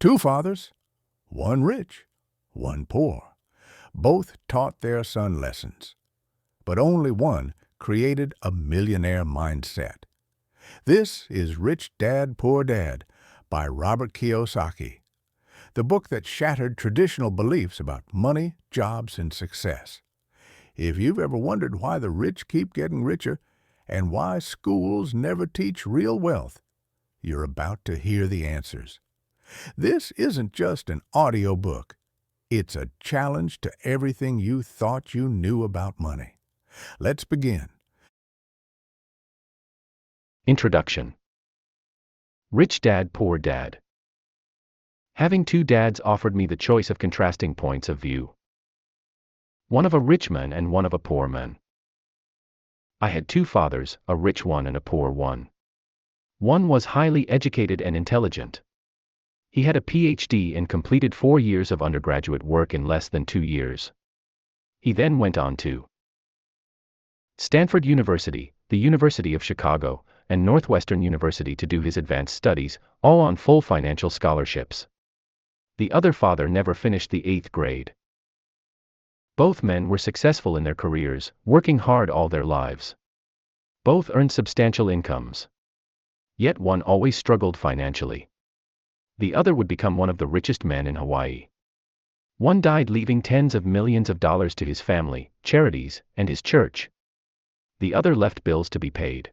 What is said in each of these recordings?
Two fathers, one rich, one poor. Both taught their son lessons, but only one created a millionaire mindset. This is Rich Dad, Poor Dad by Robert Kiyosaki, the book that shattered traditional beliefs about money, jobs, and success. If you've ever wondered why the rich keep getting richer and why schools never teach real wealth, you're about to hear the answers. This isn't just an audiobook. It's a challenge to everything you thought you knew about money. Let's begin. Introduction. Rich Dad, Poor Dad. Having two dads offered me the choice of contrasting points of view. One of a rich man and one of a poor man. I had two fathers, a rich one and a poor one. One was highly educated and intelligent. He had a PhD and completed 4 years of undergraduate work in less than 2 years. He then went on to Stanford University, the University of Chicago, and Northwestern University to do his advanced studies, all on full financial scholarships. The other father never finished the 8th grade. Both men were successful in their careers, working hard all their lives. Both earned substantial incomes. Yet one always struggled financially. The other would become one of the richest men in Hawaii. One died leaving tens of millions of dollars to his family, charities, and his church. The other left bills to be paid.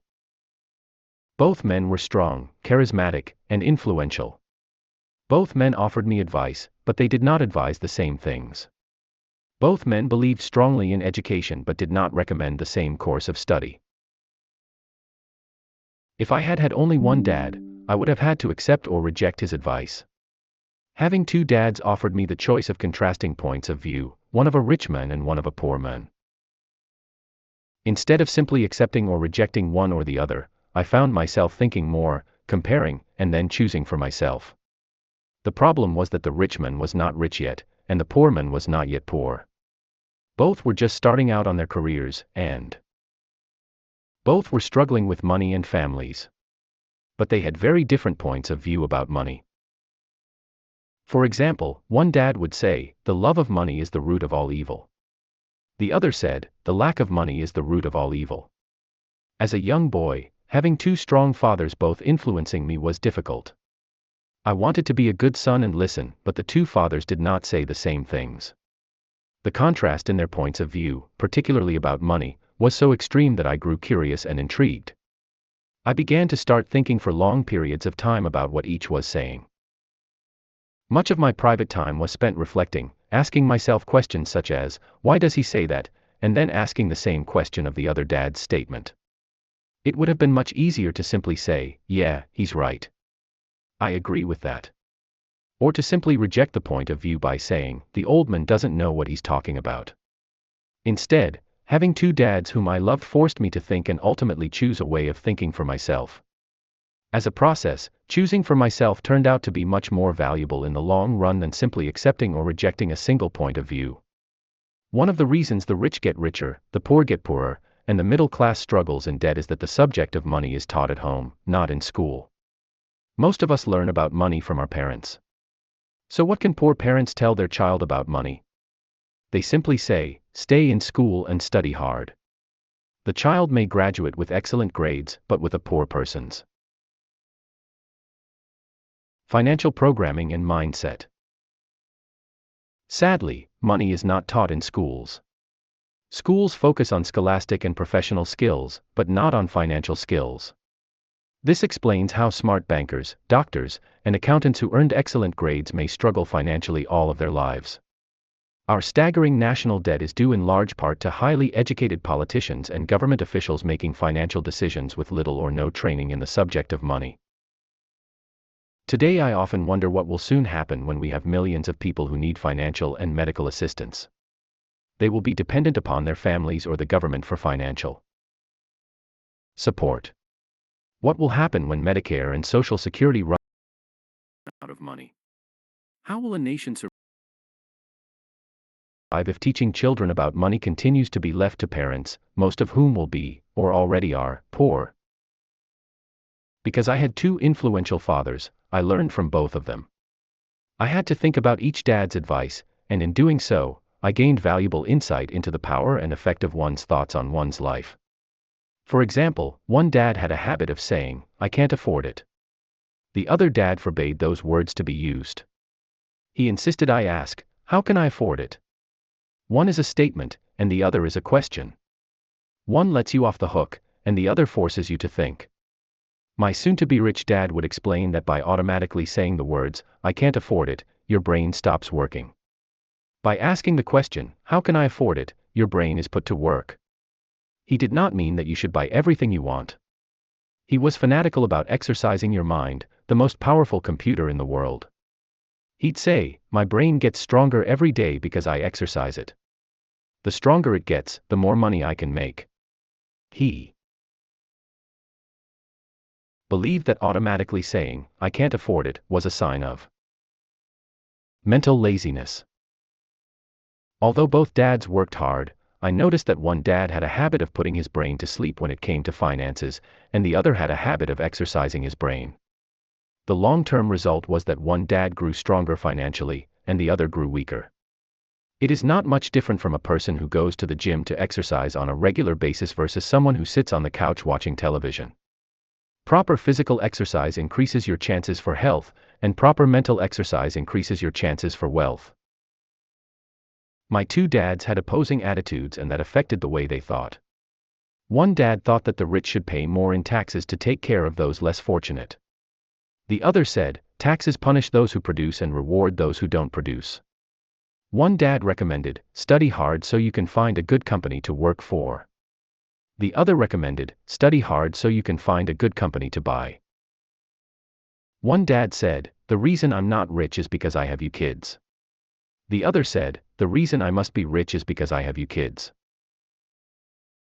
Both men were strong, charismatic, and influential. Both men offered me advice, but they did not advise the same things. Both men believed strongly in education but did not recommend the same course of study. If I had had only one dad, I would have had to accept or reject his advice. Having two dads offered me the choice of contrasting points of view, one of a rich man and one of a poor man. Instead of simply accepting or rejecting one or the other, I found myself thinking more, comparing, and then choosing for myself. The problem was that the rich man was not rich yet, and the poor man was not yet poor. Both were just starting out on their careers, and both were struggling with money and families. But they had very different points of view about money. For example, one dad would say, the love of money is the root of all evil. The other said, the lack of money is the root of all evil. As a young boy, having two strong fathers both influencing me was difficult. I wanted to be a good son and listen, but the two fathers did not say the same things. The contrast in their points of view, particularly about money, was so extreme that I grew curious and intrigued. I began to start thinking for long periods of time about what each was saying. Much of my private time was spent reflecting, asking myself questions such as, why does he say that, and then asking the same question of the other dad's statement. It would have been much easier to simply say, yeah, he's right. I agree with that. Or to simply reject the point of view by saying, the old man doesn't know what he's talking about. Instead, having two dads whom I loved forced me to think and ultimately choose a way of thinking for myself. As a process, choosing for myself turned out to be much more valuable in the long run than simply accepting or rejecting a single point of view. One of the reasons the rich get richer, the poor get poorer, and the middle class struggles in debt is that the subject of money is taught at home, not in school. Most of us learn about money from our parents. So what can poor parents tell their child about money? They simply say, stay in school and study hard. The child may graduate with excellent grades, but with a poor person's financial programming and mindset. Sadly, money is not taught in schools. Schools focus on scholastic and professional skills, but not on financial skills. This explains how smart bankers, doctors, and accountants who earned excellent grades may struggle financially all of their lives. Our staggering national debt is due in large part to highly educated politicians and government officials making financial decisions with little or no training in the subject of money. Today I often wonder what will soon happen when we have millions of people who need financial and medical assistance. They will be dependent upon their families or the government for financial support. What will happen when Medicare and Social Security run out of money? How will a nation survive if teaching children about money continues to be left to parents, most of whom will be, or already are, poor? Because I had two influential fathers, I learned from both of them. I had to think about each dad's advice, and in doing so, I gained valuable insight into the power and effect of one's thoughts on one's life. For example, one dad had a habit of saying, "I can't afford it." The other dad forbade those words to be used. He insisted I ask, "How can I afford it?" One is a statement, and the other is a question. One lets you off the hook, and the other forces you to think. My soon-to-be rich dad would explain that by automatically saying the words, "I can't afford it," your brain stops working. By asking the question, "How can I afford it?" your brain is put to work. He did not mean that you should buy everything you want. He was fanatical about exercising your mind, the most powerful computer in the world. He'd say, "My brain gets stronger every day because I exercise it. The stronger it gets, the more money I can make." He believed that automatically saying, "I can't afford it," was a sign of mental laziness. Although both dads worked hard, I noticed that one dad had a habit of putting his brain to sleep when it came to finances, and the other had a habit of exercising his brain. The long-term result was that one dad grew stronger financially, and the other grew weaker. It is not much different from a person who goes to the gym to exercise on a regular basis versus someone who sits on the couch watching television. Proper physical exercise increases your chances for health, and proper mental exercise increases your chances for wealth. My two dads had opposing attitudes, and that affected the way they thought. One dad thought that the rich should pay more in taxes to take care of those less fortunate. The other said, "Taxes punish those who produce and reward those who don't produce." One dad recommended, "Study hard so you can find a good company to work for." The other recommended, "Study hard so you can find a good company to buy." One dad said, "The reason I'm not rich is because I have you kids." The other said, "The reason I must be rich is because I have you kids."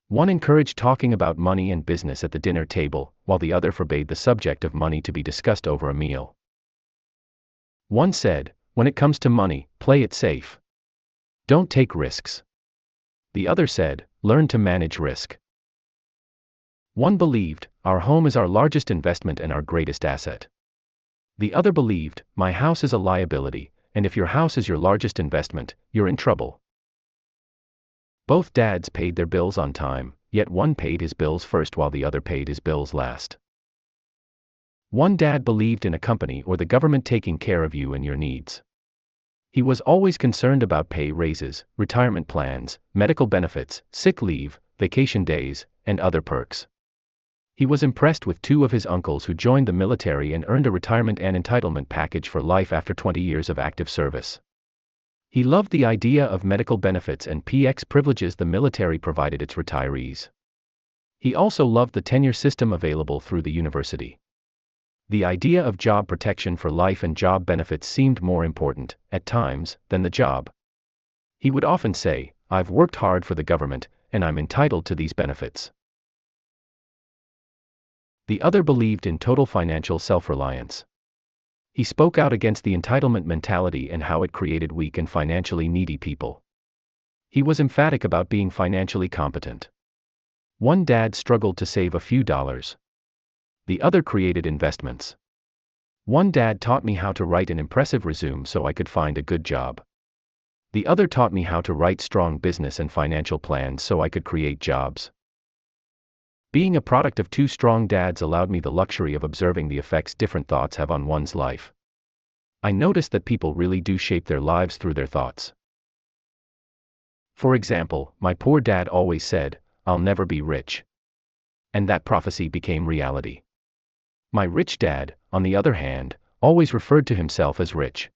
One encouraged talking about money and business at the dinner table, while the other forbade the subject of money to be discussed over a meal. One said, "When it comes to money, play it safe. Don't take risks." The other said, "Learn to manage risk." One believed, "Our home is our largest investment and our greatest asset." The other believed, "My house is a liability, and if your house is your largest investment, you're in trouble." Both dads paid their bills on time, yet one paid his bills first while the other paid his bills last. One dad believed in a company or the government taking care of you and your needs. He was always concerned about pay raises, retirement plans, medical benefits, sick leave, vacation days, and other perks. He was impressed with two of his uncles who joined the military and earned a retirement and entitlement package for life after 20 years of active service. He loved the idea of medical benefits and PX privileges the military provided its retirees. He also loved the tenure system available through the university. The idea of job protection for life and job benefits seemed more important, at times, than the job. He would often say, "I've worked hard for the government, and I'm entitled to these benefits." The other believed in total financial self-reliance. He spoke out against the entitlement mentality and how it created weak and financially needy people. He was emphatic about being financially competent. One dad struggled to save a few dollars. The other created investments. One dad taught me how to write an impressive resume so I could find a good job. The other taught me how to write strong business and financial plans so I could create jobs. Being a product of two strong dads allowed me the luxury of observing the effects different thoughts have on one's life. I noticed that people really do shape their lives through their thoughts. For example, my poor dad always said, "I'll never be rich." And that prophecy became reality. My rich dad, on the other hand, always referred to himself as rich.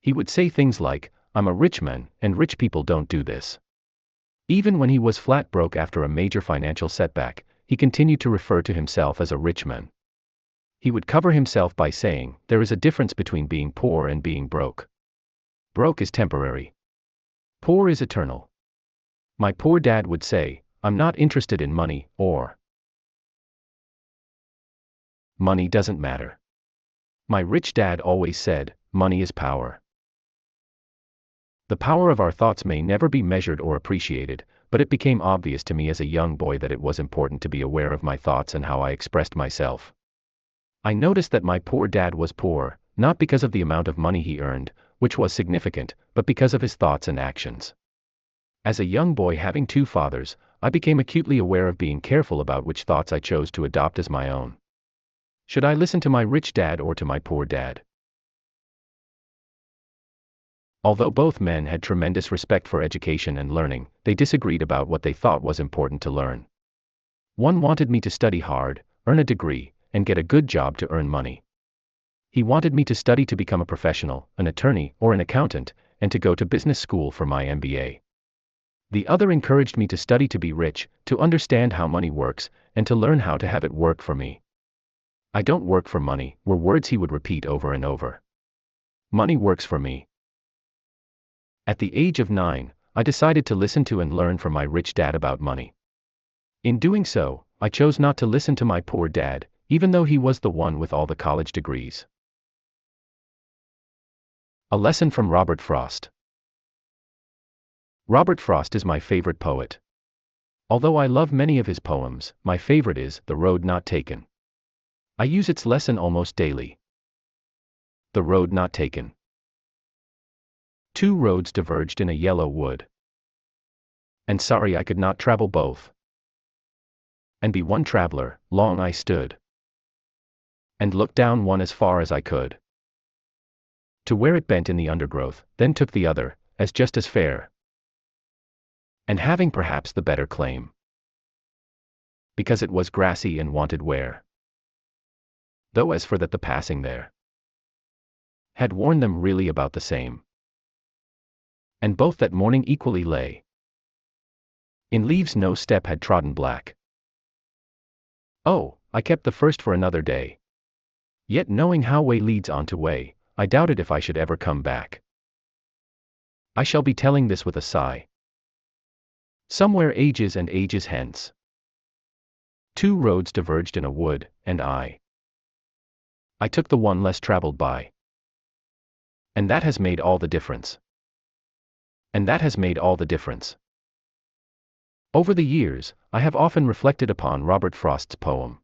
He would say things like, "I'm a rich man, and rich people don't do this." Even when he was flat broke after a major financial setback, he continued to refer to himself as a rich man. He would cover himself by saying, "There is a difference between being poor and being broke. Broke is temporary. Poor is eternal." My poor dad would say, "I'm not interested in money," or "Money doesn't matter." My rich dad always said, "Money is power." The power of our thoughts may never be measured or appreciated, but it became obvious to me as a young boy that it was important to be aware of my thoughts and how I expressed myself. I noticed that my poor dad was poor, not because of the amount of money he earned, which was significant, but because of his thoughts and actions. As a young boy having two fathers, I became acutely aware of being careful about which thoughts I chose to adopt as my own. Should I listen to my rich dad or to my poor dad? Although both men had tremendous respect for education and learning, they disagreed about what they thought was important to learn. One wanted me to study hard, earn a degree, and get a good job to earn money. He wanted me to study to become a professional, an attorney, or an accountant, and to go to business school for my MBA. The other encouraged me to study to be rich, to understand how money works, and to learn how to have it work for me. "I don't work for money," were words he would repeat over and over. "Money works for me." At the age of 9, I decided to listen to and learn from my rich dad about money. In doing so, I chose not to listen to my poor dad, even though he was the one with all the college degrees. A lesson from Robert Frost. Robert Frost is my favorite poet. Although I love many of his poems, my favorite is The Road Not Taken. I use its lesson almost daily. The road not taken. Two roads diverged in a yellow wood. And sorry I could not travel both. And be one traveler, long I stood. And looked down one as far as I could. To where it bent in the undergrowth, then took the other, as just as fair. And having perhaps the better claim. Because it was grassy and wanted wear. Though as for that the passing there had worn them really about the same. And both that morning equally lay in leaves no step had trodden black. Oh, I kept the first for another day. Yet knowing how way leads on to way, I doubted if I should ever come back. I shall be telling this with a sigh. Somewhere ages and ages hence. Two roads diverged in a wood, and I took the one less traveled by. And that has made all the difference. And that has made all the difference. Over the years, I have often reflected upon Robert Frost's poem.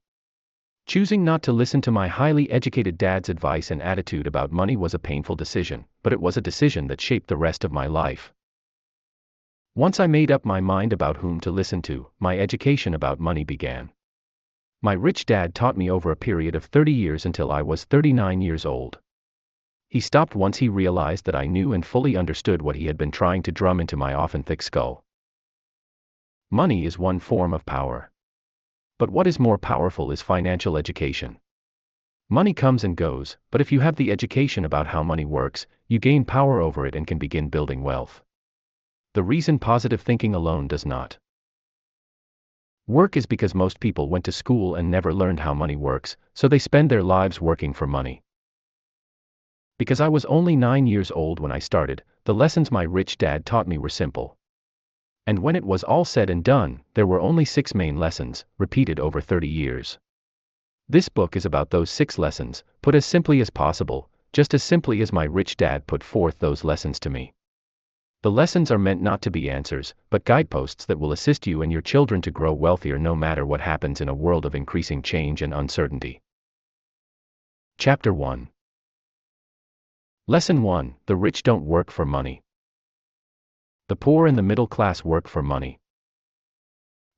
Choosing not to listen to my highly educated dad's advice and attitude about money was a painful decision, but it was a decision that shaped the rest of my life. Once I made up my mind about whom to listen to, my education about money began. My rich dad taught me over a period of 30 years until I was 39 years old. He stopped once he realized that I knew and fully understood what he had been trying to drum into my often thick skull. Money is one form of power. But what is more powerful is financial education. Money comes and goes, but if you have the education about how money works, you gain power over it and can begin building wealth. The reason positive thinking alone does not work is because most people went to school and never learned how money works, so they spend their lives working for money. Because I was only 9 years old when I started, the lessons my rich dad taught me were simple. And when it was all said and done, there were only 6 main lessons, repeated over 30 years. This book is about those 6 lessons, put as simply as possible, just as simply as my rich dad put forth those lessons to me. The lessons are meant not to be answers, but guideposts that will assist you and your children to grow wealthier no matter what happens in a world of increasing change and uncertainty. Chapter 1. Lesson 1: The rich don't work for money. The poor and the middle class work for money.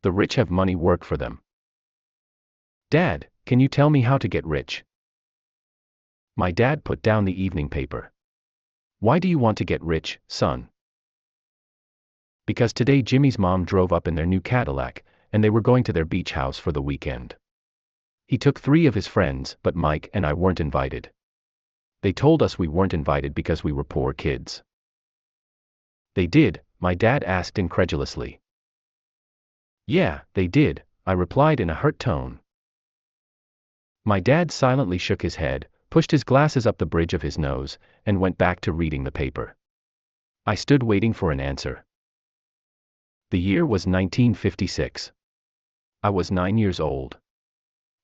The rich have money work for them. Dad, can you tell me how to get rich? My dad put down the evening paper. Why do you want to get rich, son? Because today Jimmy's mom drove up in their new Cadillac, and they were going to their beach house for the weekend. He took 3 of his friends, but Mike and I weren't invited. They told us we weren't invited because we were poor kids. They did? My dad asked incredulously. Yeah, they did, I replied in a hurt tone. My dad silently shook his head, pushed his glasses up the bridge of his nose, and went back to reading the paper. I stood waiting for an answer. The year was 1956. I was 9 years old.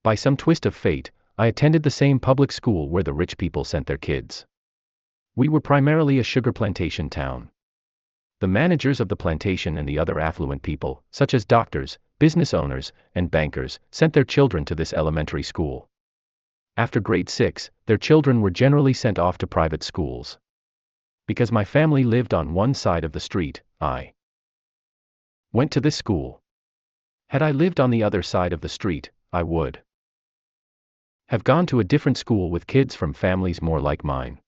By some twist of fate, I attended the same public school where the rich people sent their kids. We were primarily a sugar plantation town. The managers of the plantation and the other affluent people, such as doctors, business owners, and bankers, sent their children to this elementary school. After grade 6, their children were generally sent off to private schools. Because my family lived on one side of the street, I went to this school. Had I lived on the other side of the street, I would have gone to a different school with kids from families more like mine.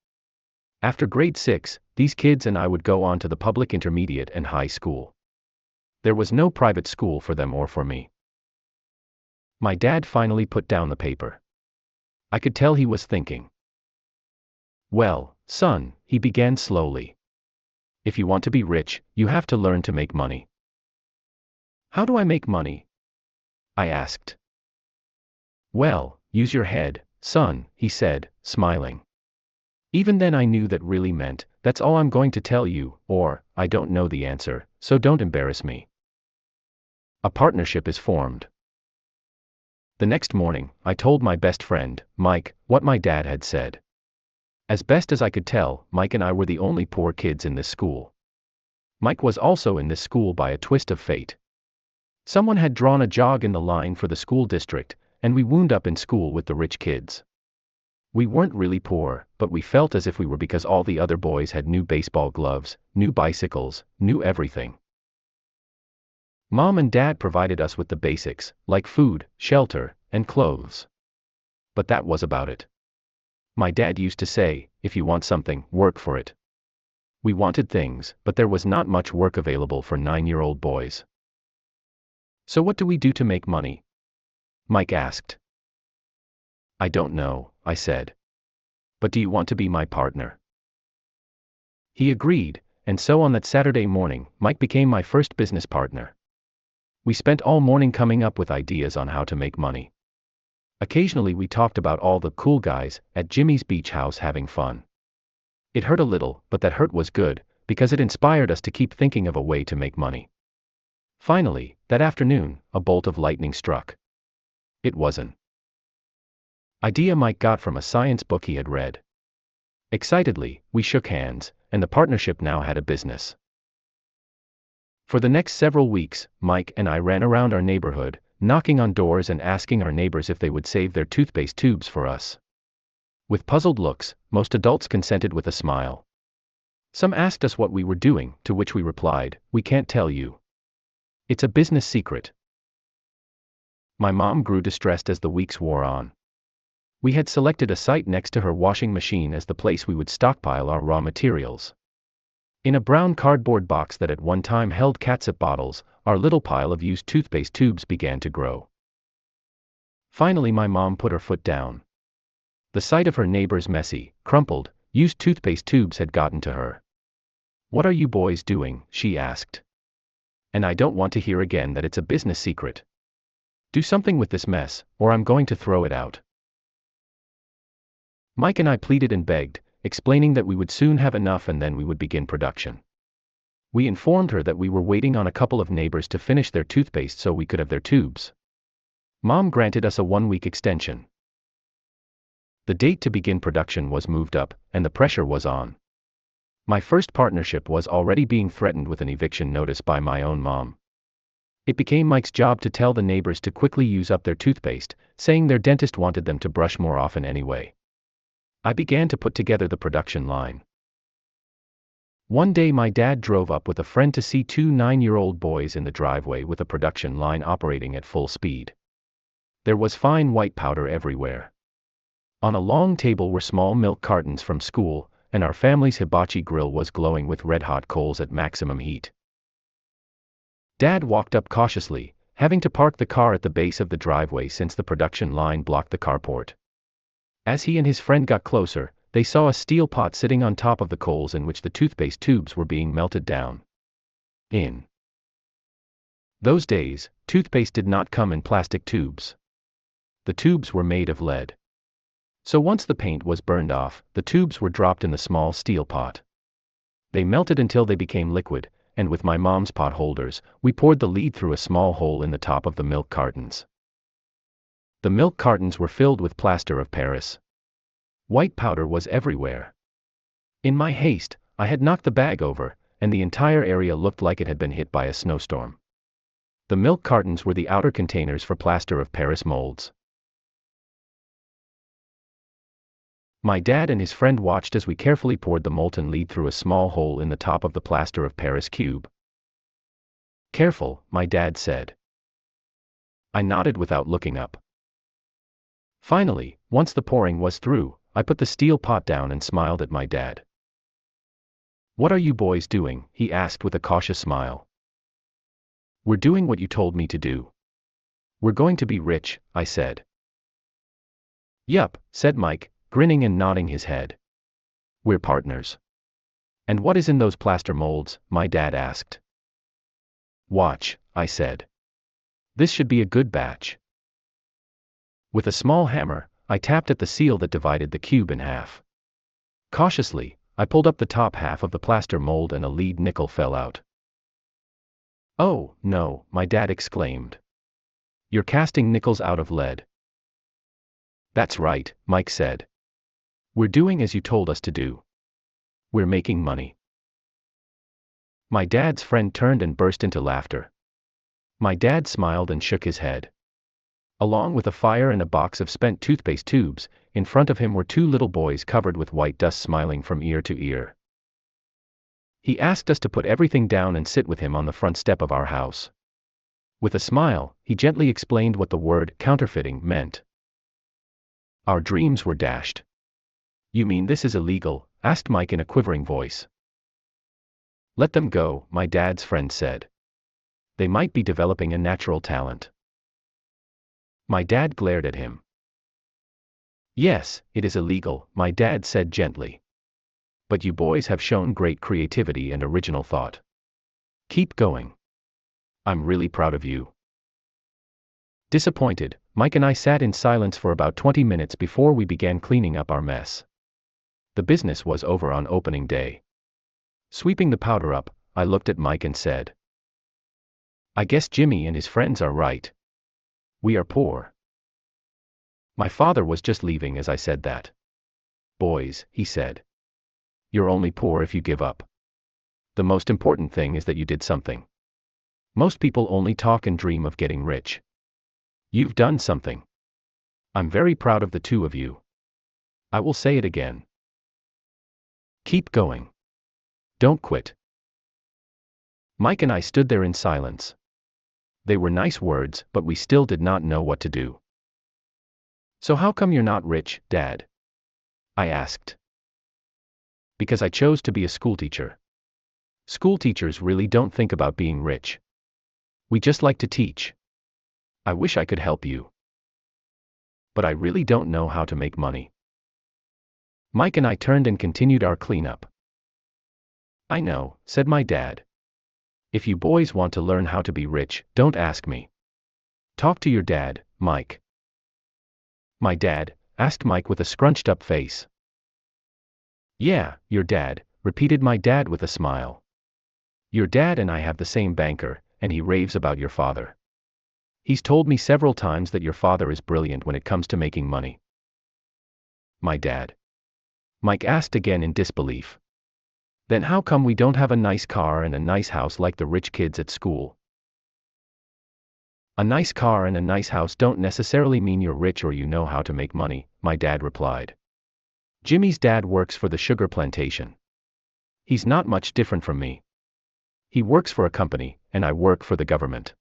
After grade 6, these kids and I would go on to the public intermediate and high school. There was no private school for them or for me. My dad finally put down the paper. I could tell he was thinking. Well, son, he began slowly. If you want to be rich, you have to learn to make money. How do I make money? I asked. Well, use your head, son, he said, smiling. Even then I knew that really meant, that's all I'm going to tell you, or, I don't know the answer, so don't embarrass me. A partnership is formed. The next morning, I told my best friend, Mike, what my dad had said. As best as I could tell, Mike and I were the only poor kids in this school. Mike was also in this school by a twist of fate. Someone had drawn a jog in the line for the school district, and we wound up in school with the rich kids. We weren't really poor, but we felt as if we were because all the other boys had new baseball gloves, new bicycles, new everything. Mom and Dad provided us with the basics, like food, shelter, and clothes. But that was about it. My dad used to say, if you want something, work for it. We wanted things, but there was not much work available for 9-year-old boys. So what do we do to make money? Mike asked. I don't know, I said. But do you want to be my partner? He agreed, and so on that Saturday morning, Mike became my first business partner. We spent all morning coming up with ideas on how to make money. Occasionally we talked about all the cool guys at Jimmy's beach house having fun. It hurt a little, but that hurt was good, because it inspired us to keep thinking of a way to make money. Finally, that afternoon, a bolt of lightning struck. It was an idea Mike got from a science book he had read. Excitedly, we shook hands, and the partnership now had a business. For the next several weeks, Mike and I ran around our neighborhood, knocking on doors and asking our neighbors if they would save their toothpaste tubes for us. With puzzled looks, most adults consented with a smile. Some asked us what we were doing, to which we replied, we can't tell you. It's a business secret. My mom grew distressed as the weeks wore on. We had selected a site next to her washing machine as the place we would stockpile our raw materials. In a brown cardboard box that at one time held catsup bottles, our little pile of used toothpaste tubes began to grow. Finally my mom put her foot down. The sight of her neighbor's messy, crumpled, used toothpaste tubes had gotten to her. What are you boys doing? She asked. And I don't want to hear again that it's a business secret. Do something with this mess, or I'm going to throw it out. Mike and I pleaded and begged, explaining that we would soon have enough and then we would begin production. We informed her that we were waiting on a couple of neighbors to finish their toothpaste so we could have their tubes. Mom granted us a 1-week extension. The date to begin production was moved up, and the pressure was on. My first partnership was already being threatened with an eviction notice by my own mom. It became Mike's job to tell the neighbors to quickly use up their toothpaste, saying their dentist wanted them to brush more often anyway. I began to put together the production line. One day my dad drove up with a friend to see 2 9-year-old boys in the driveway with a production line operating at full speed. There was fine white powder everywhere. On a long table were small milk cartons from school, and our family's hibachi grill was glowing with red-hot coals at maximum heat. Dad walked up cautiously, having to park the car at the base of the driveway since the production line blocked the carport. As he and his friend got closer, they saw a steel pot sitting on top of the coals in which the toothpaste tubes were being melted down. In those days, toothpaste did not come in plastic tubes. The tubes were made of lead. So once the paint was burned off, the tubes were dropped in the small steel pot. They melted until they became liquid, and with my mom's pot holders, we poured the lead through a small hole in the top of the milk cartons. The milk cartons were filled with plaster of Paris. White powder was everywhere. In my haste, I had knocked the bag over, and the entire area looked like it had been hit by a snowstorm. The milk cartons were the outer containers for plaster of Paris molds. My dad and his friend watched as we carefully poured the molten lead through a small hole in the top of the plaster of Paris cube. "Careful," my dad said. I nodded without looking up. Finally, once the pouring was through, I put the steel pot down and smiled at my dad. "What are you boys doing?" he asked with a cautious smile. "We're doing what you told me to do. We're going to be rich," I said. "Yup," said Mike, grinning and nodding his head. "We're partners." "And what is in those plaster molds?" my dad asked. "Watch," I said. "This should be a good batch." With a small hammer, I tapped at the seal that divided the cube in half. Cautiously, I pulled up the top half of the plaster mold and a lead nickel fell out. "Oh, no," my dad exclaimed. "You're casting nickels out of lead." "That's right," Mike said. "We're doing as you told us to do. We're making money." My dad's friend turned and burst into laughter. My dad smiled and shook his head. Along with a fire and a box of spent toothpaste tubes, in front of him were two little boys covered with white dust smiling from ear to ear. He asked us to put everything down and sit with him on the front step of our house. With a smile, he gently explained what the word counterfeiting meant. Our dreams were dashed. "You mean this is illegal?" asked Mike in a quivering voice. "Let them go," my dad's friend said. "They might be developing a natural talent." My dad glared at him. "Yes, it is illegal," my dad said gently. "But you boys have shown great creativity and original thought. Keep going. I'm really proud of you." Disappointed, Mike and I sat in silence for about 20 minutes before we began cleaning up our mess. The business was over on opening day. Sweeping the powder up, I looked at Mike and said, "I guess Jimmy and his friends are right. We are poor." My father was just leaving as I said that. "Boys," he said, "you're only poor if you give up. The most important thing is that you did something. Most people only talk and dream of getting rich. You've done something. I'm very proud of the two of you. I will say it again. Keep going. Don't quit." Mike and I stood there in silence. They were nice words, but we still did not know what to do. "So how come you're not rich, Dad?" I asked. "Because I chose to be a schoolteacher. School teachers really don't think about being rich. We just like to teach. I wish I could help you. But I really don't know how to make money." Mike and I turned and continued our cleanup. "I know," said my dad. "If you boys want to learn how to be rich, don't ask me. Talk to your dad, Mike." "My dad?" asked Mike with a scrunched up face. "Yeah, your dad," repeated my dad with a smile. "Your dad and I have the same banker, and he raves about your father. He's told me several times that your father is brilliant when it comes to making money." "My dad?" Mike asked again in disbelief. "Then how come we don't have a nice car and a nice house like the rich kids at school?" "A nice car and a nice house don't necessarily mean you're rich or you know how to make money," my dad replied. "Jimmy's dad works for the sugar plantation. He's not much different from me. He works for a company, and I work for the government.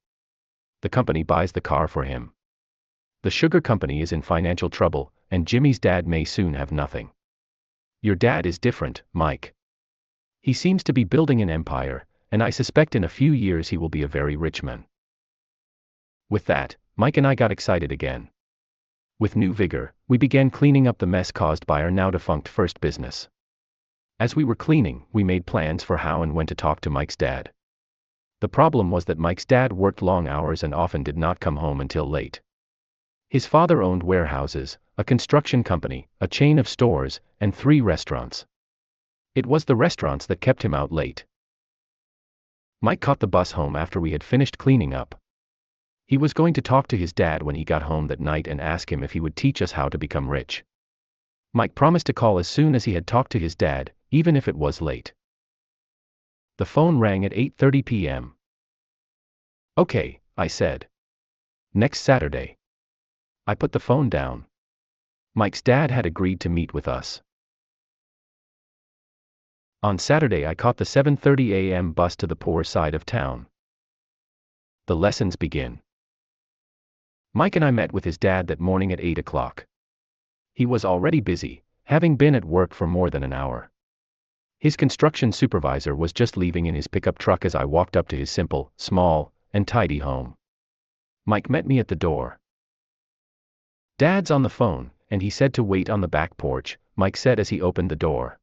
The company buys the car for him. The sugar company is in financial trouble, and Jimmy's dad may soon have nothing. Your dad is different, Mike. He seems to be building an empire, and I suspect in a few years he will be a very rich man." With that, Mike and I got excited again. With new vigor, we began cleaning up the mess caused by our now defunct first business. As we were cleaning, we made plans for how and when to talk to Mike's dad. The problem was that Mike's dad worked long hours and often did not come home until late. His father owned warehouses, a construction company, a chain of stores, and 3 restaurants. It was the restaurants that kept him out late. Mike caught the bus home after we had finished cleaning up. He was going to talk to his dad when he got home that night and ask him if he would teach us how to become rich. Mike promised to call as soon as he had talked to his dad, even if it was late. The phone rang at 8:30 p.m. "Okay," I said. "Next Saturday." I put the phone down. Mike's dad had agreed to meet with us. On Saturday I caught the 7:30 a.m. bus to the poor side of town. The lessons begin. Mike and I met with his dad that morning at 8 o'clock. He was already busy, having been at work for more than an hour. His construction supervisor was just leaving in his pickup truck as I walked up to his simple, small, and tidy home. Mike met me at the door. "Dad's on the phone, and he said to wait on the back porch," Mike said as he opened the door.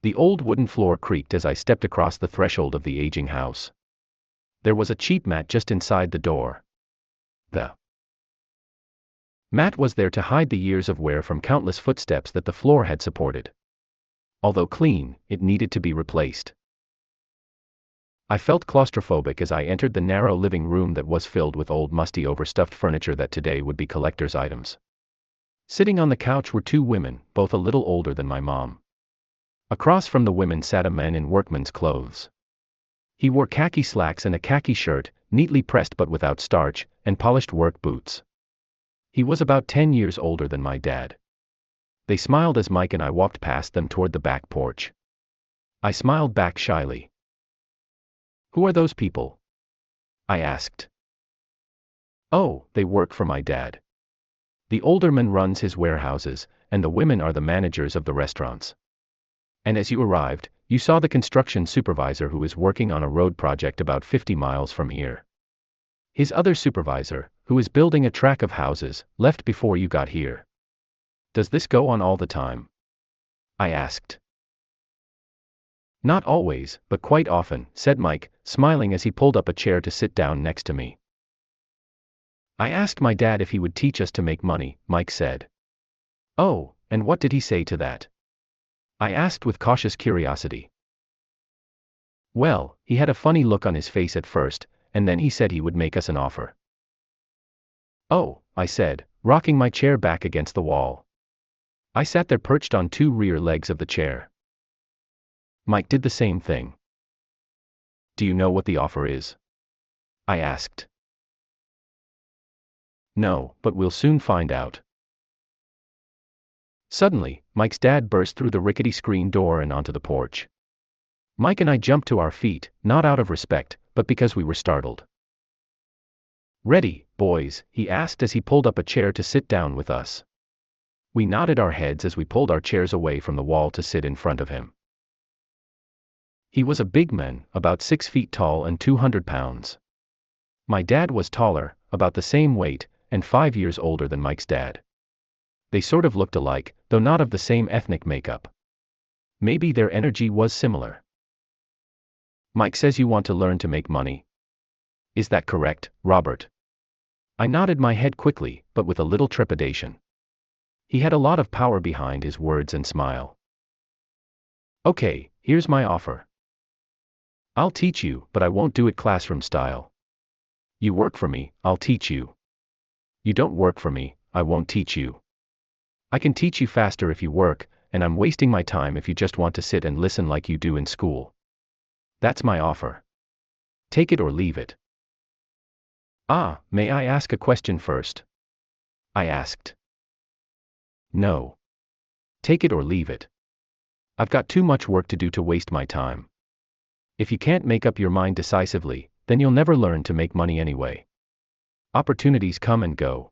The old wooden floor creaked as I stepped across the threshold of the aging house. There was a cheap mat just inside the door. The mat was there to hide the years of wear from countless footsteps that the floor had supported. Although clean, it needed to be replaced. I felt claustrophobic as I entered the narrow living room that was filled with old musty overstuffed furniture that today would be collector's items. Sitting on the couch were two women, both a little older than my mom. Across from the women sat a man in workman's clothes. He wore khaki slacks and a khaki shirt, neatly pressed but without starch, and polished work boots. He was about 10 years older than my dad. They smiled as Mike and I walked past them toward the back porch. I smiled back shyly. "Who are those people?" I asked. "Oh, they work for my dad. The older man runs his warehouses, and the women are the managers of the restaurants. And as you arrived, you saw the construction supervisor who is working on a road project about 50 miles from here. His other supervisor, who is building a track of houses, left before you got here. Does this go on all the time?" I asked. "Not always, but quite often," said Mike, smiling as he pulled up a chair to sit down next to me. "I asked my dad if he would teach us to make money," Mike said. "Oh, and what did he say to that?" I asked with cautious curiosity. "Well, he had a funny look on his face at first, and then he said he would make us an offer." "Oh," I said, rocking my chair back against the wall. I sat there perched on two rear legs of the chair. Mike did the same thing. "Do you know what the offer is?" I asked. "No, but we'll soon find out." Suddenly, Mike's dad burst through the rickety screen door and onto the porch. Mike and I jumped to our feet, not out of respect, but because we were startled. "Ready, boys?" he asked as he pulled up a chair to sit down with us. We nodded our heads as we pulled our chairs away from the wall to sit in front of him. He was a big man, about 6 feet tall and 200 pounds. My dad was taller, about the same weight, and 5 years older than Mike's dad. They sort of looked alike, though not of the same ethnic makeup. Maybe their energy was similar. "Mike says you want to learn to make money. Is that correct, Robert?" I nodded my head quickly, but with a little trepidation. He had a lot of power behind his words and smile. "Okay, here's my offer. I'll teach you, but I won't do it classroom style. You work for me, I'll teach you. You don't work for me, I won't teach you. I can teach you faster if you work, and I'm wasting my time if you just want to sit and listen like you do in school. That's my offer. Take it or leave it." "Ah, may I ask a question first?" I asked. "No. Take it or leave it. I've got too much work to do to waste my time. If you can't make up your mind decisively, then you'll never learn to make money anyway. Opportunities come and go.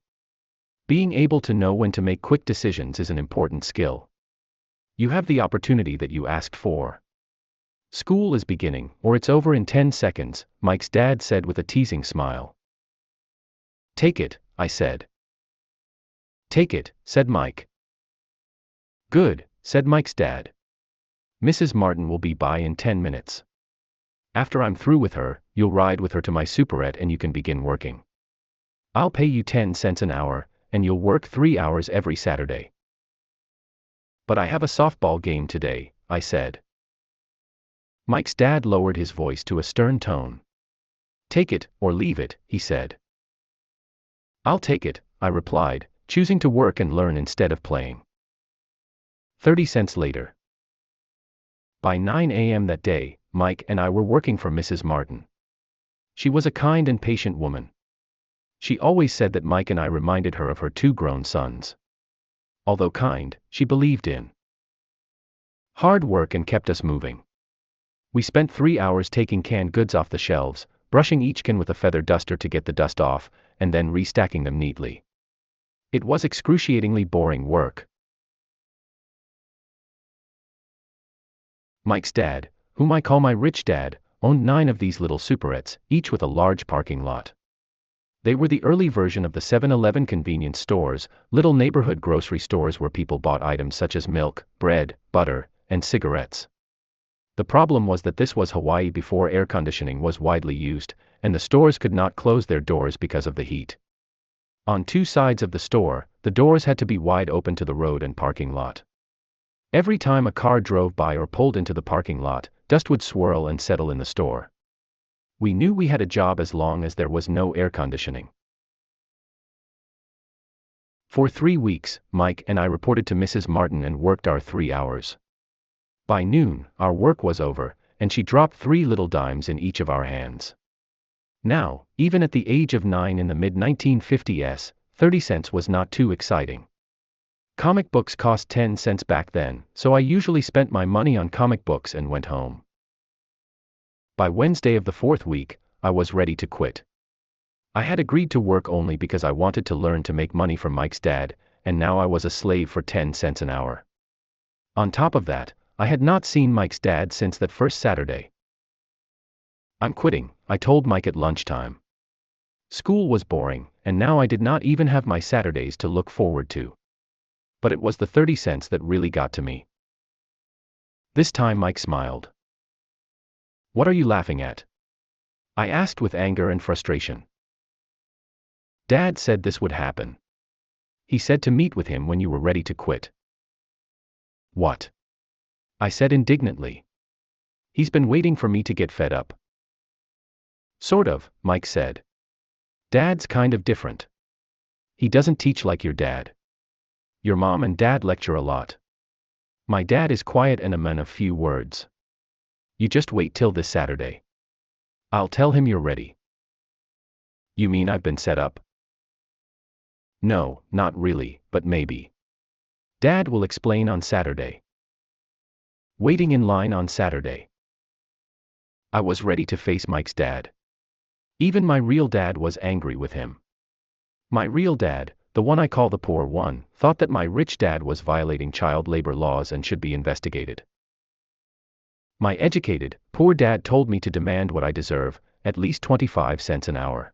Being able to know when to make quick decisions is an important skill. You have the opportunity that you asked for. School is beginning, or it's over in 10 seconds, Mike's dad said with a teasing smile. "Take it," I said. "Take it," said Mike. "Good," said Mike's dad. "Mrs. Martin will be by in 10 minutes. After I'm through with her, you'll ride with her to my superette and you can begin working. I'll pay you 10 cents an hour, and you'll work 3 hours every Saturday." "But I have a softball game today," I said. Mike's dad lowered his voice to a stern tone. "Take it, or leave it," he said. "I'll take it," I replied, choosing to work and learn instead of playing. 30 cents later. By 9 a.m. that day, Mike and I were working for Mrs. Martin. She was a kind and patient woman. She always said that Mike and I reminded her of her 2 grown sons. Although kind, she believed in hard work and kept us moving. We spent 3 hours taking canned goods off the shelves, brushing each can with a feather duster to get the dust off, and then restacking them neatly. It was excruciatingly boring work. Mike's dad, whom I call my rich dad, owned 9 of these little superettes, each with a large parking lot. They were the early version of the 7-Eleven convenience stores, little neighborhood grocery stores where people bought items such as milk, bread, butter, and cigarettes. The problem was that this was Hawaii before air conditioning was widely used, and the stores could not close their doors because of the heat. On 2 sides of the store, the doors had to be wide open to the road and parking lot. Every time a car drove by or pulled into the parking lot, dust would swirl and settle in the store. We knew we had a job as long as there was no air conditioning. For 3 weeks, Mike and I reported to Mrs. Martin and worked our 3 hours. By noon, our work was over, and she dropped 3 little dimes in each of our hands. Now, even at the age of 9 in the mid-1950s, 30 cents was not too exciting. Comic books cost 10 cents back then, so I usually spent my money on comic books and went home. By Wednesday of the 4th week, I was ready to quit. I had agreed to work only because I wanted to learn to make money from Mike's dad, and now I was a slave for 10 cents an hour. On top of that, I had not seen Mike's dad since that first Saturday. "I'm quitting," I told Mike at lunchtime. School was boring, and now I did not even have my Saturdays to look forward to. But it was the 30 cents that really got to me. This time Mike smiled. "What are you laughing at?" I asked with anger and frustration. "Dad said this would happen. He said to meet with him when you were ready to quit." "What?" I said indignantly. "He's been waiting for me to get fed up." "Sort of," Mike said. "Dad's kind of different. He doesn't teach like your dad. Your mom and dad lecture a lot. My dad is quiet and a man of few words. You just wait till this Saturday. I'll tell him you're ready." "You mean I've been set up?" "No, not really, but maybe. Dad will explain on Saturday." Waiting in line on Saturday. I was ready to face Mike's dad. Even my real dad was angry with him. My real dad, the one I call the poor one, thought that my rich dad was violating child labor laws and should be investigated. My educated, poor dad told me to demand what I deserve, at least 25 cents an hour.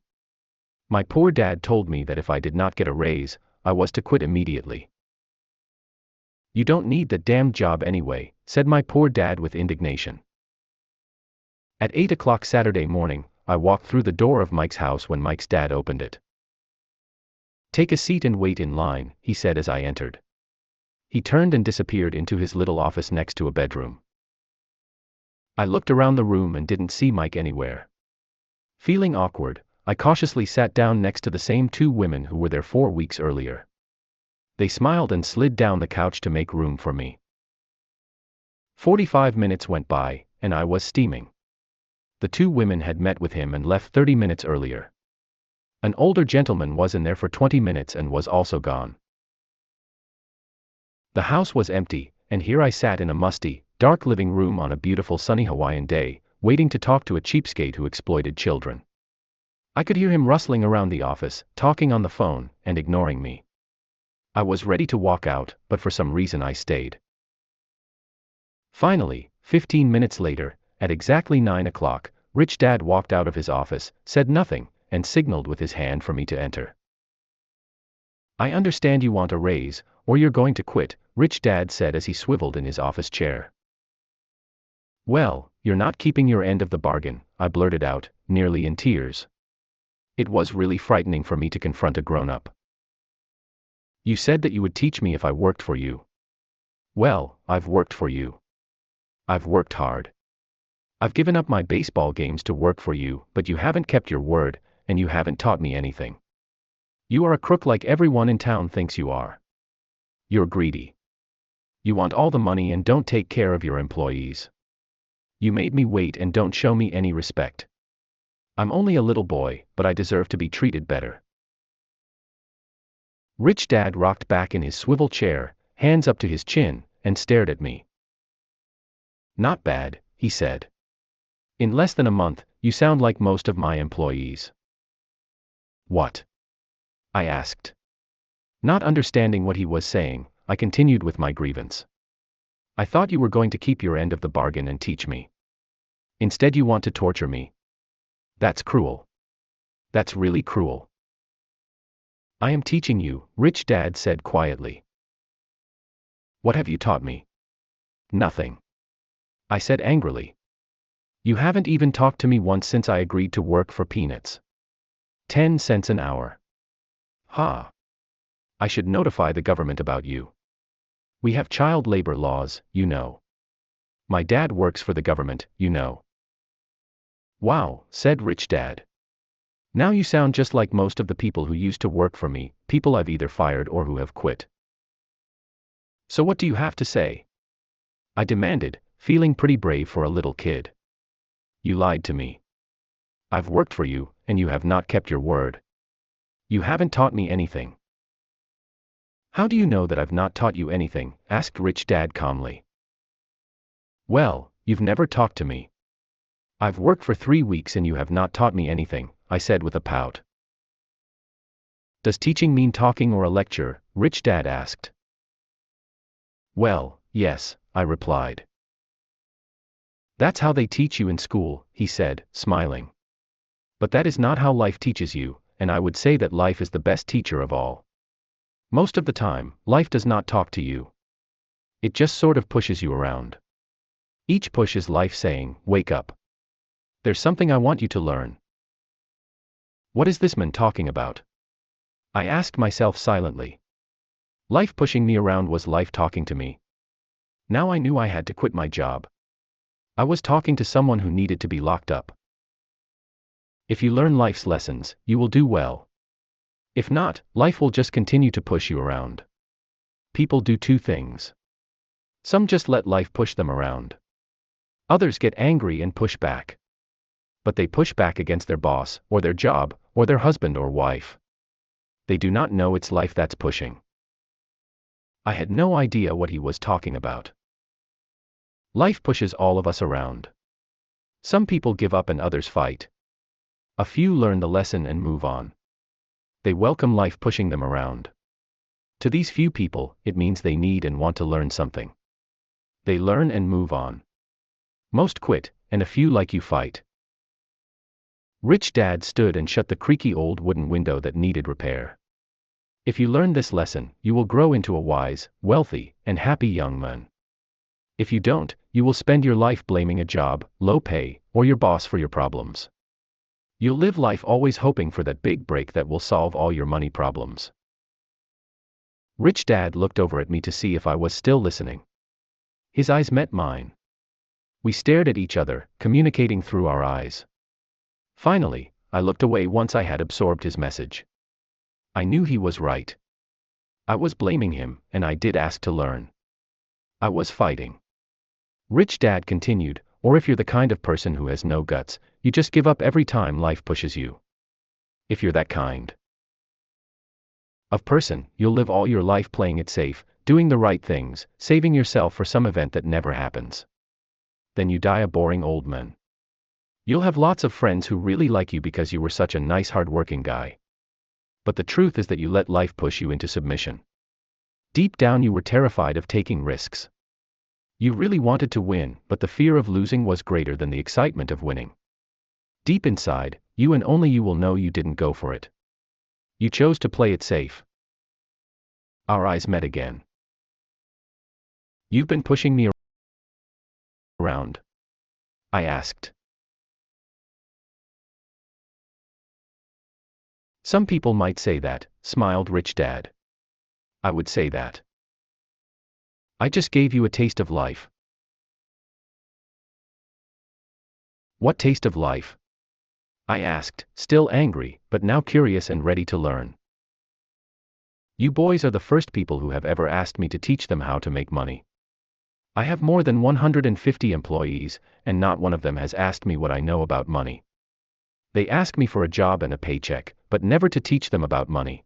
My poor dad told me that if I did not get a raise, I was to quit immediately. "You don't need that damned job anyway," said my poor dad with indignation. At 8 o'clock Saturday morning, I walked through the door of Mike's house when Mike's dad opened it. "Take a seat and wait in line," he said as I entered. He turned and disappeared into his little office next to a bedroom. I looked around the room and didn't see Mike anywhere. Feeling awkward, I cautiously sat down next to the same 2 women who were there 4 weeks earlier. They smiled and slid down the couch to make room for me. 45 minutes went by, and I was steaming. The 2 women had met with him and left 30 minutes earlier. An older gentleman was in there for 20 minutes and was also gone. The house was empty, and here I sat in a musty, dark living room on a beautiful sunny Hawaiian day, waiting to talk to a cheapskate who exploited children. I could hear him rustling around the office, talking on the phone, and ignoring me. I was ready to walk out, but for some reason I stayed. Finally, 15 minutes later, at exactly 9 o'clock, Rich Dad walked out of his office, said nothing, and signaled with his hand for me to enter. "I understand you want a raise, or you're going to quit," Rich Dad said as he swiveled in his office chair. "Well, you're not keeping your end of the bargain," I blurted out, nearly in tears. It was really frightening for me to confront a grown-up. "You said that you would teach me if I worked for you." "Well, I've worked for you. I've worked hard. I've given up my baseball games to work for you, but you haven't kept your word, and you haven't taught me anything. You are a crook like everyone in town thinks you are. You're greedy. You want all the money and don't take care of your employees. You made me wait and don't show me any respect. I'm only a little boy, but I deserve to be treated better." Rich Dad rocked back in his swivel chair, hands up to his chin, and stared at me. "Not bad," he said. "In less than a month, you sound like most of my employees." "What?" I asked. Not understanding what he was saying, I continued with my grievance. "I thought you were going to keep your end of the bargain and teach me. Instead you want to torture me. That's cruel. That's really cruel." "I am teaching you," Rich Dad said quietly. "What have you taught me?" "Nothing," I said angrily. "You haven't even talked to me once since I agreed to work for peanuts. 10 cents an hour. Ha! I should notify the government about you. We have child labor laws, you know. My dad works for the government, you know." "Wow," said Rich Dad. "Now you sound just like most of the people who used to work for me, people I've either fired or who have quit." "So what do you have to say?" I demanded, feeling pretty brave for a little kid. "You lied to me. I've worked for you, and you have not kept your word. You haven't taught me anything." "How do you know that I've not taught you anything?" asked Rich Dad calmly. "Well, you've never talked to me. I've worked for 3 weeks and you have not taught me anything," I said with a pout. "Does teaching mean talking or a lecture?" Rich Dad asked. "Well, yes," I replied. "That's how they teach you in school," he said, smiling. "But that is not how life teaches you, and I would say that life is the best teacher of all. Most of the time, life does not talk to you. It just sort of pushes you around. Each push is life saying, 'Wake up. There's something I want you to learn.'" What is this man talking about? I asked myself silently. Life pushing me around was life talking to me. Now I knew I had to quit my job. I was talking to someone who needed to be locked up. If you learn life's lessons, you will do well. If not, life will just continue to push you around. People do 2 things. Some just let life push them around. Others get angry and push back. But they push back against their boss, or their job, or their husband or wife. They do not know it's life that's pushing. I had no idea what he was talking about. Life pushes all of us around. Some people give up and others fight. A few learn the lesson and move on. They welcome life pushing them around. To these few people, it means they need and want to learn something. They learn and move on. Most quit, and a few like you fight. Rich Dad stood and shut the creaky old wooden window that needed repair. If you learn this lesson, you will grow into a wise, wealthy, and happy young man. If you don't, you will spend your life blaming a job, low pay, or your boss for your problems. You'll live life always hoping for that big break that will solve all your money problems. Rich Dad looked over at me to see if I was still listening. His eyes met mine. We stared at each other, communicating through our eyes. Finally, I looked away once I had absorbed his message. I knew he was right. I was blaming him, and I did ask to learn. I was fighting. Rich Dad continued, "Or if you're the kind of person who has no guts, you just give up every time life pushes you. If you're that kind of person, you'll live all your life playing it safe, doing the right things, saving yourself for some event that never happens. Then you die a boring old man. You'll have lots of friends who really like you because you were such a nice hard-working guy. But the truth is that you let life push you into submission. Deep down you were terrified of taking risks. You really wanted to win, but the fear of losing was greater than the excitement of winning. Deep inside, you and only you will know you didn't go for it. You chose to play it safe." Our eyes met again. "You've been pushing me around?" I asked. "Some people might say that," smiled Rich Dad. "I would say that. I just gave you a taste of life." "What taste of life?" I asked, still angry, but now curious and ready to learn. "You boys are the first people who have ever asked me to teach them how to make money. I have more than 150 employees, and not one of them has asked me what I know about money. They ask me for a job and a paycheck, but never to teach them about money.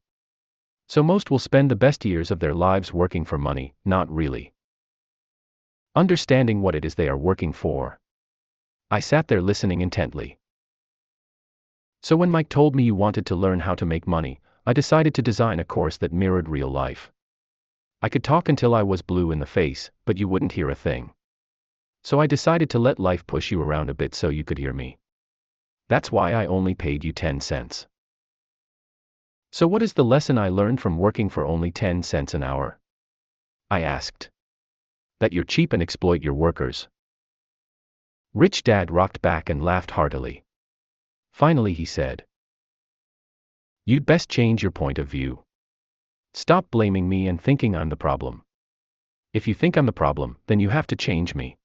So most will spend the best years of their lives working for money, not really understanding what it is they are working for. I sat there listening intently. So when Mike told me you wanted to learn how to make money, I decided to design a course that mirrored real life. I could talk until I was blue in the face, but you wouldn't hear a thing. So I decided to let life push you around a bit so you could hear me. That's why I only paid you 10 cents. So what is the lesson I learned from working for only 10 cents an hour? I asked. That you're cheap and exploit your workers. Rich Dad rocked back and laughed heartily. Finally he said, "You'd best change your point of view. Stop blaming me and thinking I'm the problem. If you think I'm the problem, then you have to change me.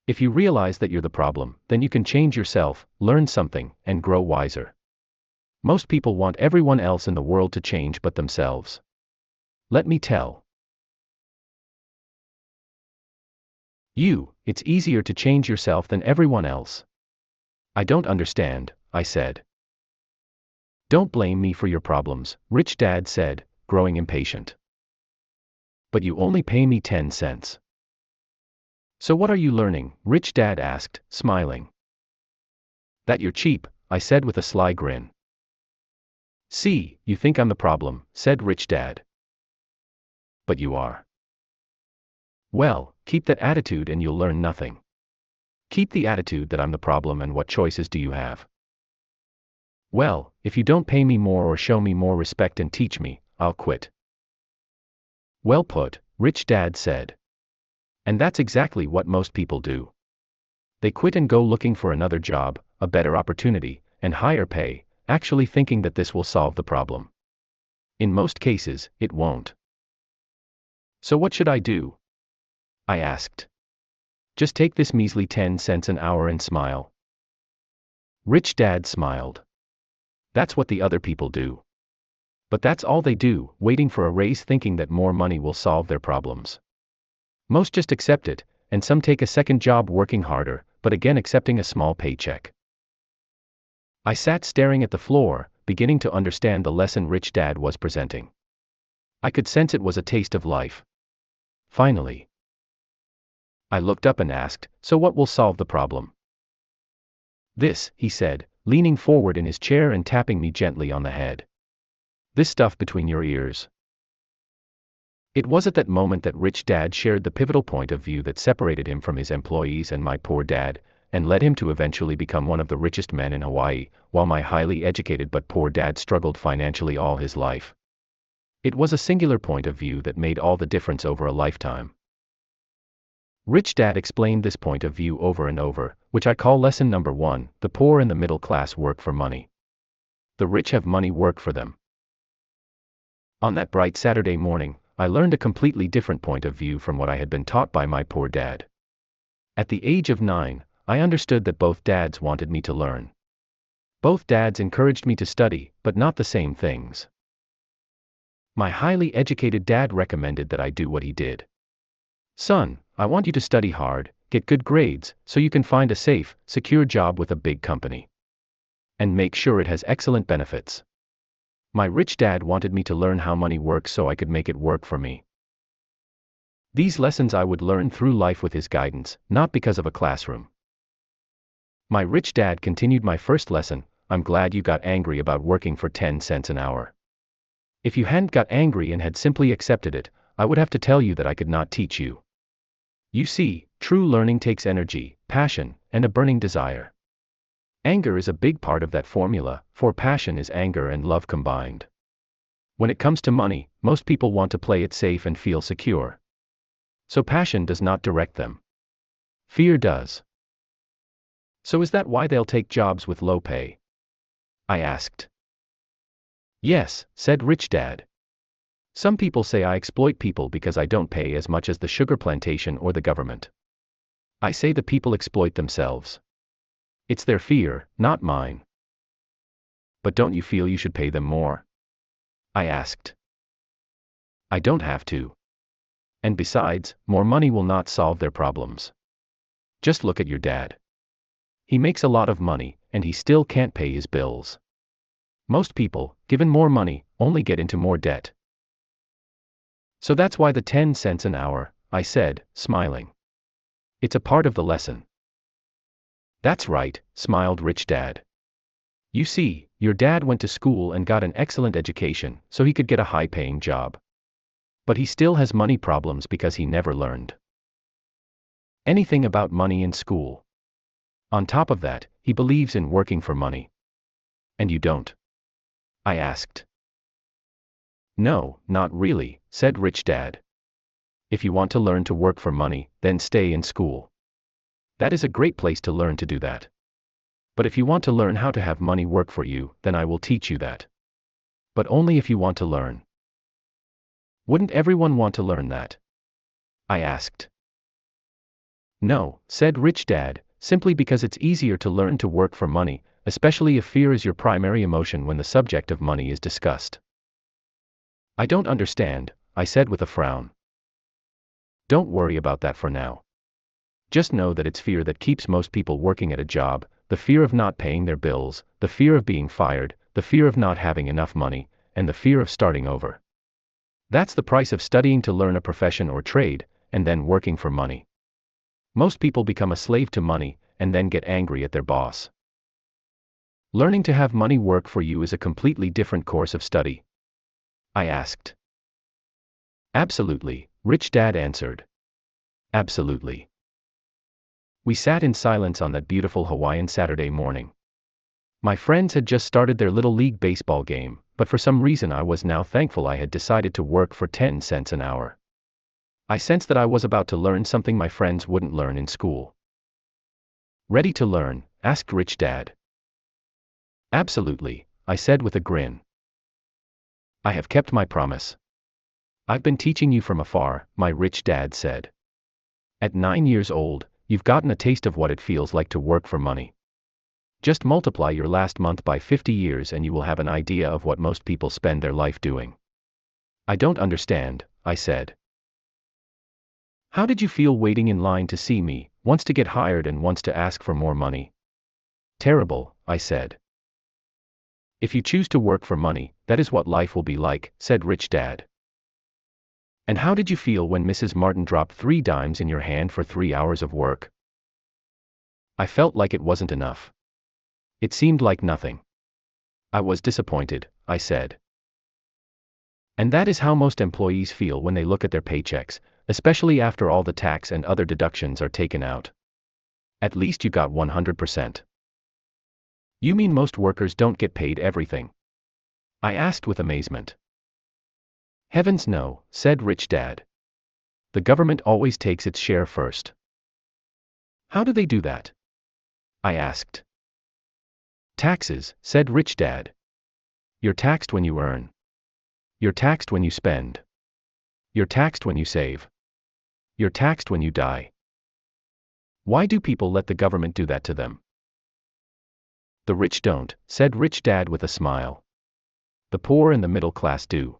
If you realize that you're the problem, then you can change yourself, learn something, and grow wiser. Most people want everyone else in the world to change but themselves. Let me tell you, it's easier to change yourself than everyone else." "I don't understand," I said. "Don't blame me for your problems," Rich Dad said, growing impatient. "But you only pay me 10 cents. So what are you learning?" Rich Dad asked, smiling. "That you're cheap," I said with a sly grin. "See, you think I'm the problem," said Rich Dad. "But you are. Well, keep that attitude and you'll learn nothing. Keep the attitude that I'm the problem, and what choices do you have? Well, if you don't pay me more or show me more respect and teach me, I'll quit." "Well put," Rich Dad said. "And that's exactly what most people do. They quit and go looking for another job, a better opportunity, and higher pay, actually thinking that this will solve the problem. In most cases, it won't." "So what should I do?" I asked. "Just take this measly 10 cents an hour and smile." Rich Dad smiled. "That's what the other people do. But that's all they do, waiting for a raise thinking that more money will solve their problems. Most just accept it, and some take a second job working harder, but again accepting a small paycheck." I sat staring at the floor, beginning to understand the lesson Rich Dad was presenting. I could sense it was a taste of life. Finally, I looked up and asked, "So what will solve the problem?" "This," he said, leaning forward in his chair and tapping me gently on the head. "This stuff between your ears." It was at that moment that Rich Dad shared the pivotal point of view that separated him from his employees and my poor dad, and led him to eventually become one of the richest men in Hawaii, while my highly educated but poor dad struggled financially all his life. It was a singular point of view that made all the difference over a lifetime. Rich Dad explained this point of view over and over, which I call lesson number 1, the poor and the middle class work for money. The rich have money work for them. On that bright Saturday morning, I learned a completely different point of view from what I had been taught by my poor dad. At the age of 9, I understood that both dads wanted me to learn. Both dads encouraged me to study, but not the same things. My highly educated dad recommended that I do what he did. "Son, I want you to study hard, get good grades, so you can find a safe, secure job with a big company. And make sure it has excellent benefits." My rich dad wanted me to learn how money works so I could make it work for me. These lessons I would learn through life with his guidance, not because of a classroom. My rich dad continued my first lesson: "I'm glad you got angry about working for 10 cents an hour. If you hadn't got angry and had simply accepted it, I would have to tell you that I could not teach you. You see, true learning takes energy, passion, and a burning desire. Anger is a big part of that formula, for passion is anger and love combined. When it comes to money, most people want to play it safe and feel secure. So passion does not direct them. Fear does. So is that why they'll take jobs with low pay?" I asked. "Yes," said Rich Dad. "Some people say I exploit people because I don't pay as much as the sugar plantation or the government. I say the people exploit themselves. It's their fear, not mine." "But don't you feel you should pay them more?" I asked. "I don't have to. And besides, more money will not solve their problems. Just look at your dad. He makes a lot of money, and he still can't pay his bills. Most people, given more money, only get into more debt. So that's why the 10 cents an hour, I said, smiling. It's a part of the lesson. That's right, smiled Rich Dad. You see, your dad went to school and got an excellent education so he could get a high-paying job. But he still has money problems because he never learned anything about money in school. On top of that, he believes in working for money. And you don't? I asked. No, not really, said Rich Dad. If you want to learn to work for money, then stay in school. That is a great place to learn to do that. But if you want to learn how to have money work for you, then I will teach you that. But only if you want to learn. Wouldn't everyone want to learn that? I asked. No, said Rich Dad, simply because it's easier to learn to work for money, especially if fear is your primary emotion when the subject of money is discussed. I don't understand, I said with a frown. Don't worry about that for now. Just know that it's fear that keeps most people working at a job, the fear of not paying their bills, the fear of being fired, the fear of not having enough money, and the fear of starting over. That's the price of studying to learn a profession or trade, and then working for money. Most people become a slave to money, and then get angry at their boss. Learning to have money work for you is a completely different course of study. I asked. Absolutely, Rich Dad answered. Absolutely. We sat in silence on that beautiful Hawaiian Saturday morning. My friends had just started their little league baseball game, but for some reason I was now thankful I had decided to work for 10 cents an hour. I sensed that I was about to learn something my friends wouldn't learn in school. Ready to learn? Asked Rich Dad. Absolutely, I said with a grin. I have kept my promise. I've been teaching you from afar, my Rich Dad said. At 9 years old, you've gotten a taste of what it feels like to work for money. Just multiply your last month by 50 years and you will have an idea of what most people spend their life doing. I don't understand, I said. How did you feel waiting in line to see me, once to get hired and once to ask for more money? Terrible, I said. If you choose to work for money, that is what life will be like, said Rich Dad. And how did you feel when Mrs. Martin dropped 3 dimes in your hand for 3 hours of work? I felt like it wasn't enough. It seemed like nothing. I was disappointed, I said. And that is how most employees feel when they look at their paychecks, especially after all the tax and other deductions are taken out. At least you got 100%. You mean most workers don't get paid everything? I asked with amazement. Heavens no, said Rich Dad. The government always takes its share first. How do they do that? I asked. Taxes, said Rich Dad. You're taxed when you earn. You're taxed when you spend. You're taxed when you save. You're taxed when you die. Why do people let the government do that to them? The rich don't, said Rich Dad with a smile. The poor and the middle class do.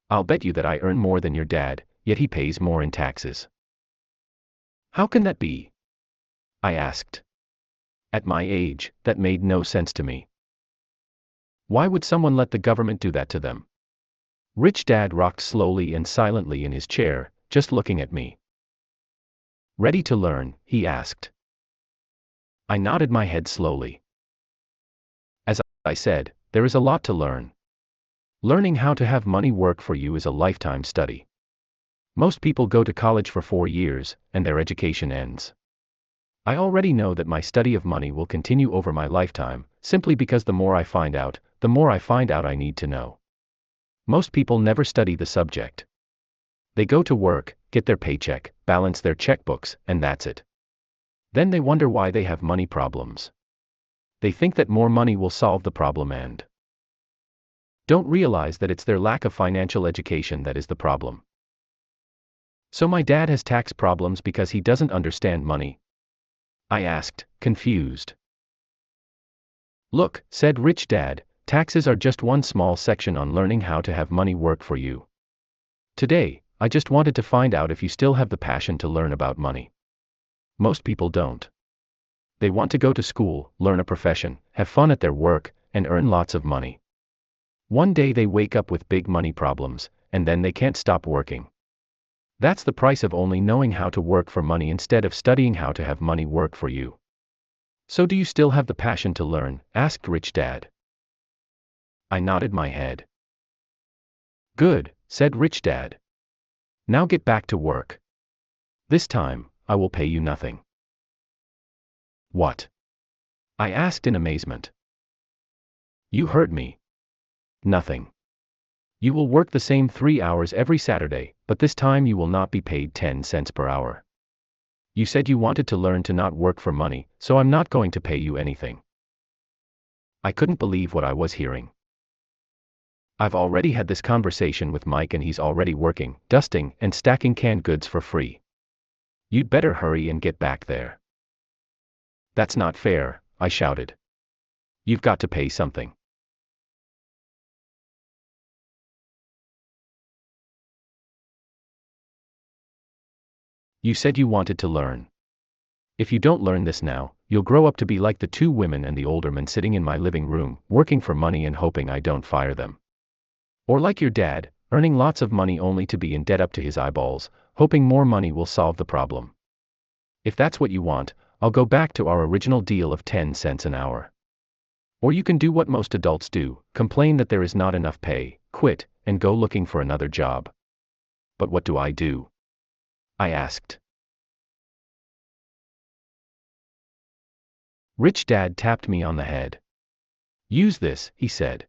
I'll bet you that I earn more than your dad, yet he pays more in taxes. How can that be? I asked. At my age, that made no sense to me. Why would someone let the government do that to them? Rich Dad rocked slowly and silently in his chair, just looking at me. Ready to learn? He asked. I nodded my head slowly. As I said, there is a lot to learn. Learning how to have money work for you is a lifetime study. Most people go to college for 4 years, and their education ends. I already know that my study of money will continue over my lifetime, simply because the more I find out I need to know. Most people never study the subject. They go to work, get their paycheck, balance their checkbooks, and that's it. Then they wonder why they have money problems. They think that more money will solve the problem and don't realize that it's their lack of financial education that is the problem. So my dad has tax problems because he doesn't understand money? I asked, confused. Look, said Rich Dad, taxes are just one small section on learning how to have money work for you. Today, I just wanted to find out if you still have the passion to learn about money. Most people don't. They want to go to school, learn a profession, have fun at their work, and earn lots of money. One day they wake up with big money problems, and then they can't stop working. That's the price of only knowing how to work for money instead of studying how to have money work for you. So do you still have the passion to learn? Asked Rich Dad. I nodded my head. Good, said Rich Dad. Now get back to work. This time, I will pay you nothing. What? I asked in amazement. You heard me. Nothing. You will work the same 3 hours every Saturday, but this time you will not be paid 10 cents per hour. You said you wanted to learn to not work for money, so I'm not going to pay you anything. I couldn't believe what I was hearing. I've already had this conversation with Mike and he's already working, dusting, and stacking canned goods for free. You'd better hurry and get back there. That's not fair, I shouted. You've got to pay something. You said you wanted to learn. If you don't learn this now, you'll grow up to be like the 2 women and the older man sitting in my living room, working for money and hoping I don't fire them. Or like your dad, earning lots of money only to be in debt up to his eyeballs, hoping more money will solve the problem. If that's what you want, I'll go back to our original deal of 10 cents an hour. Or you can do what most adults do, complain that there is not enough pay, quit, and go looking for another job. But what do? I asked. Rich Dad tapped me on the head. Use this, he said.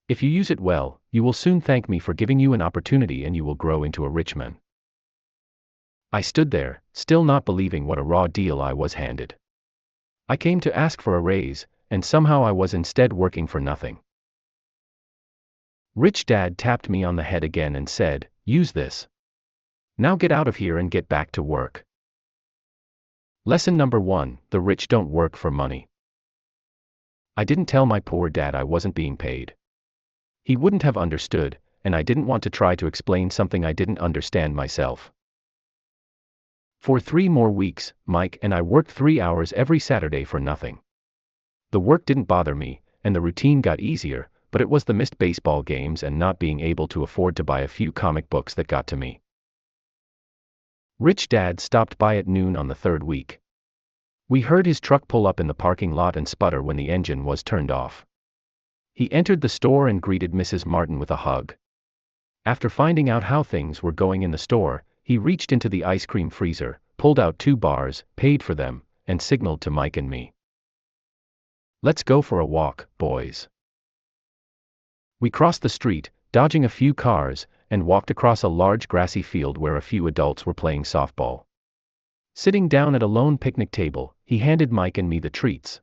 If you use it well, you will soon thank me for giving you an opportunity and you will grow into a rich man. I stood there, still not believing what a raw deal I was handed. I came to ask for a raise, and somehow I was instead working for nothing. Rich Dad tapped me on the head again and said, use this. Now get out of here and get back to work. Lesson number 1, the rich don't work for money. I didn't tell my poor dad I wasn't being paid. He wouldn't have understood, and I didn't want to try to explain something I didn't understand myself. For 3 more weeks, Mike and I worked 3 hours every Saturday for nothing. The work didn't bother me, and the routine got easier, but it was the missed baseball games and not being able to afford to buy a few comic books that got to me. Rich Dad stopped by at noon on the 3rd week. We heard his truck pull up in the parking lot and sputter when the engine was turned off. He entered the store and greeted Mrs. Martin with a hug. After finding out how things were going in the store, he reached into the ice cream freezer, pulled out 2 bars, paid for them, and signaled to Mike and me. Let's go for a walk, boys. We crossed the street, dodging a few cars, and walked across a large grassy field where a few adults were playing softball. Sitting down at a lone picnic table, he handed Mike and me the treats.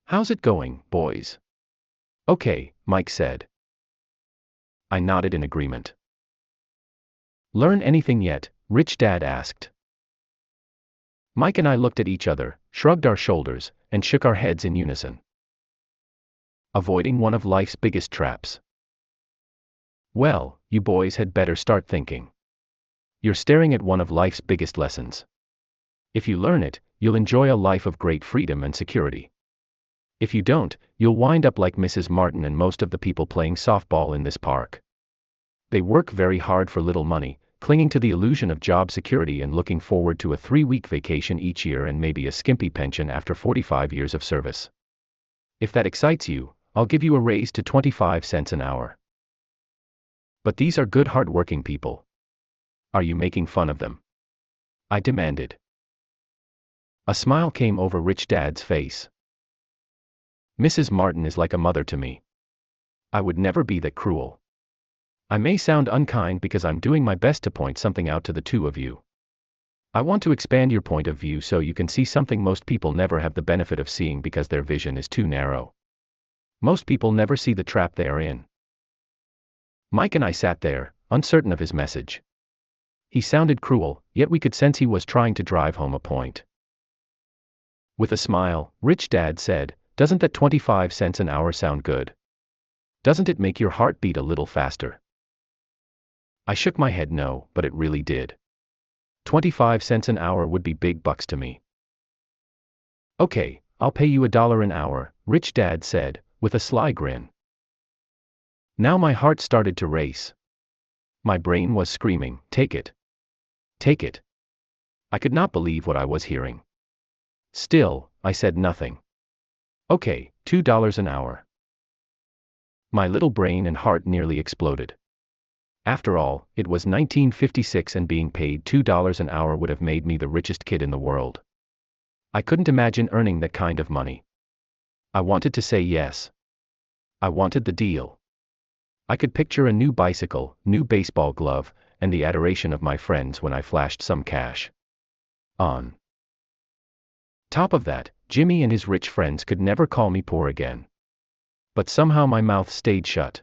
How's it going, boys? Okay, Mike said. I nodded in agreement. Learn anything yet? Rich Dad asked. Mike and I looked at each other, shrugged our shoulders, and shook our heads in unison. Avoiding one of life's biggest traps. Well, you boys had better start thinking. You're staring at one of life's biggest lessons. If you learn it, you'll enjoy a life of great freedom and security. If you don't, you'll wind up like Mrs. Martin and most of the people playing softball in this park. They work very hard for little money, clinging to the illusion of job security and looking forward to a 3-week vacation each year and maybe a skimpy pension after 45 years of service. If that excites you, I'll give you a raise to 25 cents an hour. But these are good hard-working people. Are you making fun of them? I demanded. A smile came over Rich Dad's face. Mrs. Martin is like a mother to me. I would never be that cruel. I may sound unkind because I'm doing my best to point something out to the 2 of you. I want to expand your point of view so you can see something most people never have the benefit of seeing because their vision is too narrow. Most people never see the trap they are in. Mike and I sat there, uncertain of his message. He sounded cruel, yet we could sense he was trying to drive home a point. With a smile, Rich Dad said, "Doesn't that 25 cents an hour sound good? Doesn't it make your heart beat a little faster?" I shook my head no, but it really did. 25 cents an hour would be big bucks to me. Okay, I'll pay you $1 an hour, Rich Dad said, with a sly grin. Now my heart started to race. My brain was screaming, "Take it! Take it!" I could not believe what I was hearing. Still, I said nothing. "Okay, $2 an hour." My little brain and heart nearly exploded. After all, it was 1956 and being paid $2 an hour would have made me the richest kid in the world. I couldn't imagine earning that kind of money. I wanted to say yes. I wanted the deal. I could picture a new bicycle, new baseball glove, and the adoration of my friends when I flashed some cash. On top of that, Jimmy and his rich friends could never call me poor again. But somehow my mouth stayed shut.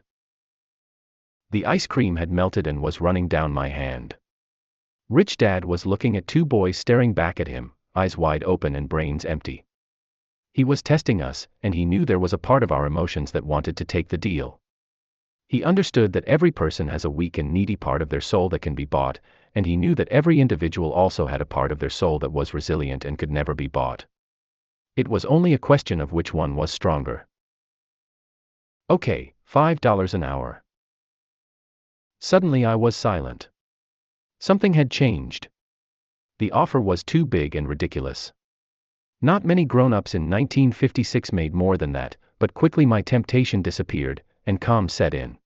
The ice cream had melted and was running down my hand. Rich Dad was looking at two boys staring back at him, eyes wide open and brains empty. He was testing us, and he knew there was a part of our emotions that wanted to take the deal. He understood that every person has a weak and needy part of their soul that can be bought, and he knew that every individual also had a part of their soul that was resilient and could never be bought. It was only a question of which one was stronger. "Okay, $5 an hour." Suddenly I was silent. Something had changed. The offer was too big and ridiculous. Not many grown-ups in 1956 made more than that, but quickly my temptation disappeared, and calm set in.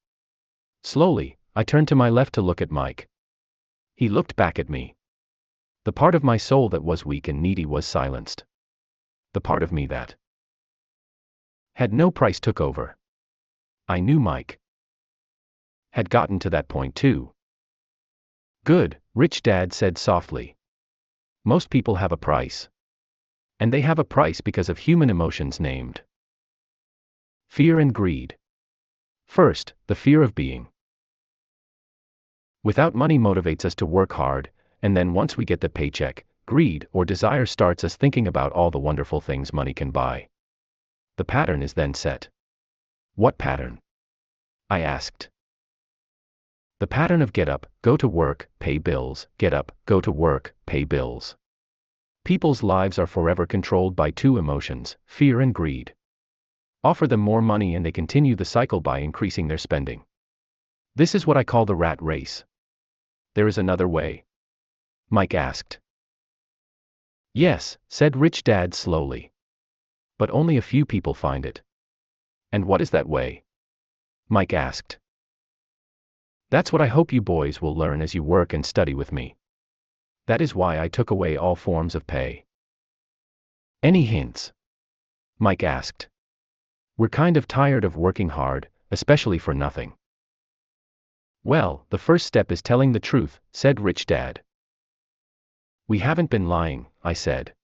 Slowly, I turned to my left to look at Mike. He looked back at me. The part of my soul that was weak and needy was silenced. The part of me that had no price took over. I knew Mike had gotten to that point too. "Good," Rich Dad said softly. "Most people have a price. And they have a price because of human emotions named fear and greed. First, the fear of being without money motivates us to work hard, and then once we get the paycheck, greed or desire starts us thinking about all the wonderful things money can buy. The pattern is then set." "What pattern?" I asked. "The pattern of get up, go to work, pay bills, get up, go to work, pay bills." People's lives are forever controlled by two emotions, fear and greed. Offer them more money and they continue the cycle by increasing their spending. This is what I call the rat race. "There is another way?" Mike asked. "Yes," said Rich Dad slowly. "But only a few people find it." "And what is that way?" Mike asked. "That's what I hope you boys will learn as you work and study with me. That is why I took away all forms of pay." "Any hints?" Mike asked. "We're kind of tired of working hard, especially for nothing." "Well, the first step is telling the truth," said Rich Dad. "We haven't been lying," I said.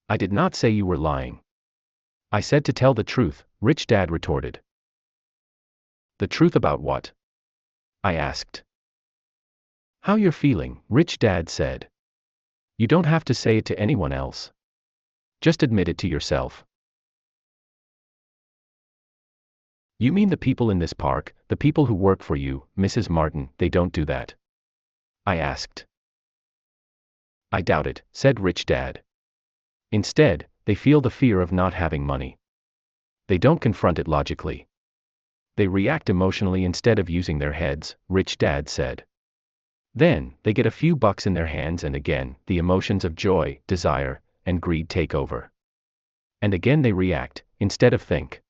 "I did not say you were lying. I said to tell the truth," Rich Dad retorted. "The truth about what?" I asked. "How you're feeling," Rich Dad said. "You don't have to say it to anyone else. Just admit it to yourself." "You mean the people in this park, the people who work for you, Mrs. Martin, they don't do that?" I asked. "I doubt it," said Rich Dad. "Instead, they feel the fear of not having money. They don't confront it logically. They react emotionally instead of using their heads," Rich Dad said. "Then, they get a few bucks in their hands and again, the emotions of joy, desire, and greed take over. And again they react, instead of think.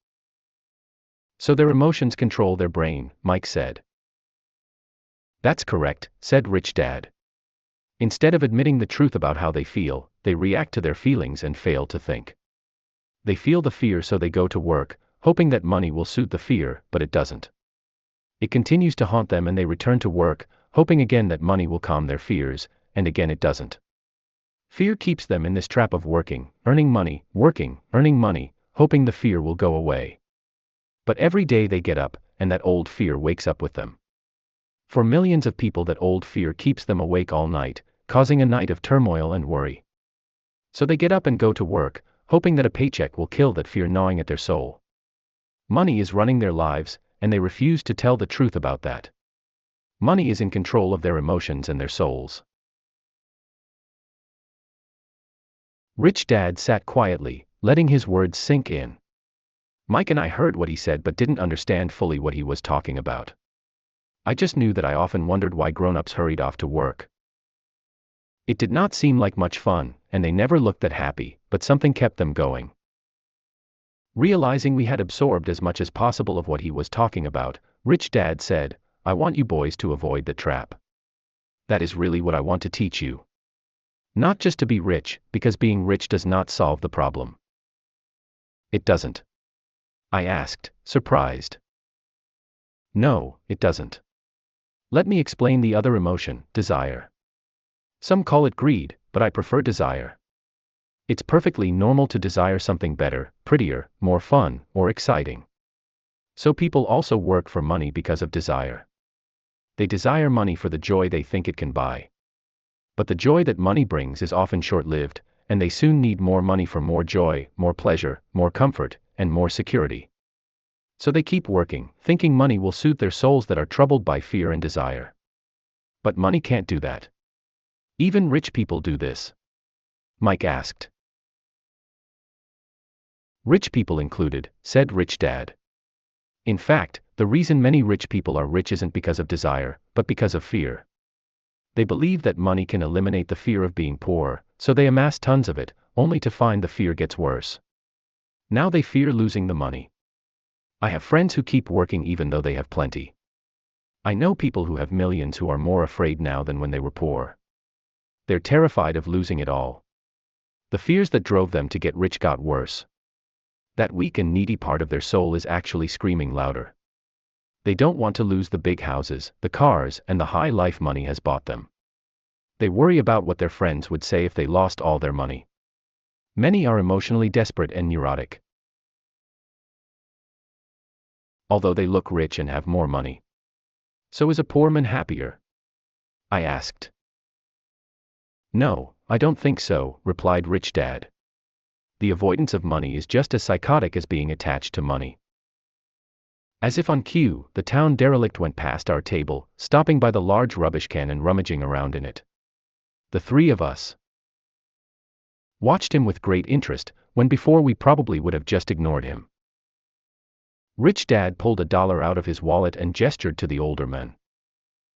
So their emotions control their brain," Mike said. "That's correct," said Rich Dad. "Instead of admitting the truth about how they feel, they react to their feelings and fail to think. They feel the fear so they go to work, hoping that money will soothe the fear, but it doesn't. It continues to haunt them and they return to work, hoping again that money will calm their fears, and again it doesn't. Fear keeps them in this trap of working, earning money, working, earning money, hoping the fear will go away. But every day they get up, and that old fear wakes up with them. For millions of people that old fear keeps them awake all night, causing a night of turmoil and worry. So they get up and go to work, hoping that a paycheck will kill that fear gnawing at their soul. Money is running their lives, and they refuse to tell the truth about that. Money is in control of their emotions and their souls." Rich Dad sat quietly, letting his words sink in. Mike and I heard what he said but didn't understand fully what he was talking about. I just knew that I often wondered why grown-ups hurried off to work. It did not seem like much fun, and they never looked that happy, but something kept them going. Realizing we had absorbed as much as possible of what he was talking about, Rich Dad said, "I want you boys to avoid the trap. That is really what I want to teach you. Not just to be rich, because being rich does not solve the problem." "It doesn't?" I asked, surprised. "No, it doesn't. Let me explain the other emotion, desire. Some call it greed, but I prefer desire. It's perfectly normal to desire something better, prettier, more fun, or exciting. So people also work for money because of desire. They desire money for the joy they think it can buy. But the joy that money brings is often short-lived, and they soon need more money for more joy, more pleasure, more comfort, and more security. So they keep working, thinking money will soothe their souls that are troubled by fear and desire. But money can't do that. Even rich people do this." Mike asked. "Rich people included," said Rich Dad. "In fact, the reason many rich people are rich isn't because of desire, but because of fear. They believe that money can eliminate the fear of being poor, so they amass tons of it, only to find the fear gets worse. Now they fear losing the money. I have friends who keep working even though they have plenty. I know people who have millions who are more afraid now than when they were poor. They're terrified of losing it all. The fears that drove them to get rich got worse. That weak and needy part of their soul is actually screaming louder. They don't want to lose the big houses, the cars, and the high life money has bought them. They worry about what their friends would say if they lost all their money. Many are emotionally desperate and neurotic. Although they look rich and have more money. So is a poor man happier?" I asked. "No, I don't think so," replied Rich Dad. "The avoidance of money is just as psychotic as being attached to money." As if on cue, the town derelict went past our table, stopping by the large rubbish can and rummaging around in it. The three of us watched him with great interest, when before we probably would have just ignored him. Rich Dad pulled $1 out of his wallet and gestured to the older men.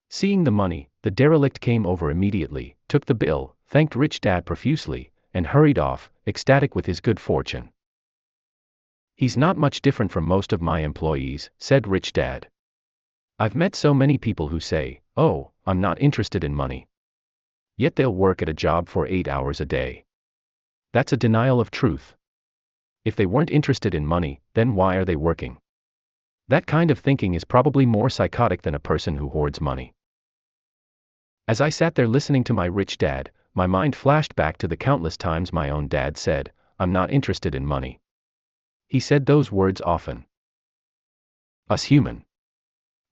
Seeing the money, the derelict came over immediately, took the bill, thanked Rich Dad profusely, and hurried off, ecstatic with his good fortune. "He's not much different from most of my employees," said Rich Dad. "I've met so many people who say, 'Oh, I'm not interested in money.' Yet they'll work at a job for 8 hours a day. That's a denial of truth. If they weren't interested in money, then why are they working? That kind of thinking is probably more psychotic than a person who hoards money." As I sat there listening to my Rich Dad, my mind flashed back to the countless times my own dad said, "I'm not interested in money." He said those words often. Us human.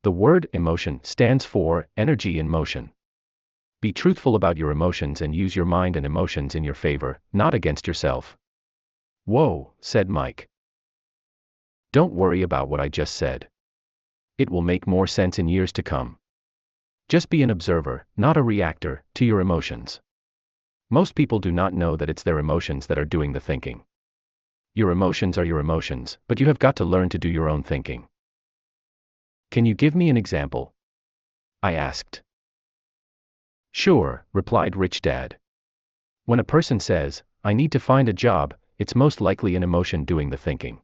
The word emotion stands for energy in motion. Be truthful about your emotions and use your mind and emotions in your favor, not against yourself. "Whoa," said Mike. "Don't worry about what I just said. It will make more sense in years to come. Just be an observer, not a reactor, to your emotions. Most people do not know that it's their emotions that are doing the thinking. Your emotions are your emotions, but you have got to learn to do your own thinking." "Can you give me an example?" I asked. "Sure," replied Rich Dad. "When a person says, 'I need to find a job,' it's most likely an emotion doing the thinking.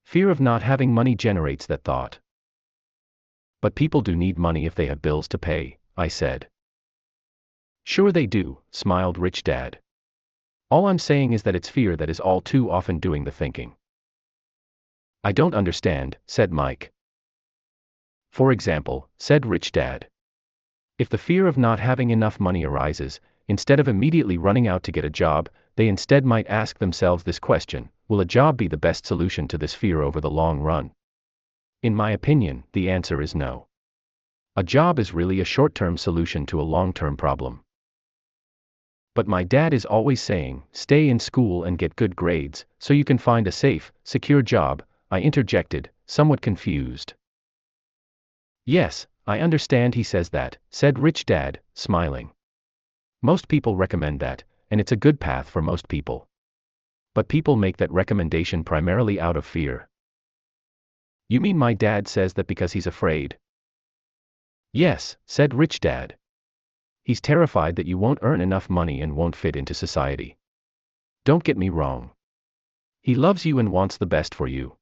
Fear of not having money generates that thought." "But people do need money if they have bills to pay," I said. "Sure they do," smiled Rich Dad. "All I'm saying is that it's fear that is all too often doing the thinking." "I don't understand," said Mike. "For example," said Rich Dad. "If the fear of not having enough money arises, instead of immediately running out to get a job, they instead might ask themselves this question: will a job be the best solution to this fear over the long run? In my opinion, the answer is no. A job is really a short-term solution to a long-term problem." "But my dad is always saying, stay in school and get good grades, so you can find a safe, secure job," I interjected, somewhat confused. "Yes, I understand he says that," said Rich Dad, smiling. "Most people recommend that, and it's a good path for most people. But people make that recommendation primarily out of fear. You mean my dad says that because he's afraid? Yes, said Rich Dad. He's terrified that you won't earn enough money and won't fit into society. Don't get me wrong. He loves you and wants the best for you.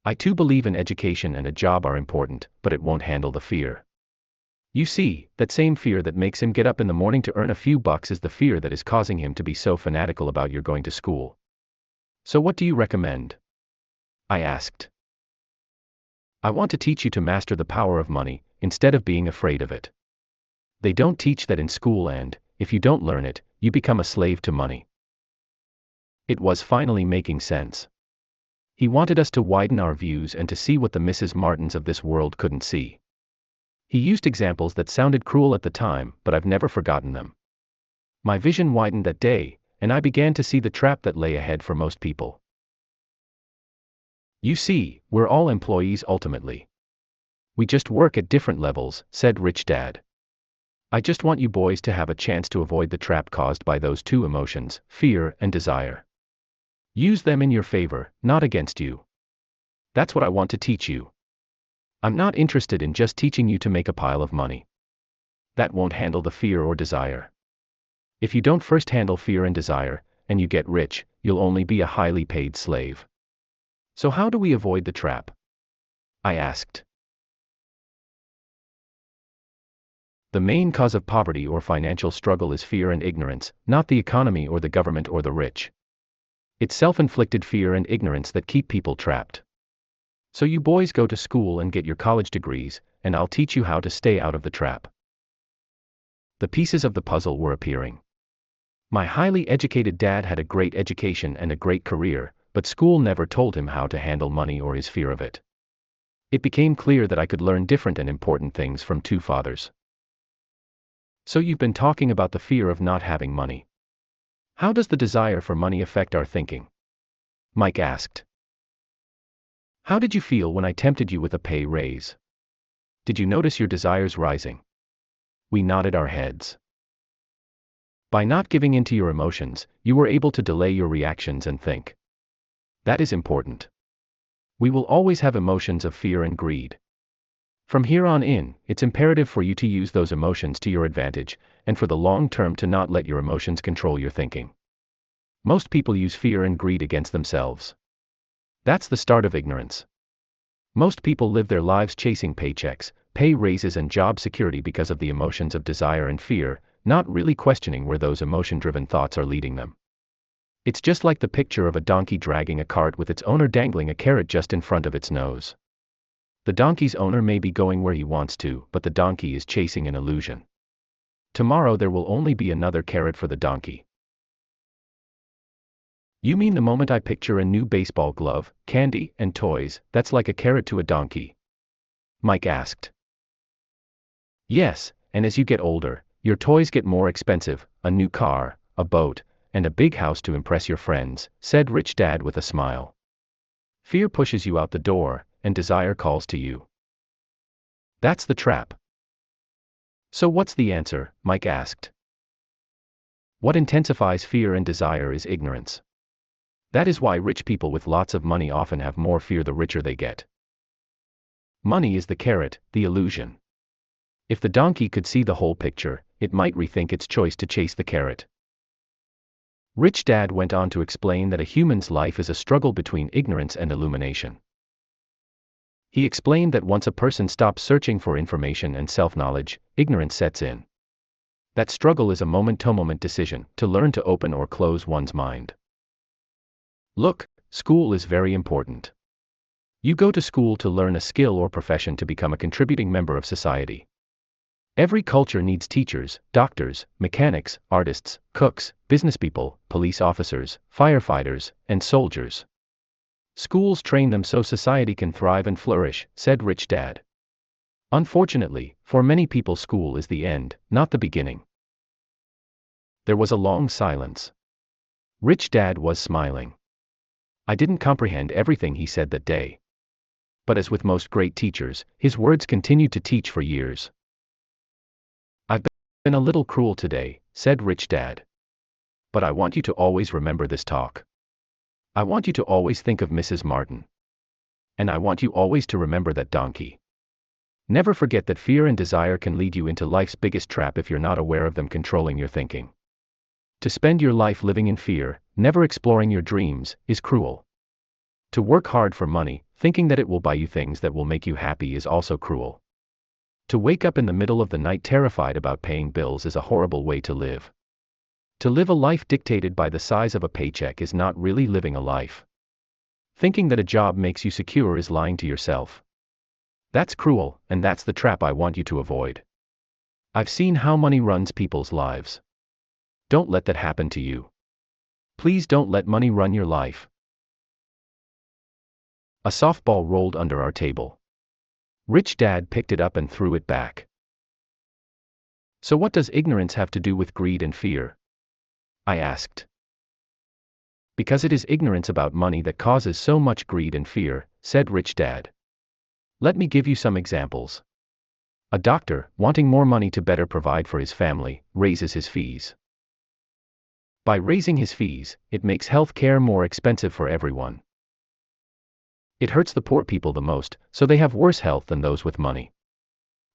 I too believe an education and a job are important, but it won't handle the fear. You see, that same fear that makes him get up in the morning to earn a few bucks is the fear that is causing him to be so fanatical about your going to school. So what do you recommend? I asked. I want to teach you to master the power of money, instead of being afraid of it. They don't teach that in school and, if you don't learn it, you become a slave to money. It was finally making sense. He wanted us to widen our views and to see what the Mrs. Martins of this world couldn't see. He used examples that sounded cruel at the time, but I've never forgotten them. My vision widened that day, and I began to see the trap that lay ahead for most people. You see, we're all employees ultimately. We just work at different levels, said Rich Dad. I just want you boys to have a chance to avoid the trap caused by those two emotions, fear and desire. Use them in your favor, not against you. That's what I want to teach you. I'm not interested in just teaching you to make a pile of money. That won't handle the fear or desire. If you don't first handle fear and desire, and you get rich, you'll only be a highly paid slave. So how do we avoid the trap? I asked. The main cause of poverty or financial struggle is fear and ignorance, not the economy or the government or the rich. It's self-inflicted fear and ignorance that keep people trapped. So you boys go to school and get your college degrees, and I'll teach you how to stay out of the trap. The pieces of the puzzle were appearing. My highly educated dad had a great education and a great career, but school never told him how to handle money or his fear of it. It became clear that I could learn different and important things from two fathers. So you've been talking about the fear of not having money. How does the desire for money affect our thinking? Mike asked. How did you feel when I tempted you with a pay raise? Did you notice your desires rising? We nodded our heads. By not giving in to your emotions, you were able to delay your reactions and think. That is important. We will always have emotions of fear and greed. From here on in, it's imperative for you to use those emotions to your advantage, and for the long term to not let your emotions control your thinking. Most people use fear and greed against themselves. That's the start of ignorance. Most people live their lives chasing paychecks, pay raises and job security because of the emotions of desire and fear, not really questioning where those emotion-driven thoughts are leading them. It's just like the picture of a donkey dragging a cart with its owner dangling a carrot just in front of its nose. The donkey's owner may be going where he wants to, but the donkey is chasing an illusion. Tomorrow there will only be another carrot for the donkey. You mean the moment I picture a new baseball glove, candy, and toys, that's like a carrot to a donkey? Mike asked. Yes, and as you get older, your toys get more expensive, a new car, a boat, and a big house to impress your friends, said Rich Dad with a smile. Fear pushes you out the door, and desire calls to you. That's the trap. So what's the answer? Mike asked. What intensifies fear and desire is ignorance. That is why rich people with lots of money often have more fear the richer they get. Money is the carrot, the illusion. If the donkey could see the whole picture, it might rethink its choice to chase the carrot. Rich Dad went on to explain that a human's life is a struggle between ignorance and illumination. He explained that once a person stops searching for information and self-knowledge, ignorance sets in. That struggle is a moment-to-moment decision, to learn to open or close one's mind. Look, school is very important. You go to school to learn a skill or profession to become a contributing member of society. Every culture needs teachers, doctors, mechanics, artists, cooks, businesspeople, police officers, firefighters, and soldiers. Schools train them so society can thrive and flourish, said Rich Dad. Unfortunately, for many people school is the end, not the beginning. There was a long silence. Rich Dad was smiling. I didn't comprehend everything he said that day. But as with most great teachers, his words continued to teach for years. I've been a little cruel today, said Rich Dad. But I want you to always remember this talk. I want you to always think of Mrs. Martin. And I want you always to remember that, donkey. Never forget that fear and desire can lead you into life's biggest trap if you're not aware of them controlling your thinking. To spend your life living in fear, never exploring your dreams, is cruel. To work hard for money, thinking that it will buy you things that will make you happy, is also cruel. To wake up in the middle of the night terrified about paying bills is a horrible way to live. To live a life dictated by the size of a paycheck is not really living a life. Thinking that a job makes you secure is lying to yourself. That's cruel, and that's the trap I want you to avoid. I've seen how money runs people's lives. Don't let that happen to you. Please don't let money run your life. A softball rolled under our table. Rich Dad picked it up and threw it back. So what does ignorance have to do with greed and fear? I asked. Because it is ignorance about money that causes so much greed and fear, said Rich Dad. Let me give you some examples. A doctor, wanting more money to better provide for his family, raises his fees. By raising his fees, it makes health care more expensive for everyone. It hurts the poor people the most, so they have worse health than those with money.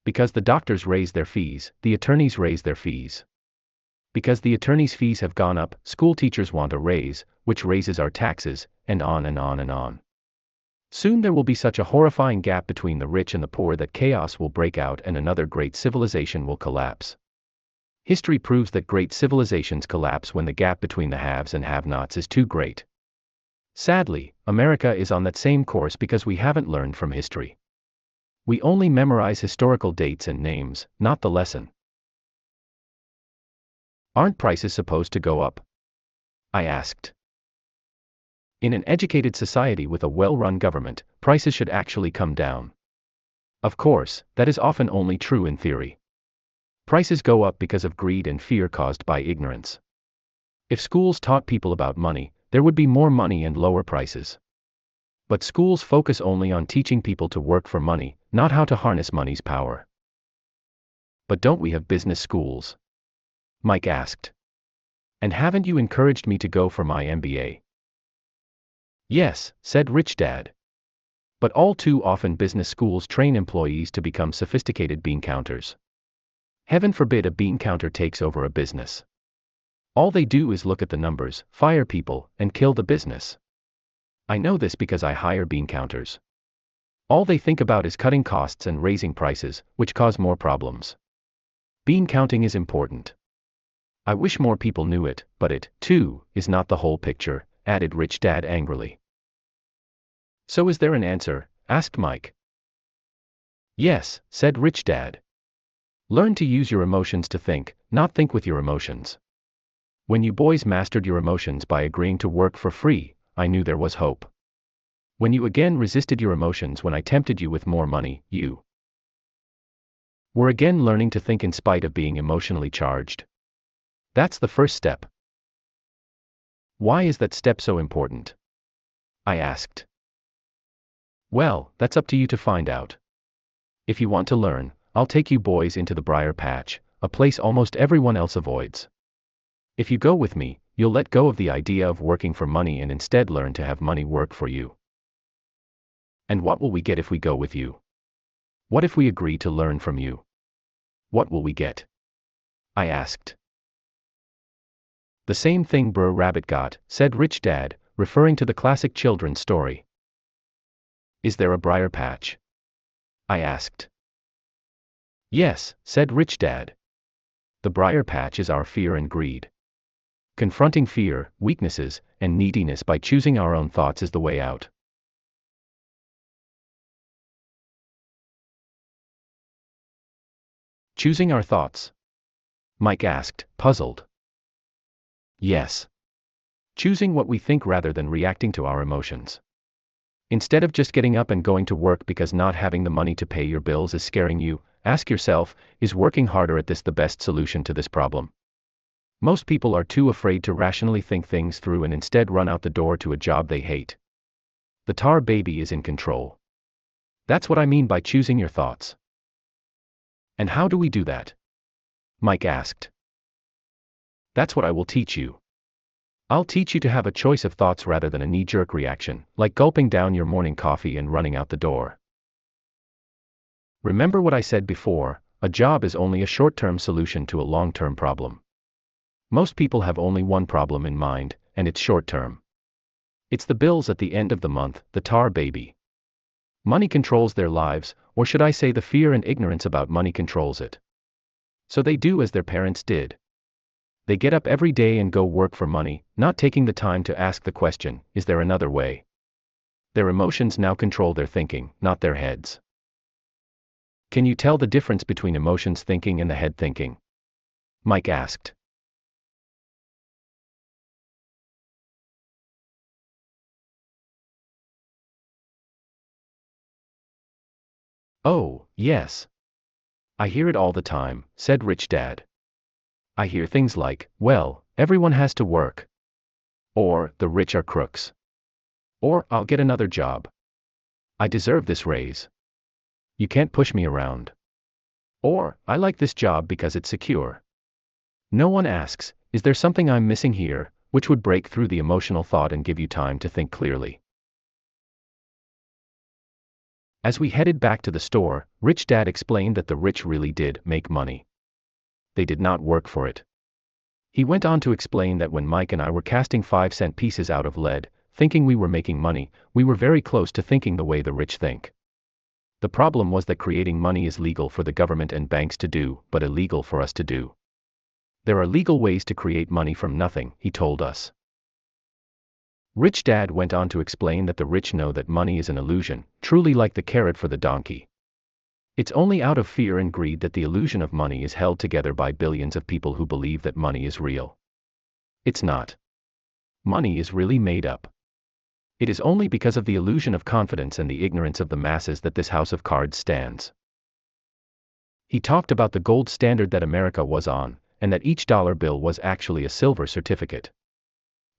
Because the doctors raise their fees, the attorneys raise their fees. Because the attorneys' fees have gone up, school teachers want a raise, which raises our taxes, and on and on and on. Soon there will be such a horrifying gap between the rich and the poor that chaos will break out and another great civilization will collapse. History proves that great civilizations collapse when the gap between the haves and have-nots is too great. Sadly, America is on that same course because we haven't learned from history. We only memorize historical dates and names, not the lesson. Aren't prices supposed to go up? I asked. In an educated society with a well-run government, prices should actually come down. Of course, that is often only true in theory. Prices go up because of greed and fear caused by ignorance. If schools taught people about money, there would be more money and lower prices. But schools focus only on teaching people to work for money, not how to harness money's power. But don't we have business schools? Mike asked. And haven't you encouraged me to go for my MBA? Yes, said Rich Dad. But all too often business schools train employees to become sophisticated bean counters. Heaven forbid a bean counter takes over a business. All they do is look at the numbers, fire people, and kill the business. I know this because I hire bean counters. All they think about is cutting costs and raising prices, which cause more problems. Bean counting is important. I wish more people knew it, but it, too, is not the whole picture, added Rich Dad angrily. So is there an answer? Asked Mike. Yes, said Rich Dad. Learn to use your emotions to think, not think with your emotions. When you boys mastered your emotions by agreeing to work for free, I knew there was hope. When you again resisted your emotions when I tempted you with more money, you were again learning to think in spite of being emotionally charged. That's the first step. Why is that step so important? I asked. Well, that's up to you to find out. If you want to learn, I'll take you boys into the briar patch, a place almost everyone else avoids. If you go with me, you'll let go of the idea of working for money and instead learn to have money work for you. And what will we get if we go with you? What if we agree to learn from you? What will we get? I asked. The same thing Brer Rabbit got, said Rich Dad, referring to the classic children's story. Is there a briar patch? I asked. Yes, said Rich Dad. The briar patch is our fear and greed. Confronting fear, weaknesses, and neediness by choosing our own thoughts is the way out. Choosing our thoughts? Mike asked, puzzled. Yes. Choosing what we think rather than reacting to our emotions. Instead of just getting up and going to work because not having the money to pay your bills is scaring you, ask yourself, is working harder at this the best solution to this problem? Most people are too afraid to rationally think things through and instead run out the door to a job they hate. The tar baby is in control. That's what I mean by choosing your thoughts. And how do we do that? Mike asked. That's what I will teach you. I'll teach you to have a choice of thoughts rather than a knee-jerk reaction, like gulping down your morning coffee and running out the door. Remember what I said before, a job is only a short-term solution to a long-term problem. Most people have only one problem in mind, and it's short-term. It's the bills at the end of the month, the tar baby. Money controls their lives, or should I say the fear and ignorance about money controls it. So they do as their parents did. They get up every day and go work for money, not taking the time to ask the question, is there another way? Their emotions now control their thinking, not their heads. Can you tell the difference between emotions thinking and the head thinking? Mike asked. Oh, yes. I hear it all the time, said Rich Dad. I hear things like, well, everyone has to work. Or, the rich are crooks. Or, I'll get another job. I deserve this raise. You can't push me around. Or, I like this job because it's secure. No one asks, is there something I'm missing here, which would break through the emotional thought and give you time to think clearly. As we headed back to the store, Rich Dad explained that the rich really did make money. They did not work for it. He went on to explain that when Mike and I were casting 5-cent pieces out of lead, thinking we were making money, we were very close to thinking the way the rich think. The problem was that creating money is legal for the government and banks to do, but illegal for us to do. There are legal ways to create money from nothing, he told us. Rich Dad went on to explain that the rich know that money is an illusion, truly like the carrot for the donkey. It's only out of fear and greed that the illusion of money is held together by billions of people who believe that money is real. It's not. Money is really made up. It is only because of the illusion of confidence and the ignorance of the masses that this house of cards stands. He talked about the gold standard that America was on, and that each dollar bill was actually a silver certificate.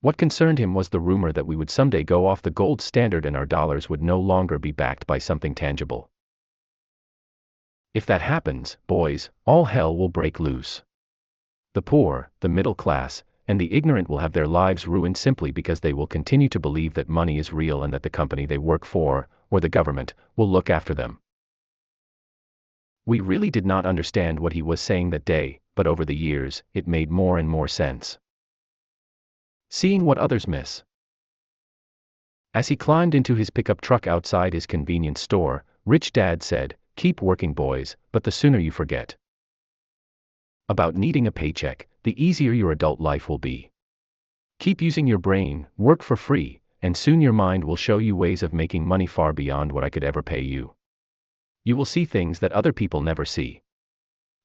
What concerned him was the rumor that we would someday go off the gold standard and our dollars would no longer be backed by something tangible. If that happens, boys, all hell will break loose. The poor, the middle class, and the ignorant will have their lives ruined simply because they will continue to believe that money is real and that the company they work for, or the government, will look after them. We really did not understand what he was saying that day, but over the years, it made more and more sense. Seeing what others miss. As he climbed into his pickup truck outside his convenience store, Rich Dad said, keep working, boys, but the sooner you forget about needing a paycheck, the easier your adult life will be. Keep using your brain, work for free, and soon your mind will show you ways of making money far beyond what I could ever pay you. You will see things that other people never see.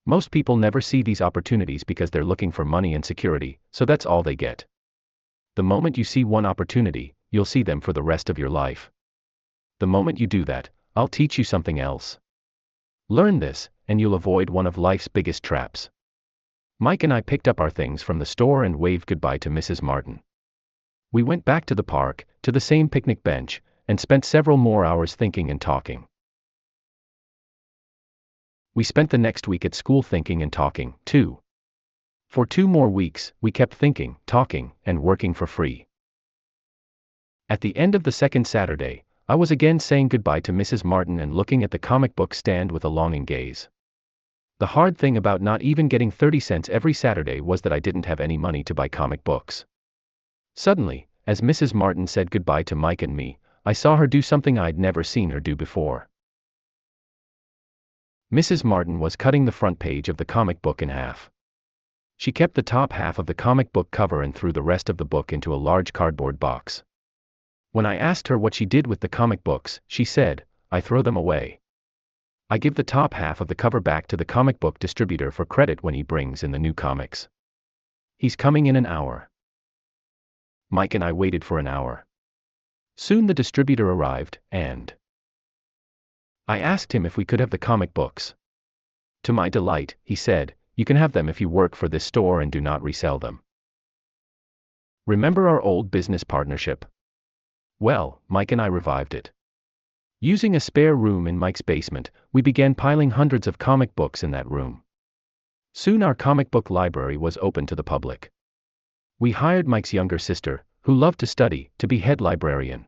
Most people never see these opportunities because they're looking for money and security, so that's all they get. The moment you see one opportunity, you'll see them for the rest of your life. The moment you do that, I'll teach you something else. Learn this, and you'll avoid one of life's biggest traps. Mike and I picked up our things from the store and waved goodbye to Mrs. Martin. We went back to the park, to the same picnic bench, and spent several more hours thinking and talking. We spent the next week at school thinking and talking, too. For 2 more weeks, we kept thinking, talking, and working for free. At the end of the second Saturday, I was again saying goodbye to Mrs. Martin and looking at the comic book stand with a longing gaze. The hard thing about not even getting 30 cents every Saturday was that I didn't have any money to buy comic books. Suddenly, as Mrs. Martin said goodbye to Mike and me, I saw her do something I'd never seen her do before. Mrs. Martin was cutting the front page of the comic book in half. She kept the top half of the comic book cover and threw the rest of the book into a large cardboard box. When I asked her what she did with the comic books, she said, I throw them away. I give the top half of the cover back to the comic book distributor for credit when he brings in the new comics. He's coming in an hour. Mike and I waited for an hour. Soon the distributor arrived, and I asked him if we could have the comic books. To my delight, he said, you can have them if you work for this store and do not resell them. Remember our old business partnership? Well, Mike and I revived it. Using a spare room in Mike's basement, we began piling hundreds of comic books in that room. Soon our comic book library was open to the public. We hired Mike's younger sister, who loved to study, to be head librarian.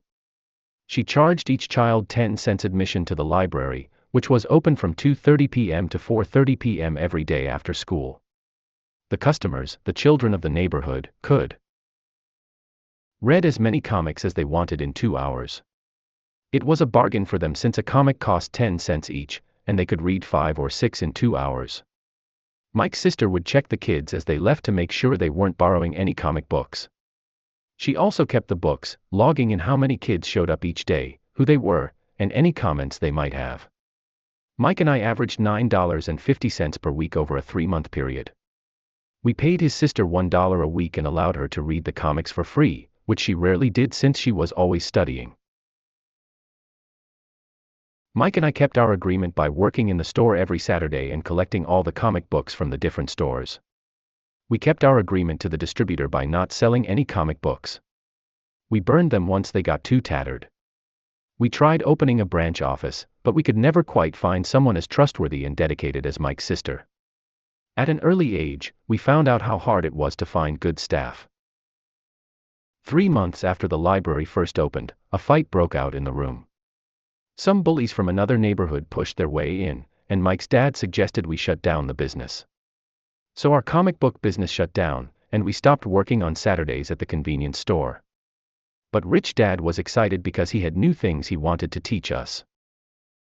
She charged each child 10 cents admission to the library, which was open from 2:30 p.m. to 4:30 p.m. every day after school. The customers, the children of the neighborhood, could read as many comics as they wanted in 2 hours. It was a bargain for them since a comic cost 10 cents each, and they could read 5 or 6 in 2 hours. Mike's sister would check the kids as they left to make sure they weren't borrowing any comic books. She also kept the books, logging in how many kids showed up each day, who they were, and any comments they might have. Mike and I averaged $9.50 per week over a 3-month period. We paid his sister $1 a week and allowed her to read the comics for free, which she rarely did since she was always studying. Mike and I kept our agreement by working in the store every Saturday and collecting all the comic books from the different stores. We kept our agreement to the distributor by not selling any comic books. We burned them once they got too tattered. We tried opening a branch office, but we could never quite find someone as trustworthy and dedicated as Mike's sister. At an early age, we found out how hard it was to find good staff. 3 months after the library first opened, a fight broke out in the room. Some bullies from another neighborhood pushed their way in, and Mike's dad suggested we shut down the business. So our comic book business shut down, and we stopped working on Saturdays at the convenience store. But Rich Dad was excited because he had new things he wanted to teach us.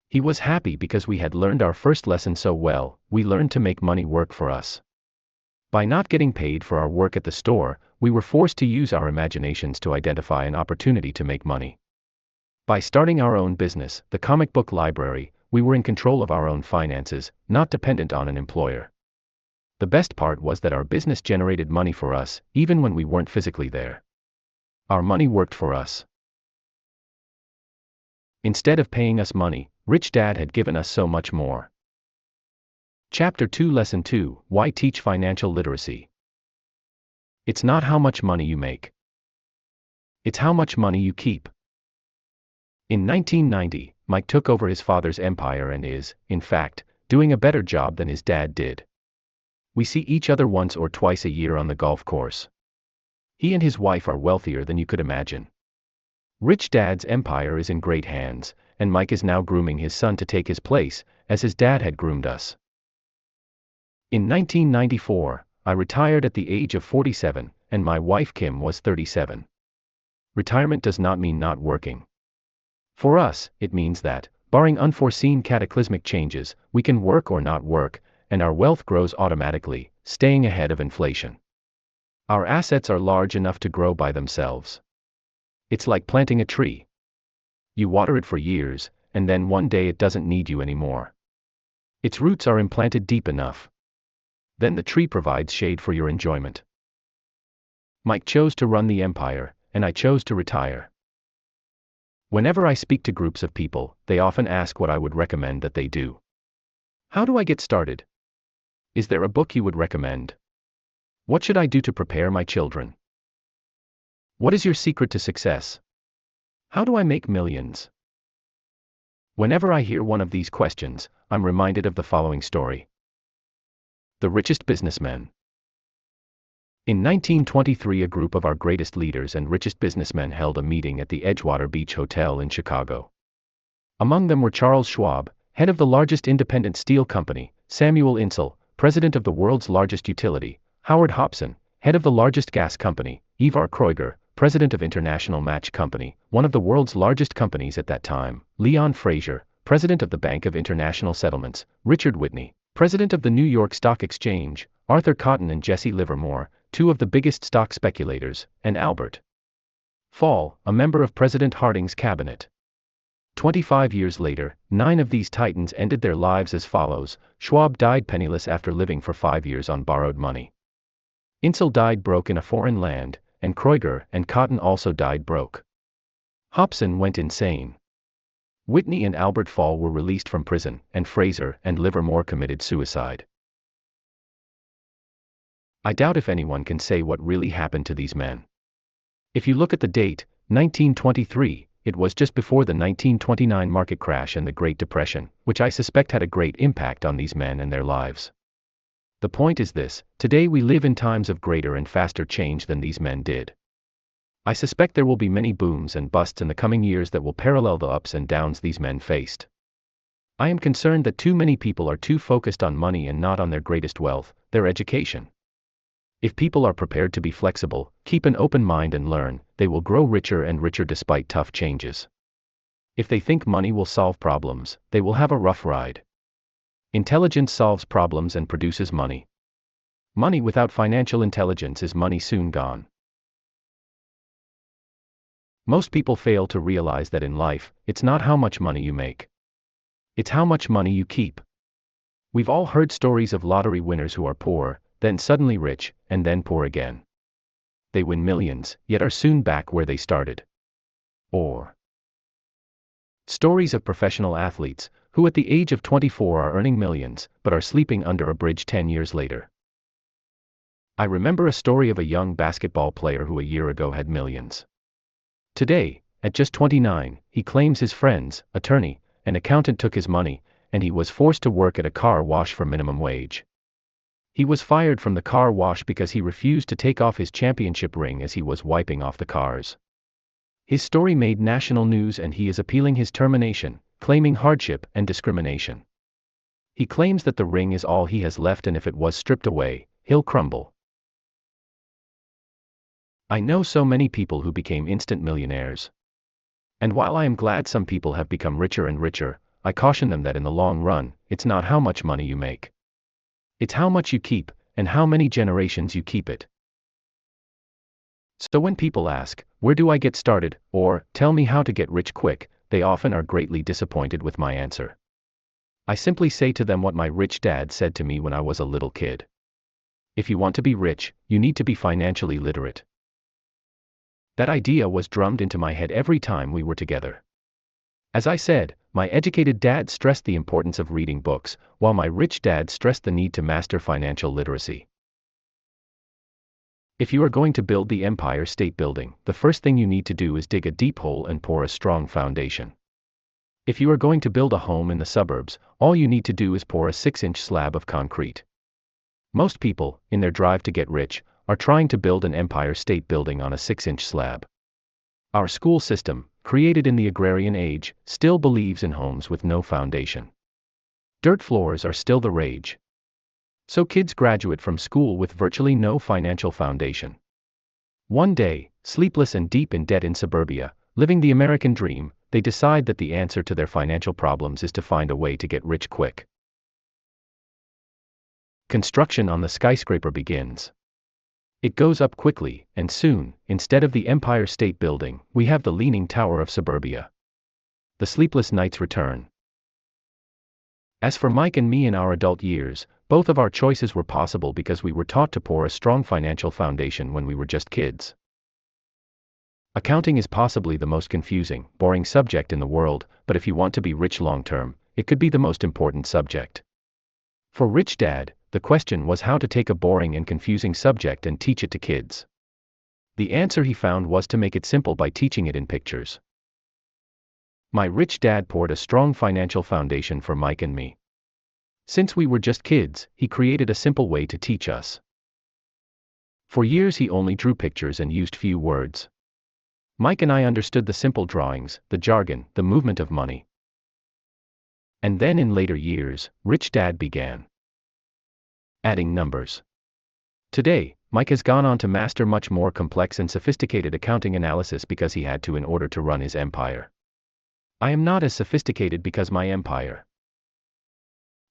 He was happy because we had learned our first lesson so well. We learned to make money work for us. By not getting paid for our work at the store, we were forced to use our imaginations to identify an opportunity to make money. By starting our own business, the comic book library, we were in control of our own finances, not dependent on an employer. The best part was that our business generated money for us, even when we weren't physically there. Our money worked for us. Instead of paying us money, Rich Dad had given us so much more. Chapter 2 Lesson 2 Why Teach Financial Literacy? It's not how much money you make. It's how much money you keep. In 1990, Mike took over his father's empire and is, in fact, doing a better job than his dad did. We see each other once or twice a year on the golf course. He and his wife are wealthier than you could imagine. Rich Dad's empire is in great hands, and Mike is now grooming his son to take his place, as his dad had groomed us. In 1994, I retired at the age of 47, and my wife Kim was 37. Retirement does not mean not working. For us, it means that, barring unforeseen cataclysmic changes, we can work or not work, and our wealth grows automatically, staying ahead of inflation. Our assets are large enough to grow by themselves. It's like planting a tree. You water it for years, and then one day it doesn't need you anymore. Its roots are implanted deep enough. Then the tree provides shade for your enjoyment. Mike chose to run the empire, and I chose to retire. Whenever I speak to groups of people, they often ask what I would recommend that they do. How do I get started? Is there a book you would recommend? What should I do to prepare my children? What is your secret to success? How do I make millions? Whenever I hear one of these questions, I'm reminded of the following story. The richest businessmen. In 1923, a group of our greatest leaders and richest businessmen held a meeting at the Edgewater Beach Hotel in Chicago. Among them were Charles Schwab, head of the largest independent steel company, Samuel Insull, president of the world's largest utility, Howard Hobson, head of the largest gas company, Ivar Kreuger, president of International Match Company, one of the world's largest companies at that time, Leon Fraser, president of the Bank of International Settlements, Richard Whitney, president of the New York Stock Exchange, Arthur Cotton and Jesse Livermore, two of the biggest stock speculators, and Albert Fall, a member of President Harding's cabinet. 25 years later, 9 of these titans ended their lives as follows. Schwab died penniless after living for 5 years on borrowed money. Insull died broke in a foreign land, and Kreuger and Cotton also died broke. Hobson went insane. Whitney and Albert Fall were released from prison, and Fraser and Livermore committed suicide. I doubt if anyone can say what really happened to these men. If you look at the date, 1923, it was just before the 1929 market crash and the Great Depression, which I suspect had a great impact on these men and their lives. The point is this: today we live in times of greater and faster change than these men did. I suspect there will be many booms and busts in the coming years that will parallel the ups and downs these men faced. I am concerned that too many people are too focused on money and not on their greatest wealth, their education. If people are prepared to be flexible, keep an open mind and learn, they will grow richer and richer despite tough changes. If they think money will solve problems, they will have a rough ride. Intelligence solves problems and produces money. Money without financial intelligence is money soon gone. Most people fail to realize that in life, it's not how much money you make. It's how much money you keep. We've all heard stories of lottery winners who are poor, then suddenly rich, and then poor again. They win millions, yet are soon back where they started. Or stories of professional athletes, who at the age of 24 are earning millions, but are sleeping under a bridge 10 years later. I remember a story of a young basketball player who a year ago had millions. Today, at just 29, he claims his friend's attorney, an accountant took his money, and he was forced to work at a car wash for minimum wage. He was fired from the car wash because he refused to take off his championship ring as he was wiping off the cars. His story made national news and he is appealing his termination, claiming hardship and discrimination. He claims that the ring is all he has left and if it was stripped away, he'll crumble. I know so many people who became instant millionaires. And while I am glad some people have become richer and richer, I caution them that in the long run, it's not how much money you make. It's how much you keep, and how many generations you keep it. So when people ask, "Where do I get started?" or "Tell me how to get rich quick," they often are greatly disappointed with my answer. I simply say to them what my rich dad said to me when I was a little kid. If you want to be rich, you need to be financially literate. That idea was drummed into my head every time we were together. As I said, my educated dad stressed the importance of reading books, while my rich dad stressed the need to master financial literacy. If you are going to build the Empire State Building, the first thing you need to do is dig a deep hole and pour a strong foundation. If you are going to build a home in the suburbs, all you need to do is pour a 6-inch slab of concrete. Most people, in their drive to get rich, are trying to build an Empire State Building on a 6-inch slab. Our school system, created in the agrarian age, still believes in homes with no foundation. Dirt floors are still the rage. So kids graduate from school with virtually no financial foundation. One day, sleepless and deep in debt in suburbia, living the American dream, they decide that the answer to their financial problems is to find a way to get rich quick. Construction on the skyscraper begins. It goes up quickly, and soon, instead of the Empire State Building, we have the Leaning Tower of suburbia. The sleepless nights return. As for Mike and me in our adult years, both of our choices were possible because we were taught to pour a strong financial foundation when we were just kids. Accounting is possibly the most confusing, boring subject in the world, but if you want to be rich long-term, it could be the most important subject. For Rich Dad, the question was how to take a boring and confusing subject and teach it to kids. The answer he found was to make it simple by teaching it in pictures. My rich dad poured a strong financial foundation for Mike and me. Since we were just kids, he created a simple way to teach us. For years he only drew pictures and used few words. Mike and I understood the simple drawings, the jargon, the movement of money. And then in later years, Rich Dad began adding numbers. Today, Mike has gone on to master much more complex and sophisticated accounting analysis because he had to in order to run his empire. I am not as sophisticated because my empire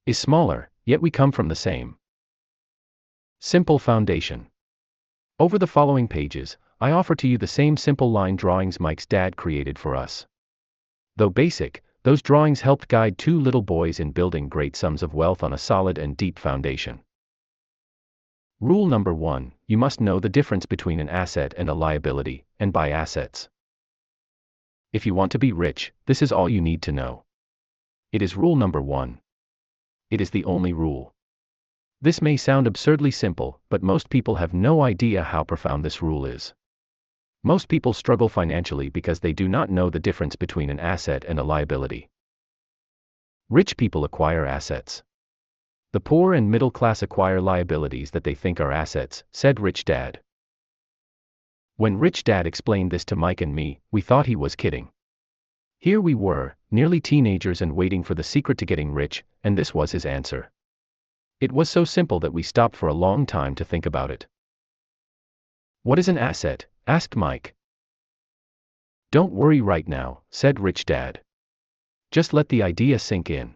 is smaller, yet we come from the same simple foundation. Over the following pages, I offer to you the same simple line drawings Mike's dad created for us. Though basic, those drawings helped guide two little boys in building great sums of wealth on a solid and deep foundation. Rule number 1, you must know the difference between an asset and a liability, and buy assets. If you want to be rich, this is all you need to know. It is rule number 1. It is the only rule. This may sound absurdly simple, but most people have no idea how profound this rule is. Most people struggle financially because they do not know the difference between an asset and a liability. Rich people acquire assets. The poor and middle class acquire liabilities that they think are assets, said Rich Dad. When Rich Dad explained this to Mike and me, we thought he was kidding. Here we were, nearly teenagers and waiting for the secret to getting rich, and this was his answer. It was so simple that we stopped for a long time to think about it. What is an asset? Asked Mike. Don't worry right now, said Rich Dad. Just let the idea sink in.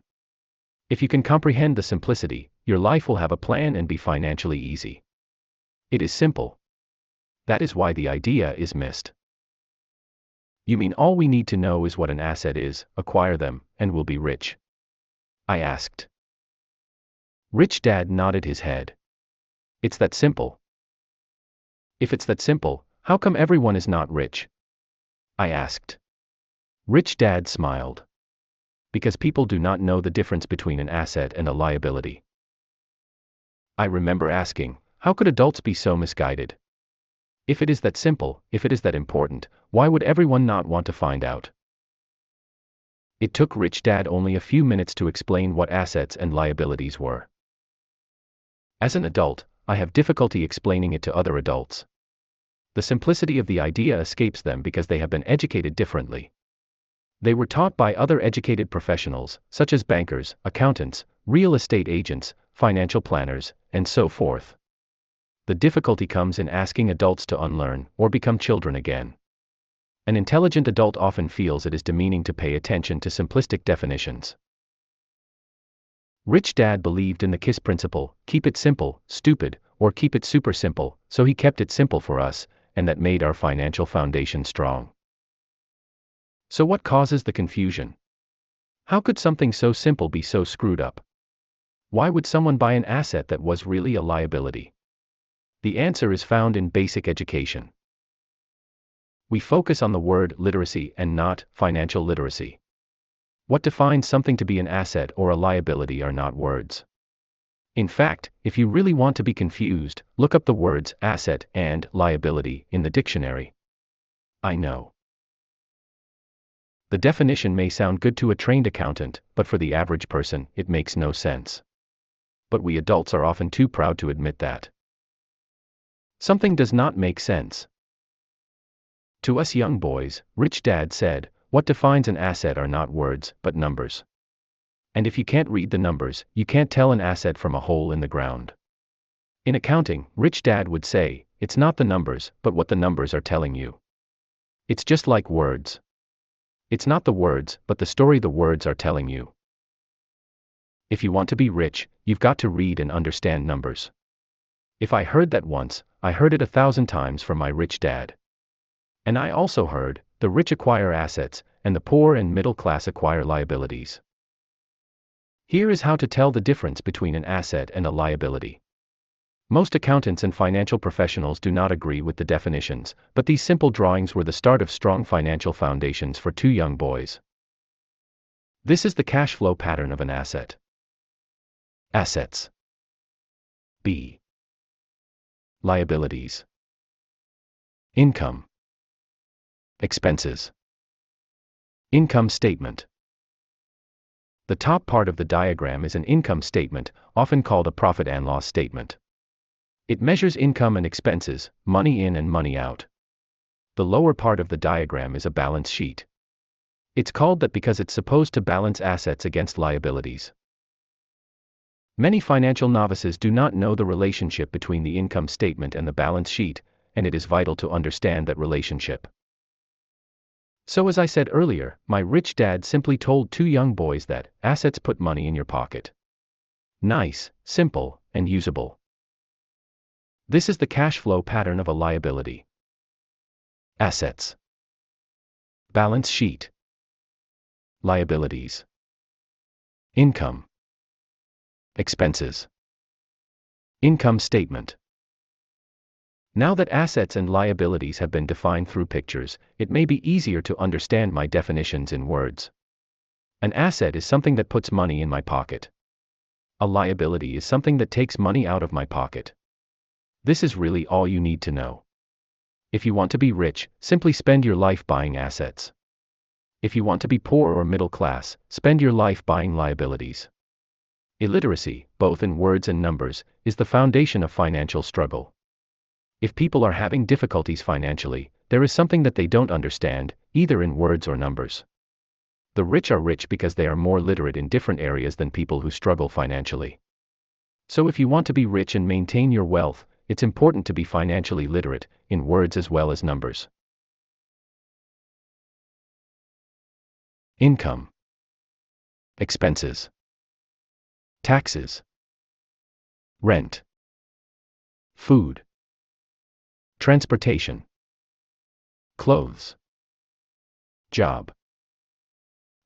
If you can comprehend the simplicity, your life will have a plan and be financially easy. It is simple. That is why the idea is missed. You mean all we need to know is what an asset is, acquire them, and we'll be rich? I asked. Rich Dad nodded his head. It's that simple. If it's that simple, how come everyone is not rich? I asked. Rich Dad smiled. Because people do not know the difference between an asset and a liability. I remember asking, how could adults be so misguided? If it is that simple, if it is that important, why would everyone not want to find out? It took Rich Dad only a few minutes to explain what assets and liabilities were. As an adult, I have difficulty explaining it to other adults. The simplicity of the idea escapes them because they have been educated differently. They were taught by other educated professionals, such as bankers, accountants, real estate agents, financial planners, and so forth. The difficulty comes in asking adults to unlearn or become children again. An intelligent adult often feels it is demeaning to pay attention to simplistic definitions. Rich Dad believed in the KISS principle, keep it simple, stupid, or keep it super simple, so he kept it simple for us, and that made our financial foundation strong. So what causes the confusion? How could something so simple be so screwed up? Why would someone buy an asset that was really a liability? The answer is found in basic education. We focus on the word literacy and not financial literacy. What defines something to be an asset or a liability are not words. In fact, if you really want to be confused, look up the words asset and liability in the dictionary. I know. The definition may sound good to a trained accountant, but for the average person, it makes no sense. But we adults are often too proud to admit that something does not make sense. To us young boys, Rich Dad said, what defines an asset are not words, but numbers. And if you can't read the numbers, you can't tell an asset from a hole in the ground. In accounting, Rich Dad would say, it's not the numbers, but what the numbers are telling you. It's just like words. It's not the words, but the story the words are telling you. If you want to be rich, you've got to read and understand numbers. If I heard that once, I heard it 1,000 times from my rich dad. And I also heard, the rich acquire assets, and the poor and middle class acquire liabilities. Here is how to tell the difference between an asset and a liability. Most accountants and financial professionals do not agree with the definitions, but these simple drawings were the start of strong financial foundations for two young boys. This is the cash flow pattern of an asset. Assets. B. Liabilities. Income. Expenses. Income statement. The top part of the diagram is an income statement, often called a profit and loss statement. It measures income and expenses, money in and money out. The lower part of the diagram is a balance sheet. It's called that because it's supposed to balance assets against liabilities. Many financial novices do not know the relationship between the income statement and the balance sheet, and it is vital to understand that relationship. So as I said earlier, my rich dad simply told two young boys that assets put money in your pocket. Nice, simple, and usable. This is the cash flow pattern of a liability. Assets. Balance sheet. Liabilities. Income. Expenses. Income statement. Now that assets and liabilities have been defined through pictures, it may be easier to understand my definitions in words. An asset is something that puts money in my pocket. A liability is something that takes money out of my pocket. This is really all you need to know. If you want to be rich, simply spend your life buying assets. If you want to be poor or middle class, spend your life buying liabilities. Illiteracy, both in words and numbers, is the foundation of financial struggle. If people are having difficulties financially, there is something that they don't understand, either in words or numbers. The rich are rich because they are more literate in different areas than people who struggle financially. So if you want to be rich and maintain your wealth, it's important to be financially literate, in words as well as numbers. Income. Expenses. Taxes. Rent. Food. Transportation. Clothes. Job.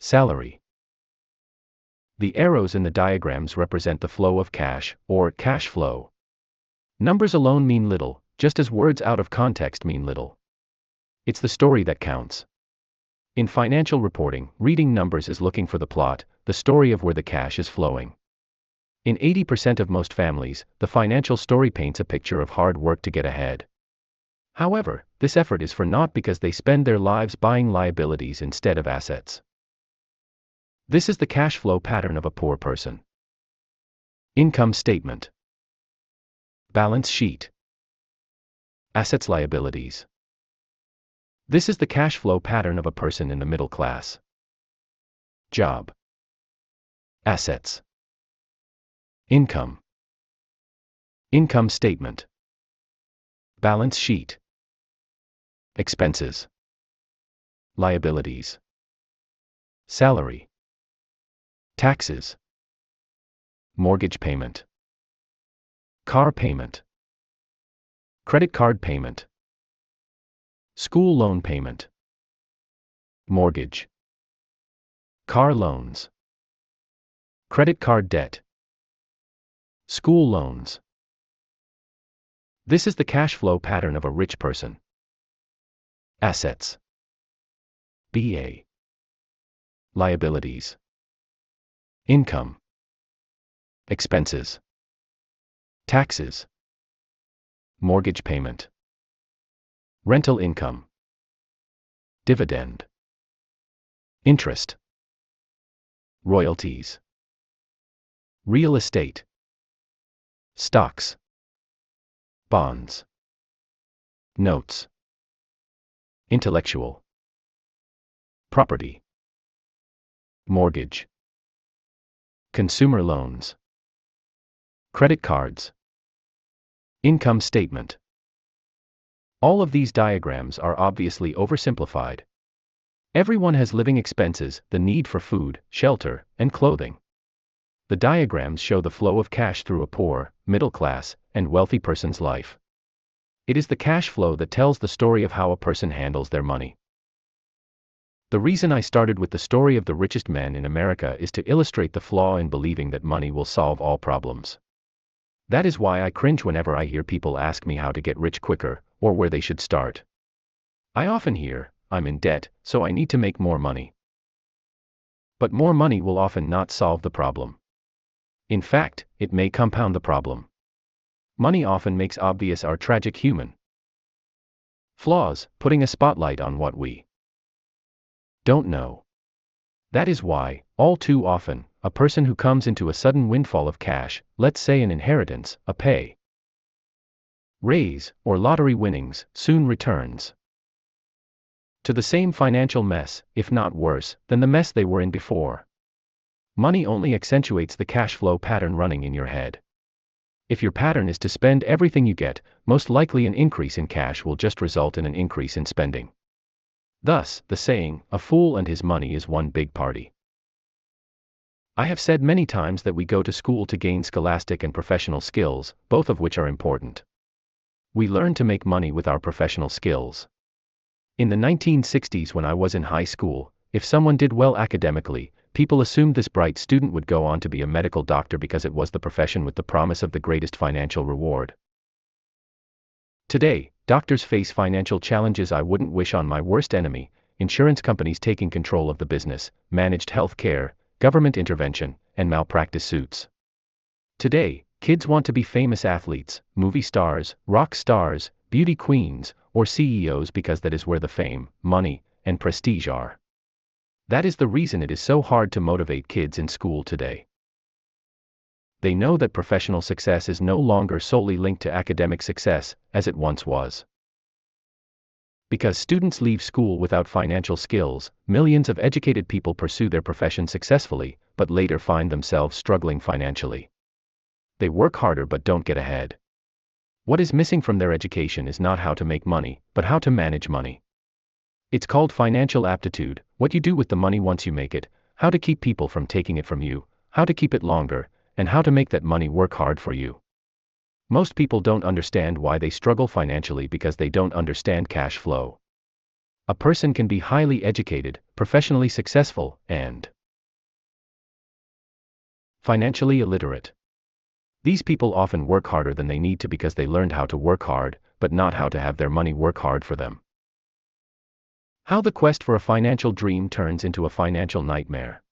Salary. The arrows in the diagrams represent the flow of cash, or cash flow. Numbers alone mean little, just as words out of context mean little. It's the story that counts. In financial reporting, reading numbers is looking for the plot, the story of where the cash is flowing. In 80% of most families, the financial story paints a picture of hard work to get ahead. However, this effort is for naught because they spend their lives buying liabilities instead of assets. This is the cash flow pattern of a poor person. Income statement. Balance sheet. Assets, liabilities. This is the cash flow pattern of a person in the middle class. Job. Assets. Income. Income statement. Balance sheet. Expenses. Liabilities. Salary. Taxes. Mortgage payment. Car payment. Credit card payment. School loan payment. Mortgage. Car loans. Credit card debt. School loans. This is the cash flow pattern of a rich person. Assets. BA. Liabilities. Income. Expenses. Taxes. Mortgage payment. Rental income. Dividend. Interest. Royalties. Real estate. Stocks. Bonds. Notes. Intellectual. Property. Mortgage. Consumer loans. Credit cards. Income statement. All of these diagrams are obviously oversimplified. Everyone has living expenses, the need for food, shelter, and clothing. The diagrams show the flow of cash through a poor, middle class, and wealthy person's life. It is the cash flow that tells the story of how a person handles their money. The reason I started with the story of the richest man in America is to illustrate the flaw in believing that money will solve all problems. That is why I cringe whenever I hear people ask me how to get rich quicker, or where they should start. I often hear, I'm in debt, so I need to make more money. But more money will often not solve the problem. In fact, it may compound the problem. Money often makes obvious our tragic human flaws, putting a spotlight on what we don't know. That is why, all too often, a person who comes into a sudden windfall of cash, let's say an inheritance, a pay raise, or lottery winnings, soon returns to the same financial mess, if not worse, than the mess they were in before. Money only accentuates the cash flow pattern running in your head. If your pattern is to spend everything you get, most likely an increase in cash will just result in an increase in spending. Thus, the saying, a fool and his money is one big party. I have said many times that we go to school to gain scholastic and professional skills, both of which are important. We learn to make money with our professional skills. In the 1960s, when I was in high school, if someone did well academically, people assumed this bright student would go on to be a medical doctor because it was the profession with the promise of the greatest financial reward. Today, doctors face financial challenges I wouldn't wish on my worst enemy: insurance companies taking control of the business, managed health care, government intervention, and malpractice suits. Today, kids want to be famous athletes, movie stars, rock stars, beauty queens, or CEOs because that is where the fame, money, and prestige are. That is the reason it is so hard to motivate kids in school today. They know that professional success is no longer solely linked to academic success, as it once was. Because students leave school without financial skills, millions of educated people pursue their profession successfully, but later find themselves struggling financially. They work harder but don't get ahead. What is missing from their education is not how to make money, but how to manage money. It's called financial aptitude: what you do with the money once you make it, how to keep people from taking it from you, how to keep it longer, and how to make that money work hard for you. Most people don't understand why they struggle financially because they don't understand cash flow. A person can be highly educated, professionally successful, and financially illiterate. These people often work harder than they need to because they learned how to work hard, but not how to have their money work hard for them. How the quest for a financial dream turns into a financial nightmare.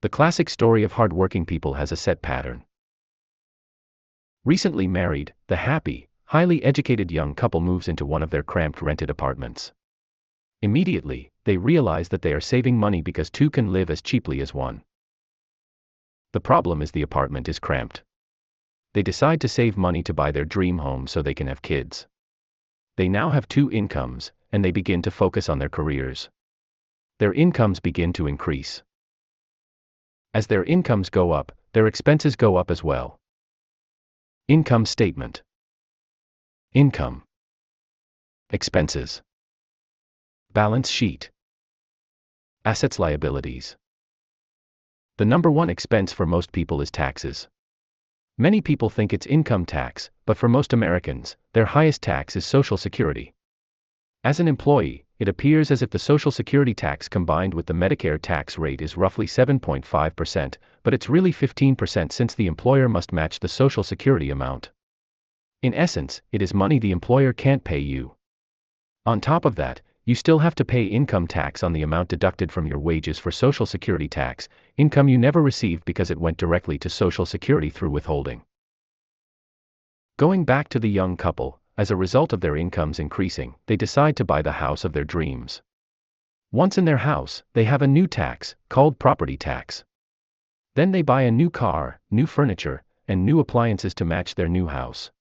The classic story of hardworking people has a set pattern. Recently married, the happy, highly educated young couple moves into one of their cramped rented apartments. Immediately, they realize that they are saving money because two can live as cheaply as one. The problem is the apartment is cramped. They decide to save money to buy their dream home so they can have kids. They now have two incomes, and they begin to focus on their careers. Their incomes begin to increase. As their incomes go up, their expenses go up as well. Income statement. Income. Expenses. Balance sheet. Assets, liabilities. The number one expense for most people is taxes. Many people think it's income tax, but for most Americans, their highest tax is Social Security. As an employee, it appears as if the Social Security tax combined with the Medicare tax rate is roughly 7.5%, but it's really 15% since the employer must match the Social Security amount. In essence, it is money the employer can't pay you. On top of that, you still have to pay income tax on the amount deducted from your wages for Social Security tax, income you never received because it went directly to Social Security through withholding. Going back to the young couple, as a result of their incomes increasing, they decide to buy the house of their dreams. Once in their house, they have a new tax, called property tax. Then they buy a new car, new furniture, and new appliances to match their new house.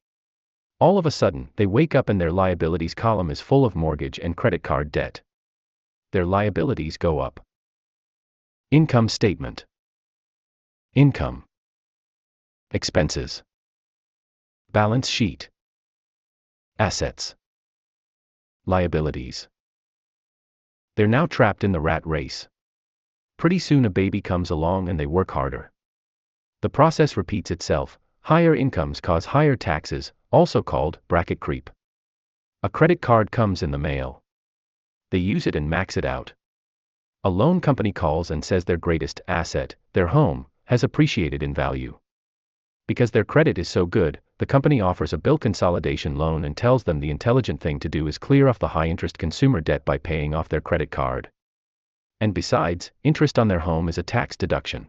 All of a sudden, they wake up and their liabilities column is full of mortgage and credit card debt. Their liabilities go up. Income statement. Income. Expenses. Balance sheet. Assets. Liabilities. They're now trapped in the rat race. Pretty soon a baby comes along and they work harder. The process repeats itself. Higher incomes cause higher taxes, also called bracket creep. A credit card comes in the mail. They use it and max it out. A loan company calls and says their greatest asset, their home, has appreciated in value. Because their credit is so good, the company offers a bill consolidation loan and tells them the intelligent thing to do is clear off the high-interest consumer debt by paying off their credit card. And besides, interest on their home is a tax deduction.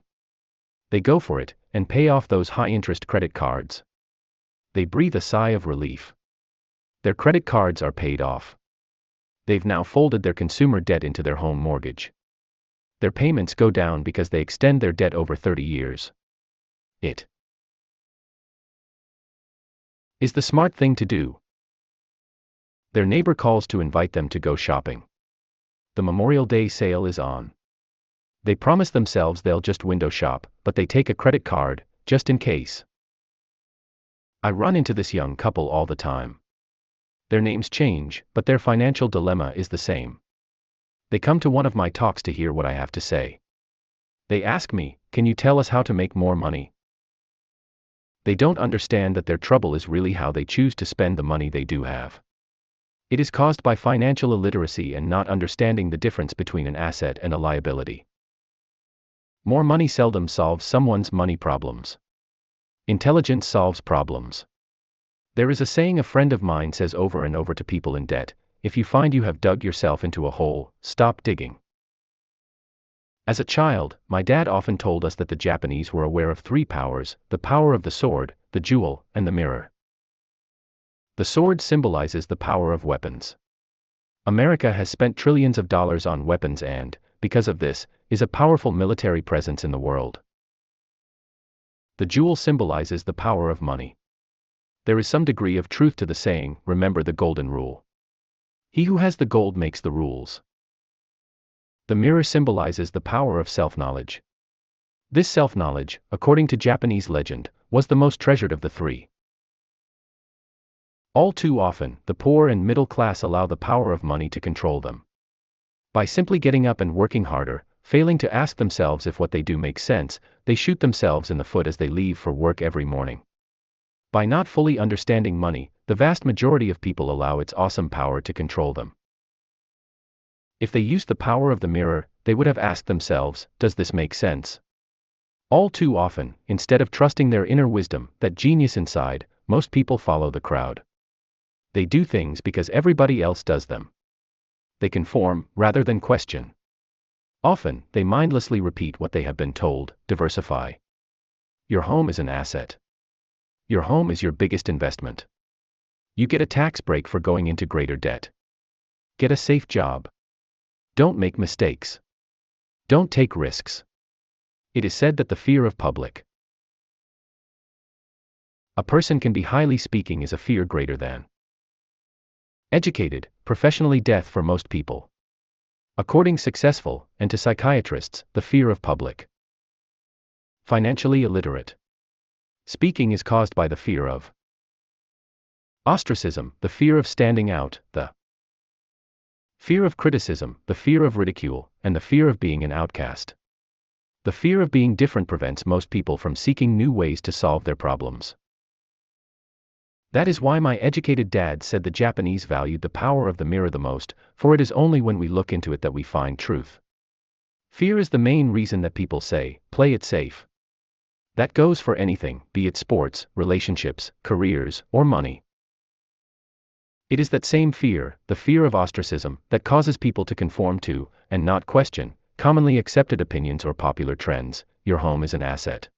They go for it, and pay off those high-interest credit cards. They breathe a sigh of relief. Their credit cards are paid off. They've now folded their consumer debt into their home mortgage. Their payments go down because they extend their debt over 30 years. It is the smart thing to do. Their neighbor calls to invite them to go shopping. The Memorial Day sale is on. They promise themselves they'll just window shop, but they take a credit card, just in case. I run into this young couple all the time. Their names change, but their financial dilemma is the same. They come to one of my talks to hear what I have to say. They ask me, "Can you tell us how to make more money?" They don't understand that their trouble is really how they choose to spend the money they do have. It is caused by financial illiteracy and not understanding the difference between an asset and a liability. More money seldom solves someone's money problems. Intelligence solves problems. There is a saying a friend of mine says over and over to people in debt: if you find you have dug yourself into a hole, stop digging. As a child, my dad often told us that the Japanese were aware of three powers: the power of the sword, the jewel, and the mirror. The sword symbolizes the power of weapons. America has spent trillions of dollars on weapons and, because of this, is a powerful military presence in the world. The jewel symbolizes the power of money. There is some degree of truth to the saying, remember the golden rule. He who has the gold makes the rules. The mirror symbolizes the power of self-knowledge. This self-knowledge, according to Japanese legend, was the most treasured of the three. All too often, the poor and middle class allow the power of money to control them. By simply getting up and working harder, failing to ask themselves if what they do makes sense, they shoot themselves in the foot as they leave for work every morning. By not fully understanding money, the vast majority of people allow its awesome power to control them. If they used the power of the mirror, they would have asked themselves, does this make sense? All too often, instead of trusting their inner wisdom, that genius inside, most people follow the crowd. They do things because everybody else does them. They conform, rather than question. Often, they mindlessly repeat what they have been told, diversify. Your home is an asset. Your home is your biggest investment. You get a tax break for going into greater debt. Get a safe job. Don't make mistakes. Don't take risks. It is said that the fear of public. A person can be highly speaking is a fear greater than. Educated, professionally deaf for most people. According successful, and to psychiatrists, the fear of public. Financially illiterate. Speaking is caused by the fear of ostracism, the fear of standing out, the fear of criticism, the fear of ridicule, and the fear of being an outcast. The fear of being different prevents most people from seeking new ways to solve their problems. That is why my educated dad said the Japanese valued the power of the mirror the most, for it is only when we look into it that we find truth. Fear is the main reason that people say, play it safe. That goes for anything, be it sports, relationships, careers, or money. It is that same fear, the fear of ostracism, that causes people to conform to, and not question, commonly accepted opinions or popular trends. Your home is an asset.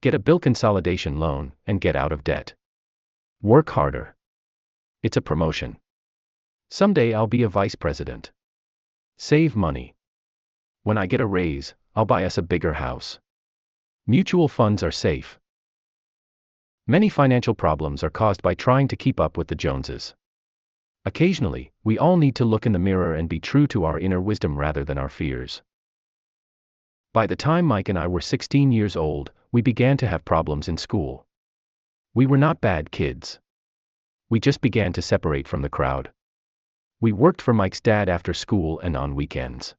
Get a bill consolidation loan, and get out of debt. Work harder. It's a promotion. Someday I'll be a vice president. Save money. When I get a raise, I'll buy us a bigger house. Mutual funds are safe. Many financial problems are caused by trying to keep up with the Joneses. Occasionally, we all need to look in the mirror and be true to our inner wisdom rather than our fears. By the time Mike and I were 16 years old, we began to have problems in school. We were not bad kids. We just began to separate from the crowd. We worked for Mike's dad after school and on weekends.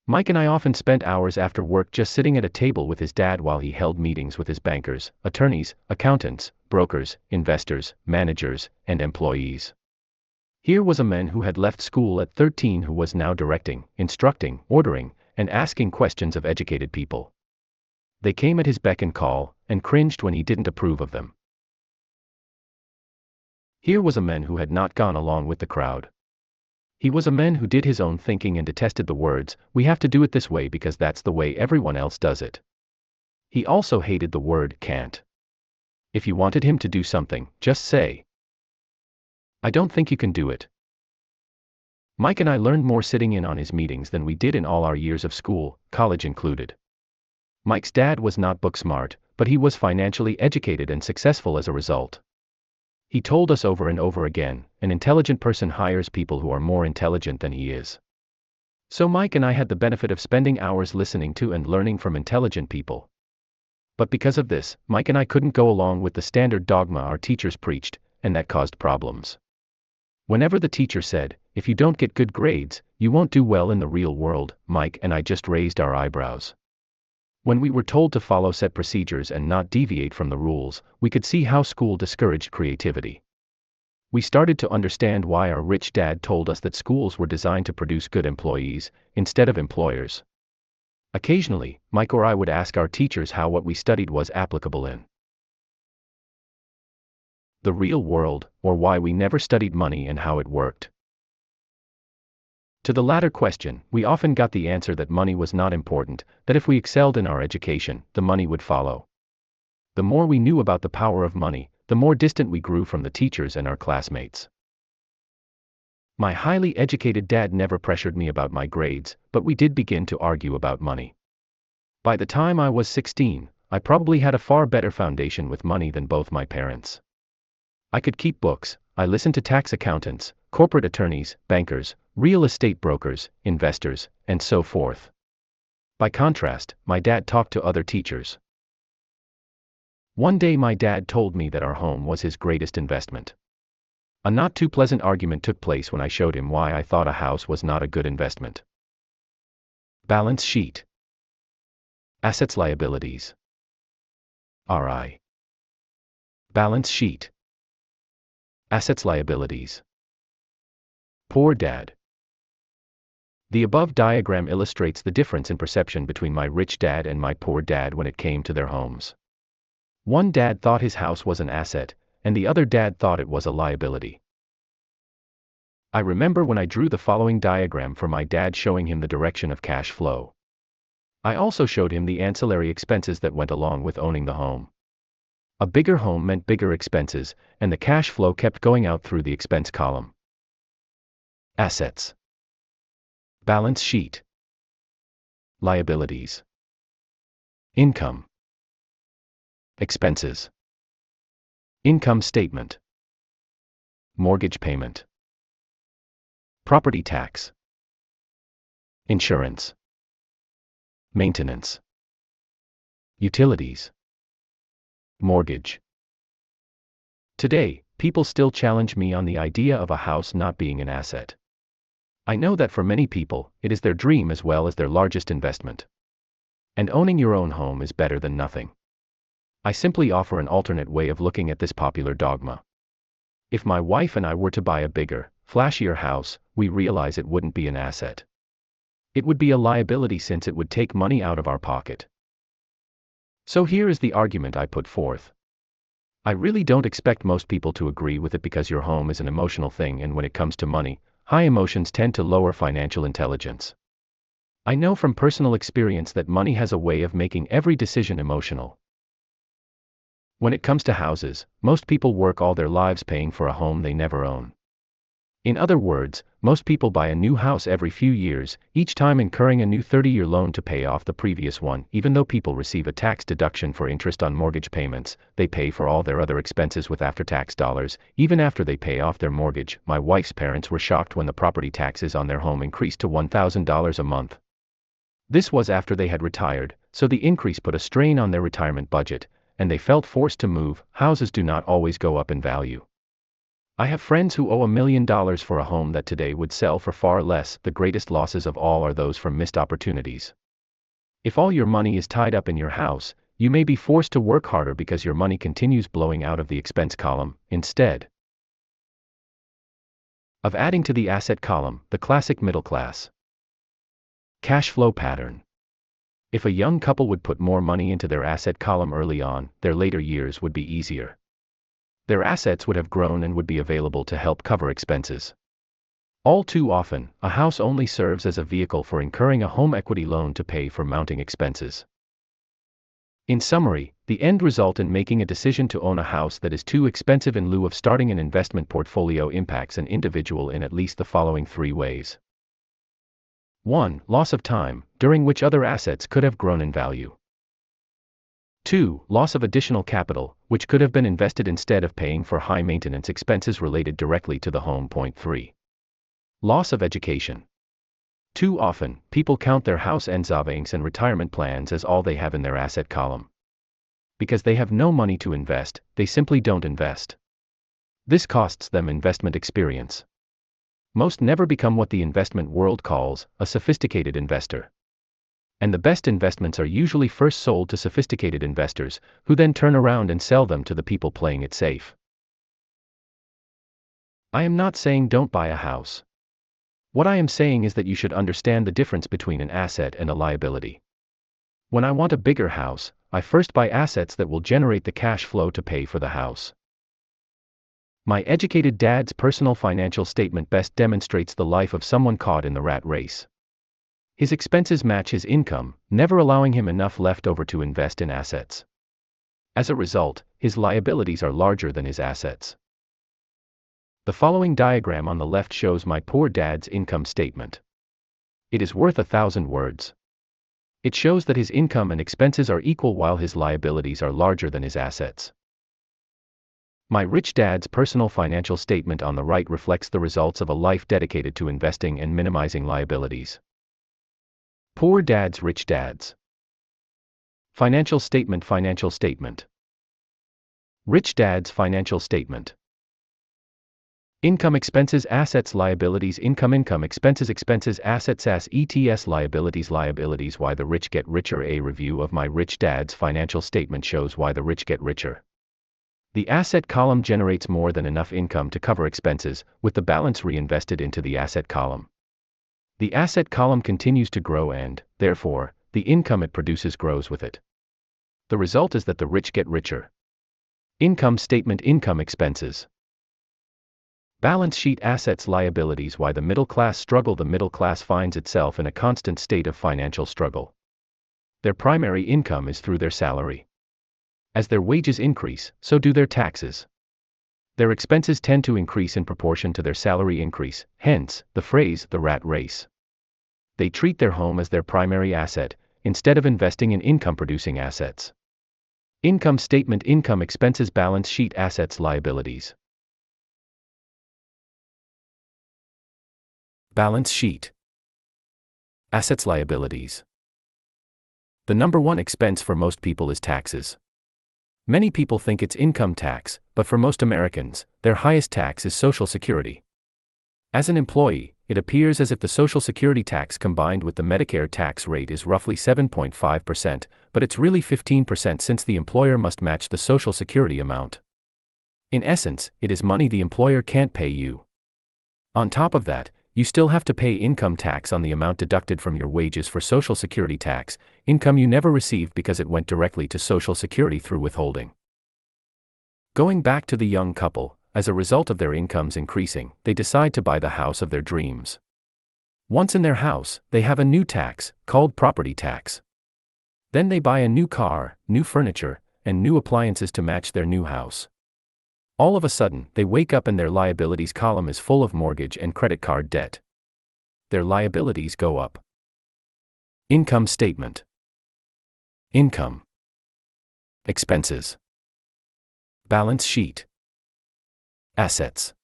Mike and I often spent hours after work just sitting at a table with his dad while he held meetings with his bankers, attorneys, accountants, brokers, investors, managers, and employees. Here was a man who had left school at 13 who was now directing, instructing, ordering, and asking questions of educated people. They came at his beck and call, and cringed when he didn't approve of them. Here was a man who had not gone along with the crowd. He was a man who did his own thinking and detested the words, we have to do it this way because that's the way everyone else does it. He also hated the word can't. If you wanted him to do something, just say, I don't think you can do it. Mike and I learned more sitting in on his meetings than we did in all our years of school, college included. Mike's dad was not book smart, but he was financially educated and successful as a result. He told us over and over again, an intelligent person hires people who are more intelligent than he is. So Mike and I had the benefit of spending hours listening to and learning from intelligent people. But because of this, Mike and I couldn't go along with the standard dogma our teachers preached, and that caused problems. Whenever the teacher said, if you don't get good grades, you won't do well in the real world, Mike and I just raised our eyebrows. When we were told to follow set procedures and not deviate from the rules, we could see how school discouraged creativity. We started to understand why our rich dad told us that schools were designed to produce good employees, instead of employers. Occasionally, Mike or I would ask our teachers how what we studied was applicable in the real world, or why we never studied money and how it worked. To the latter question, we often got the answer that money was not important, that if we excelled in our education, the money would follow. The more we knew about the power of money, the more distant we grew from the teachers and our classmates. My highly educated dad never pressured me about my grades, but we did begin to argue about money. By the time I was 16, I probably had a far better foundation with money than both my parents. I could keep books, I listened to tax accountants, corporate attorneys, bankers, real estate brokers, investors, and so forth. By contrast, my dad talked to other teachers. One day my dad told me that our home was his greatest investment. A not too pleasant argument took place when I showed him why I thought a house was not a good investment. Balance sheet. Assets liabilities. RI. Balance sheet. Assets liabilities. Poor dad. The above diagram illustrates the difference in perception between my rich dad and my poor dad when it came to their homes. One dad thought his house was an asset, and the other dad thought it was a liability. I remember when I drew the following diagram for my dad showing him the direction of cash flow. I also showed him the ancillary expenses that went along with owning the home. A bigger home meant bigger expenses, and the cash flow kept going out through the expense column. Assets. Balance sheet. Liabilities. Income. Expenses. Income statement. Mortgage payment. Property tax. Insurance. Maintenance. Utilities. Mortgage. Today, people still challenge me on the idea of a house not being an asset. I know that for many people, it is their dream as well as their largest investment. And owning your own home is better than nothing. I simply offer an alternate way of looking at this popular dogma. If my wife and I were to buy a bigger, flashier house, we realize it wouldn't be an asset. It would be a liability since it would take money out of our pocket. So here is the argument I put forth. I really don't expect most people to agree with it because your home is an emotional thing, and when it comes to money, high emotions tend to lower financial intelligence. I know from personal experience that money has a way of making every decision emotional. When it comes to houses, most people work all their lives paying for a home they never own. In other words, most people buy a new house every few years, each time incurring a new 30-year loan to pay off the previous one. Even though people receive a tax deduction for interest on mortgage payments, they pay for all their other expenses with after-tax dollars, even after they pay off their mortgage. My wife's parents were shocked when the property taxes on their home increased to $1,000 a month. This was after they had retired, so the increase put a strain on their retirement budget, and they felt forced to move. Houses do not always go up in value. I have friends who owe $1 million for a home that today would sell for far less. The greatest losses of all are those from missed opportunities. If all your money is tied up in your house, you may be forced to work harder because your money continues blowing out of the expense column, instead of adding to the asset column. The classic middle class cash flow pattern. If a young couple would put more money into their asset column early on, their later years would be easier. Their assets would have grown and would be available to help cover expenses. All too often, a house only serves as a vehicle for incurring a home equity loan to pay for mounting expenses. In summary, the end result in making a decision to own a house that is too expensive in lieu of starting an investment portfolio impacts an individual in at least the following 3 ways. 1. Loss of time, during which other assets could have grown in value. 2. Loss of additional capital, which could have been invested instead of paying for high maintenance expenses related directly to the home. 3. Loss of education. Too often, people count their house and savings and retirement plans as all they have in their asset column. Because they have no money to invest, they simply don't invest. This costs them investment experience. Most never become what the investment world calls a sophisticated investor. And the best investments are usually first sold to sophisticated investors, who then turn around and sell them to the people playing it safe. I am not saying don't buy a house. What I am saying is that you should understand the difference between an asset and a liability. When I want a bigger house, I first buy assets that will generate the cash flow to pay for the house. My educated dad's personal financial statement best demonstrates the life of someone caught in the rat race. His expenses match his income, never allowing him enough left over to invest in assets. As a result, his liabilities are larger than his assets. The following diagram on the left shows my poor dad's income statement. It is worth 1,000 words. It shows that his income and expenses are equal while his liabilities are larger than his assets. My Rich Dad's personal financial statement on the right reflects the results of a life dedicated to investing and minimizing liabilities. Poor Dad's Rich Dad's Financial Statement. Financial Statement. Rich Dad's Financial Statement. Income, expenses, assets, liabilities. Income, expenses, assets, assets, liabilities. Why the rich get richer. A review of My Rich Dad's financial statement shows why the rich get richer. The asset column generates more than enough income to cover expenses, with the balance reinvested into the asset column. The asset column continues to grow and, therefore, the income it produces grows with it. The result is that the rich get richer. Income statement. Income, expenses. Balance sheet. Assets, liabilities. Why the middle class struggle. The middle class finds itself in a constant state of financial struggle. Their primary income is through their salary. As their wages increase, so do their taxes. Their expenses tend to increase in proportion to their salary increase, hence, the phrase, the rat race. They treat their home as their primary asset, instead of investing in income-producing assets. Income statement. Income, expenses, balance sheet, assets, liabilities. Balance sheet. Assets, liabilities. The number one expense for most people is taxes. Many people think it's income tax, but for most Americans, their highest tax is Social Security. As an employee, it appears as if the Social Security tax combined with the Medicare tax rate is roughly 7.5%, but it's really 15% since the employer must match the Social Security amount. In essence, it is money the employer can't pay you. On top of that, you still have to pay income tax on the amount deducted from your wages for Social Security tax, income you never received because it went directly to Social Security through withholding. Going back to the young couple, as a result of their incomes increasing, they decide to buy the house of their dreams. Once in their house, they have a new tax, called property tax. Then they buy a new car, new furniture, and new appliances to match their new house. All of a sudden, they wake up and their liabilities column is full of mortgage and credit card debt. Their liabilities go up. Income statement. Income. Expenses. Balance sheet. Assets.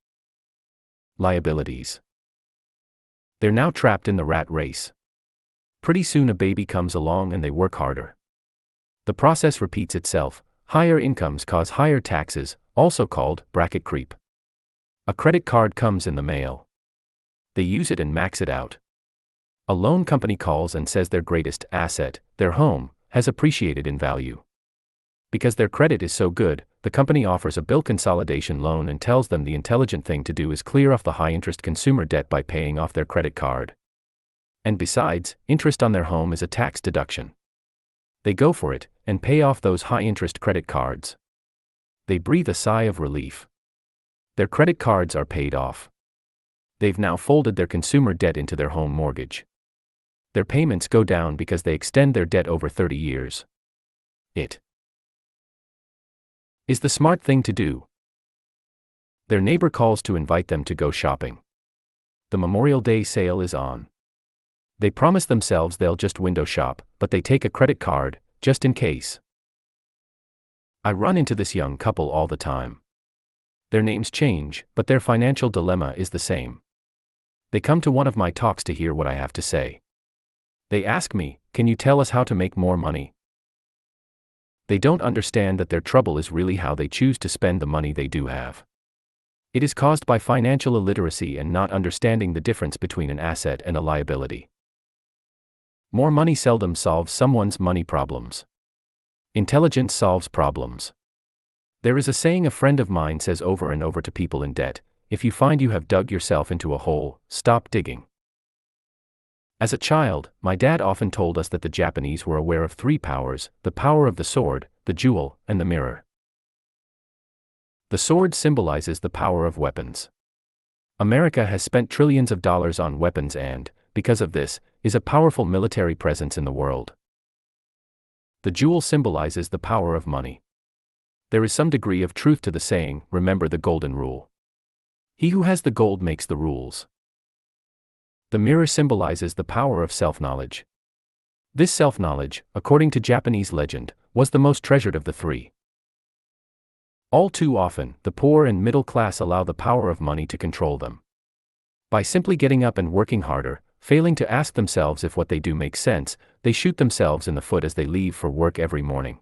Liabilities. They're now trapped in the rat race. Pretty soon a baby comes along and they work harder. The process repeats itself. Higher incomes cause higher taxes, also called bracket creep. A credit card comes in the mail. They use it and max it out. A loan company calls and says their greatest asset, their home, has appreciated in value. Because their credit is so good, the company offers a bill consolidation loan and tells them the intelligent thing to do is clear off the high-interest consumer debt by paying off their credit card. And besides, interest on their home is a tax deduction. They go for it, and pay off those high-interest credit cards. They breathe a sigh of relief. Their credit cards are paid off. They've now folded their consumer debt into their home mortgage. Their payments go down because they extend their debt over 30 years. It is the smart thing to do. Their neighbor calls to invite them to go shopping. The Memorial Day sale is on. They promise themselves they'll just window shop, but they take a credit card, just in case. I run into this young couple all the time. Their names change, but their financial dilemma is the same. They come to one of my talks to hear what I have to say. They ask me, "Can you tell us how to make more money?" They don't understand that their trouble is really how they choose to spend the money they do have. It is caused by financial illiteracy and not understanding the difference between an asset and a liability. More money seldom solves someone's money problems. Intelligence solves problems. There is a saying a friend of mine says over and over to people in debt: if you find you have dug yourself into a hole, stop digging. As a child, my dad often told us that the Japanese were aware of three powers: the power of the sword, the jewel, and the mirror. The sword symbolizes the power of weapons. America has spent trillions of dollars on weapons and, because of this, is a powerful military presence in the world. The jewel symbolizes the power of money. There is some degree of truth to the saying, remember the golden rule. He who has the gold makes the rules. The mirror symbolizes the power of self-knowledge. This self-knowledge, according to Japanese legend, was the most treasured of the three. All too often, the poor and middle class allow the power of money to control them. By simply getting up and working harder, failing to ask themselves if what they do makes sense, they shoot themselves in the foot as they leave for work every morning.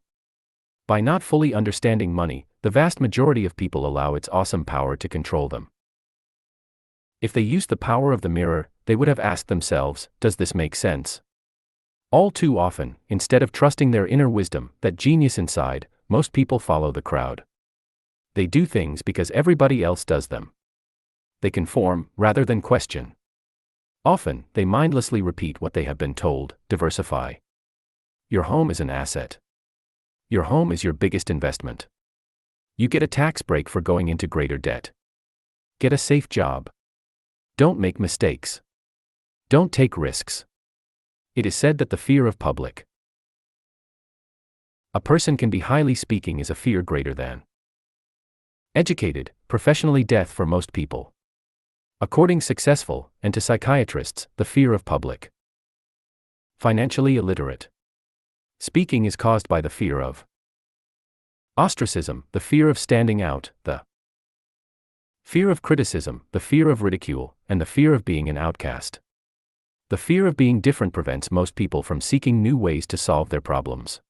By not fully understanding money, the vast majority of people allow its awesome power to control them. If they used the power of the mirror, they would have asked themselves, does this make sense? All too often, instead of trusting their inner wisdom, that genius inside, most people follow the crowd. They do things because everybody else does them. They conform, rather than question. Often, they mindlessly repeat what they have been told. Diversify. Your home is an asset. Your home is your biggest investment. You get a tax break for going into greater debt. Get a safe job. Don't make mistakes. Don't take risks. It is said that the fear of public. A person can be highly speaking is a fear greater than. Educated, professionally death for most people. According successful, and to psychiatrists, the fear of public. Financially illiterate. Speaking is caused by the fear of ostracism, the fear of standing out, the fear of criticism, the fear of ridicule, and the fear of being an outcast. The fear of being different prevents most people from seeking new ways to solve their problems.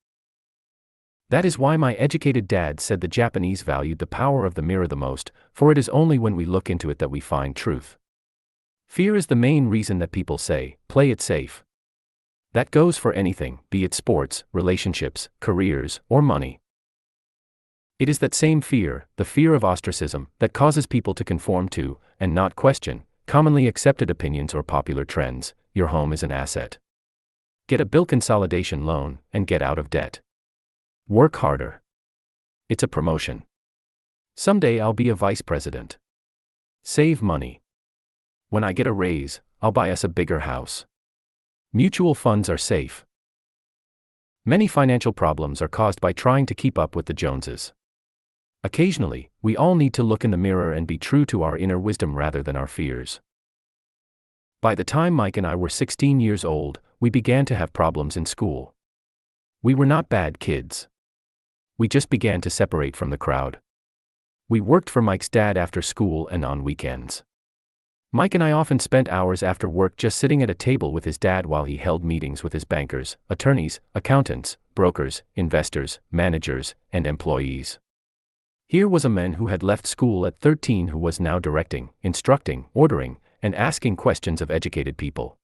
That is why my educated dad said the Japanese valued the power of the mirror the most, for it is only when we look into it that we find truth. Fear is the main reason that people say, play it safe. That goes for anything, be it sports, relationships, careers, or money. It is that same fear, the fear of ostracism, that causes people to conform to, and not question, commonly accepted opinions or popular trends. Your home is an asset. Get a bill consolidation loan, and get out of debt. Work harder. It's a promotion. Someday I'll be a vice president. Save money. When I get a raise, I'll buy us a bigger house. Mutual funds are safe. Many financial problems are caused by trying to keep up with the Joneses. Occasionally, we all need to look in the mirror and be true to our inner wisdom rather than our fears. By the time Mike and I were 16 years old, we began to have problems in school. We were not bad kids. We just began to separate from the crowd. We worked for Mike's dad after school and on weekends. Mike and I often spent hours after work just sitting at a table with his dad while he held meetings with his bankers, attorneys, accountants, brokers, investors, managers, and employees. Here was a man who had left school at 13 who was now directing, instructing, ordering, and asking questions of educated people.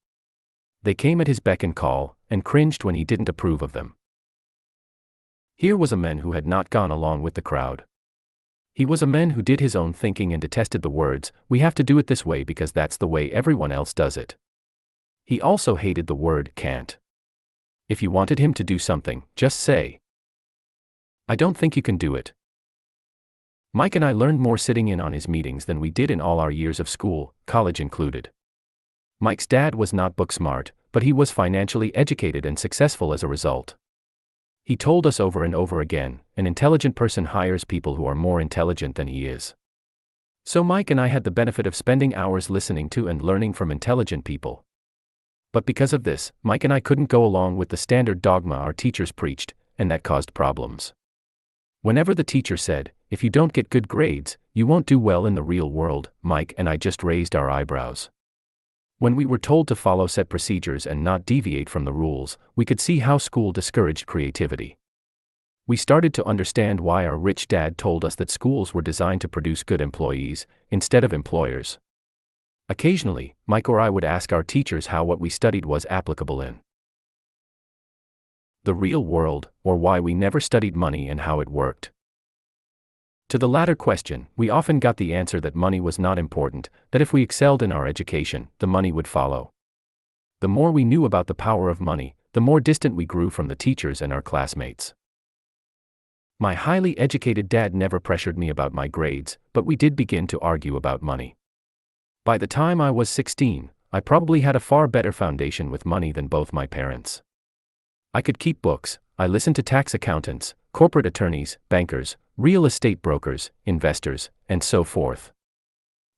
They came at his beck and call, and cringed when he didn't approve of them. Here was a man who had not gone along with the crowd. He was a man who did his own thinking and detested the words, "We have to do it this way because that's the way everyone else does it." He also hated the word "can't." If you wanted him to do something, just say, "I don't think you can do it." Mike and I learned more sitting in on his meetings than we did in all our years of school, college included. Mike's dad was not book smart, but he was financially educated and successful as a result. He told us over and over again, an intelligent person hires people who are more intelligent than he is. So Mike and I had the benefit of spending hours listening to and learning from intelligent people. But because of this, Mike and I couldn't go along with the standard dogma our teachers preached, and that caused problems. Whenever the teacher said, "If you don't get good grades, you won't do well in the real world," Mike and I just raised our eyebrows. When we were told to follow set procedures and not deviate from the rules, we could see how school discouraged creativity. We started to understand why our rich dad told us that schools were designed to produce good employees, instead of employers. Occasionally, Mike or I would ask our teachers how what we studied was applicable in the real world, or why we never studied money and how it worked. To the latter question, we often got the answer that money was not important, that if we excelled in our education, the money would follow. The more we knew about the power of money, the more distant we grew from the teachers and our classmates. My highly educated dad never pressured me about my grades, but we did begin to argue about money. By the time I was 16, I probably had a far better foundation with money than both my parents. I could keep books, I listened to tax accountants, corporate attorneys, bankers, real estate brokers, investors, and so forth.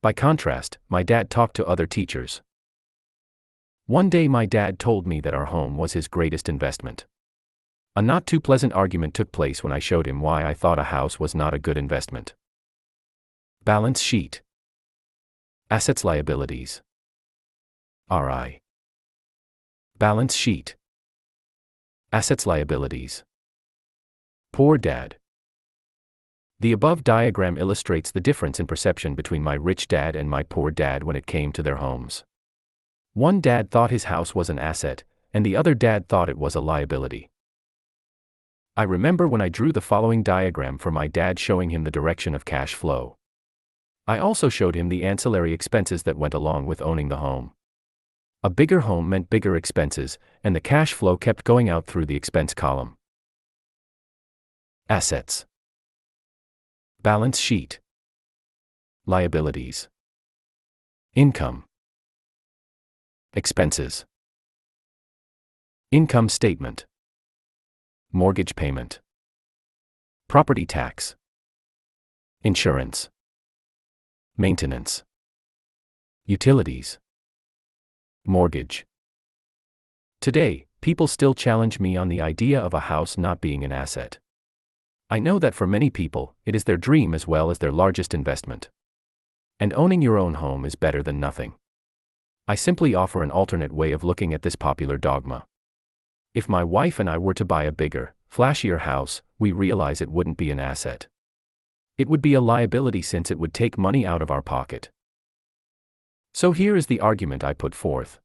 By contrast, my dad talked to other teachers. One day my dad told me that our home was his greatest investment. A not too pleasant argument took place when I showed him why I thought a house was not a good investment. Balance sheet. Assets liabilities. RI. Balance sheet. Assets liabilities. Poor dad. The above diagram illustrates the difference in perception between my rich dad and my poor dad when it came to their homes. One dad thought his house was an asset, and the other dad thought it was a liability. I remember when I drew the following diagram for my dad showing him the direction of cash flow. I also showed him the ancillary expenses that went along with owning the home. A bigger home meant bigger expenses, and the cash flow kept going out through the expense column. Assets. Balance sheet. Liabilities. Income. Expenses. Income statement. Mortgage payment. Property tax. Insurance. Maintenance. Utilities. Mortgage. Today, people still challenge me on the idea of a house not being an asset. I know that for many people, it is their dream as well as their largest investment. And owning your own home is better than nothing. I simply offer an alternate way of looking at this popular dogma. If my wife and I were to buy a bigger, flashier house, we realize it wouldn't be an asset. It would be a liability since it would take money out of our pocket. So here is the argument I put forth.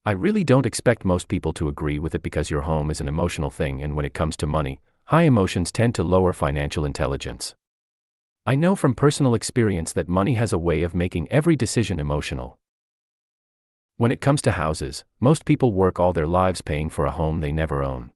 I really don't expect most people to agree with it because your home is an emotional thing, and when it comes to money, high emotions tend to lower financial intelligence. I know from personal experience that money has a way of making every decision emotional. When it comes to houses, most people work all their lives paying for a home they never own.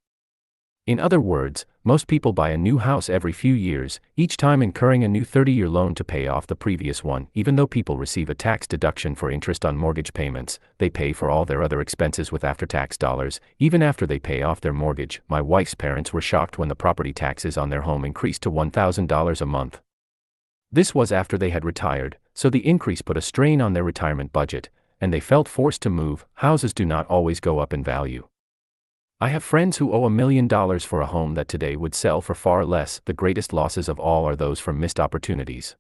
In other words, most people buy a new house every few years, each time incurring a new 30-year loan to pay off the previous one. Even though people receive a tax deduction for interest on mortgage payments, they pay for all their other expenses with after-tax dollars, even after they pay off their mortgage. My wife's parents were shocked when the property taxes on their home increased to $1,000 a month. This was after they had retired, so the increase put a strain on their retirement budget, and they felt forced to move. Houses do not always go up in value. I have friends who owe $1 million for a home that today would sell for far less. The greatest losses of all are those from missed opportunities.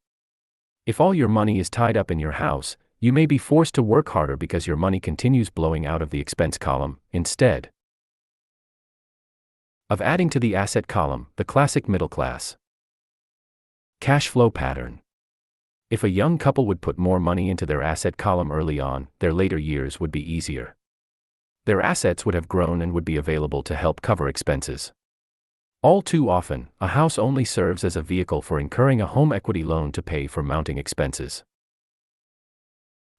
If all your money is tied up in your house, you may be forced to work harder because your money continues blowing out of the expense column, instead of adding to the asset column. The classic middle class cash flow pattern. If a young couple would put more money into their asset column early on, their later years would be easier. Their assets would have grown and would be available to help cover expenses. All too often, a house only serves as a vehicle for incurring a home equity loan to pay for mounting expenses.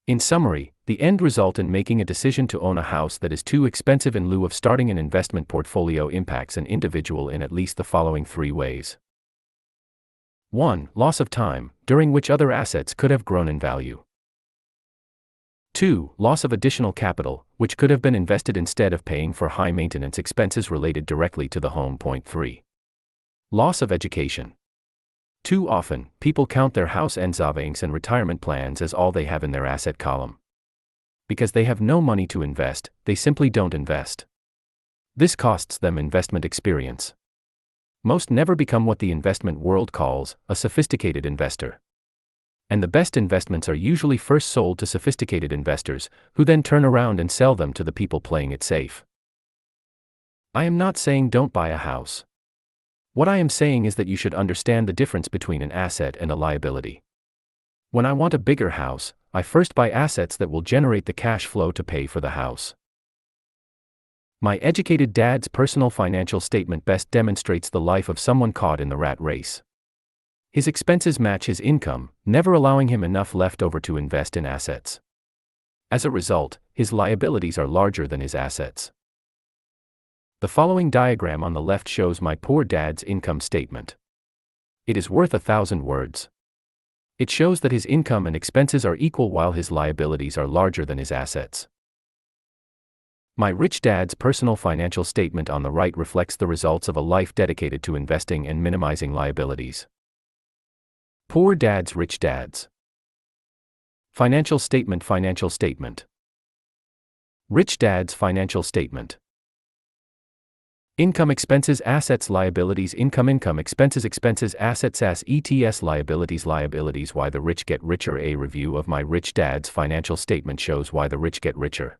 In summary, the end result in making a decision to own a house that is too expensive in lieu of starting an investment portfolio impacts an individual in at least the following 3 ways. 1. Loss of time, during which other assets could have grown in value. 2. Loss of additional capital, which could have been invested instead of paying for high maintenance expenses related directly to the home. 3. Loss of education. Too often, people count their house end savings and retirement plans as all they have in their asset column. Because they have no money to invest, they simply don't invest. This costs them investment experience. Most never become what the investment world calls a sophisticated investor. And the best investments are usually first sold to sophisticated investors, who then turn around and sell them to the people playing it safe. I am not saying don't buy a house. What I am saying is that you should understand the difference between an asset and a liability. When I want a bigger house, I first buy assets that will generate the cash flow to pay for the house. My educated dad's personal financial statement best demonstrates the life of someone caught in the rat race. His expenses match his income, never allowing him enough left over to invest in assets. As a result, his liabilities are larger than his assets. The following diagram on the left shows my poor dad's income statement. It is worth 1,000 words. It shows that his income and expenses are equal while his liabilities are larger than his assets. My rich dad's personal financial statement on the right reflects the results of a life dedicated to investing and minimizing liabilities. Poor dad's rich dad's financial statement. Rich Dad's Financial Statement. Income, expenses, assets, liabilities. Income, expenses, assets, assets, liabilities. Why the rich get richer. A review of My Rich Dad's Financial Statement shows why the rich get richer.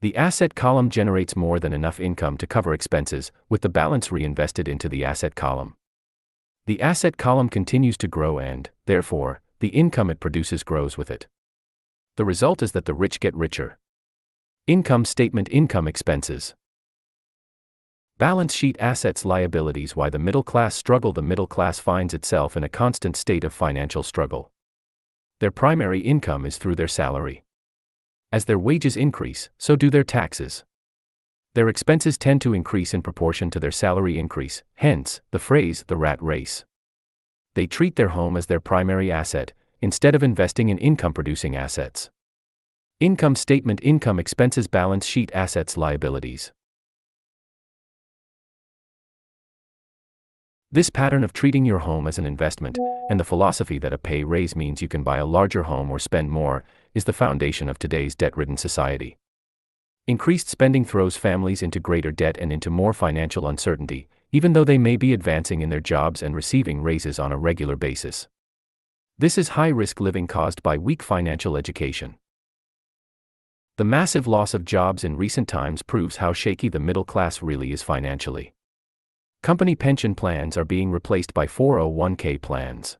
The asset column generates more than enough income to cover expenses, with the balance reinvested into the asset column. The asset column continues to grow and, therefore, the income it produces grows with it. The result is that the rich get richer. Income statement. Income, expenses. Balance sheet. Assets, liabilities. Why the middle class struggle. The middle class finds itself in a constant state of financial struggle. Their primary income is through their salary. As their wages increase, so do their taxes. Their expenses tend to increase in proportion to their salary increase, hence, the phrase, the rat race. They treat their home as their primary asset, instead of investing in income-producing assets. Income statement. Income, expenses, balance sheet. Assets, liabilities. This pattern of treating your home as an investment, and the philosophy that a pay raise means you can buy a larger home or spend more, is the foundation of today's debt-ridden society. Increased spending throws families into greater debt and into more financial uncertainty, even though they may be advancing in their jobs and receiving raises on a regular basis. This is high-risk living caused by weak financial education. The massive loss of jobs in recent times proves how shaky the middle class really is financially. Company pension plans are being replaced by 401k plans.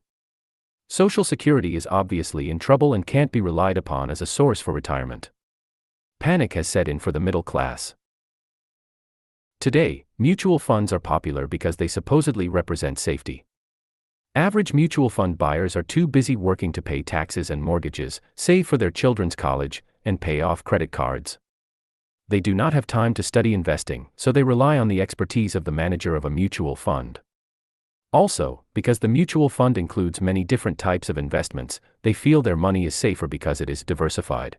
Social Security is obviously in trouble and can't be relied upon as a source for retirement. Panic has set in for the middle class. Today, mutual funds are popular because they supposedly represent safety. Average mutual fund buyers are too busy working to pay taxes and mortgages, save for their children's college, and pay off credit cards. They do not have time to study investing, so they rely on the expertise of the manager of a mutual fund. Also, because the mutual fund includes many different types of investments, they feel their money is safer because it is diversified.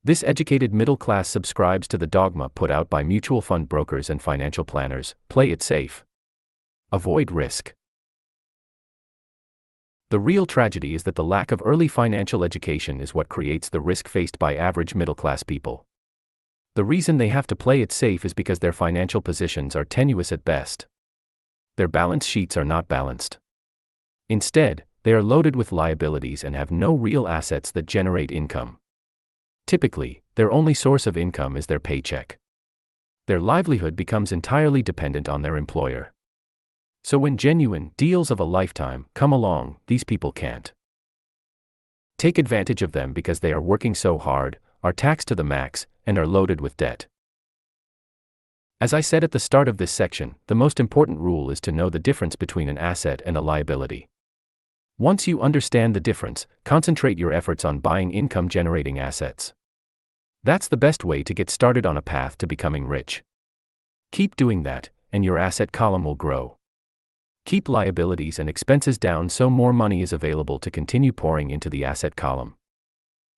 This educated middle class subscribes to the dogma put out by mutual fund brokers and financial planners: play it safe. Avoid risk. The real tragedy is that the lack of early financial education is what creates the risk faced by average middle class people. The reason they have to play it safe is because their financial positions are tenuous at best. Their balance sheets are not balanced. Instead, they are loaded with liabilities and have no real assets that generate income. Typically, their only source of income is their paycheck. Their livelihood becomes entirely dependent on their employer. So when genuine deals of a lifetime come along, these people can't take advantage of them because they are working so hard, are taxed to the max, and are loaded with debt. As I said at the start of this section, the most important rule is to know the difference between an asset and a liability. Once you understand the difference, concentrate your efforts on buying income-generating assets. That's the best way to get started on a path to becoming rich. Keep doing that, and your asset column will grow. Keep liabilities and expenses down so more money is available to continue pouring into the asset column.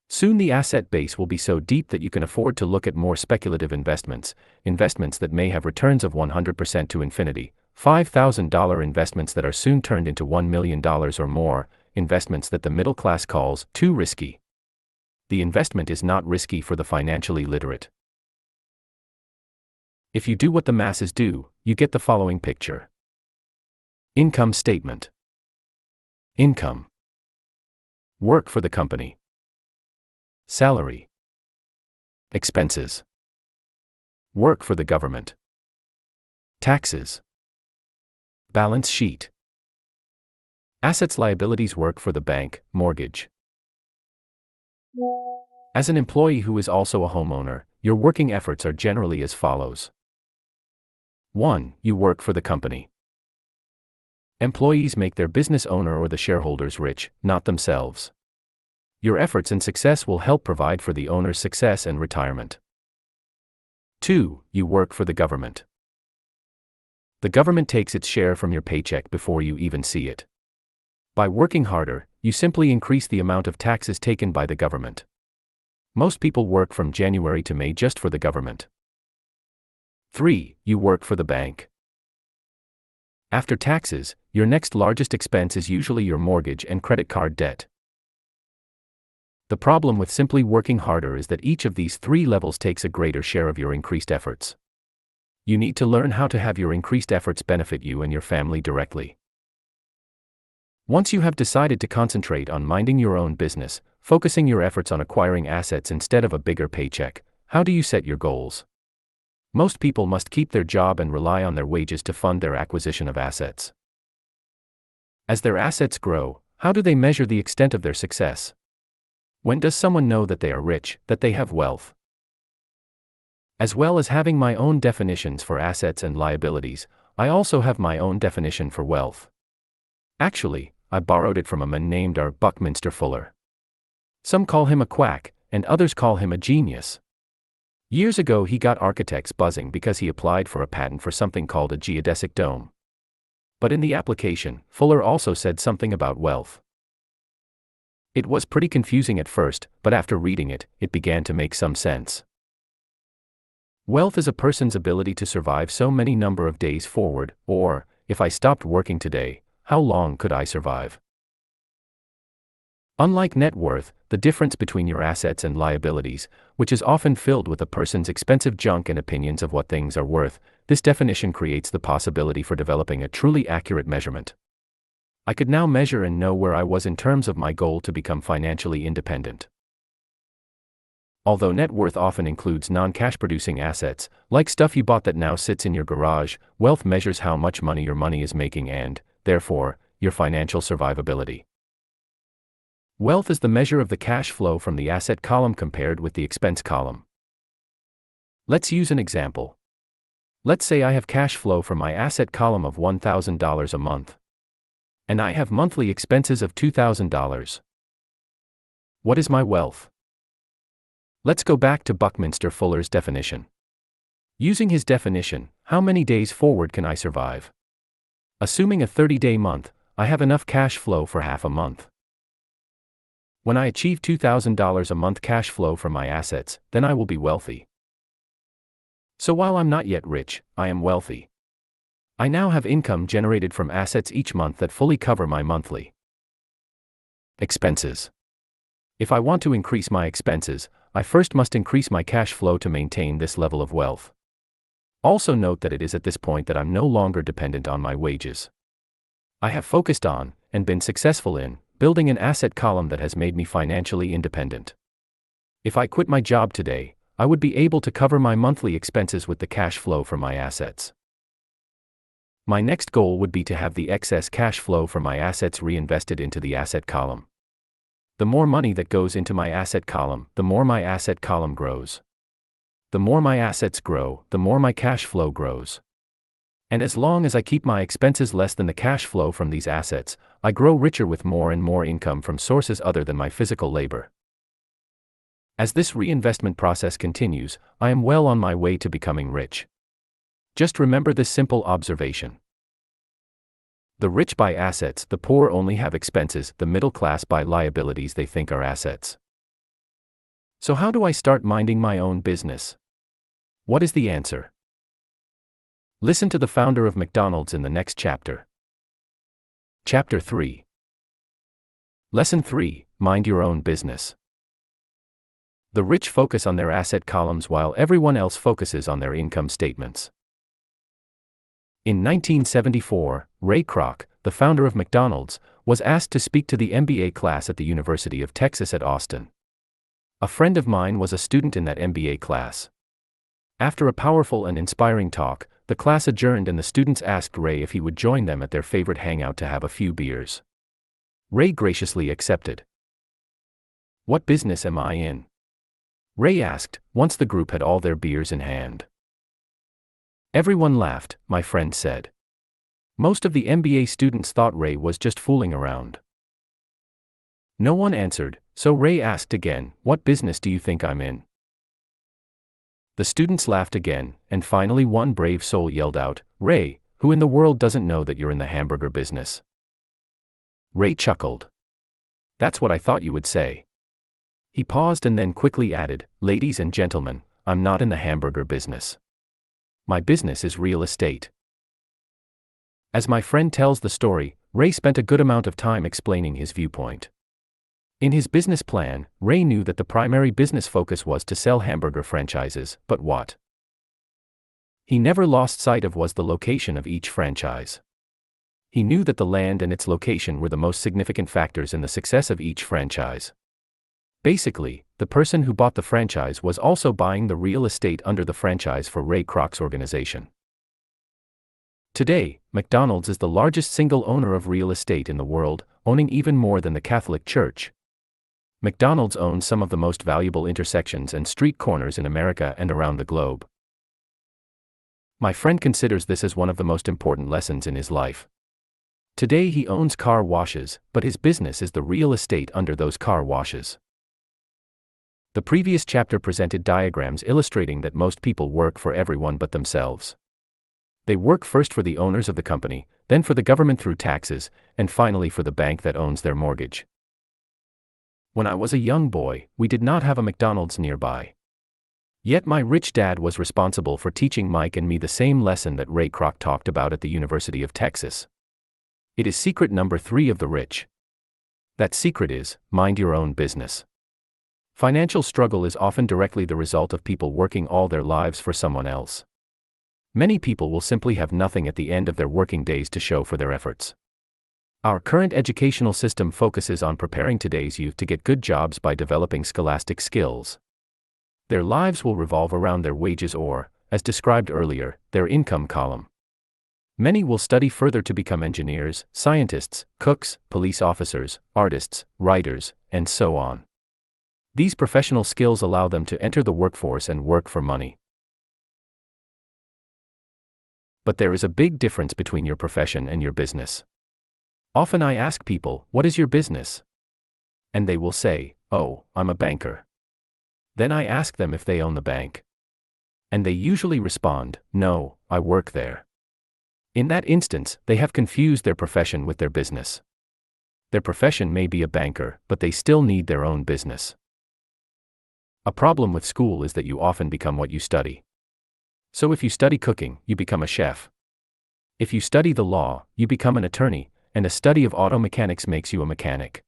Soon the asset base will be so deep that you can afford to look at more speculative investments that may have returns of 100% to infinity, $5,000 investments that are soon turned into $1 million or more, investments that the middle class calls too risky. The investment is not risky for the financially literate. If you do what the masses do, you get the following picture. Income statement. Income. Work for the company. Salary. Expenses. Work for the government. Taxes. Balance sheet. Assets, liabilities. Work for the bank, mortgage. As an employee who is also a homeowner, your working efforts are generally as follows. 1. You work for the company. Employees make their business owner or the shareholders rich, not themselves. Your efforts and success will help provide for the owner's success and retirement. 2. You work for the government. The government takes its share from your paycheck before you even see it. By working harder, you simply increase the amount of taxes taken by the government. Most people work from January to May just for the government. 3. You work for the bank. After taxes, your next largest expense is usually your mortgage and credit card debt. The problem with simply working harder is that each of these three levels takes a greater share of your increased efforts. You need to learn how to have your increased efforts benefit you and your family directly. Once you have decided to concentrate on minding your own business, focusing your efforts on acquiring assets instead of a bigger paycheck, how do you set your goals? Most people must keep their job and rely on their wages to fund their acquisition of assets. As their assets grow, how do they measure the extent of their success? When does someone know that they are rich, that they have wealth? As well as having my own definitions for assets and liabilities, I also have my own definition for wealth. Actually, I borrowed it from a man named R. Buckminster Fuller. Some call him a quack, and others call him a genius. Years ago he got architects buzzing because he applied for a patent for something called a geodesic dome. But in the application, Fuller also said something about wealth. It was pretty confusing at first, but after reading it, it began to make some sense. Wealth is a person's ability to survive so many number of days forward, or, if I stopped working today, how long could I survive? Unlike net worth, the difference between your assets and liabilities, which is often filled with a person's expensive junk and opinions of what things are worth, this definition creates the possibility for developing a truly accurate measurement. I could now measure and know where I was in terms of my goal to become financially independent. Although net worth often includes non-cash producing assets, like stuff you bought that now sits in your garage, wealth measures how much money your money is making and, therefore, your financial survivability. Wealth is the measure of the cash flow from the asset column compared with the expense column. Let's use an example. Let's say I have cash flow from my asset column of $1,000 a month. And I have monthly expenses of $2,000. What is my wealth? Let's go back to Buckminster Fuller's definition. Using his definition, how many days forward can I survive? Assuming a 30-day month, I have enough cash flow for half a month. When I achieve $2,000 a month cash flow from my assets, then I will be wealthy. So while I'm not yet rich, I am wealthy. I now have income generated from assets each month that fully cover my monthly expenses. If I want to increase my expenses, I first must increase my cash flow to maintain this level of wealth. Also note that it is at this point that I'm no longer dependent on my wages. I have focused on, and been successful in, building an asset column that has made me financially independent. If I quit my job today, I would be able to cover my monthly expenses with the cash flow from my assets. My next goal would be to have the excess cash flow from my assets reinvested into the asset column. The more money that goes into my asset column, the more my asset column grows. The more my assets grow, the more my cash flow grows. And as long as I keep my expenses less than the cash flow from these assets, I grow richer with more and more income from sources other than my physical labor. As this reinvestment process continues, I am well on my way to becoming rich. Just remember this simple observation. The rich buy assets, the poor only have expenses, the middle class buy liabilities they think are assets. So how do I start minding my own business? What is the answer? Listen to the founder of McDonald's in the next chapter. Chapter 3. Lesson 3, Mind Your Own Business. The rich focus on their asset columns while everyone else focuses on their income statements. In 1974, Ray Kroc, the founder of McDonald's, was asked to speak to the MBA class at the University of Texas at Austin. A friend of mine was a student in that MBA class. After a powerful and inspiring talk, the class adjourned and the students asked Ray if he would join them at their favorite hangout to have a few beers. Ray graciously accepted. "What business am I in?" Ray asked, once the group had all their beers in hand. Everyone laughed, my friend said. Most of the MBA students thought Ray was just fooling around. No one answered, so Ray asked again, "What business do you think I'm in?" The students laughed again, and finally one brave soul yelled out, "Ray, who in the world doesn't know that you're in the hamburger business?" Ray chuckled. "That's what I thought you would say." He paused and then quickly added, "Ladies and gentlemen, I'm not in the hamburger business. My business is real estate." As my friend tells the story, Ray spent a good amount of time explaining his viewpoint. In his business plan, Ray knew that the primary business focus was to sell hamburger franchises, but what he never lost sight of was the location of each franchise. He knew that the land and its location were the most significant factors in the success of each franchise. Basically, the person who bought the franchise was also buying the real estate under the franchise for Ray Kroc's organization. Today, McDonald's is the largest single owner of real estate in the world, owning even more than the Catholic Church. McDonald's owns some of the most valuable intersections and street corners in America and around the globe. My friend considers this as one of the most important lessons in his life. Today he owns car washes, but his business is the real estate under those car washes. The previous chapter presented diagrams illustrating that most people work for everyone but themselves. They work first for the owners of the company, then for the government through taxes, and finally for the bank that owns their mortgage. When I was a young boy, we did not have a McDonald's nearby. Yet my rich dad was responsible for teaching Mike and me the same lesson that Ray Kroc talked about at the University of Texas. It is secret number 3 of the rich. That secret is, mind your own business. Financial struggle is often directly the result of people working all their lives for someone else. Many people will simply have nothing at the end of their working days to show for their efforts. Our current educational system focuses on preparing today's youth to get good jobs by developing scholastic skills. Their lives will revolve around their wages or, as described earlier, their income column. Many will study further to become engineers, scientists, cooks, police officers, artists, writers, and so on. These professional skills allow them to enter the workforce and work for money. But there is a big difference between your profession and your business. Often I ask people, what is your business? And they will say, oh, I'm a banker. Then I ask them if they own the bank. And they usually respond, no, I work there. In that instance, they have confused their profession with their business. Their profession may be a banker, but they still need their own business. A problem with school is that you often become what you study. So if you study cooking, you become a chef. If you study the law, you become an attorney, and a study of auto mechanics makes you a mechanic.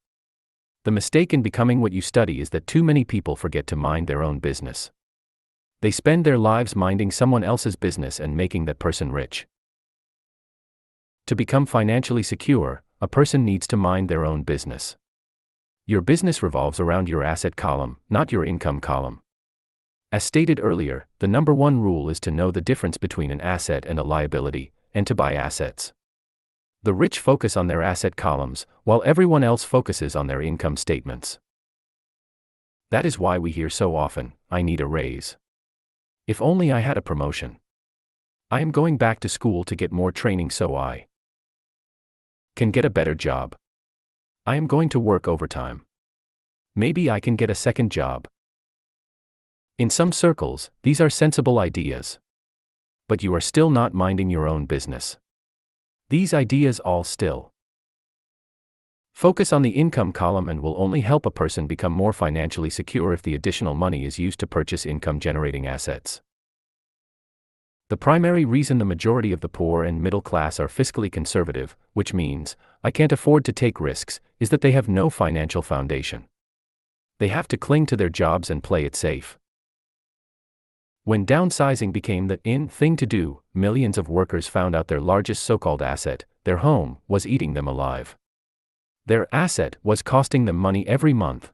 The mistake in becoming what you study is that too many people forget to mind their own business. They spend their lives minding someone else's business and making that person rich. To become financially secure, a person needs to mind their own business. Your business revolves around your asset column, not your income column. As stated earlier, the number 1 rule is to know the difference between an asset and a liability, and to buy assets. The rich focus on their asset columns, while everyone else focuses on their income statements. That is why we hear so often, I need a raise. If only I had a promotion. I am going back to school to get more training so I can get a better job. I am going to work overtime. Maybe I can get a second job. In some circles, these are sensible ideas. But you are still not minding your own business. These ideas all still focus on the income column and will only help a person become more financially secure if the additional money is used to purchase income-generating assets. The primary reason the majority of the poor and middle class are fiscally conservative, which means, I can't afford to take risks, is that they have no financial foundation. They have to cling to their jobs and play it safe. When downsizing became the in thing to do, millions of workers found out their largest so-called asset, their home, was eating them alive. Their asset was costing them money every month.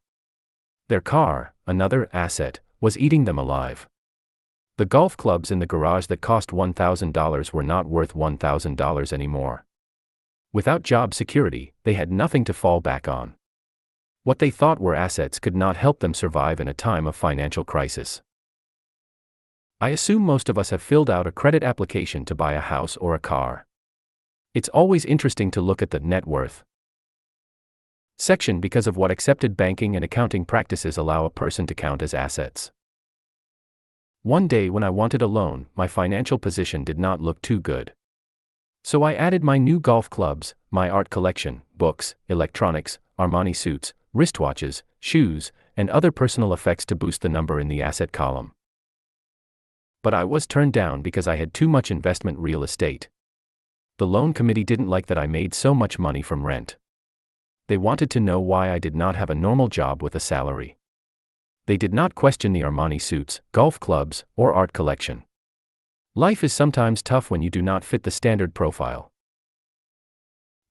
Their car, another asset, was eating them alive. The golf clubs in the garage that cost $1,000 were not worth $1,000 anymore. Without job security, they had nothing to fall back on. What they thought were assets could not help them survive in a time of financial crisis. I assume most of us have filled out a credit application to buy a house or a car. It's always interesting to look at the net worth section because of what accepted banking and accounting practices allow a person to count as assets. One day when I wanted a loan, my financial position did not look too good. So I added my new golf clubs, my art collection, books, electronics, Armani suits, wristwatches, shoes, and other personal effects to boost the number in the asset column. But I was turned down because I had too much investment real estate. The loan committee didn't like that I made so much money from rent. They wanted to know why I did not have a normal job with a salary. They did not question the Armani suits, golf clubs, or art collection. Life is sometimes tough when you do not fit the standard profile.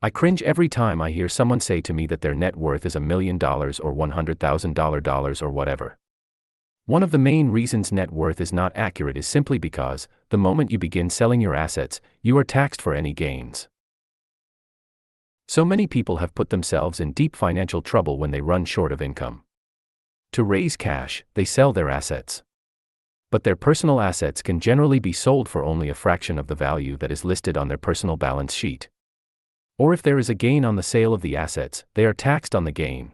I cringe every time I hear someone say to me that their net worth is $1 million or $100,000 or whatever. One of the main reasons net worth is not accurate is simply because, the moment you begin selling your assets, you are taxed for any gains. So many people have put themselves in deep financial trouble when they run short of income. To raise cash, they sell their assets. But their personal assets can generally be sold for only a fraction of the value that is listed on their personal balance sheet. Or if there is a gain on the sale of the assets, they are taxed on the gain.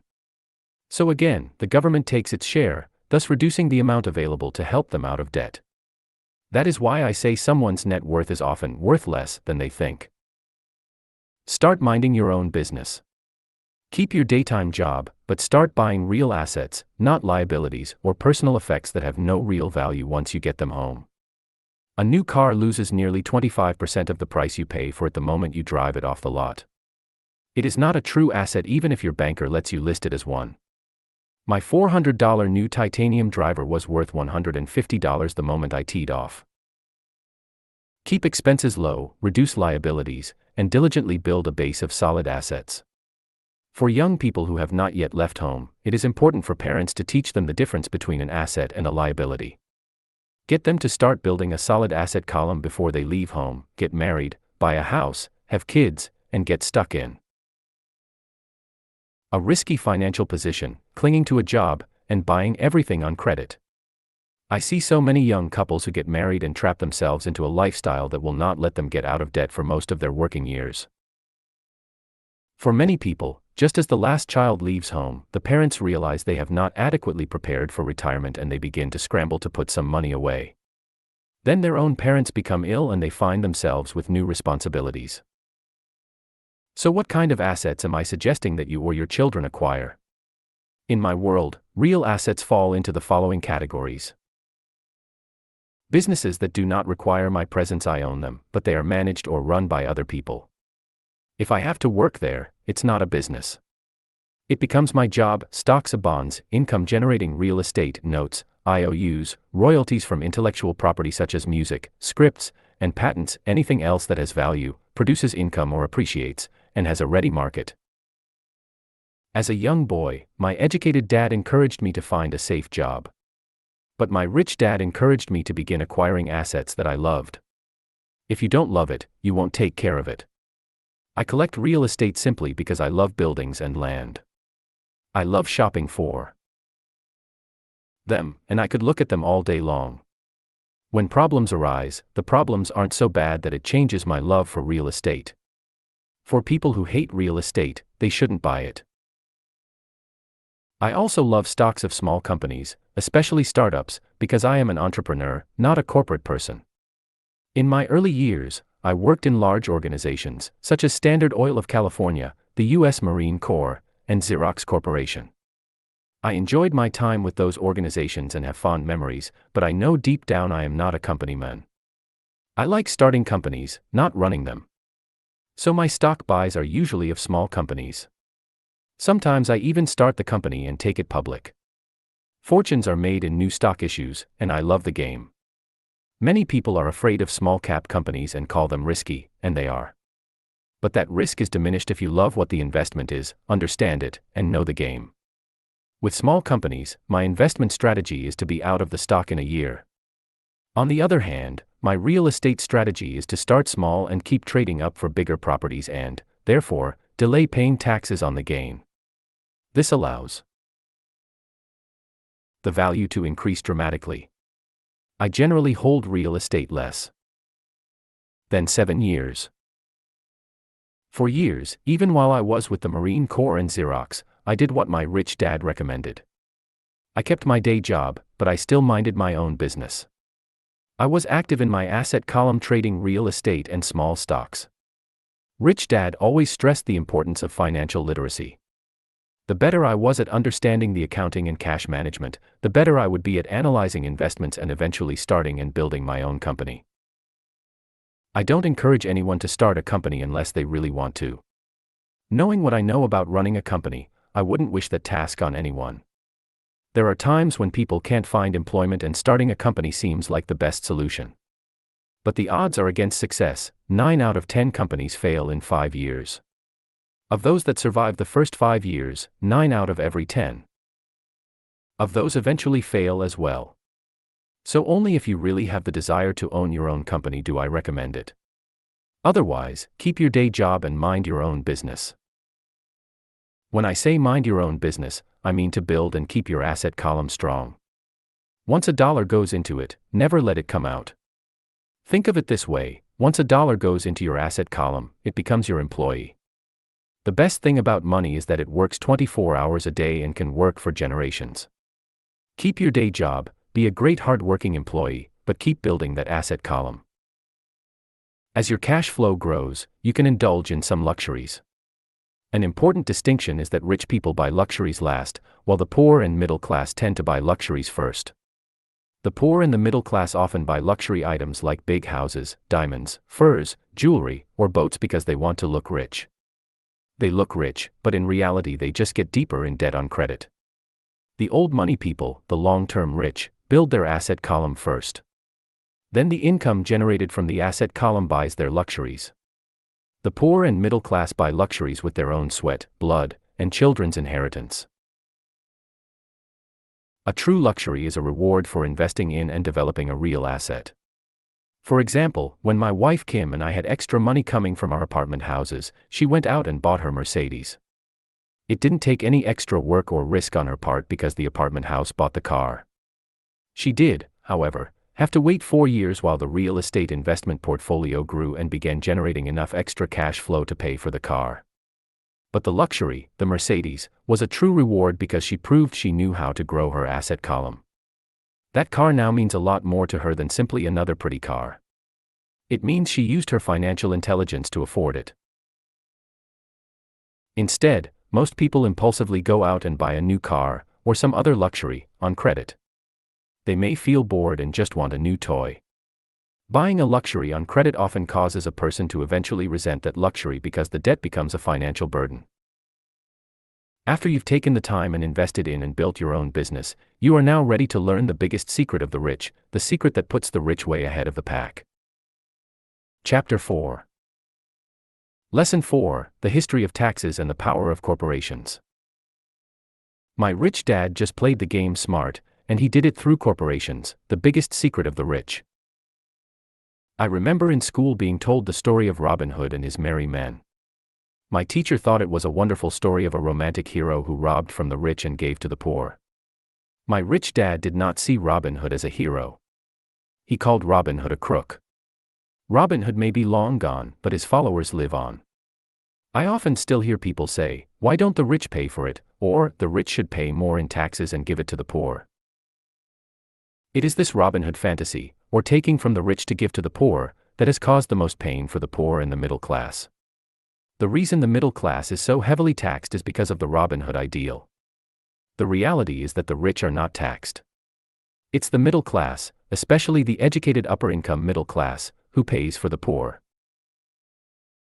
So again, the government takes its share, thus reducing the amount available to help them out of debt. That is why I say someone's net worth is often worth less than they think. Start minding your own business. Keep your daytime job, but start buying real assets, not liabilities or personal effects that have no real value once you get them home. A new car loses nearly 25% of the price you pay for it the moment you drive it off the lot. It is not a true asset even if your banker lets you list it as one. My $400 new titanium driver was worth $150 the moment I teed off. Keep expenses low, reduce liabilities, and diligently build a base of solid assets. For young people who have not yet left home, it is important for parents to teach them the difference between an asset and a liability. Get them to start building a solid asset column before they leave home, get married, buy a house, have kids, and get stuck in a risky financial position, clinging to a job, and buying everything on credit. I see so many young couples who get married and trap themselves into a lifestyle that will not let them get out of debt for most of their working years. For many people, just as the last child leaves home, the parents realize they have not adequately prepared for retirement and they begin to scramble to put some money away. Then their own parents become ill and they find themselves with new responsibilities. So what kind of assets am I suggesting that you or your children acquire? In my world, real assets fall into the following categories. Businesses that do not require my presence. I own them, but they are managed or run by other people. If I have to work there, it's not a business. It becomes my job. Stocks or bonds, income-generating real estate, notes, IOUs, royalties from intellectual property such as music, scripts, and patents, anything else that has value, produces income or appreciates, and has a ready market. As a young boy, my educated dad encouraged me to find a safe job. But my rich dad encouraged me to begin acquiring assets that I loved. If you don't love it, you won't take care of it. I collect real estate simply because I love buildings and land. I love shopping for them, and I could look at them all day long. When problems arise, the problems aren't so bad that it changes my love for real estate. For people who hate real estate, they shouldn't buy it. I also love stocks of small companies, especially startups, because I am an entrepreneur, not a corporate person. In my early years, I worked in large organizations, such as Standard Oil of California, the U.S. Marine Corps, and Xerox Corporation. I enjoyed my time with those organizations and have fond memories, but I know deep down I am not a company man. I like starting companies, not running them. So my stock buys are usually of small companies. Sometimes I even start the company and take it public. Fortunes are made in new stock issues, and I love the game. Many people are afraid of small-cap companies and call them risky, and they are. But that risk is diminished if you love what the investment is, understand it, and know the game. With small companies, my investment strategy is to be out of the stock in a year. On the other hand, my real estate strategy is to start small and keep trading up for bigger properties and, therefore, delay paying taxes on the gain. This allows the value to increase dramatically. I generally hold real estate less than 7 years. For years, even while I was with the Marine Corps and Xerox, I did what my rich dad recommended. I kept my day job, but I still minded my own business. I was active in my asset column trading real estate and small stocks. Rich Dad always stressed the importance of financial literacy. The better I was at understanding the accounting and cash management, the better I would be at analyzing investments and eventually starting and building my own company. I don't encourage anyone to start a company unless they really want to. Knowing what I know about running a company, I wouldn't wish that task on anyone. There are times when people can't find employment and starting a company seems like the best solution. But the odds are against success. 9 out of 10 companies fail in 5 years. Of those that survive the first 5 years, 9 out of every 10 of those eventually fail as well. So only if you really have the desire to own your own company do I recommend it. Otherwise, keep your day job and mind your own business. When I say mind your own business, I mean to build and keep your asset column strong. Once a dollar goes into it, never let it come out. Think of it this way: once a dollar goes into your asset column, it becomes your employee. The best thing about money is that it works 24 hours a day and can work for generations. Keep your day job, be a great hard-working employee, but keep building that asset column. As your cash flow grows, you can indulge in some luxuries. An important distinction is that rich people buy luxuries last, while the poor and middle class tend to buy luxuries first. The poor and the middle class often buy luxury items like big houses, diamonds, furs, jewelry, or boats because they want to look rich. They look rich, but in reality they just get deeper in debt on credit. The old money people, the long-term rich, build their asset column first. Then the income generated from the asset column buys their luxuries. The poor and middle class buy luxuries with their own sweat, blood, and children's inheritance. A true luxury is a reward for investing in and developing a real asset. For example, when my wife Kim and I had extra money coming from our apartment houses, she went out and bought her Mercedes. It didn't take any extra work or risk on her part because the apartment house bought the car. She did, however, have to wait 4 years while the real estate investment portfolio grew and began generating enough extra cash flow to pay for the car. But the luxury, the Mercedes, was a true reward because she proved she knew how to grow her asset column. That car now means a lot more to her than simply another pretty car. It means she used her financial intelligence to afford it. Instead, most people impulsively go out and buy a new car, or some other luxury, on credit. They may feel bored and just want a new toy. Buying a luxury on credit often causes a person to eventually resent that luxury because the debt becomes a financial burden. After you've taken the time and invested in and built your own business, you are now ready to learn the biggest secret of the rich, the secret that puts the rich way ahead of the pack. Chapter 4. Lesson 4: The History of Taxes and the Power of Corporations. My rich dad just played the game smart, and he did it through corporations, the biggest secret of the rich. I remember in school being told the story of Robin Hood and his merry men. My teacher thought it was a wonderful story of a romantic hero who robbed from the rich and gave to the poor. My rich dad did not see Robin Hood as a hero. He called Robin Hood a crook. Robin Hood may be long gone, but his followers live on. I often still hear people say, "Why don't the rich pay for it?" or "The rich should pay more in taxes and give it to the poor." It is this Robin Hood fantasy, or taking from the rich to give to the poor, that has caused the most pain for the poor and the middle class. The reason the middle class is so heavily taxed is because of the Robin Hood ideal. The reality is that the rich are not taxed. It's the middle class, especially the educated upper-income middle class, who pays for the poor.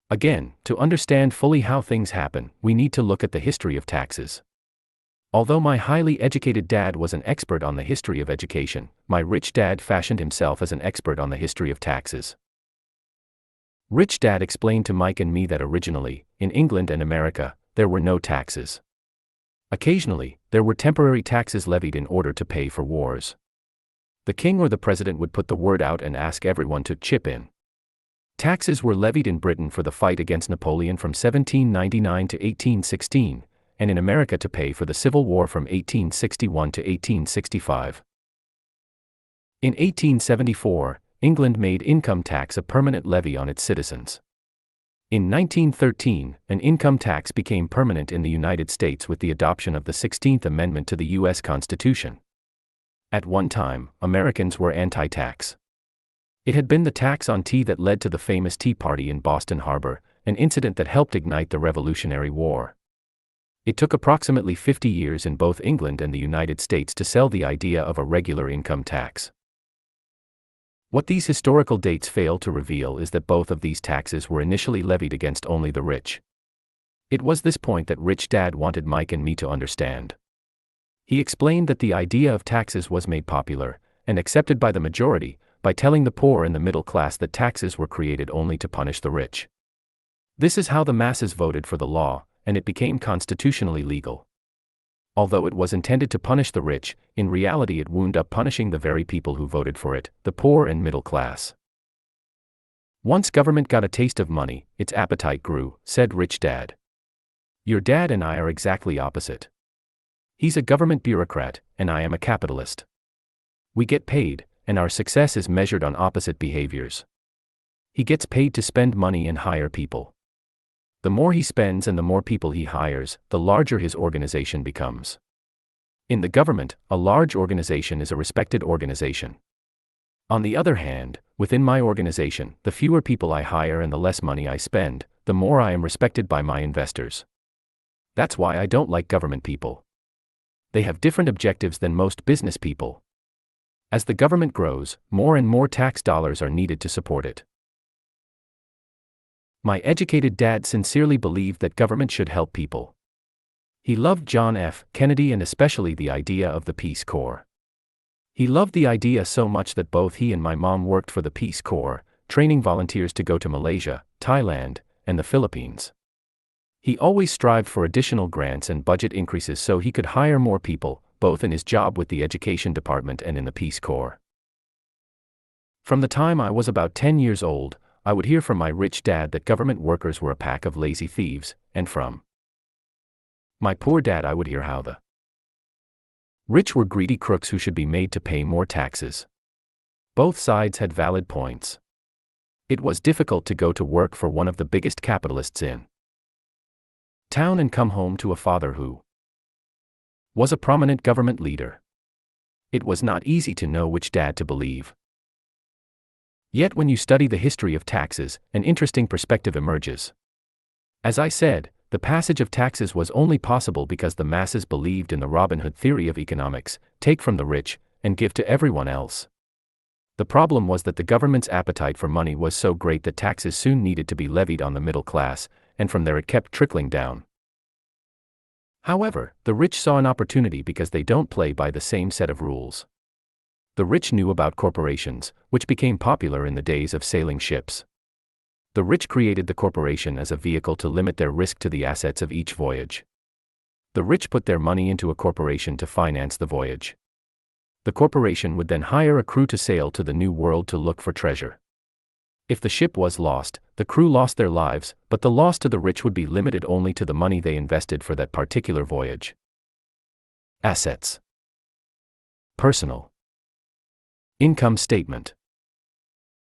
Again, to understand fully how things happen, we need to look at the history of taxes. Although my highly educated dad was an expert on the history of education, my rich dad fashioned himself as an expert on the history of taxes. Rich Dad explained to Mike and me that originally, in England and America, there were no taxes. Occasionally, there were temporary taxes levied in order to pay for wars. The king or the president would put the word out and ask everyone to chip in. Taxes were levied in Britain for the fight against Napoleon from 1799 to 1816, and in America to pay for the Civil War from 1861 to 1865. In 1874, England made income tax a permanent levy on its citizens. In 1913, an income tax became permanent in the United States with the adoption of the 16th Amendment to the U.S. Constitution. At one time, Americans were anti-tax. It had been the tax on tea that led to the famous Tea Party in Boston Harbor, an incident that helped ignite the Revolutionary War. It took approximately 50 years in both England and the United States to sell the idea of a regular income tax. What these historical dates fail to reveal is that both of these taxes were initially levied against only the rich. It was this point that Rich Dad wanted Mike and me to understand. He explained that the idea of taxes was made popular and accepted by the majority by telling the poor and the middle class that taxes were created only to punish the rich. This is how the masses voted for the law, and it became constitutionally legal. Although it was intended to punish the rich, in reality it wound up punishing the very people who voted for it, the poor and middle class. Once government got a taste of money, its appetite grew, said Rich Dad. Your dad and I are exactly opposite. He's a government bureaucrat, and I am a capitalist. We get paid, and our success is measured on opposite behaviors. He gets paid to spend money and hire people. The more he spends and the more people he hires, the larger his organization becomes. In the government, a large organization is a respected organization. On the other hand, within my organization, the fewer people I hire and the less money I spend, the more I am respected by my investors. That's why I don't like government people. They have different objectives than most business people. As the government grows, more and more tax dollars are needed to support it. My educated dad sincerely believed that government should help people. He loved John F. Kennedy and especially the idea of the Peace Corps. He loved the idea so much that both he and my mom worked for the Peace Corps, training volunteers to go to Malaysia, Thailand, and the Philippines. He always strived for additional grants and budget increases so he could hire more people, both in his job with the Education Department and in the Peace Corps. From the time I was about 10 years old, I would hear from my rich dad that government workers were a pack of lazy thieves, and from my poor dad I would hear how the rich were greedy crooks who should be made to pay more taxes. Both sides had valid points. It was difficult to go to work for one of the biggest capitalists in town and come home to a father who was a prominent government leader. It was not easy to know which dad to believe. Yet when you study the history of taxes, an interesting perspective emerges. As I said, the passage of taxes was only possible because the masses believed in the Robin Hood theory of economics, take from the rich, and give to everyone else. The problem was that the government's appetite for money was so great that taxes soon needed to be levied on the middle class, and from there it kept trickling down. However, the rich saw an opportunity because they don't play by the same set of rules. The rich knew about corporations, which became popular in the days of sailing ships. The rich created the corporation as a vehicle to limit their risk to the assets of each voyage. The rich put their money into a corporation to finance the voyage. The corporation would then hire a crew to sail to the New World to look for treasure. If the ship was lost, the crew lost their lives, but the loss to the rich would be limited only to the money they invested for that particular voyage. Assets. Personal income statement.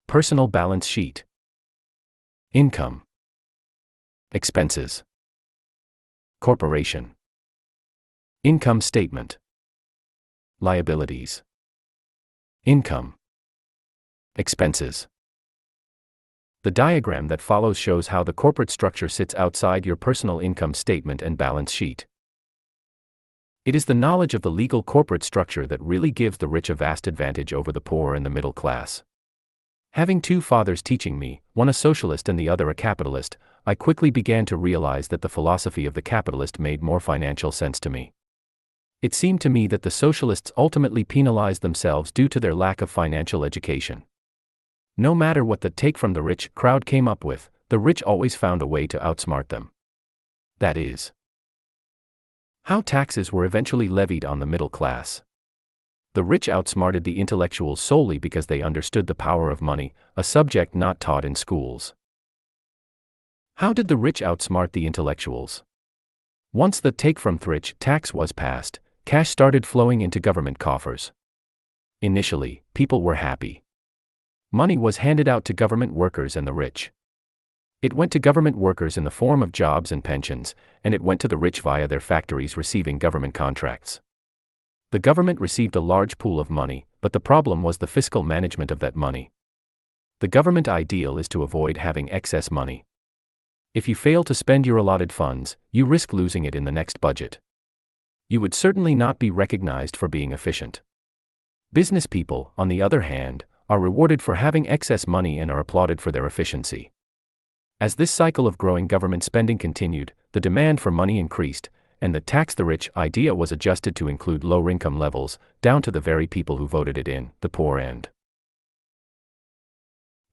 Personal balance sheet. Income. Expenses. Corporation. Income statement. Liabilities. Income. Expenses. The diagram that follows shows how the corporate structure sits outside your personal income statement and balance sheet. It is the knowledge of the legal corporate structure that really gives the rich a vast advantage over the poor and the middle class. Having two fathers teaching me, one a socialist and the other a capitalist, I quickly began to realize that the philosophy of the capitalist made more financial sense to me. It seemed to me that the socialists ultimately penalized themselves due to their lack of financial education. No matter what the take from the rich crowd came up with, the rich always found a way to outsmart them. That is how taxes were eventually levied on the middle class. The rich outsmarted the intellectuals solely because they understood the power of money, a subject not taught in schools. How did the rich outsmart the intellectuals? Once the take from the rich tax was passed, cash started flowing into government coffers. Initially, people were happy. Money was handed out to government workers and the rich. It went to government workers in the form of jobs and pensions, and it went to the rich via their factories receiving government contracts. The government received a large pool of money, but the problem was the fiscal management of that money. The government ideal is to avoid having excess money. If you fail to spend your allotted funds, you risk losing it in the next budget. You would certainly not be recognized for being efficient. Business people, on the other hand, are rewarded for having excess money and are applauded for their efficiency. As this cycle of growing government spending continued, the demand for money increased, and the tax the rich idea was adjusted to include lower income levels, down to the very people who voted it in, the poor end.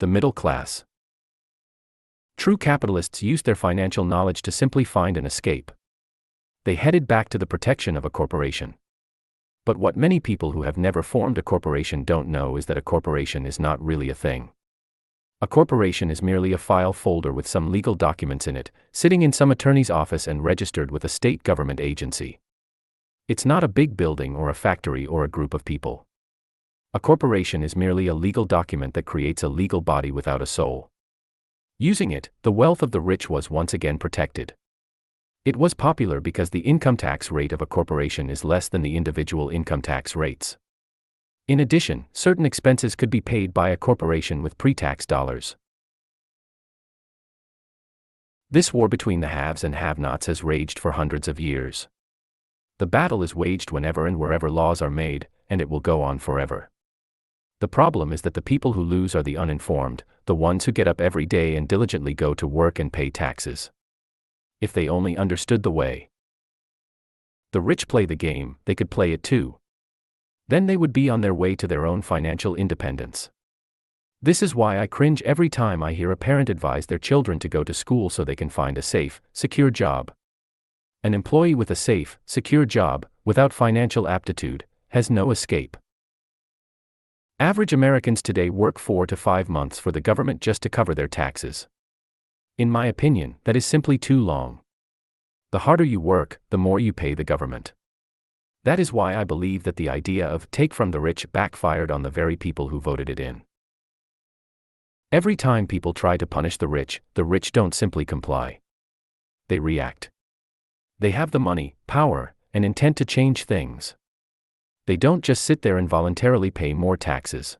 The middle class. True capitalists used their financial knowledge to simply find an escape. They headed back to the protection of a corporation. But what many people who have never formed a corporation don't know is that a corporation is not really a thing. A corporation is merely a file folder with some legal documents in it, sitting in some attorney's office and registered with a state government agency. It's not a big building or a factory or a group of people. A corporation is merely a legal document that creates a legal body without a soul. Using it, the wealth of the rich was once again protected. It was popular because the income tax rate of a corporation is less than the individual income tax rates. In addition, certain expenses could be paid by a corporation with pre-tax dollars. This war between the haves and have-nots has raged for hundreds of years. The battle is waged whenever and wherever laws are made, and it will go on forever. The problem is that the people who lose are the uninformed, the ones who get up every day and diligently go to work and pay taxes. If they only understood the way the rich play the game, they could play it too. Then they would be on their way to their own financial independence. This is why I cringe every time I hear a parent advise their children to go to school so they can find a safe, secure job. An employee with a safe, secure job, without financial aptitude, has no escape. Average Americans today work 4 to 5 months for the government just to cover their taxes. In my opinion, that is simply too long. The harder you work, the more you pay the government. That is why I believe that the idea of take from the rich backfired on the very people who voted it in. Every time people try to punish the rich don't simply comply. They react. They have the money, power, and intent to change things. They don't just sit there and voluntarily pay more taxes.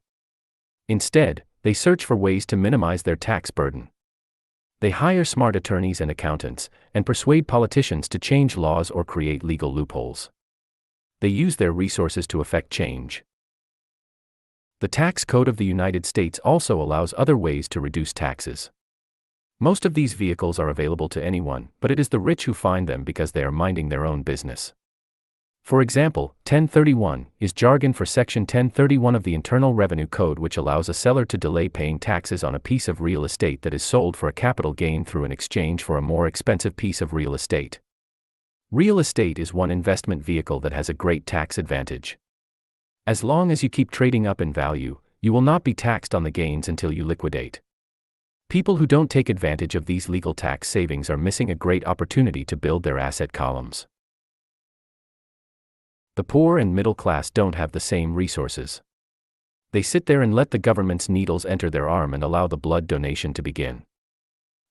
Instead, they search for ways to minimize their tax burden. They hire smart attorneys and accountants, and persuade politicians to change laws or create legal loopholes. They use their resources to effect change. The tax code of the United States also allows other ways to reduce taxes. Most of these vehicles are available to anyone, but it is the rich who find them because they are minding their own business. For example, 1031 is jargon for Section 1031 of the Internal Revenue Code, which allows a seller to delay paying taxes on a piece of real estate that is sold for a capital gain through an exchange for a more expensive piece of real estate. Real estate is one investment vehicle that has a great tax advantage. As long as you keep trading up in value, you will not be taxed on the gains until you liquidate. People who don't take advantage of these legal tax savings are missing a great opportunity to build their asset columns. The poor and middle class don't have the same resources. They sit there and let the government's needles enter their arm and allow the blood donation to begin.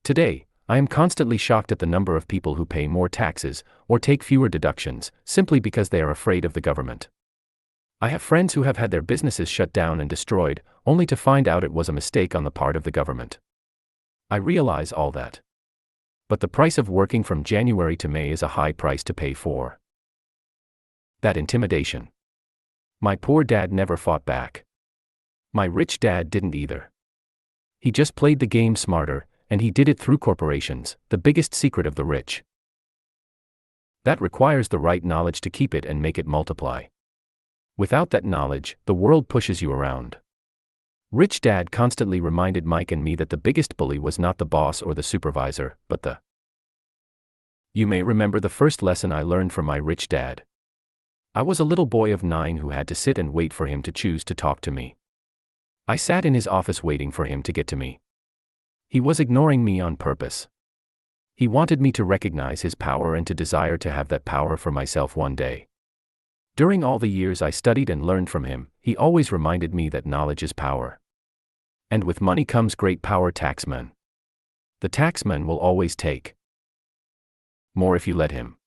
Today, I am constantly shocked at the number of people who pay more taxes, or take fewer deductions, simply because they are afraid of the government. I have friends who have had their businesses shut down and destroyed, only to find out it was a mistake on the part of the government. I realize all that. But the price of working from January to May is a high price to pay for that intimidation. My poor dad never fought back. My rich dad didn't either. He just played the game smarter, and he did it through corporations, the biggest secret of the rich. That requires the right knowledge to keep it and make it multiply. Without that knowledge, the world pushes you around. Rich Dad constantly reminded Mike and me that the biggest bully was not the boss or the supervisor, but the... You may remember the first lesson I learned from my rich dad. I was a little boy of 9 who had to sit and wait for him to choose to talk to me. I sat in his office waiting for him to get to me. He was ignoring me on purpose. He wanted me to recognize his power and to desire to have that power for myself one day. During all the years I studied and learned from him, he always reminded me that knowledge is power. And with money comes great power. Taxman. The taxman will always take more if you let him.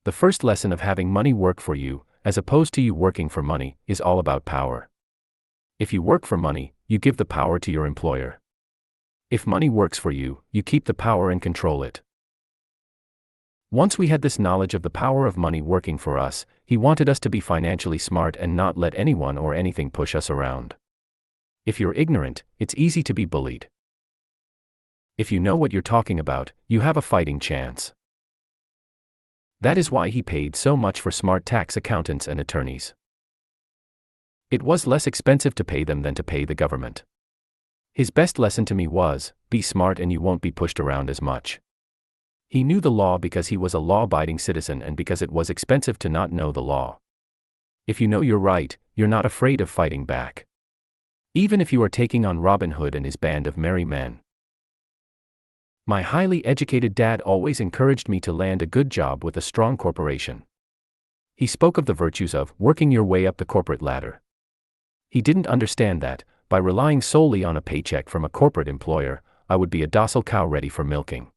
The first lesson of having money work for you, as opposed to you working for money, is all about power. If you work for money, you give the power to your employer. If money works for you, you keep the power and control it. Once we had this knowledge of the power of money working for us, he wanted us to be financially smart and not let anyone or anything push us around. If you're ignorant, it's easy to be bullied. If you know what you're talking about, you have a fighting chance. That is why he paid so much for smart tax accountants and attorneys. It was less expensive to pay them than to pay the government. His best lesson to me was, be smart and you won't be pushed around as much. He knew the law because he was a law-abiding citizen and because it was expensive to not know the law. If you know you're right, you're not afraid of fighting back. Even if you are taking on Robin Hood and his band of merry men. My highly educated dad always encouraged me to land a good job with a strong corporation. He spoke of the virtues of working your way up the corporate ladder. He didn't understand that, by relying solely on a paycheck from a corporate employer, I would be a docile cow ready for milking.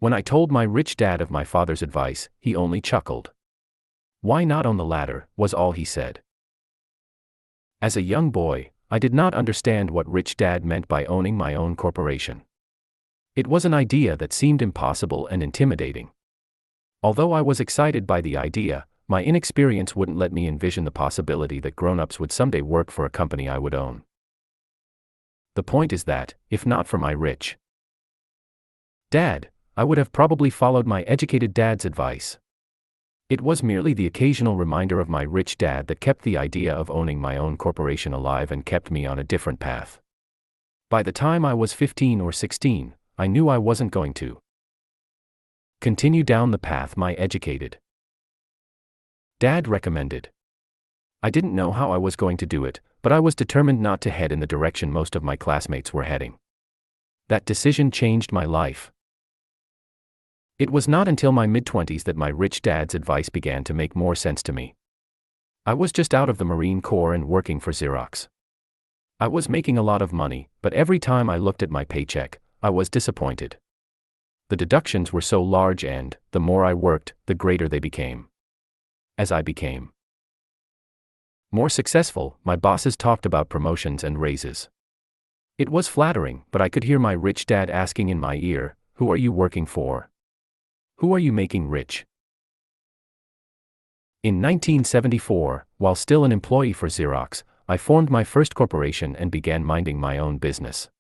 When I told my rich dad of my father's advice, he only chuckled. "Why not on the ladder?" was all he said. As a young boy, I did not understand what rich dad meant by owning my own corporation. It was an idea that seemed impossible and intimidating. Although I was excited by the idea, my inexperience wouldn't let me envision the possibility that grown-ups would someday work for a company I would own. The point is that, if not for my rich dad, I would have probably followed my educated dad's advice. It was merely the occasional reminder of my rich dad that kept the idea of owning my own corporation alive and kept me on a different path. By the time I was 15 or 16, I knew I wasn't going to continue down the path my educated dad recommended. I didn't know how I was going to do it, but I was determined not to head in the direction most of my classmates were heading. That decision changed my life. It was not until my mid-20s that my rich dad's advice began to make more sense to me. I was just out of the Marine Corps and working for Xerox. I was making a lot of money, but every time I looked at my paycheck, I was disappointed. The deductions were so large and, the more I worked, the greater they became. As I became more successful, my bosses talked about promotions and raises. It was flattering, but I could hear my rich dad asking in my ear, "Who are you working for? Who are you making rich?" In 1974, while still an employee for Xerox, I formed my first corporation and began minding my own business.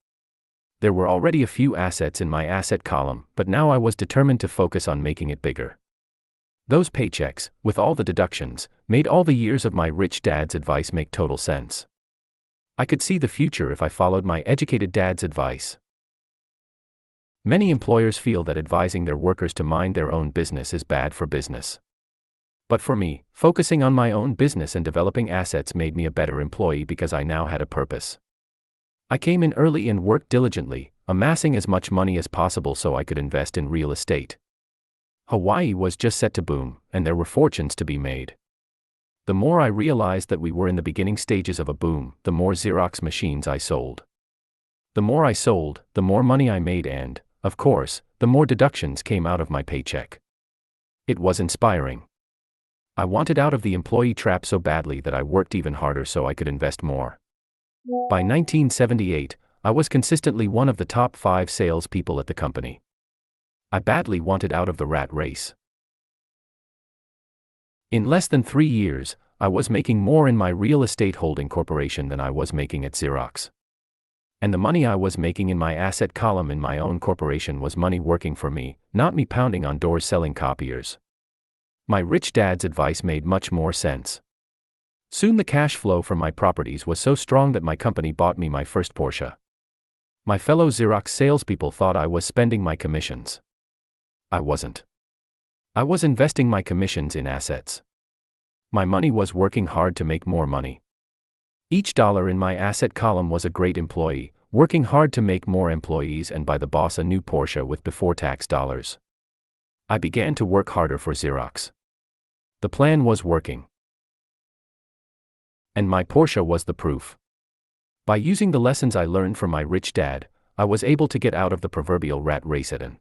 There were already a few assets in my asset column, but now I was determined to focus on making it bigger. Those paychecks, with all the deductions, made all the years of my rich dad's advice make total sense. I could see the future if I followed my educated dad's advice. Many employers feel that advising their workers to mind their own business is bad for business. But for me, focusing on my own business and developing assets made me a better employee because I now had a purpose. I came in early and worked diligently, amassing as much money as possible so I could invest in real estate. Hawaii was just set to boom, and there were fortunes to be made. The more I realized that we were in the beginning stages of a boom, the more Xerox machines I sold. The more I sold, the more money I made and, of course, the more deductions came out of my paycheck. It was inspiring. I wanted out of the employee trap so badly that I worked even harder so I could invest more. By 1978, I was consistently one of the top 5 salespeople at the company. I badly wanted out of the rat race. In less than 3 years, I was making more in my real estate holding corporation than I was making at Xerox. And the money I was making in my asset column in my own corporation was money working for me, not me pounding on doors selling copiers. My rich dad's advice made much more sense. Soon the cash flow from my properties was so strong that my company bought me my first Porsche. My fellow Xerox salespeople thought I was spending my commissions. I wasn't. I was investing my commissions in assets. My money was working hard to make more money. Each dollar in my asset column was a great employee, working hard to make more employees and buy the boss a new Porsche with before-tax dollars. I began to work harder for Xerox. The plan was working. And my Porsche was the proof. By using the lessons I learned from my rich dad, I was able to get out of the proverbial rat race at an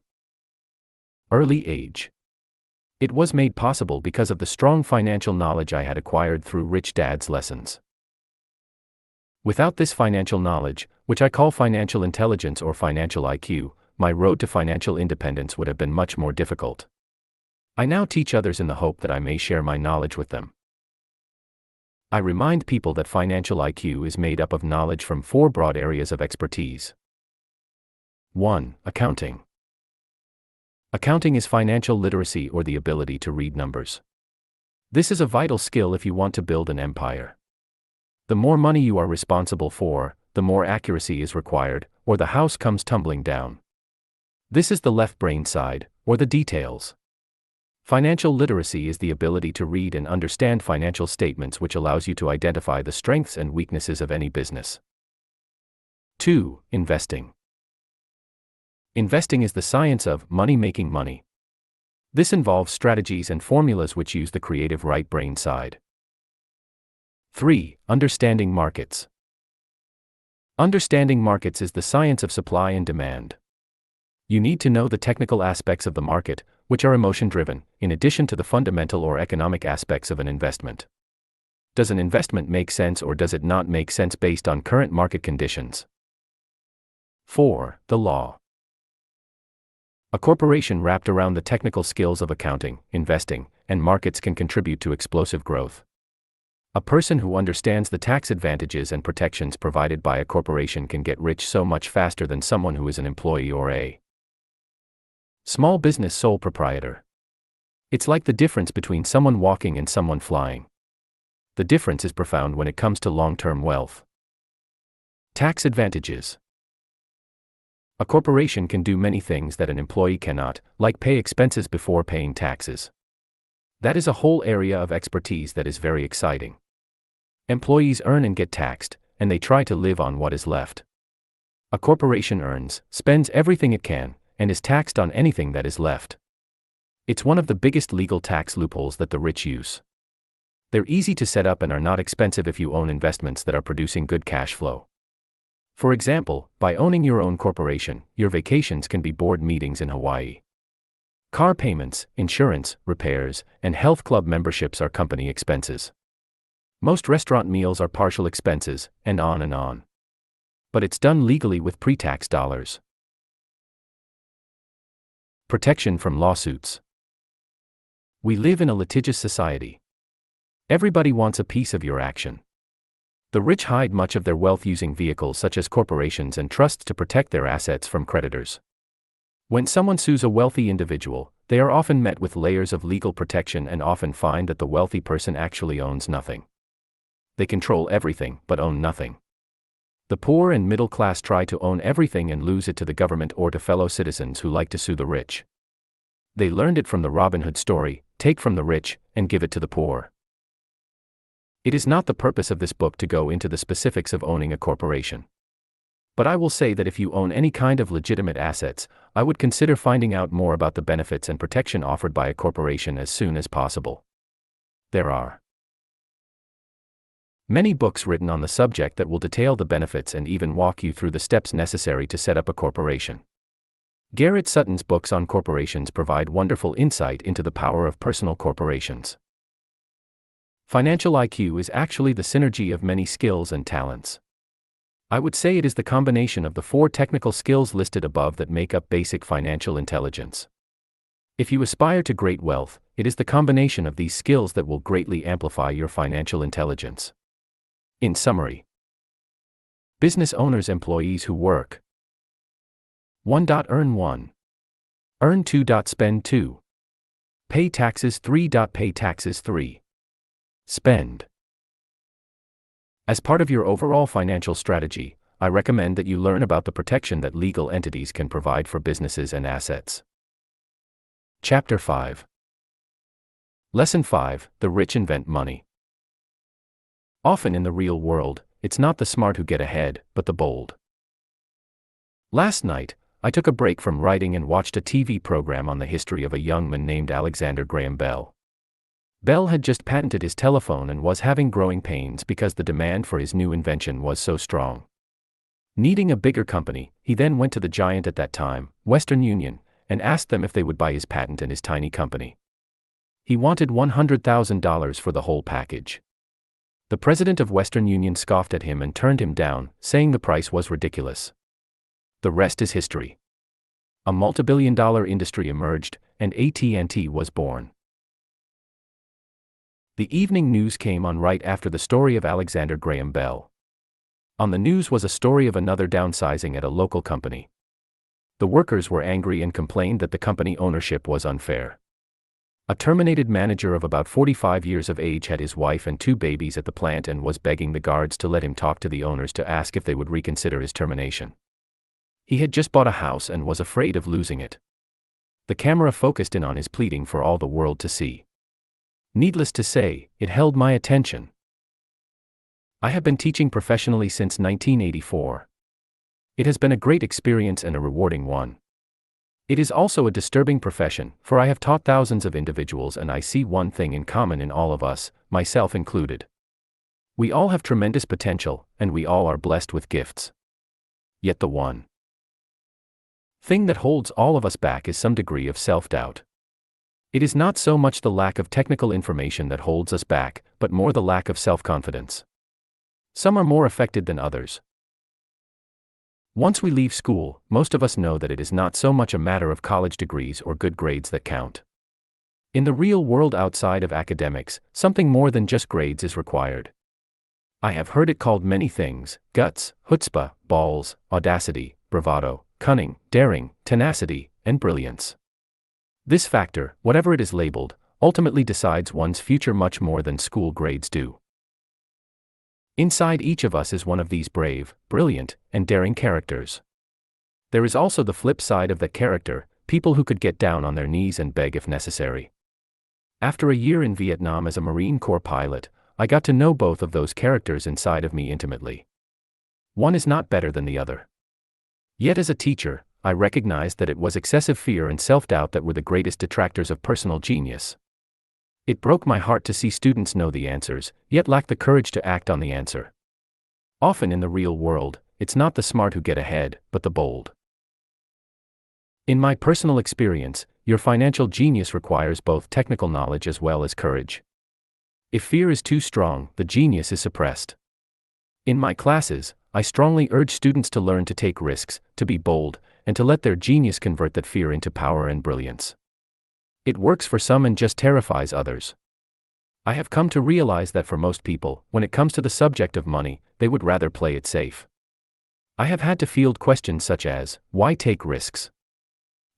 early age. It was made possible because of the strong financial knowledge I had acquired through rich dad's lessons. Without this financial knowledge, which I call financial intelligence or financial IQ, my road to financial independence would have been much more difficult. I now teach others in the hope that I may share my knowledge with them. I remind people that financial IQ is made up of knowledge from 4 broad areas of expertise. 1. Accounting. Accounting is financial literacy, or the ability to read numbers. This is a vital skill if you want to build an empire. The more money you are responsible for, the more accuracy is required, or the house comes tumbling down. This is the left brain side, or the details. Financial literacy is the ability to read and understand financial statements, which allows you to identify the strengths and weaknesses of any business. 2. Investing. Investing is the science of making money. This involves strategies and formulas which use the creative right brain side. 3. Understanding markets. Understanding markets is the science of supply and demand. You need to know the technical aspects of the market, which are emotion-driven, in addition to the fundamental or economic aspects of an investment. Does an investment make sense, or does it not make sense based on current market conditions? 4. The law. A corporation wrapped around the technical skills of accounting, investing, and markets can contribute to explosive growth. A person who understands the tax advantages and protections provided by a corporation can get rich so much faster than someone who is an employee or a small business sole proprietor. It's like the difference between someone walking and someone flying. The difference is profound when it comes to long-term wealth. Tax advantages. A corporation can do many things that an employee cannot, like pay expenses before paying taxes. That is a whole area of expertise that is very exciting. Employees earn and get taxed, and they try to live on what is left. A corporation earns, spends everything it can, and is taxed on anything that is left. It's one of the biggest legal tax loopholes that the rich use. They're easy to set up and are not expensive if you own investments that are producing good cash flow. For example, by owning your own corporation, your vacations can be board meetings in Hawaii. Car payments, insurance, repairs, and health club memberships are company expenses. Most restaurant meals are partial expenses, and on and on. But it's done legally with pre-tax dollars. Protection from lawsuits. We live in a litigious society. Everybody wants a piece of your action. The rich hide much of their wealth using vehicles such as corporations and trusts to protect their assets from creditors. When someone sues a wealthy individual, they are often met with layers of legal protection and often find that the wealthy person actually owns nothing. They control everything but own nothing. The poor and middle class try to own everything and lose it to the government or to fellow citizens who like to sue the rich. They learned it from the Robin Hood story: take from the rich and give it to the poor. It is not the purpose of this book to go into the specifics of owning a corporation. But I will say that if you own any kind of legitimate assets, I would consider finding out more about the benefits and protection offered by a corporation as soon as possible. There are many books written on the subject that will detail the benefits and even walk you through the steps necessary to set up a corporation. Garrett Sutton's books on corporations provide wonderful insight into the power of personal corporations. Financial IQ is actually the synergy of many skills and talents. I would say it is the combination of the 4 technical skills listed above that make up basic financial intelligence. If you aspire to great wealth, it is the combination of these skills that will greatly amplify your financial intelligence. In summary, business owners, employees who work. 1. Earn 1. Earn 2. Spend 2. Pay taxes 3. Pay taxes 3. Spend. As part of your overall financial strategy, I recommend that you learn about the protection that legal entities can provide for businesses and assets. Chapter 5. Lesson 5. The rich invent money. Often in the real world, it's not the smart who get ahead, but the bold. Last night, I took a break from writing and watched a TV program on the history of a young man named Alexander Graham Bell. Bell had just patented his telephone and was having growing pains because the demand for his new invention was so strong. Needing a bigger company, he then went to the giant at that time, Western Union, and asked them if they would buy his patent and his tiny company. He wanted $100,000 for the whole package. The president of Western Union scoffed at him and turned him down, saying the price was ridiculous. The rest is history. A multi-billion-dollar industry emerged, and AT&T was born. The evening news came on right after the story of Alexander Graham Bell. On the news was a story of another downsizing at a local company. The workers were angry and complained that the company ownership was unfair. A terminated manager of about 45 years of age had his wife and 2 babies at the plant and was begging the guards to let him talk to the owners to ask if they would reconsider his termination. He had just bought a house and was afraid of losing it. The camera focused in on his pleading for all the world to see. Needless to say, it held my attention. I have been teaching professionally since 1984. It has been a great experience and a rewarding one. It is also a disturbing profession, for I have taught thousands of individuals and I see one thing in common in all of us, myself included. We all have tremendous potential, and we all are blessed with gifts. Yet the one thing that holds all of us back is some degree of self-doubt. It is not so much the lack of technical information that holds us back, but more the lack of self-confidence. Some are more affected than others. Once we leave school, most of us know that it is not so much a matter of college degrees or good grades that count. In the real world outside of academics, something more than just grades is required. I have heard it called many things: guts, chutzpah, balls, audacity, bravado, cunning, daring, tenacity, and brilliance. This factor, whatever it is labeled, ultimately decides one's future much more than school grades do. Inside each of us is one of these brave, brilliant, and daring characters. There is also the flip side of that character, people who could get down on their knees and beg if necessary. After a year in Vietnam as a Marine Corps pilot, I got to know both of those characters inside of me intimately. One is not better than the other. Yet as a teacher, I recognized that it was excessive fear and self-doubt that were the greatest detractors of personal genius. It broke my heart to see students know the answers, yet lack the courage to act on the answer. Often in the real world, it's not the smart who get ahead, but the bold. In my personal experience, your financial genius requires both technical knowledge as well as courage. If fear is too strong, the genius is suppressed. In my classes, I strongly urge students to learn to take risks, to be bold, and to let their genius convert that fear into power and brilliance. It works for some and just terrifies others. I have come to realize that for most people, when it comes to the subject of money, they would rather play it safe. I have had to field questions such as, why take risks?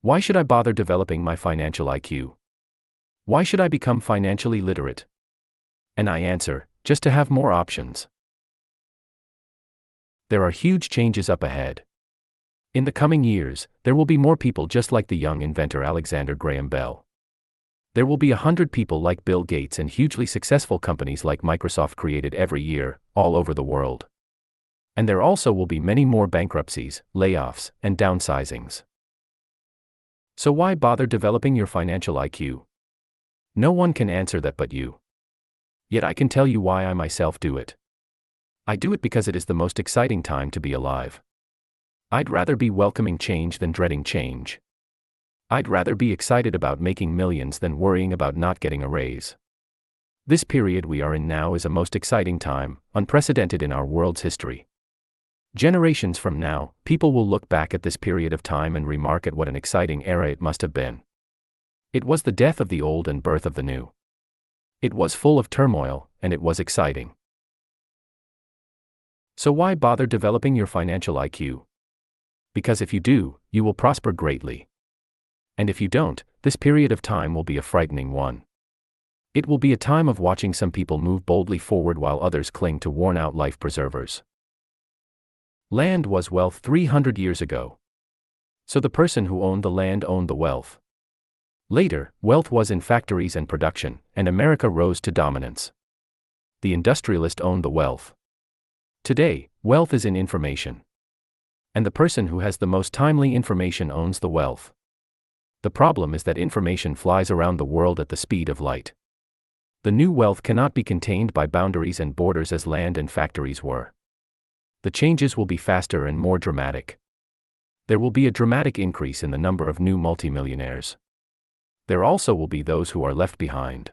Why should I bother developing my financial IQ? Why should I become financially literate? And I answer, just to have more options. There are huge changes up ahead. In the coming years, there will be more people just like the young inventor Alexander Graham Bell. There will be 100 people like Bill Gates and hugely successful companies like Microsoft created every year, all over the world. And there also will be many more bankruptcies, layoffs, and downsizings. So why bother developing your financial IQ? No one can answer that but you. Yet I can tell you why I myself do it. I do it because it is the most exciting time to be alive. I'd rather be welcoming change than dreading change. I'd rather be excited about making millions than worrying about not getting a raise. This period we are in now is a most exciting time, unprecedented in our world's history. Generations from now, people will look back at this period of time and remark at what an exciting era it must have been. It was the death of the old and birth of the new. It was full of turmoil, and it was exciting. So why bother developing your financial IQ? Because if you do, you will prosper greatly. And if you don't, this period of time will be a frightening one. It will be a time of watching some people move boldly forward while others cling to worn-out life preservers. Land was wealth 300 years ago. So the person who owned the land owned the wealth. Later, wealth was in factories and production, and America rose to dominance. The industrialist owned the wealth. Today, wealth is in information. And the person who has the most timely information owns the wealth. The problem is that information flies around the world at the speed of light. The new wealth cannot be contained by boundaries and borders as land and factories were. The changes will be faster and more dramatic. There will be a dramatic increase in the number of new multimillionaires. There also will be those who are left behind.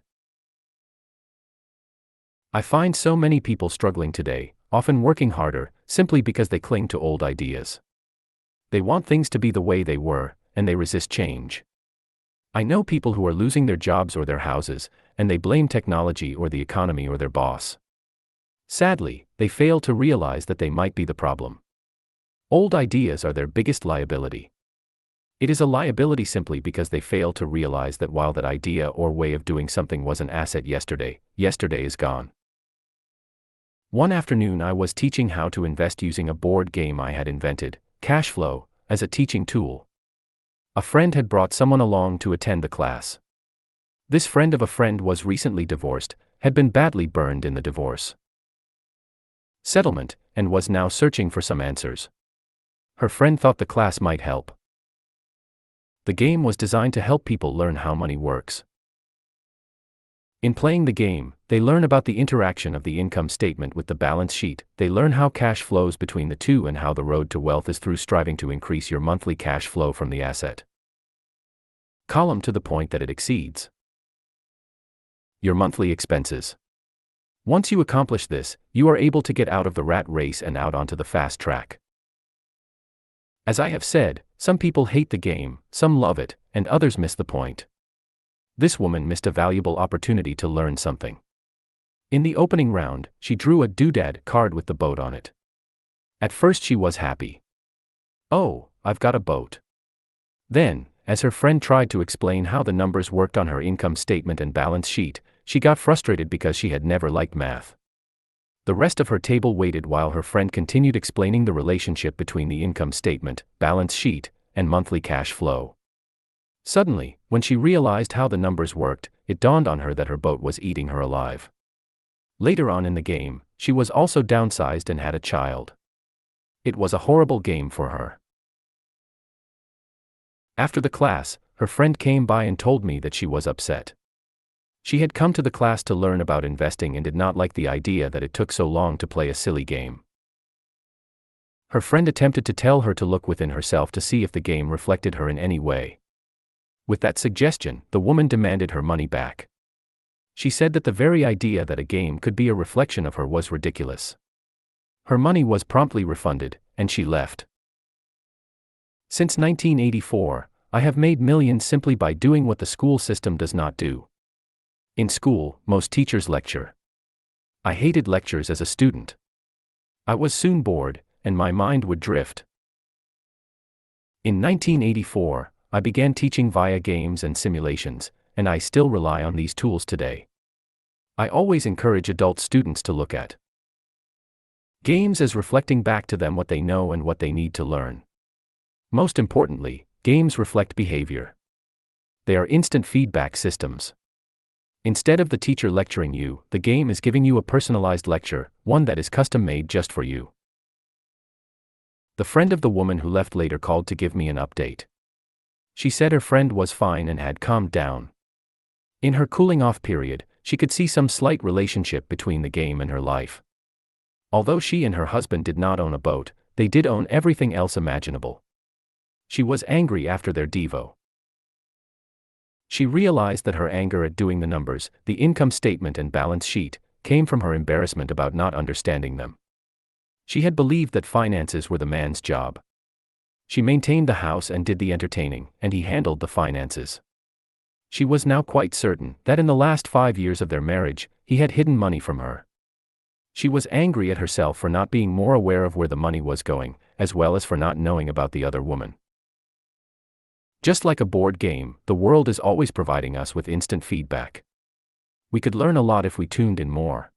I find so many people struggling today, often working harder, simply because they cling to old ideas. They want things to be the way they were, and they resist change. I know people who are losing their jobs or their houses, and they blame technology or the economy or their boss. Sadly, they fail to realize that they might be the problem. Old ideas are their biggest liability. It is a liability simply because they fail to realize that while that idea or way of doing something was an asset yesterday, yesterday is gone. One afternoon I was teaching how to invest using a board game I had invented, Cash Flow, as a teaching tool. A friend had brought someone along to attend the class. This friend of a friend was recently divorced, had been badly burned in the divorce settlement, and was now searching for some answers. Her friend thought the class might help. The game was designed to help people learn how money works. In playing the game, they learn about the interaction of the income statement with the balance sheet, they learn how cash flows between the two and how the road to wealth is through striving to increase your monthly cash flow from the asset column to the point that it exceeds your monthly expenses. Once you accomplish this, you are able to get out of the rat race and out onto the fast track. As I have said, some people hate the game, some love it, and others miss the point. This woman missed a valuable opportunity to learn something. In the opening round, she drew a doodad card with the boat on it. At first she was happy. "Oh, I've got a boat." Then, as her friend tried to explain how the numbers worked on her income statement and balance sheet, she got frustrated because she had never liked math. The rest of her table waited while her friend continued explaining the relationship between the income statement, balance sheet, and monthly cash flow. Suddenly, when she realized how the numbers worked, it dawned on her that her boat was eating her alive. Later on in the game, she was also downsized and had a child. It was a horrible game for her. After the class, her friend came by and told me that she was upset. She had come to the class to learn about investing and did not like the idea that it took so long to play a silly game. Her friend attempted to tell her to look within herself to see if the game reflected her in any way. With that suggestion, the woman demanded her money back. She said that the very idea that a game could be a reflection of her was ridiculous. Her money was promptly refunded, and she left. Since 1984, I have made millions simply by doing what the school system does not do. In school, most teachers lecture. I hated lectures as a student. I was soon bored, and my mind would drift. In 1984, I began teaching via games and simulations, and I still rely on these tools today. I always encourage adult students to look at games as reflecting back to them what they know and what they need to learn. Most importantly, games reflect behavior. They are instant feedback systems. Instead of the teacher lecturing you, the game is giving you a personalized lecture, one that is custom-made just for you. The friend of the woman who left later called to give me an update. She said her friend was fine and had calmed down. In her cooling-off period, she could see some slight relationship between the game and her life. Although she and her husband did not own a boat, they did own everything else imaginable. She was angry after their Devo. She realized that her anger at doing the numbers, the income statement and balance sheet, came from her embarrassment about not understanding them. She had believed that finances were the man's job. She maintained the house and did the entertaining, and he handled the finances. She was now quite certain that in the last 5 years of their marriage, he had hidden money from her. She was angry at herself for not being more aware of where the money was going, as well as for not knowing about the other woman. Just like a board game, the world is always providing us with instant feedback. We could learn a lot if we tuned in more.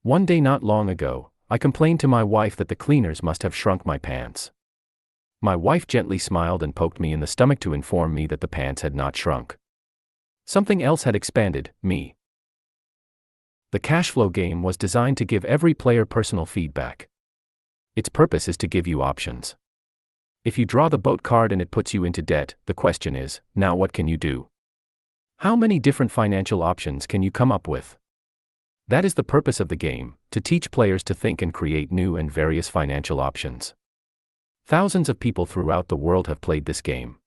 One day not long ago, I complained to my wife that the cleaners must have shrunk my pants. My wife gently smiled and poked me in the stomach to inform me that the pants had not shrunk. Something else had expanded, me. The cash flow game was designed to give every player personal feedback. Its purpose is to give you options. If you draw the boat card and it puts you into debt, the question is, now what can you do? How many different financial options can you come up with? That is the purpose of the game, to teach players to think and create new and various financial options. Thousands of people throughout the world have played this game.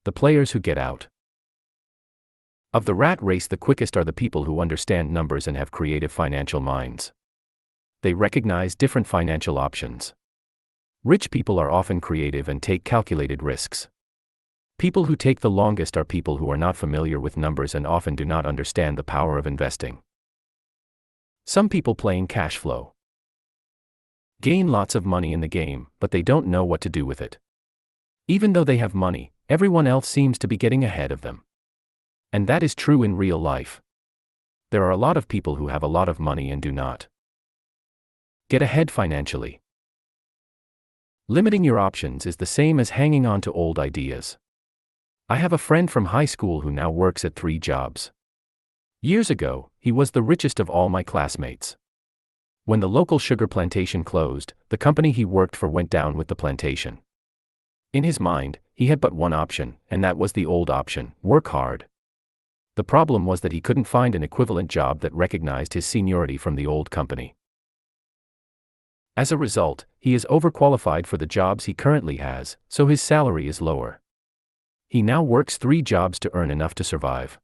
The players who get out of the rat race the quickest are the people who understand numbers and have creative financial minds. They recognize different financial options. Rich people are often creative and take calculated risks. People who take the longest are people who are not familiar with numbers and often do not understand the power of investing. Some people playing cash flow gain lots of money in the game, but they don't know what to do with it. Even though they have money, everyone else seems to be getting ahead of them. And that is true in real life. There are a lot of people who have a lot of money and do not get ahead financially. Limiting your options is the same as hanging on to old ideas. I have a friend from high school who now works at 3 jobs. Years ago, he was the richest of all my classmates. When the local sugar plantation closed, the company he worked for went down with the plantation. In his mind, he had but one option, and that was the old option: work hard. The problem was that he couldn't find an equivalent job that recognized his seniority from the old company. As a result, he is overqualified for the jobs he currently has, so his salary is lower. He now works 3 jobs to earn enough to survive.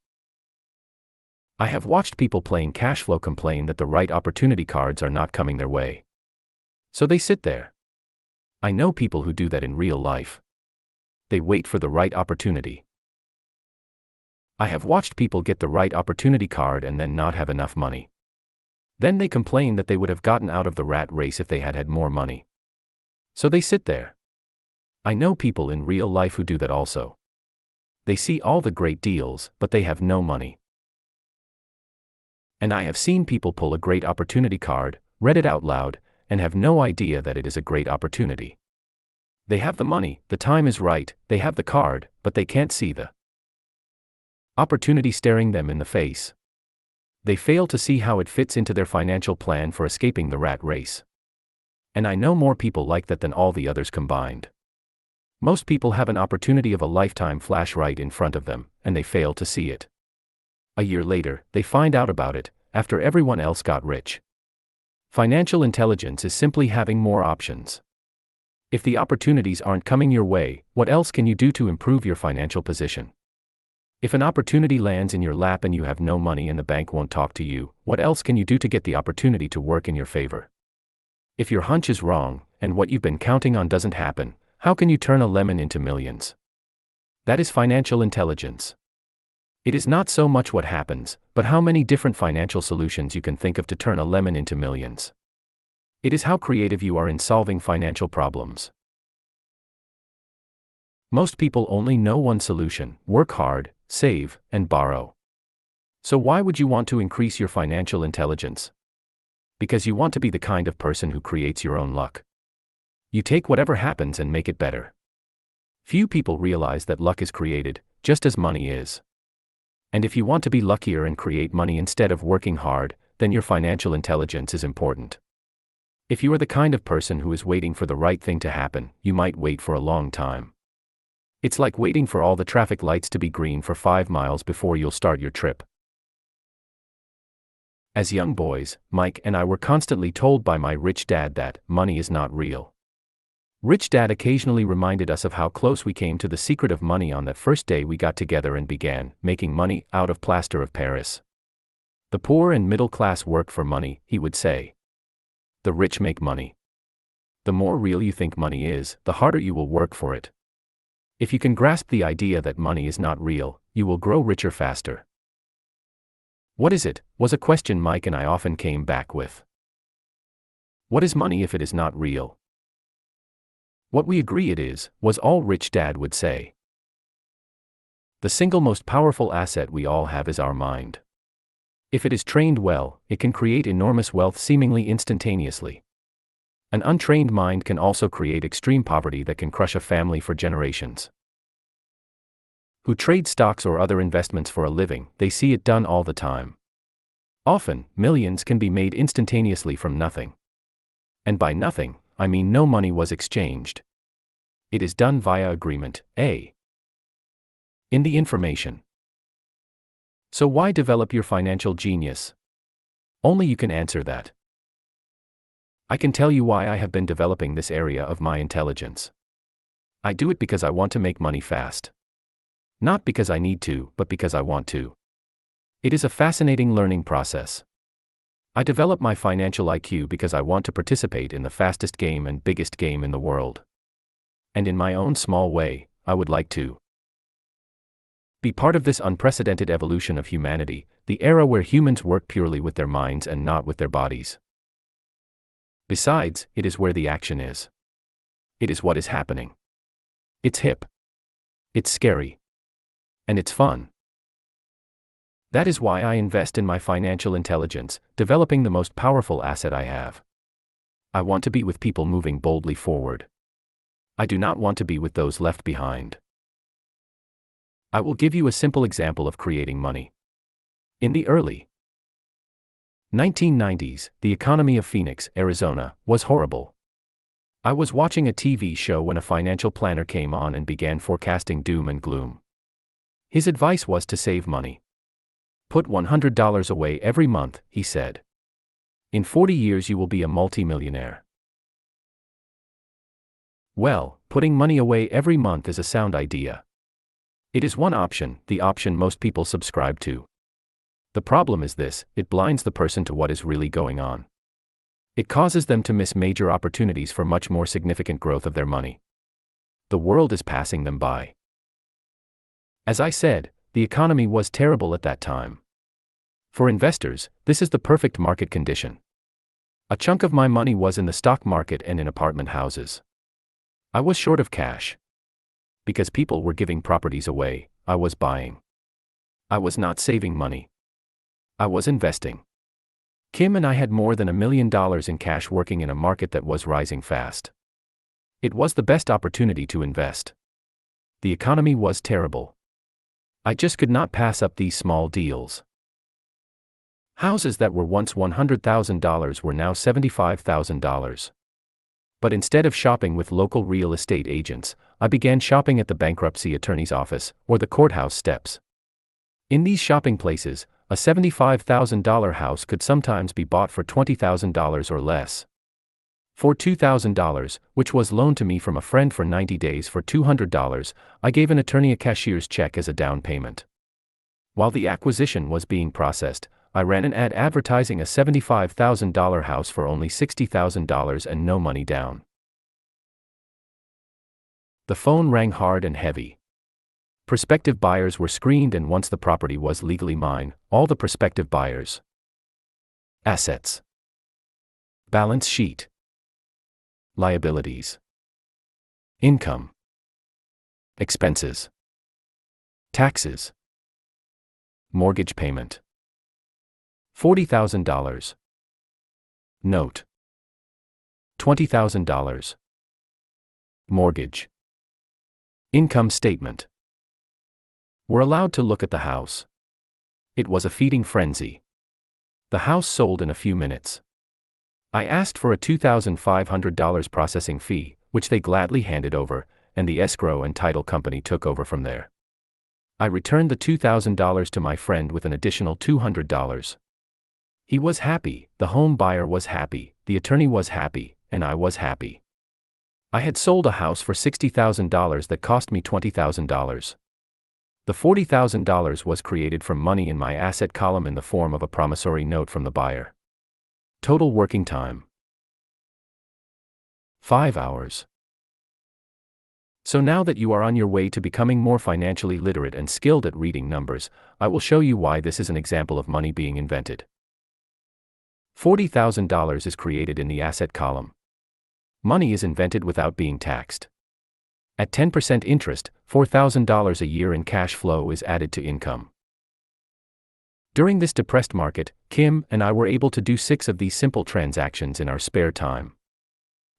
I have watched people playing cash flow complain that the right opportunity cards are not coming their way. So they sit there. I know people who do that in real life. They wait for the right opportunity. I have watched people get the right opportunity card and then not have enough money. Then they complain that they would have gotten out of the rat race if they had had more money. So they sit there. I know people in real life who do that also. They see all the great deals, but they have no money. And I have seen people pull a great opportunity card, read it out loud, and have no idea that it is a great opportunity. They have the money, the time is right, they have the card, but they can't see the opportunity staring them in the face. They fail to see how it fits into their financial plan for escaping the rat race. And I know more people like that than all the others combined. Most people have an opportunity of a lifetime flash right in front of them, and they fail to see it. A year later, they find out about it, after everyone else got rich. Financial intelligence is simply having more options. If the opportunities aren't coming your way, what else can you do to improve your financial position? If an opportunity lands in your lap and you have no money and the bank won't talk to you, what else can you do to get the opportunity to work in your favor? If your hunch is wrong, and what you've been counting on doesn't happen, how can you turn a lemon into millions? That is financial intelligence. It is not so much what happens, but how many different financial solutions you can think of to turn a lemon into millions. It is how creative you are in solving financial problems. Most people only know one solution: work hard, save, and borrow. So why would you want to increase your financial intelligence? Because you want to be the kind of person who creates your own luck. You take whatever happens and make it better. Few people realize that luck is created, just as money is. And if you want to be luckier and create money instead of working hard, then your financial intelligence is important. If you are the kind of person who is waiting for the right thing to happen, you might wait for a long time. It's like waiting for all the traffic lights to be green for 5 miles before you'll start your trip. As young boys, Mike and I were constantly told by my rich dad that money is not real. Rich Dad occasionally reminded us of how close we came to the secret of money on that first day we got together and began making money out of plaster of Paris. The poor and middle class work for money, he would say. The rich make money. The more real you think money is, the harder you will work for it. If you can grasp the idea that money is not real, you will grow richer faster. What is it? Was a question Mike and I often came back with. What is money if it is not real? What we agree it is, was all Rich Dad would say. The single most powerful asset we all have is our mind. If it is trained well, it can create enormous wealth seemingly instantaneously. An untrained mind can also create extreme poverty that can crush a family for generations. Who trade stocks or other investments for a living, they see it done all the time. Often, millions can be made instantaneously from nothing. And by nothing, I mean no money was exchanged. It is done via agreement, in the information. So why develop your financial genius? Only you can answer that. I can tell you why I have been developing this area of my intelligence. I do it because I want to make money fast. Not because I need to, but because I want to. It is a fascinating learning process. I develop my financial IQ because I want to participate in the fastest game and biggest game in the world. And in my own small way, I would like to be part of this unprecedented evolution of humanity, the era where humans work purely with their minds and not with their bodies. Besides, it is where the action is. It is what is happening. It's hip. It's scary. And it's fun. That is why I invest in my financial intelligence, developing the most powerful asset I have. I want to be with people moving boldly forward. I do not want to be with those left behind. I will give you a simple example of creating money. In the early 1990s, the economy of Phoenix, Arizona, was horrible. I was watching a TV show when a financial planner came on and began forecasting doom and gloom. His advice was to save money. Put $100 away every month, he said. In 40 years you will be a multi-millionaire. Well, putting money away every month is a sound idea. It is one option, the option most people subscribe to. The problem is this: it blinds the person to what is really going on. It causes them to miss major opportunities for much more significant growth of their money. The world is passing them by. As I said, the economy was terrible at that time. For investors, this is the perfect market condition. A chunk of my money was in the stock market and in apartment houses. I was short of cash. Because people were giving properties away, I was buying. I was not saving money. I was investing. Kim and I had more than $1 million in cash working in a market that was rising fast. It was the best opportunity to invest. The economy was terrible. I just could not pass up these small deals. Houses that were once $100,000 were now $75,000. But instead of shopping with local real estate agents, I began shopping at the bankruptcy attorney's office or the courthouse steps. In these shopping places, a $75,000 house could sometimes be bought for $20,000 or less. For $2,000, which was loaned to me from a friend for 90 days for $200, I gave an attorney a cashier's check as a down payment. While the acquisition was being processed, I ran an ad advertising a $75,000 house for only $60,000 and no money down. The phone rang hard and heavy. Prospective buyers were screened, and once the property was legally mine, all the prospective buyers. Assets. Balance sheet. Liabilities. Income. Expenses. Taxes. Mortgage payment. $40,000. Note. $20,000. Mortgage. Income statement. We're allowed to look at the house. It was a feeding frenzy. The house sold in a few minutes. I asked for a $2,500 processing fee, which they gladly handed over, and the escrow and title company took over from there. I returned the $2,000 to my friend with an additional $200. He was happy, the home buyer was happy, the attorney was happy, and I was happy. I had sold a house for $60,000 that cost me $20,000. The $40,000 was created from money in my asset column in the form of a promissory note from the buyer. Total working time: 5 hours. So now that you are on your way to becoming more financially literate and skilled at reading numbers, I will show you why this is an example of money being invented. $40,000 is created in the asset column. Money is invented without being taxed. At 10% interest, $4,000 a year in cash flow is added to income. During this depressed market, Kim and I were able to do 6 of these simple transactions in our spare time.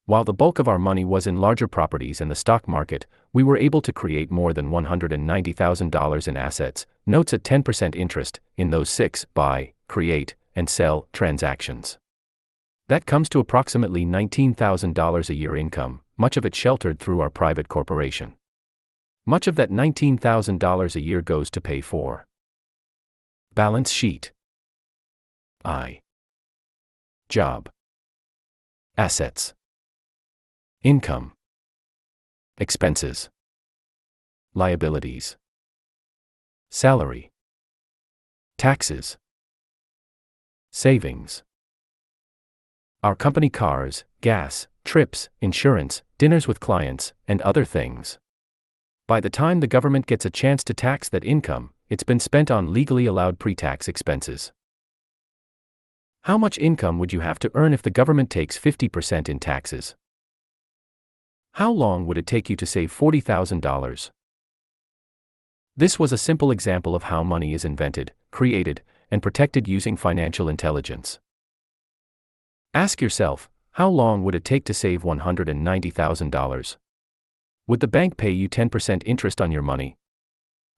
While the bulk of our money was in larger properties and the stock market, we were able to create more than $190,000 in assets, notes at 10% interest, in those 6 buy, create, and sell transactions. That comes to approximately $19,000 a year income, much of it sheltered through our private corporation. Much of that $19,000 a year goes to pay for balance sheet, job, assets, income, expenses, liabilities, salary, taxes, savings. Our company cars, gas, trips, insurance, dinners with clients, and other things. By the time the government gets a chance to tax that income, it's been spent on legally allowed pre-tax expenses. How much income would you have to earn if the government takes 50% in taxes? How long would it take you to save $40,000? This was a simple example of how money is invented, created, and protected using financial intelligence. Ask yourself, how long would it take to save $190,000? Would the bank pay you 10% interest on your money?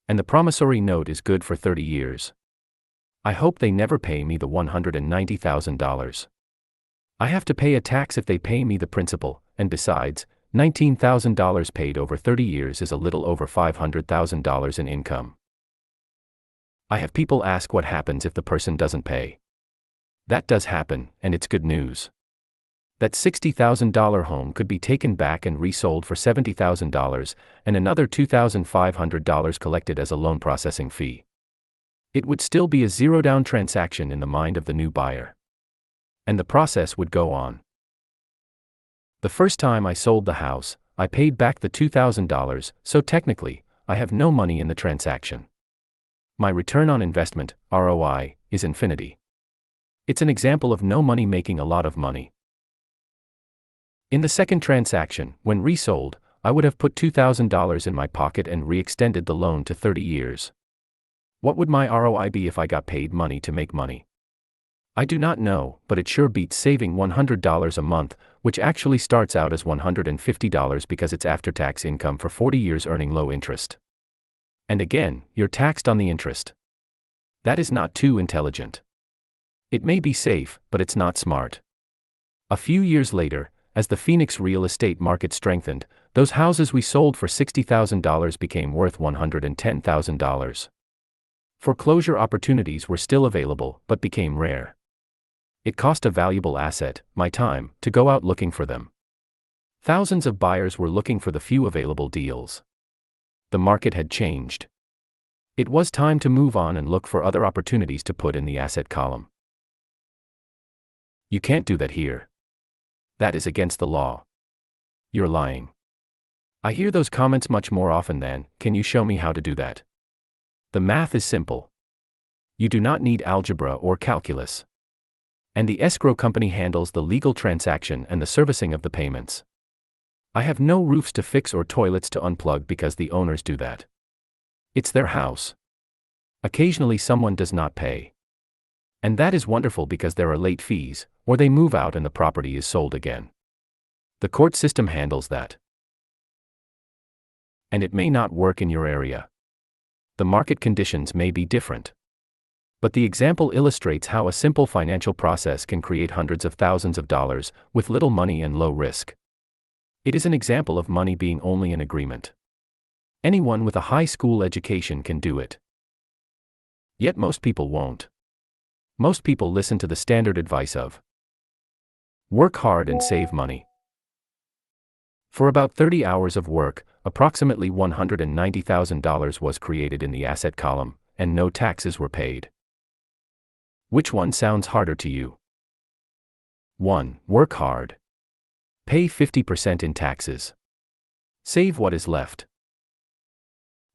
And the promissory note is good for 30 years. I hope they never pay me the $190,000. I have to pay a tax if they pay me the principal, and besides, $19,000 paid over 30 years is a little over $500,000 in income. I have people ask what happens if the person doesn't pay. That does happen, and it's good news. That $60,000 home could be taken back and resold for $70,000, and another $2,500 collected as a loan processing fee. It would still be a zero-down transaction in the mind of the new buyer. And the process would go on. The first time I sold the house, I paid back the $2,000, so technically, I have no money in the transaction. My return on investment, ROI, is infinity. It's an example of no money making a lot of money. In the second transaction, when resold, I would have put $2,000 in my pocket and re-extended the loan to 30 years. What would my ROI be if I got paid money to make money? I do not know, but it sure beats saving $100 a month, which actually starts out as $150 because it's after-tax income for 40 years earning low interest. And again, you're taxed on the interest. That is not too intelligent. It may be safe, but it's not smart. A few years later, as the Phoenix real estate market strengthened, those houses we sold for $60,000 became worth $110,000. Foreclosure opportunities were still available, but became rare. It cost a valuable asset, my time, to go out looking for them. Thousands of buyers were looking for the few available deals. The market had changed. It was time to move on and look for other opportunities to put in the asset column. You can't do that here. That is against the law. You're lying. I hear those comments much more often than, "Can you show me how to do that?" The math is simple. You do not need algebra or calculus. And the escrow company handles the legal transaction and the servicing of the payments. I have no roofs to fix or toilets to unplug because the owners do that. It's their house. Occasionally someone does not pay. And that is wonderful because there are late fees, or they move out and the property is sold again. The court system handles that. And it may not work in your area. The market conditions may be different. But the example illustrates how a simple financial process can create hundreds of thousands of dollars with little money and low risk. It is an example of money being only an agreement. Anyone with a high school education can do it. Yet most people won't. Most people listen to the standard advice of work hard and save money. For about 30 hours of work, approximately $190,000 was created in the asset column, and no taxes were paid. Which one sounds harder to you? 1. Work hard. Pay 50% in taxes. Save what is left.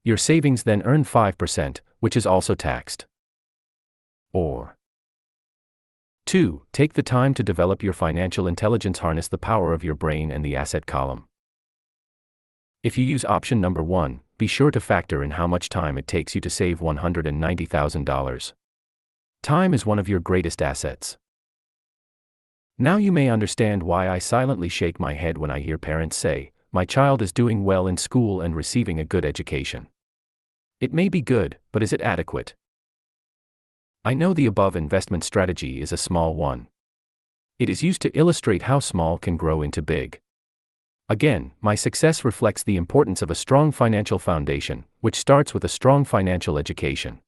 Your savings then earn 5%, which is also taxed. Or 2. Take the time to develop your financial intelligence, harness the power of your brain and the asset column. If you use option number 1, be sure to factor in how much time it takes you to save $190,000. Time is one of your greatest assets. Now you may understand why I silently shake my head when I hear parents say, "My child is doing well in school and receiving a good education." It may be good, but is it adequate? I know the above investment strategy is a small one. It is used to illustrate how small can grow into big. Again, my success reflects the importance of a strong financial foundation, which starts with a strong financial education.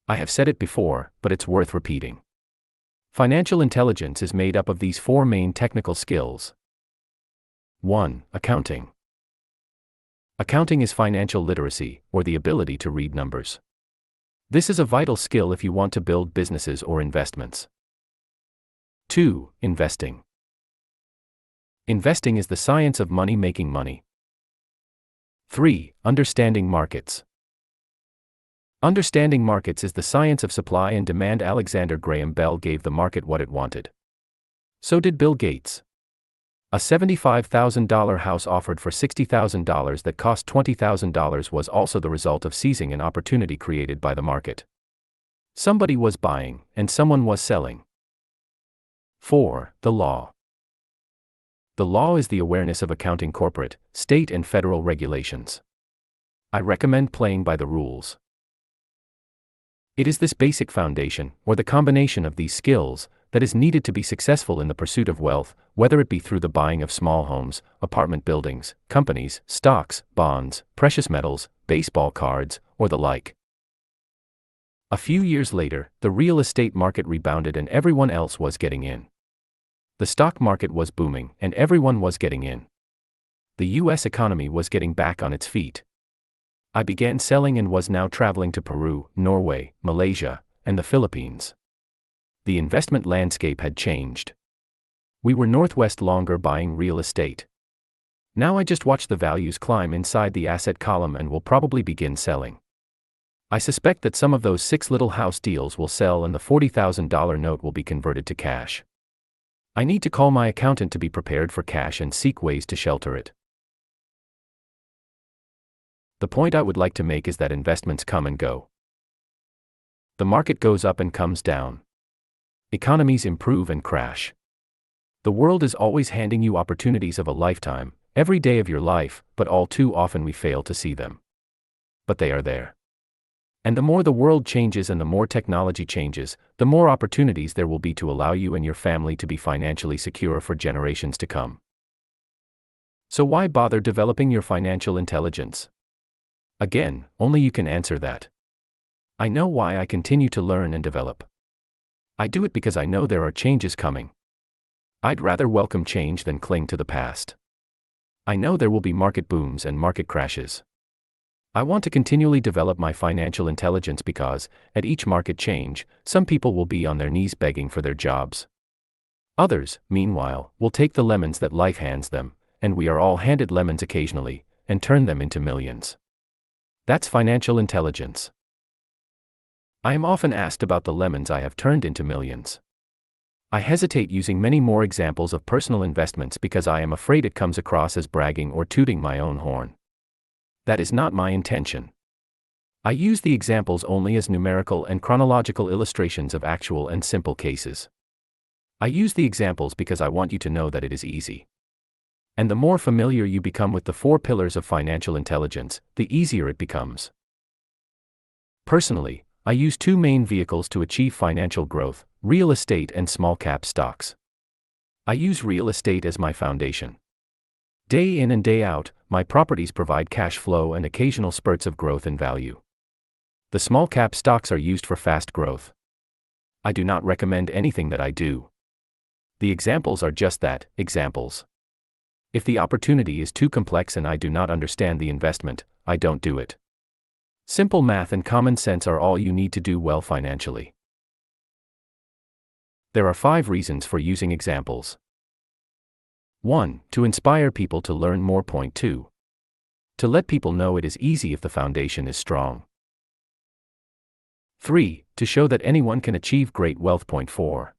I have said it before, but it's worth repeating. Financial intelligence is made up of these 4 main technical skills. 1. Accounting. Accounting is financial literacy, or the ability to read numbers. This is a vital skill if you want to build businesses or investments. 2. Investing. Investing is the science of money making money. 3. Understanding markets. Understanding markets is the science of supply and demand. Alexander Graham Bell gave the market what it wanted. So did Bill Gates. A $75,000 house offered for $60,000 that cost $20,000 was also the result of seizing an opportunity created by the market. Somebody was buying, and someone was selling. 4. The law. The law is the awareness of accounting corporate, state and federal regulations. I recommend playing by the rules. It is this basic foundation, or the combination of these skills, that is needed to be successful in the pursuit of wealth, whether it be through the buying of small homes, apartment buildings, companies, stocks, bonds, precious metals, baseball cards, or the like. A few years later, the real estate market rebounded and everyone else was getting in. The stock market was booming and everyone was getting in. The US economy was getting back on its feet. I began selling and was now traveling to Peru, Norway, Malaysia, and the Philippines. The investment landscape had changed. We were Northwest longer buying real estate. Now I just watch the values climb inside the asset column and will probably begin selling. I suspect that some of those 6 little house deals will sell and the $40,000 note will be converted to cash. I need to call my accountant to be prepared for cash and seek ways to shelter it. The point I would like to make is that investments come and go. The market goes up and comes down. Economies improve and crash. The world is always handing you opportunities of a lifetime, every day of your life, but all too often we fail to see them. But they are there. And the more the world changes and the more technology changes, the more opportunities there will be to allow you and your family to be financially secure for generations to come. So why bother developing your financial intelligence? Again, only you can answer that. I know why I continue to learn and develop. I do it because I know there are changes coming. I'd rather welcome change than cling to the past. I know there will be market booms and market crashes. I want to continually develop my financial intelligence because, at each market change, some people will be on their knees begging for their jobs. Others, meanwhile, will take the lemons that life hands them, and we are all handed lemons occasionally, and turn them into millions. That's financial intelligence. I am often asked about the lemons I have turned into millions. I hesitate using many more examples of personal investments because I am afraid it comes across as bragging or tooting my own horn. That is not my intention. I use the examples only as numerical and chronological illustrations of actual and simple cases. I use the examples because I want you to know that it is easy. And the more familiar you become with the 4 pillars of financial intelligence, the easier it becomes. Personally, I use 2 main vehicles to achieve financial growth: real estate and small-cap stocks. I use real estate as my foundation. Day in and day out, my properties provide cash flow and occasional spurts of growth in value. The small-cap stocks are used for fast growth. I do not recommend anything that I do. The examples are just that, examples. If the opportunity is too complex and I do not understand the investment, I don't do it. Simple math and common sense are all you need to do well financially. There are 5 reasons for using examples. 1. To inspire people to learn more. Point 2. To let people know it is easy if the foundation is strong. 3. To show that anyone can achieve great wealth. Point 4.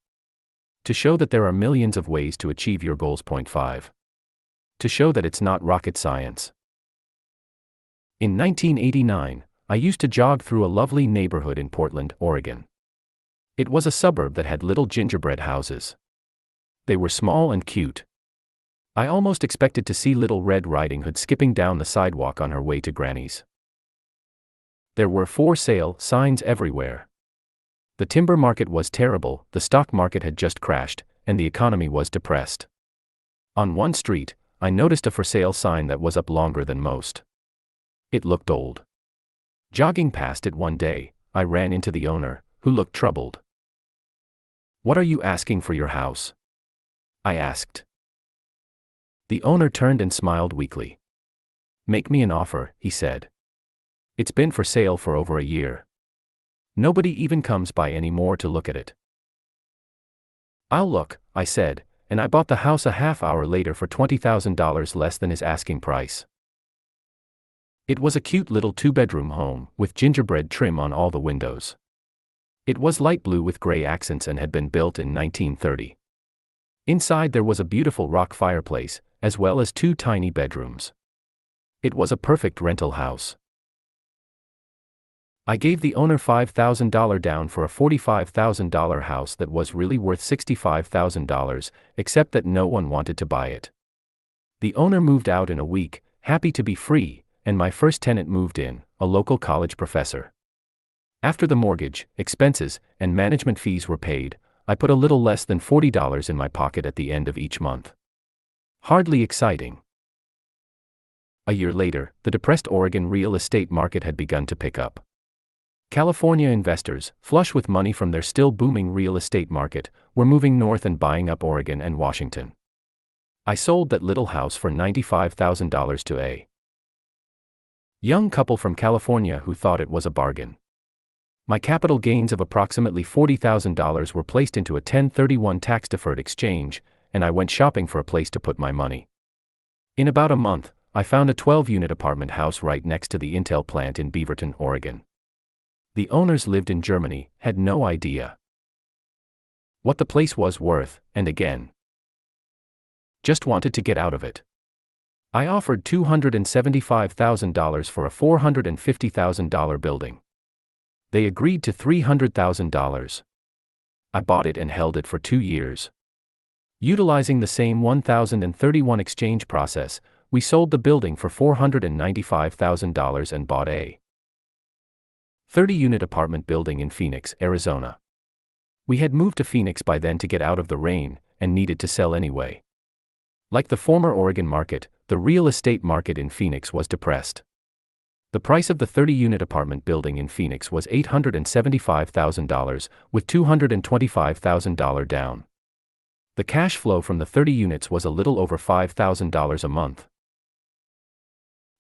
To show that there are millions of ways to achieve your goals. Point 5. To show that it's not rocket science. In 1989, I used to jog through a lovely neighborhood in Portland, Oregon. It was a suburb that had little gingerbread houses. They were small and cute. I almost expected to see Little Red Riding Hood skipping down the sidewalk on her way to Granny's. There were for sale signs everywhere. The timber market was terrible, the stock market had just crashed, and the economy was depressed. On one street, I noticed a for sale sign that was up longer than most. It looked old. Jogging past it one day, I ran into the owner, who looked troubled. "What are you asking for your house?" I asked. The owner turned and smiled weakly. "Make me an offer," he said. "It's been for sale for over a year. Nobody even comes by anymore to look at it." "I'll look," I said, and I bought the house a half hour later for $20,000 less than his asking price. It was a cute little 2-bedroom home, with gingerbread trim on all the windows. It was light blue with gray accents and had been built in 1930. Inside there was a beautiful rock fireplace, as well as 2 tiny bedrooms. It was a perfect rental house. I gave the owner $5,000 down for a $45,000 house that was really worth $65,000, except that no one wanted to buy it. The owner moved out in a week, happy to be free, and my first tenant moved in, a local college professor. After the mortgage, expenses, and management fees were paid, I put a little less than $40 in my pocket at the end of each month. Hardly exciting. A year later, the depressed Oregon real estate market had begun to pick up. California investors, flush with money from their still booming real estate market, were moving north and buying up Oregon and Washington. I sold that little house for $95,000 to a young couple from California who thought it was a bargain. My capital gains of approximately $40,000 were placed into a 1031 tax-deferred exchange, and I went shopping for a place to put my money. In about a month, I found a 12-unit apartment house right next to the Intel plant in Beaverton, Oregon. The owners lived in Germany, had no idea what the place was worth, and again, just wanted to get out of it. I offered $275,000 for a $450,000 building. They agreed to $300,000. I bought it and held it for 2 years. Utilizing the same 1031 exchange process, we sold the building for $495,000 and bought a 30-unit apartment building in Phoenix, Arizona. We had moved to Phoenix by then to get out of the rain, and needed to sell anyway. Like the former Oregon market, the real estate market in Phoenix was depressed. The price of the 30-unit apartment building in Phoenix was $875,000, with $225,000 down. The cash flow from the 30 units was a little over $5,000 a month.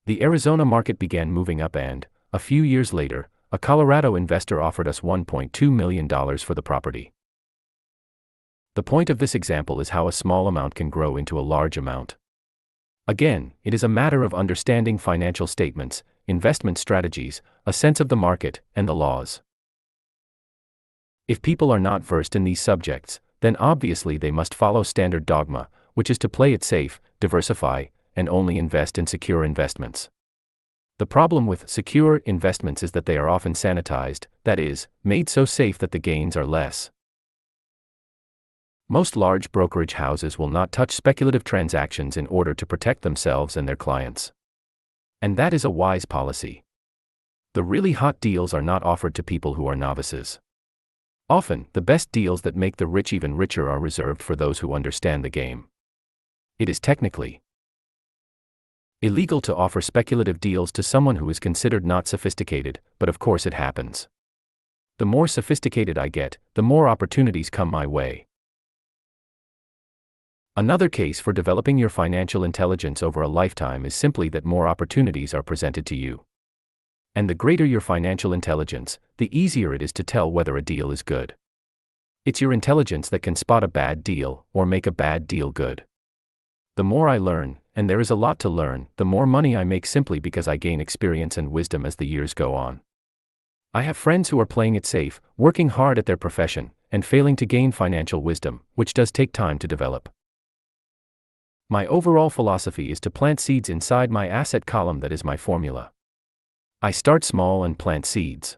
The Arizona market began moving up and, a few years later, a Colorado investor offered us $1.2 million for the property. The point of this example is how a small amount can grow into a large amount. Again, it is a matter of understanding financial statements, investment strategies, a sense of the market, and the laws. If people are not versed in these subjects, then obviously they must follow standard dogma, which is to play it safe, diversify, and only invest in secure investments. The problem with secure investments is that they are often sanitized, that is, made so safe that the gains are less. Most large brokerage houses will not touch speculative transactions in order to protect themselves and their clients. And that is a wise policy. The really hot deals are not offered to people who are novices. Often, the best deals that make the rich even richer are reserved for those who understand the game. It is technically illegal to offer speculative deals to someone who is considered not sophisticated, but of course it happens. The more sophisticated I get, the more opportunities come my way. Another case for developing your financial intelligence over a lifetime is simply that more opportunities are presented to you. And the greater your financial intelligence, the easier it is to tell whether a deal is good. It's your intelligence that can spot a bad deal, or make a bad deal good. The more I learn, and there is a lot to learn, the more money I make simply because I gain experience and wisdom as the years go on. I have friends who are playing it safe, working hard at their profession, and failing to gain financial wisdom, which does take time to develop. My overall philosophy is to plant seeds inside my asset column. That is my formula. I start small and plant seeds.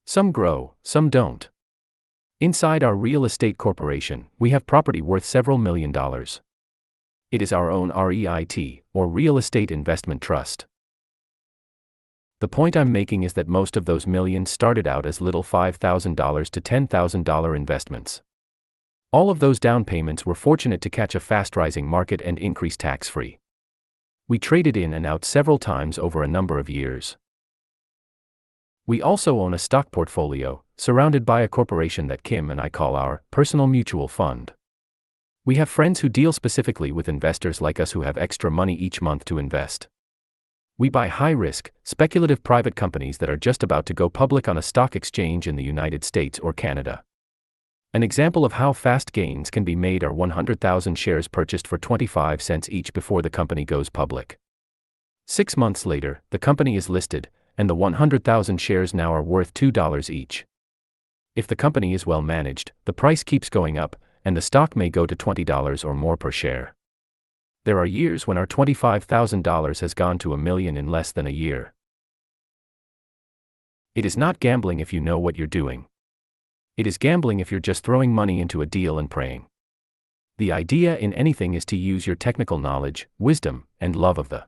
Some grow, some don't. Inside our real estate corporation, we have property worth several $1 million. It is our own REIT, or Real Estate Investment Trust. The point I'm making is that most of those millions started out as little $5,000 to $10,000 investments. All of those down payments were fortunate to catch a fast-rising market and increase tax-free. We traded in and out several times over a number of years. We also own a stock portfolio, surrounded by a corporation that Kim and I call our personal mutual fund. We have friends who deal specifically with investors like us who have extra money each month to invest. We buy high-risk, speculative private companies that are just about to go public on a stock exchange in the United States or Canada. An example of how fast gains can be made are 100,000 shares purchased for 25 cents each before the company goes public. 6 months later, the company is listed, and the 100,000 shares now are worth $2 each. If the company is well managed, the price keeps going up, and the stock may go to $20 or more per share. There are years when our $25,000 has gone to $1 million in less than a year. It is not gambling if you know what you're doing. It is gambling if you're just throwing money into a deal and praying. The idea in anything is to use your technical knowledge, wisdom, and love of the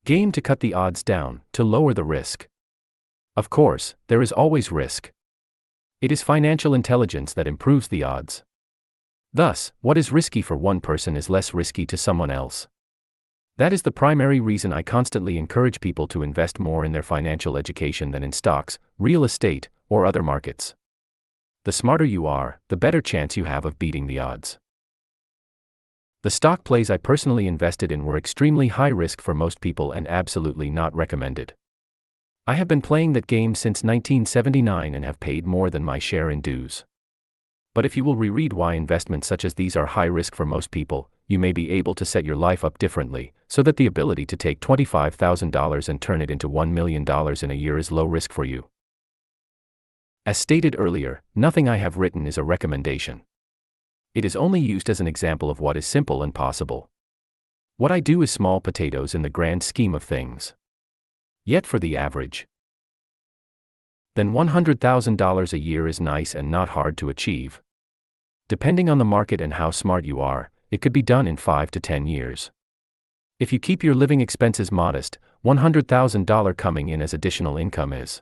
game to cut the odds down, to lower the risk. Of course, there is always risk. It is financial intelligence that improves the odds. Thus, what is risky for one person is less risky to someone else. That is the primary reason I constantly encourage people to invest more in their financial education than in stocks, real estate, or other markets. The smarter you are, the better chance you have of beating the odds. The stock plays I personally invested in were extremely high risk for most people and absolutely not recommended. I have been playing that game since 1979 and have paid more than my share in dues. But if you will reread why investments such as these are high risk for most people, you may be able to set your life up differently, so that the ability to take $25,000 and turn it into $1 million in a year is low risk for you. As stated earlier, nothing I have written is a recommendation. It is only used as an example of what is simple and possible. What I do is small potatoes in the grand scheme of things. Yet for the average, then $100,000 a year is nice and not hard to achieve. Depending on the market and how smart you are, it could be done in 5 to 10 years. If you keep your living expenses modest, $100,000 coming in as additional income is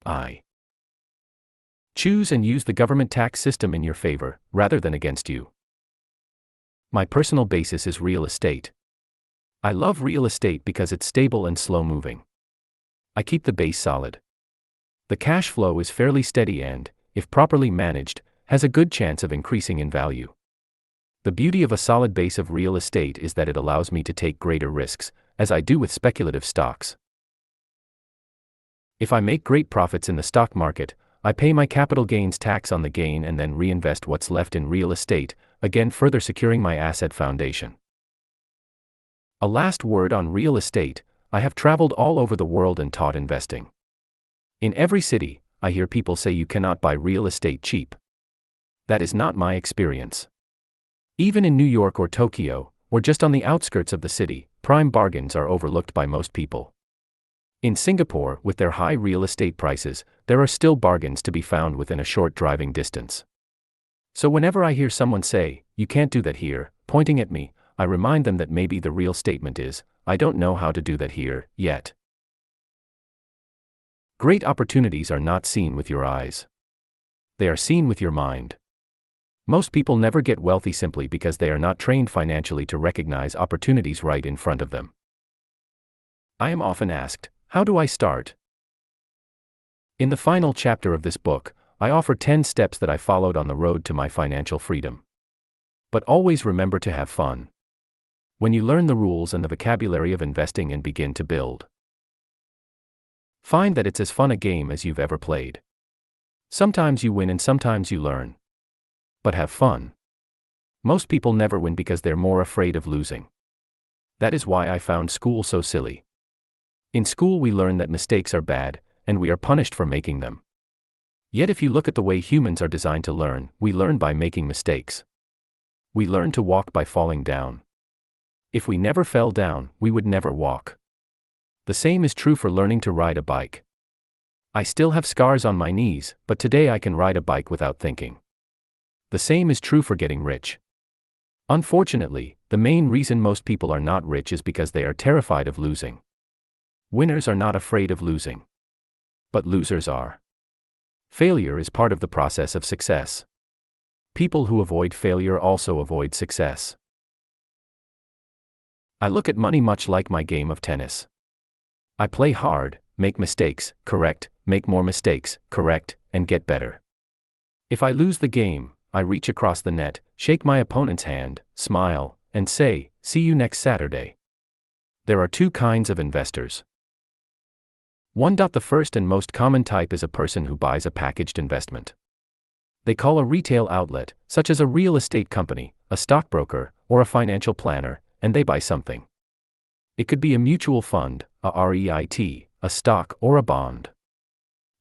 I choose and use the government tax system in your favor, rather than against you. My personal basis is real estate. I love real estate because it's stable and slow-moving. I keep the base solid. The cash flow is fairly steady and, if properly managed, has a good chance of increasing in value. The beauty of a solid base of real estate is that it allows me to take greater risks, as I do with speculative stocks. If I make great profits in the stock market, I pay my capital gains tax on the gain and then reinvest what's left in real estate, again further securing my asset foundation. A last word on real estate: I have traveled all over the world and taught investing. In every city, I hear people say you cannot buy real estate cheap. That is not my experience. Even in New York or Tokyo, or just on the outskirts of the city, prime bargains are overlooked by most people. In Singapore, with their high real estate prices, there are still bargains to be found within a short driving distance. So whenever I hear someone say, "You can't do that here," pointing at me, I remind them that maybe the real statement is, "I don't know how to do that here, yet." Great opportunities are not seen with your eyes. They are seen with your mind. Most people never get wealthy simply because they are not trained financially to recognize opportunities right in front of them. I am often asked, how do I start? In the final chapter of this book, I offer 10 steps that I followed on the road to my financial freedom. But always remember to have fun. When you learn the rules and the vocabulary of investing and begin to build, find that it's as fun a game as you've ever played. Sometimes you win and sometimes you learn. But have fun. Most people never win because they're more afraid of losing. That is why I found school so silly. In school we learn that mistakes are bad, and we are punished for making them. Yet if you look at the way humans are designed to learn, we learn by making mistakes. We learn to walk by falling down. If we never fell down, we would never walk. The same is true for learning to ride a bike. I still have scars on my knees, but today I can ride a bike without thinking. The same is true for getting rich. Unfortunately, the main reason most people are not rich is because they are terrified of losing. Winners are not afraid of losing. But losers are. Failure is part of the process of success. People who avoid failure also avoid success. I look at money much like my game of tennis. I play hard, make mistakes, correct, make more mistakes, correct, and get better. If I lose the game, I reach across the net, shake my opponent's hand, smile, and say, "See you next Saturday." There are two kinds of investors. 1. The first and most common type is a person who buys a packaged investment. They call a retail outlet, such as a real estate company, a stockbroker, or a financial planner, and they buy something. It could be a mutual fund, a REIT, a stock, or a bond.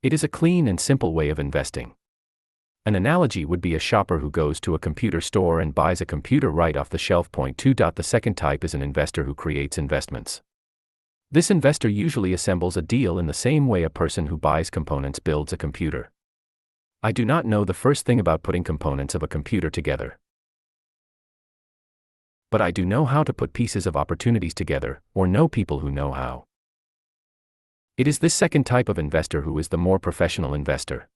It is a clean and simple way of investing. An analogy would be a shopper who goes to a computer store and buys a computer right off the shelf. Point 2. The second type is an investor who creates investments. This investor usually assembles a deal in the same way a person who buys components builds a computer. I do not know the first thing about putting components of a computer together. But I do know how to put pieces of opportunities together, or know people who know how. It is this second type of investor who is the more professional investor.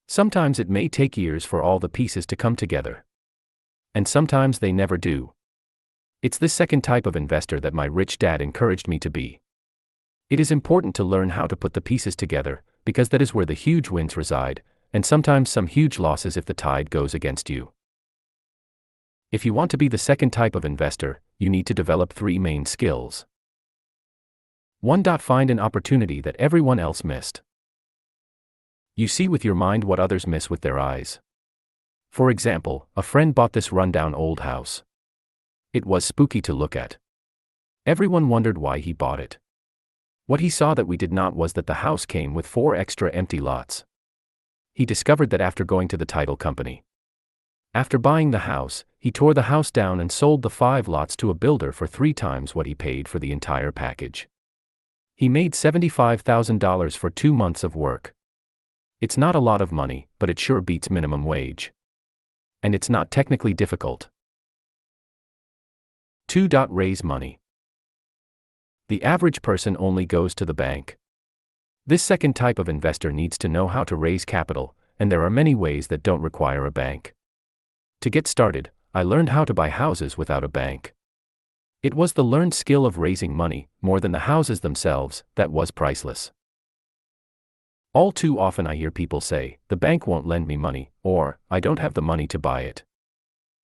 Sometimes it may take years for all the pieces to come together. And sometimes they never do. It's this second type of investor that my rich dad encouraged me to be. It is important to learn how to put the pieces together, because that is where the huge wins reside, and sometimes some huge losses if the tide goes against you. If you want to be the second type of investor, you need to develop 3 main skills. 1. Find an opportunity that everyone else missed. You see with your mind what others miss with their eyes. For example, a friend bought this rundown old house. It was spooky to look at. Everyone wondered why he bought it. What he saw that we did not was that the house came with 4 extra empty lots. He discovered that after going to the title company. After buying the house, he tore the house down and sold the 5 lots to a builder for 3 times what he paid for the entire package. He made $75,000 for 2 months of work. It's not a lot of money, but it sure beats minimum wage. And it's not technically difficult. 2. Raise money. The average person only goes to the bank. This second type of investor needs to know how to raise capital, and there are many ways that don't require a bank. To get started, I learned how to buy houses without a bank. It was the learned skill of raising money, more than the houses themselves, that was priceless. All too often I hear people say, the bank won't lend me money, or, I don't have the money to buy it.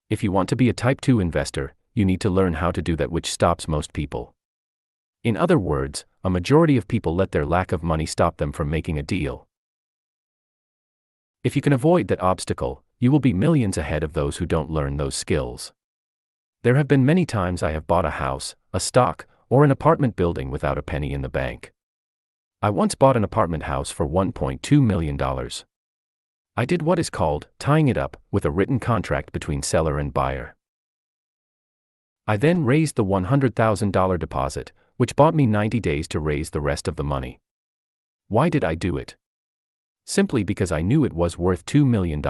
If you want to be a type 2 investor, you need to learn how to do that, which stops most people. In other words, a majority of people let their lack of money stop them from making a deal. If you can avoid that obstacle, you will be millions ahead of those who don't learn those skills. There have been many times I have bought a house, a stock, or an apartment building without a penny in the bank. I once bought an apartment house for $1.2 million. I did what is called tying it up with a written contract between seller and buyer. I then raised the $100,000 deposit, which bought me 90 days to raise the rest of the money. Why did I do it? Simply because I knew it was worth $2 million.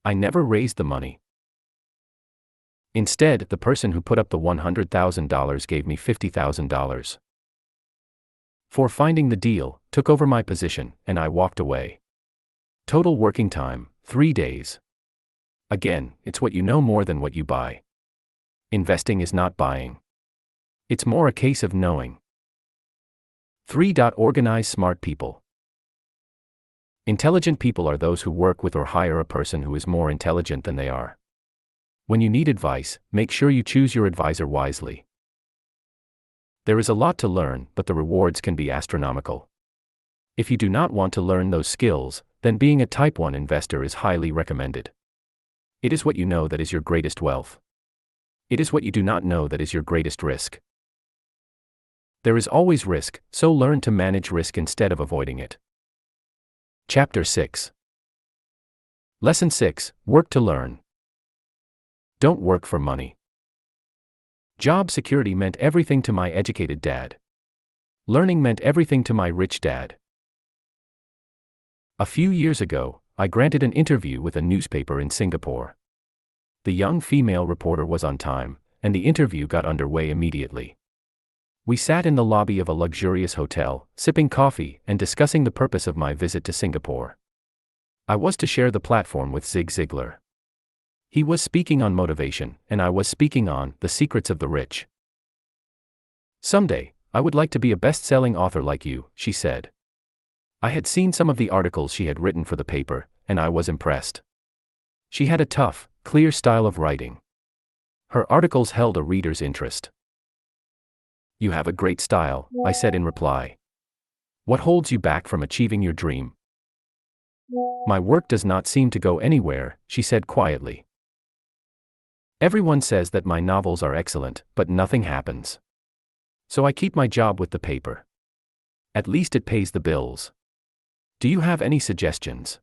I never raised the money. Instead, the person who put up the $100,000 gave me $50,000. For finding the deal, took over my position, and I walked away. Total working time, 3 days. Again, it's what you know more than what you buy. Investing is not buying. It's more a case of knowing. 3. Organize smart people. Intelligent people are those who work with or hire a person who is more intelligent than they are. When you need advice, make sure you choose your advisor wisely. There is a lot to learn, but the rewards can be astronomical. If you do not want to learn those skills, then being a type 1 investor is highly recommended. It is what you know that is your greatest wealth. It is what you do not know that is your greatest risk. There is always risk, so learn to manage risk instead of avoiding it. Chapter 6. Lesson 6, Work to Learn. Don't work for money. Job security meant everything to my educated dad. Learning meant everything to my rich dad. A few years ago, I granted an interview with a newspaper in Singapore. The young female reporter was on time, and the interview got underway immediately. We sat in the lobby of a luxurious hotel, sipping coffee and discussing the purpose of my visit to Singapore. I was to share the platform with Zig Ziglar. He was speaking on motivation, and I was speaking on the secrets of the rich. Someday, I would like to be a best-selling author like you, she said. I had seen some of the articles she had written for the paper, and I was impressed. She had a tough, clear style of writing. Her articles held a reader's interest. You have a great style, I said in reply. What holds you back from achieving your dream? My work does not seem to go anywhere, she said quietly. Everyone says that my novels are excellent, but nothing happens. So I keep my job with the paper. At least it pays the bills. Do you have any suggestions?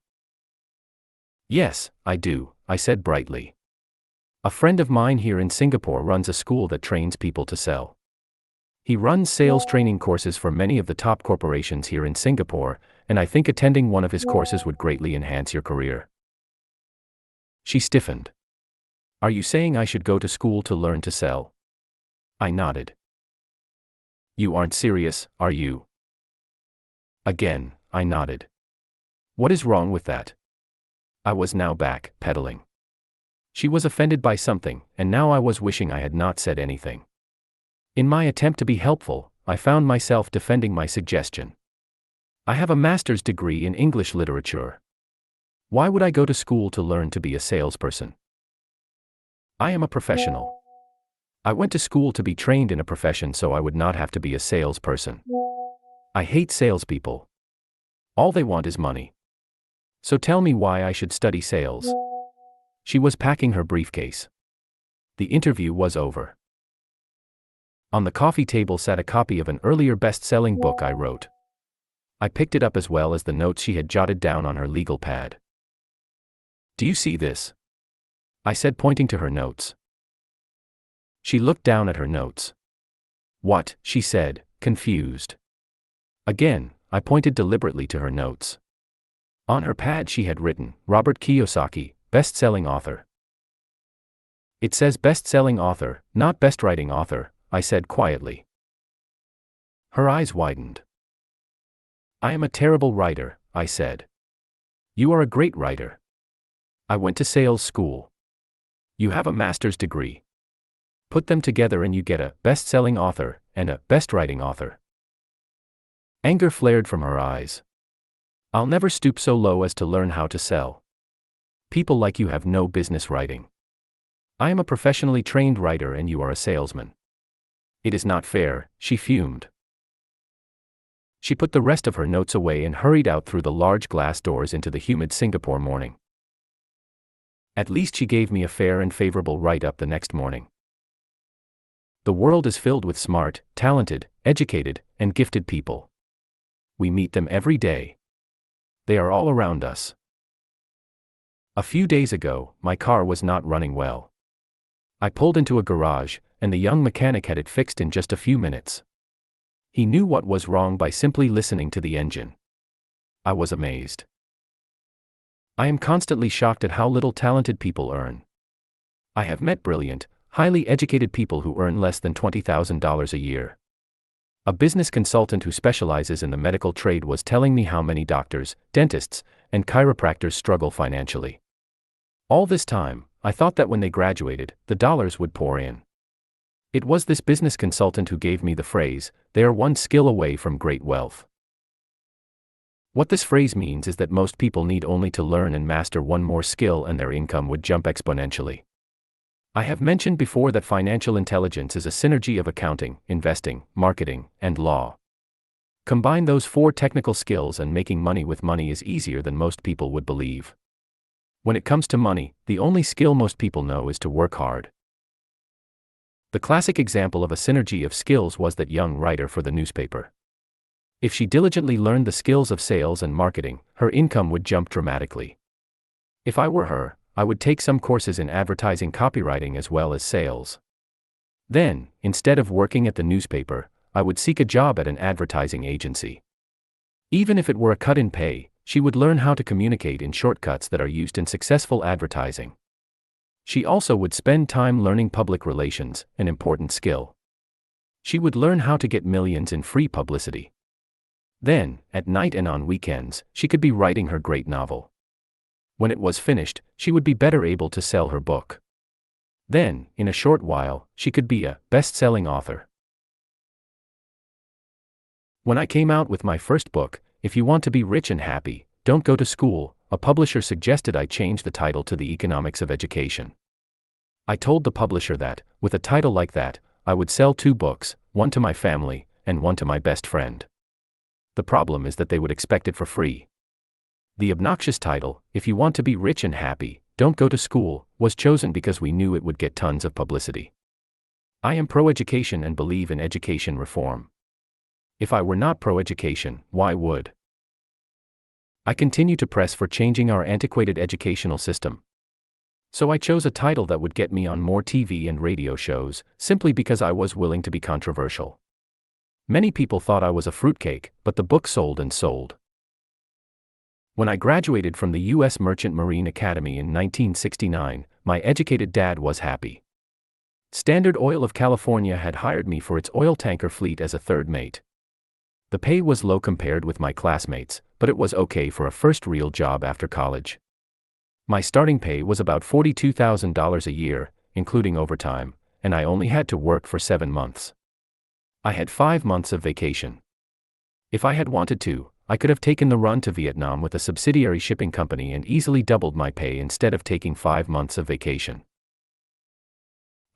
Yes, I do, I said brightly. A friend of mine here in Singapore runs a school that trains people to sell. He runs sales training courses for many of the top corporations here in Singapore, and I think attending one of his courses would greatly enhance your career. She stiffened. Are you saying I should go to school to learn to sell? I nodded. You aren't serious, are you? Again, I nodded. What is wrong with that? I was now back pedaling. She was offended by something, and now I was wishing I had not said anything. In my attempt to be helpful, I found myself defending my suggestion. I have a master's degree in English literature. Why would I go to school to learn to be a salesperson? I am a professional. I went to school to be trained in a profession so I would not have to be a salesperson. I hate salespeople. All they want is money. So tell me why I should study sales. She was packing her briefcase. The interview was over. On the coffee table sat a copy of an earlier best-selling book I wrote. I picked it up as well as the notes she had jotted down on her legal pad. Do you see this? I said, pointing to her notes. She looked down at her notes. What? She said, confused. Again, I pointed deliberately to her notes. On her pad she had written, Robert Kiyosaki, best-selling author. It says best-selling author, not best-writing author, I said quietly. Her eyes widened. I am a terrible writer, I said. You are a great writer. I went to sales school. You have a master's degree. Put them together and you get a best-selling author and a best-writing author. Anger flared from her eyes. I'll never stoop so low as to learn how to sell. People like you have no business writing. I am a professionally trained writer and you are a salesman. It is not fair, she fumed. She put the rest of her notes away and hurried out through the large glass doors into the humid Singapore morning. At least she gave me a fair and favorable write-up the next morning. The world is filled with smart, talented, educated, and gifted people. We meet them every day. They are all around us. A few days ago, my car was not running well. I pulled into a garage, and the young mechanic had it fixed in just a few minutes. He knew what was wrong by simply listening to the engine. I was amazed. I am constantly shocked at how little talented people earn. I have met brilliant, highly educated people who earn less than $20,000 a year. A business consultant who specializes in the medical trade was telling me how many doctors, dentists, and chiropractors struggle financially. All this time, I thought that when they graduated, the dollars would pour in. It was this business consultant who gave me the phrase, they are one skill away from great wealth. What this phrase means is that most people need only to learn and master one more skill and their income would jump exponentially. I have mentioned before that financial intelligence is a synergy of accounting, investing, marketing, and law. Combine those 4 technical skills and making money with money is easier than most people would believe. When it comes to money, the only skill most people know is to work hard. The classic example of a synergy of skills was that young writer for the newspaper. If she diligently learned the skills of sales and marketing, her income would jump dramatically. If I were her, I would take some courses in advertising copywriting as well as sales. Then, instead of working at the newspaper, I would seek a job at an advertising agency. Even if it were a cut in pay, she would learn how to communicate in shortcuts that are used in successful advertising. She also would spend time learning public relations, an important skill. She would learn how to get millions in free publicity. Then, at night and on weekends, she could be writing her great novel. When it was finished, she would be better able to sell her book. Then, in a short while, she could be a best-selling author. When I came out with my first book, If You Want to Be Rich and Happy, Don't Go to School, a publisher suggested I change the title to The Economics of Education. I told the publisher that, with a title like that, I would sell 2 books, one to my family, and one to my best friend. The problem is that they would expect it for free. The obnoxious title, If You Want to Be Rich and Happy, Don't Go to School, was chosen because we knew it would get tons of publicity. I am pro-education and believe in education reform. If I were not pro-education, why would I continue to press for changing our antiquated educational system. So I chose a title that would get me on more TV and radio shows, simply because I was willing to be controversial. Many people thought I was a fruitcake, but the book sold and sold. When I graduated from the U.S. Merchant Marine Academy in 1969, my educated dad was happy. Standard Oil of California had hired me for its oil tanker fleet as a third mate. The pay was low compared with my classmates, but it was okay for a first real job after college. My starting pay was about $42,000 a year, including overtime, and I only had to work for 7 months. I had 5 months of vacation. If I had wanted to, I could have taken the run to Vietnam with a subsidiary shipping company and easily doubled my pay instead of taking 5 months of vacation.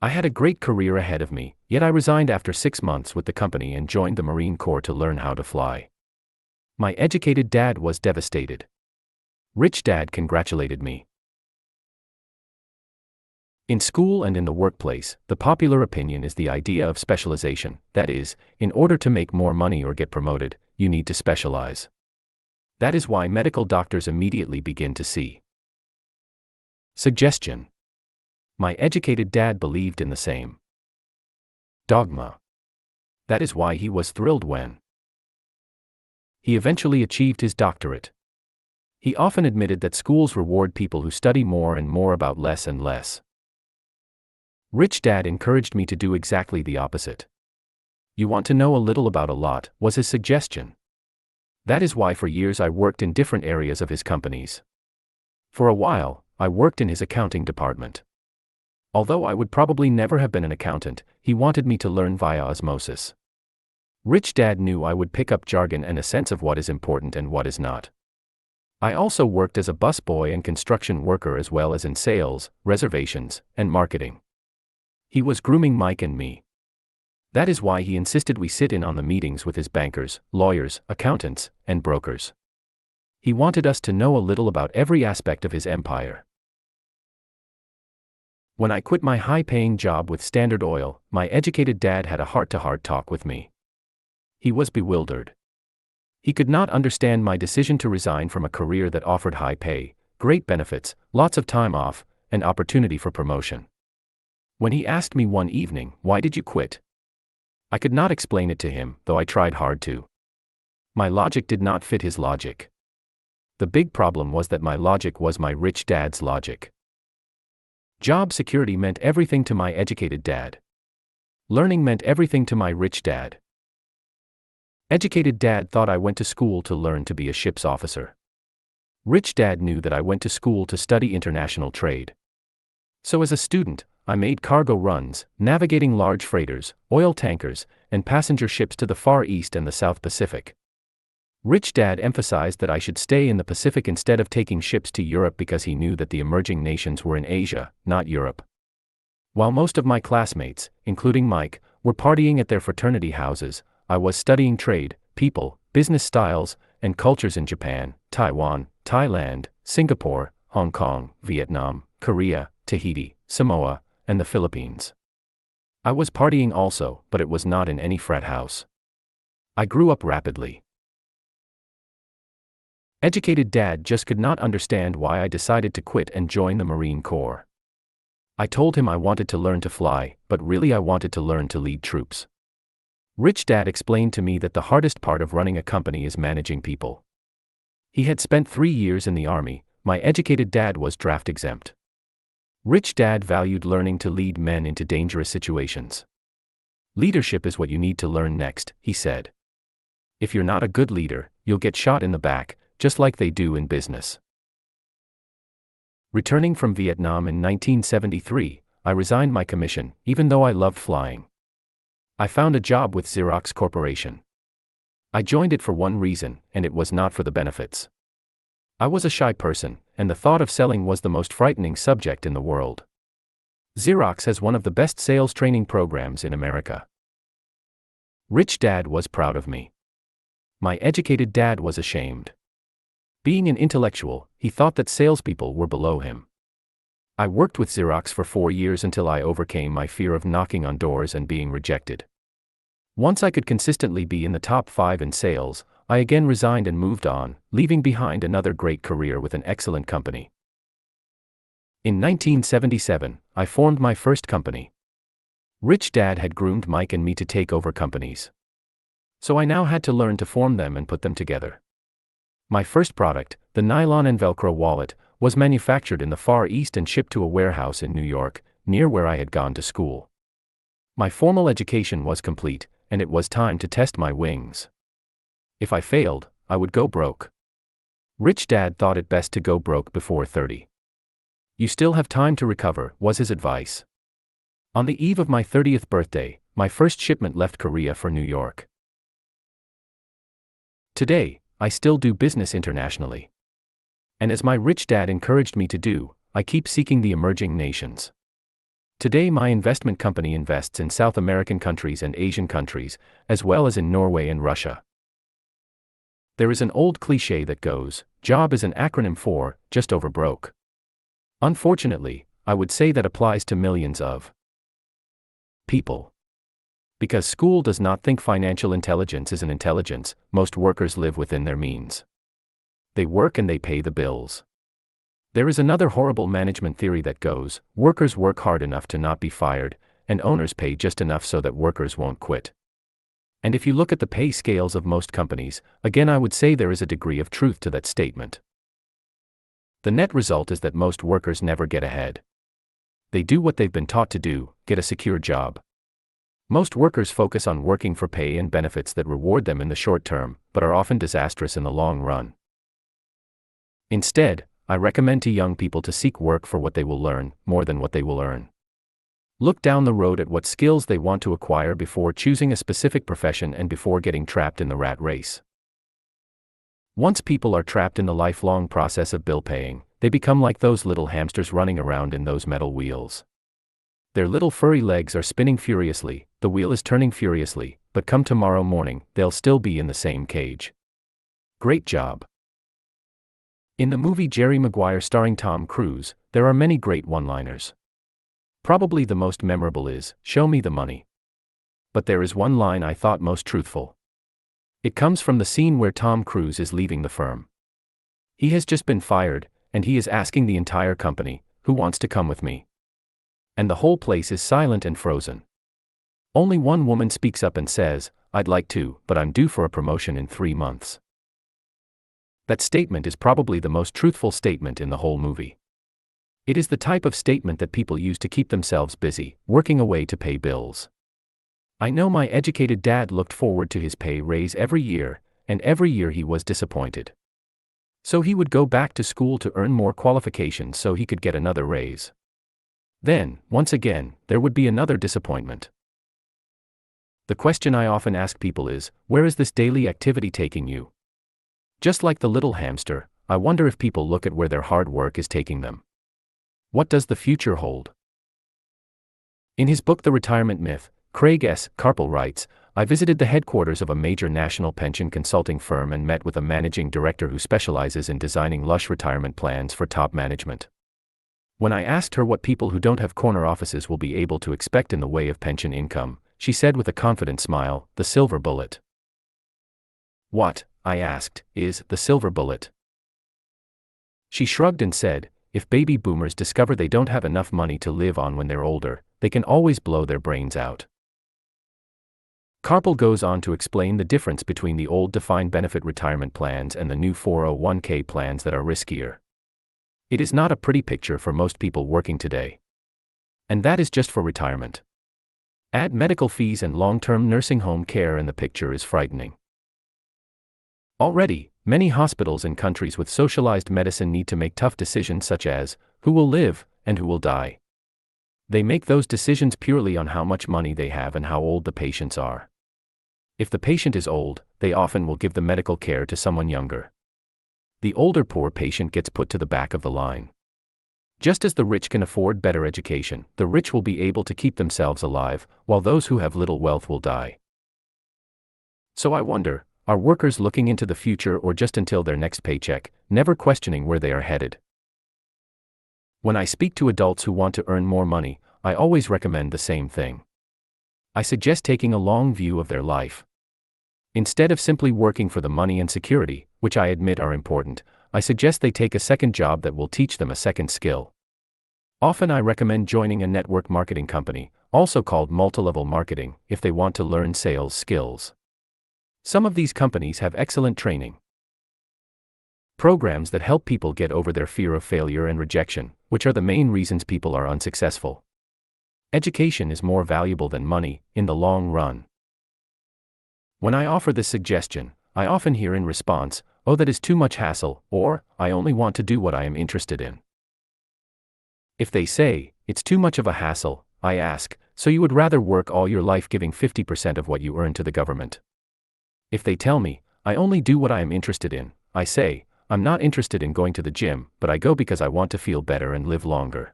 I had a great career ahead of me, yet I resigned after 6 months with the company and joined the Marine Corps to learn how to fly. My educated dad was devastated. Rich Dad congratulated me. In school and in the workplace, the popular opinion is the idea of specialization. That is, in order to make more money or get promoted, you need to specialize. That is why medical doctors immediately begin to see. Suggestion. My educated dad believed in the same. Dogma. That is why he was thrilled when he eventually achieved his doctorate. He often admitted that schools reward people who study more and more about less and less. Rich Dad encouraged me to do exactly the opposite. You want to know a little about a lot, was his suggestion. That is why for years I worked in different areas of his companies. For a while, I worked in his accounting department. Although I would probably never have been an accountant, he wanted me to learn via osmosis. Rich Dad knew I would pick up jargon and a sense of what is important and what is not. I also worked as a busboy and construction worker as well as in sales, reservations, and marketing. He was grooming Mike and me. That is why he insisted we sit in on the meetings with his bankers, lawyers, accountants, and brokers. He wanted us to know a little about every aspect of his empire. When I quit my high-paying job with Standard Oil, my educated dad had a heart-to-heart talk with me. He was bewildered. He could not understand my decision to resign from a career that offered high pay, great benefits, lots of time off, and opportunity for promotion. When he asked me one evening, "Why did you quit?" I could not explain it to him, though I tried hard to. My logic did not fit his logic. The big problem was that my logic was my rich dad's logic. Job security meant everything to my educated dad. Learning meant everything to my rich dad. Educated dad thought I went to school to learn to be a ship's officer. Rich dad knew that I went to school to study international trade. So as a student, I made cargo runs, navigating large freighters, oil tankers, and passenger ships to the Far East and the South Pacific. Rich Dad emphasized that I should stay in the Pacific instead of taking ships to Europe because he knew that the emerging nations were in Asia, not Europe. While most of my classmates, including Mike, were partying at their fraternity houses, I was studying trade, people, business styles, and cultures in Japan, Taiwan, Thailand, Singapore, Hong Kong, Vietnam, Korea, Tahiti, Samoa, and the Philippines. I was partying also, but it was not in any frat house. I grew up rapidly. Educated dad just could not understand why I decided to quit and join the Marine Corps. I told him I wanted to learn to fly, but really I wanted to learn to lead troops. Rich Dad explained to me that the hardest part of running a company is managing people. He had spent 3 years in the Army. My educated dad was draft exempt. Rich Dad valued learning to lead men into dangerous situations. Leadership is what you need to learn next, he said. If you're not a good leader, you'll get shot in the back, just like they do in business. Returning from Vietnam in 1973, I resigned my commission, even though I loved flying. I found a job with Xerox Corporation. I joined it for one reason, and it was not for the benefits. I was a shy person, and the thought of selling was the most frightening subject in the world. Xerox has one of the best sales training programs in America. Rich Dad was proud of me. My educated dad was ashamed. Being an intellectual, he thought that salespeople were below him. I worked with Xerox for 4 years until I overcame my fear of knocking on doors and being rejected. Once I could consistently be in the top 5 in sales, I again resigned and moved on, leaving behind another great career with an excellent company. In 1977, I formed my first company. Rich Dad had groomed Mike and me to take over companies. So I now had to learn to form them and put them together. My first product, the nylon and Velcro wallet, was manufactured in the Far East and shipped to a warehouse in New York, near where I had gone to school. My formal education was complete, and it was time to test my wings. If I failed, I would go broke. Rich Dad thought it best to go broke before 30. You still have time to recover, was his advice. On the eve of my 30th birthday, my first shipment left Korea for New York. Today, I still do business internationally. And as my rich dad encouraged me to do, I keep seeking the emerging nations. Today my investment company invests in South American countries and Asian countries, as well as in Norway and Russia. There is an old cliché that goes, job is an acronym for, just over broke. Unfortunately, I would say that applies to millions of people. Because school does not think financial intelligence is an intelligence, most workers live within their means. They work and they pay the bills. There is another horrible management theory that goes, workers work hard enough to not be fired, and owners pay just enough so that workers won't quit. And if you look at the pay scales of most companies, again I would say there is a degree of truth to that statement. The net result is that most workers never get ahead. They do what they've been taught to do, get a secure job. Most workers focus on working for pay and benefits that reward them in the short term, but are often disastrous in the long run. Instead, I recommend to young people to seek work for what they will learn, more than what they will earn. Look down the road at what skills they want to acquire before choosing a specific profession and before getting trapped in the rat race. Once people are trapped in the lifelong process of bill paying, they become like those little hamsters running around in those metal wheels. Their little furry legs are spinning furiously, the wheel is turning furiously, but come tomorrow morning, they'll still be in the same cage. Great job. In the movie Jerry Maguire starring Tom Cruise, there are many great one-liners. Probably the most memorable is, "Show me the money." But there is one line I thought most truthful. It comes from the scene where Tom Cruise is leaving the firm. He has just been fired, and he is asking the entire company, "Who wants to come with me?" And the whole place is silent and frozen. Only one woman speaks up and says, "I'd like to, but I'm due for a promotion in 3 months." That statement is probably the most truthful statement in the whole movie. It is the type of statement that people use to keep themselves busy, working away to pay bills. I know my educated dad looked forward to his pay raise every year, and every year he was disappointed. So he would go back to school to earn more qualifications so he could get another raise. Then, once again, there would be another disappointment. The question I often ask people is, where is this daily activity taking you? Just like the little hamster, I wonder if people look at where their hard work is taking them. What does the future hold? In his book The Retirement Myth, Craig S. Carpel writes, I visited the headquarters of a major national pension consulting firm and met with a managing director who specializes in designing lush retirement plans for top management. When I asked her what people who don't have corner offices will be able to expect in the way of pension income, she said with a confident smile, "The silver bullet." What, I asked, is the silver bullet? She shrugged and said, if baby boomers discover they don't have enough money to live on when they're older, they can always blow their brains out. Carpel goes on to explain the difference between the old defined benefit retirement plans and the new 401k plans that are riskier. It is not a pretty picture for most people working today. And that is just for retirement. Add medical fees and long-term nursing home care and the picture is frightening. Already, many hospitals in countries with socialized medicine need to make tough decisions such as, who will live, and who will die. They make those decisions purely on how much money they have and how old the patients are. If the patient is old, they often will give the medical care to someone younger. The older poor patient gets put to the back of the line. Just as the rich can afford better education, the rich will be able to keep themselves alive, while those who have little wealth will die. So I wonder, are workers looking into the future or just until their next paycheck, never questioning where they are headed? When I speak to adults who want to earn more money, I always recommend the same thing. I suggest taking a long view of their life. Instead of simply working for the money and security, which I admit are important, I suggest they take a second job that will teach them a second skill. Often I recommend joining a network marketing company, also called multi-level marketing, if they want to learn sales skills. Some of these companies have excellent training programs that help people get over their fear of failure and rejection, which are the main reasons people are unsuccessful. Education is more valuable than money, in the long run. When I offer this suggestion, I often hear in response, "Oh, that is too much hassle," or, "I only want to do what I am interested in." If they say, "It's too much of a hassle," I ask, "So you would rather work all your life giving 50% of what you earn to the government?" If they tell me, "I only do what I am interested in," I say, "I'm not interested in going to the gym, but I go because I want to feel better and live longer."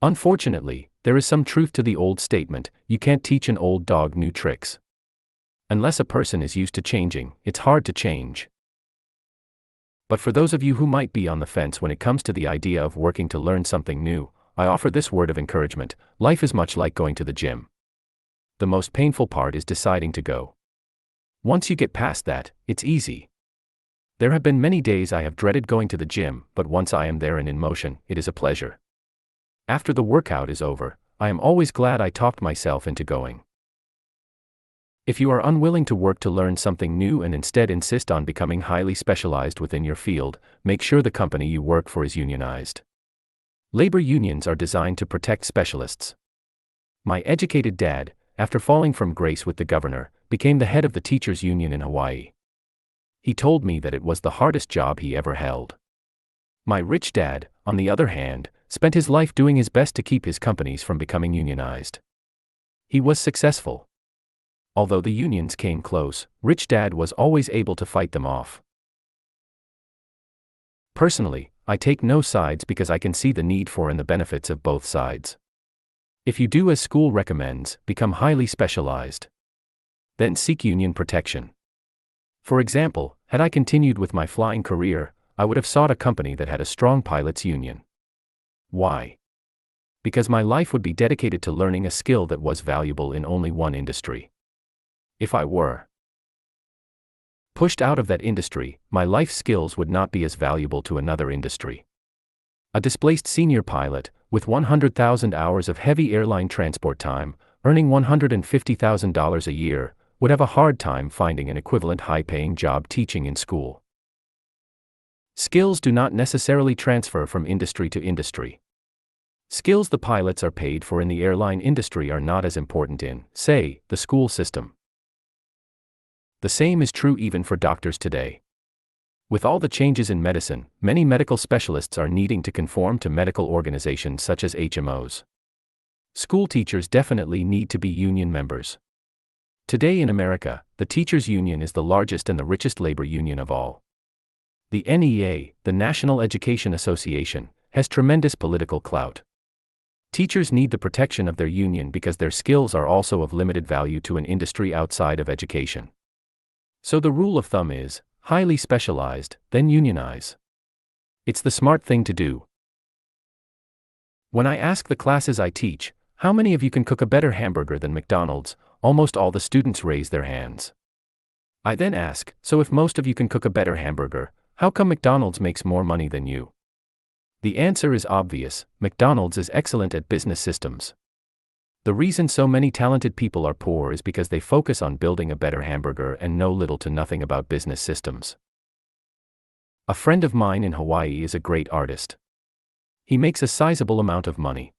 Unfortunately, there is some truth to the old statement, "You can't teach an old dog new tricks." Unless a person is used to changing, it's hard to change. But for those of you who might be on the fence when it comes to the idea of working to learn something new, I offer this word of encouragement: life is much like going to the gym. The most painful part is deciding to go. Once you get past that, it's easy. There have been many days I have dreaded going to the gym, but once I am there and in motion, it is a pleasure. After the workout is over, I am always glad I talked myself into going. If you are unwilling to work to learn something new and instead insist on becoming highly specialized within your field, make sure the company you work for is unionized. Labor unions are designed to protect specialists. My educated dad, after falling from grace with the governor, became the head of the teachers' union in Hawaii. He told me that it was the hardest job he ever held. My rich dad, on the other hand, spent his life doing his best to keep his companies from becoming unionized. He was successful. Although the unions came close, Rich Dad was always able to fight them off. Personally, I take no sides because I can see the need for and the benefits of both sides. If you do as school recommends, become highly specialized. Then seek union protection. For example, had I continued with my flying career, I would have sought a company that had a strong pilots' union. Why? Because my life would be dedicated to learning a skill that was valuable in only one industry. If I were pushed out of that industry, my life skills would not be as valuable to another industry. A displaced senior pilot, with 100,000 hours of heavy airline transport time, earning $150,000 a year, would have a hard time finding an equivalent high-paying job teaching in school. Skills do not necessarily transfer from industry to industry. Skills the pilots are paid for in the airline industry are not as important in, say, the school system. The same is true even for doctors today. With all the changes in medicine, many medical specialists are needing to conform to medical organizations such as HMOs. School teachers definitely need to be union members. Today in America, the teachers' union is the largest and the richest labor union of all. The NEA, the National Education Association, has tremendous political clout. Teachers need the protection of their union because their skills are also of limited value to an industry outside of education. So the rule of thumb is, highly specialized, then unionize. It's the smart thing to do. When I ask the classes I teach, "How many of you can cook a better hamburger than McDonald's?" almost all the students raise their hands. I then ask, "So if most of you can cook a better hamburger, how come McDonald's makes more money than you?" The answer is obvious: McDonald's is excellent at business systems. The reason so many talented people are poor is because they focus on building a better hamburger and know little to nothing about business systems. A friend of mine in Hawaii is a great artist. He makes a sizable amount of money.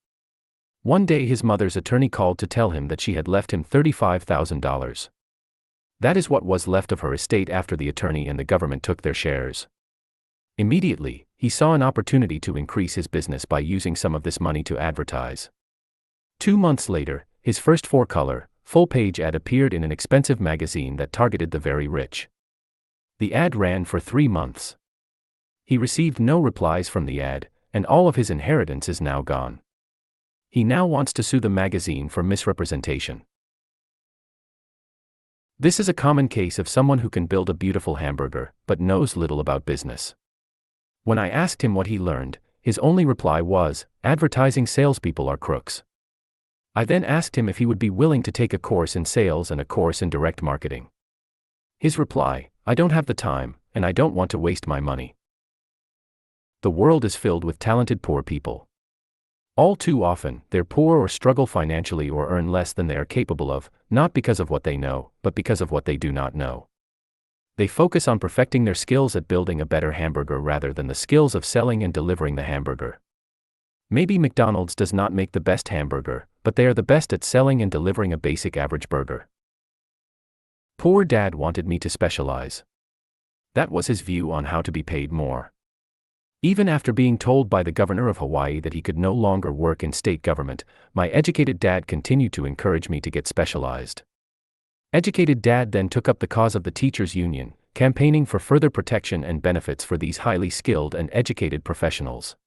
One day his mother's attorney called to tell him that she had left him $35,000. That is what was left of her estate after the attorney and the government took their shares. Immediately, he saw an opportunity to increase his business by using some of this money to advertise. 2 months later, his first 4-color, full-page ad appeared in an expensive magazine that targeted the very rich. The ad ran for 3 months. He received no replies from the ad, and all of his inheritance is now gone. He now wants to sue the magazine for misrepresentation. This is a common case of someone who can build a beautiful hamburger, but knows little about business. When I asked him what he learned, his only reply was, "Advertising salespeople are crooks." I then asked him if he would be willing to take a course in sales and a course in direct marketing. His reply, "I don't have the time, and I don't want to waste my money." The world is filled with talented poor people. All too often, they're poor or struggle financially or earn less than they are capable of, not because of what they know, but because of what they do not know. They focus on perfecting their skills at building a better hamburger rather than the skills of selling and delivering the hamburger. Maybe McDonald's does not make the best hamburger, but they are the best at selling and delivering a basic average burger. Poor Dad wanted me to specialize. That was his view on how to be paid more. Even after being told by the governor of Hawaii that he could no longer work in state government, my educated dad continued to encourage me to get specialized. Educated Dad then took up the cause of the teachers' union, campaigning for further protection and benefits for these highly skilled and educated professionals.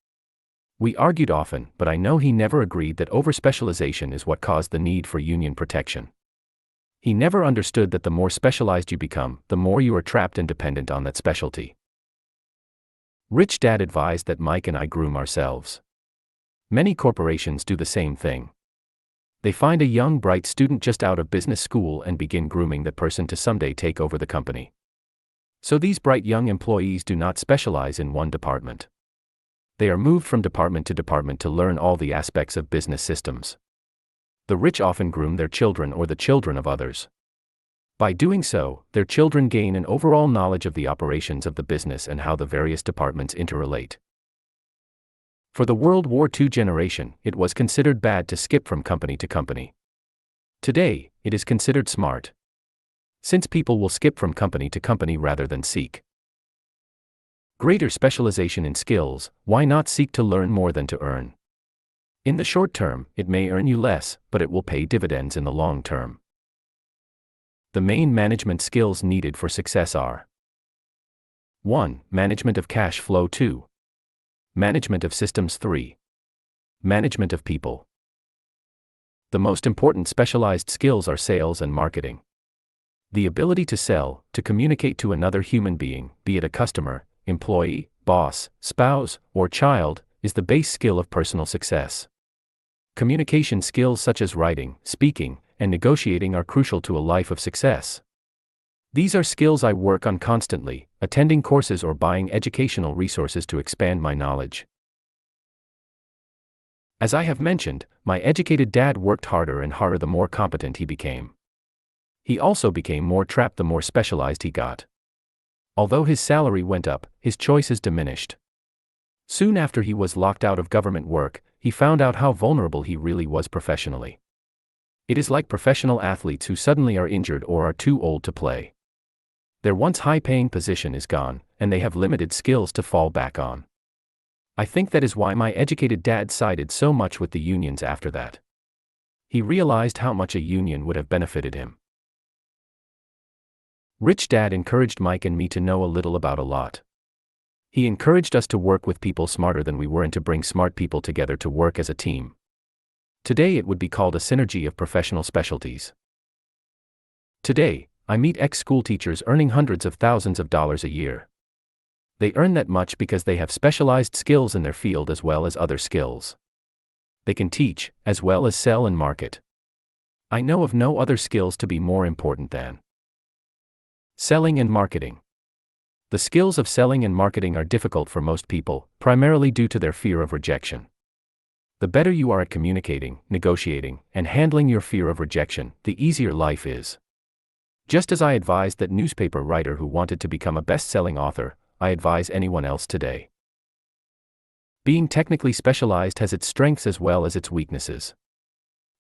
We argued often, but I know he never agreed that overspecialization is what caused the need for union protection. He never understood that the more specialized you become, the more you are trapped and dependent on that specialty. Rich Dad advised that Mike and I groom ourselves. Many corporations do the same thing. They find a young, bright student just out of business school and begin grooming that person to someday take over the company. So these bright young employees do not specialize in one department. They are moved from department to department to learn all the aspects of business systems. The rich often groom their children or the children of others. By doing so, their children gain an overall knowledge of the operations of the business and how the various departments interrelate. For the World War II generation, it was considered bad to skip from company to company. Today, it is considered smart. Since people will skip from company to company rather than seek greater specialization in skills, why not seek to learn more than to earn? In the short term, it may earn you less, but it will pay dividends in the long term. The main management skills needed for success are: 1. Management of cash flow. 2. Management of systems. 3. Management of people. The most important specialized skills are sales and marketing. The ability to sell, to communicate to another human being, be it a customer, employee, boss, spouse, or child, is the base skill of personal success. Communication skills such as writing, speaking, and negotiating are crucial to a life of success. These are skills I work on constantly, attending courses or buying educational resources to expand my knowledge. As I have mentioned, my educated dad worked harder and harder the more competent he became. He also became more trapped the more specialized he got. Although his salary went up, his choices diminished. Soon after he was locked out of government work, he found out how vulnerable he really was professionally. It is like professional athletes who suddenly are injured or are too old to play. Their once high-paying position is gone, and they have limited skills to fall back on. I think that is why my educated dad sided so much with the unions after that. He realized how much a union would have benefited him. Rich Dad encouraged Mike and me to know a little about a lot. He encouraged us to work with people smarter than we were and to bring smart people together to work as a team. Today it would be called a synergy of professional specialties. Today, I meet ex-school teachers earning hundreds of thousands of dollars a year. They earn that much because they have specialized skills in their field as well as other skills. They can teach, as well as sell and market. I know of no other skills to be more important than selling and marketing. The skills of selling and marketing are difficult for most people, primarily due to their fear of rejection. The better you are at communicating, negotiating, and handling your fear of rejection, the easier life is. Just as I advised that newspaper writer who wanted to become a best-selling author, I advise anyone else today. Being technically specialized has its strengths as well as its weaknesses.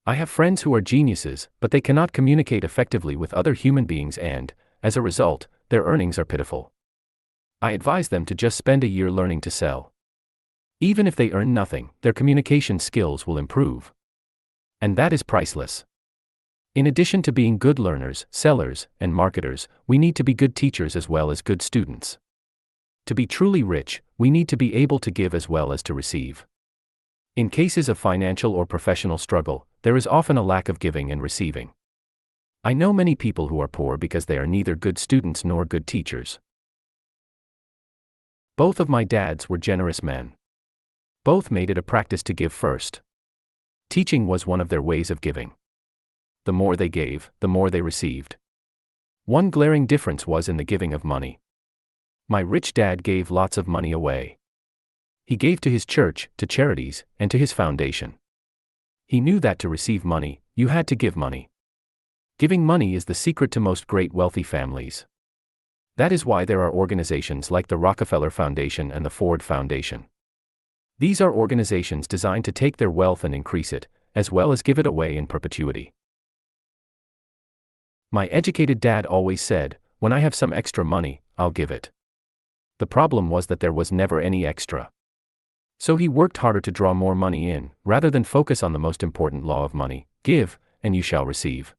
I have friends who are geniuses, but they cannot communicate effectively with other human beings and, as a result, their earnings are pitiful. I advise them to just spend a year learning to sell. Even if they earn nothing, their communication skills will improve. And that is priceless. In addition to being good learners, sellers, and marketers, we need to be good teachers as well as good students. To be truly rich, we need to be able to give as well as to receive. In cases of financial or professional struggle, there is often a lack of giving and receiving. I know many people who are poor because they are neither good students nor good teachers. Both of my dads were generous men. Both made it a practice to give first. Teaching was one of their ways of giving. The more they gave, the more they received. One glaring difference was in the giving of money. My rich dad gave lots of money away. He gave to his church, to charities, and to his foundation. He knew that to receive money, you had to give money. Giving money is the secret to most great wealthy families. That is why there are organizations like the Rockefeller Foundation and the Ford Foundation. These are organizations designed to take their wealth and increase it, as well as give it away in perpetuity. My educated dad always said, "When I have some extra money, I'll give it." The problem was that there was never any extra. So he worked harder to draw more money in, rather than focus on the most important law of money: give, and you shall receive.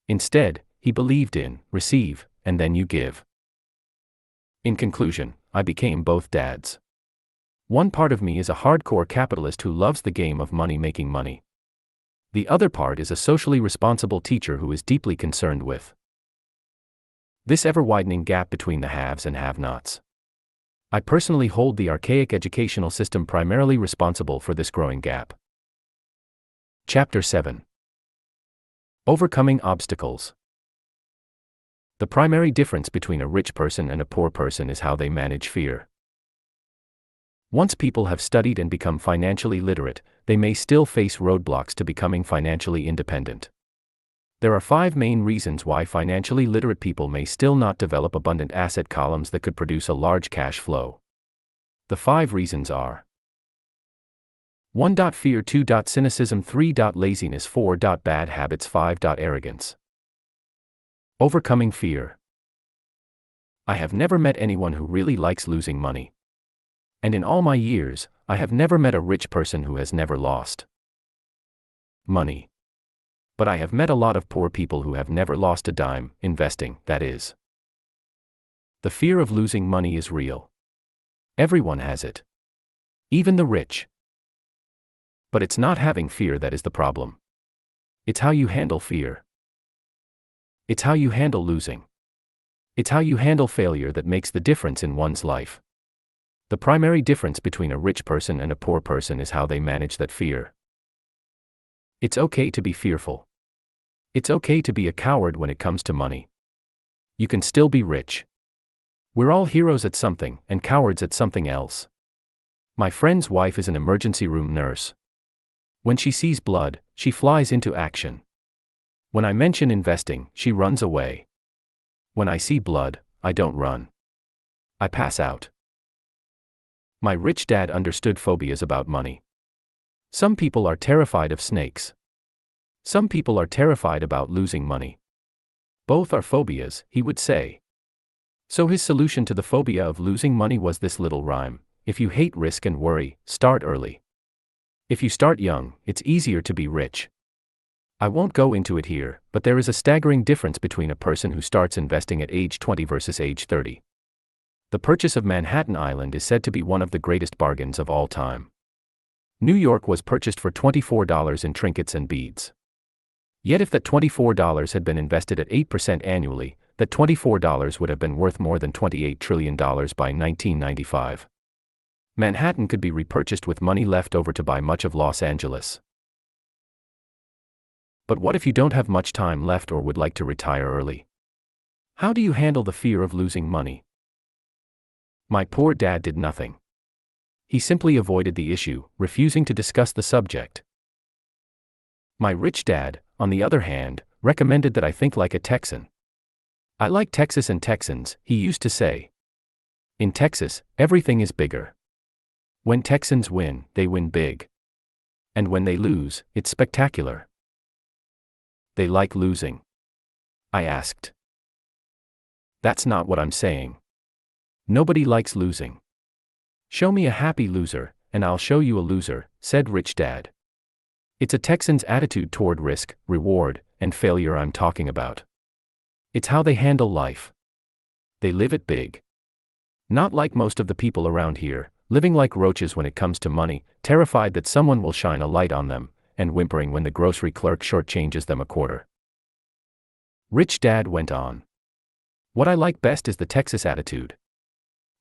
Instead, he believed in receive, and then you give. In conclusion, I became both dads. One part of me is a hardcore capitalist who loves the game of money making money. The other part is a socially responsible teacher who is deeply concerned with this ever-widening gap between the haves and have-nots. I personally hold the archaic educational system primarily responsible for this growing gap. Chapter 7. Overcoming Obstacles. The primary difference between a rich person and a poor person is how they manage fear. Once people have studied and become financially literate, they may still face roadblocks to becoming financially independent. There are 5 main reasons why financially literate people may still not develop abundant asset columns that could produce a large cash flow. The 5 reasons are: 1. Fear, 2. Cynicism, 3. Laziness, 4. Bad habits, 5. Arrogance. Overcoming fear. I have never met anyone who really likes losing money. And in all my years, I have never met a rich person who has never lost money. But I have met a lot of poor people who have never lost a dime, investing, that is. The fear of losing money is real. Everyone has it. Even the rich. But it's not having fear that is the problem. It's how you handle fear. It's how you handle losing. It's how you handle failure that makes the difference in one's life. The primary difference between a rich person and a poor person is how they manage that fear. It's okay to be fearful. It's okay to be a coward when it comes to money. You can still be rich. We're all heroes at something, and cowards at something else. My friend's wife is an emergency room nurse. When she sees blood, she flies into action. When I mention investing, she runs away. When I see blood, I don't run. I pass out. My rich dad understood phobias about money. Some people are terrified of snakes. Some people are terrified about losing money. Both are phobias, he would say. So his solution to the phobia of losing money was this little rhyme: if you hate risk and worry, start early. If you start young, it's easier to be rich. I won't go into it here, but there is a staggering difference between a person who starts investing at age 20 versus age 30. The purchase of Manhattan Island is said to be one of the greatest bargains of all time. New York was purchased for $24 in trinkets and beads. Yet if that $24 had been invested at 8% annually, that $24 would have been worth more than $28 trillion by 1995. Manhattan could be repurchased with money left over to buy much of Los Angeles. But what if you don't have much time left or would like to retire early? How do you handle the fear of losing money? My poor dad did nothing. He simply avoided the issue, refusing to discuss the subject. My rich dad, on the other hand, recommended that I think like a Texan. I like Texas and Texans, he used to say. In Texas, everything is bigger. When Texans win, they win big. And when they lose, it's spectacular. They like losing. I asked. That's not what I'm saying. Nobody likes losing. Show me a happy loser, and I'll show you a loser, said Rich Dad. It's a Texan's attitude toward risk, reward, and failure I'm talking about. It's how they handle life. They live it big. Not like most of the people around here, living like roaches when it comes to money, terrified that someone will shine a light on them, and whimpering when the grocery clerk shortchanges them a quarter. Rich Dad went on. What I like best is the Texas attitude.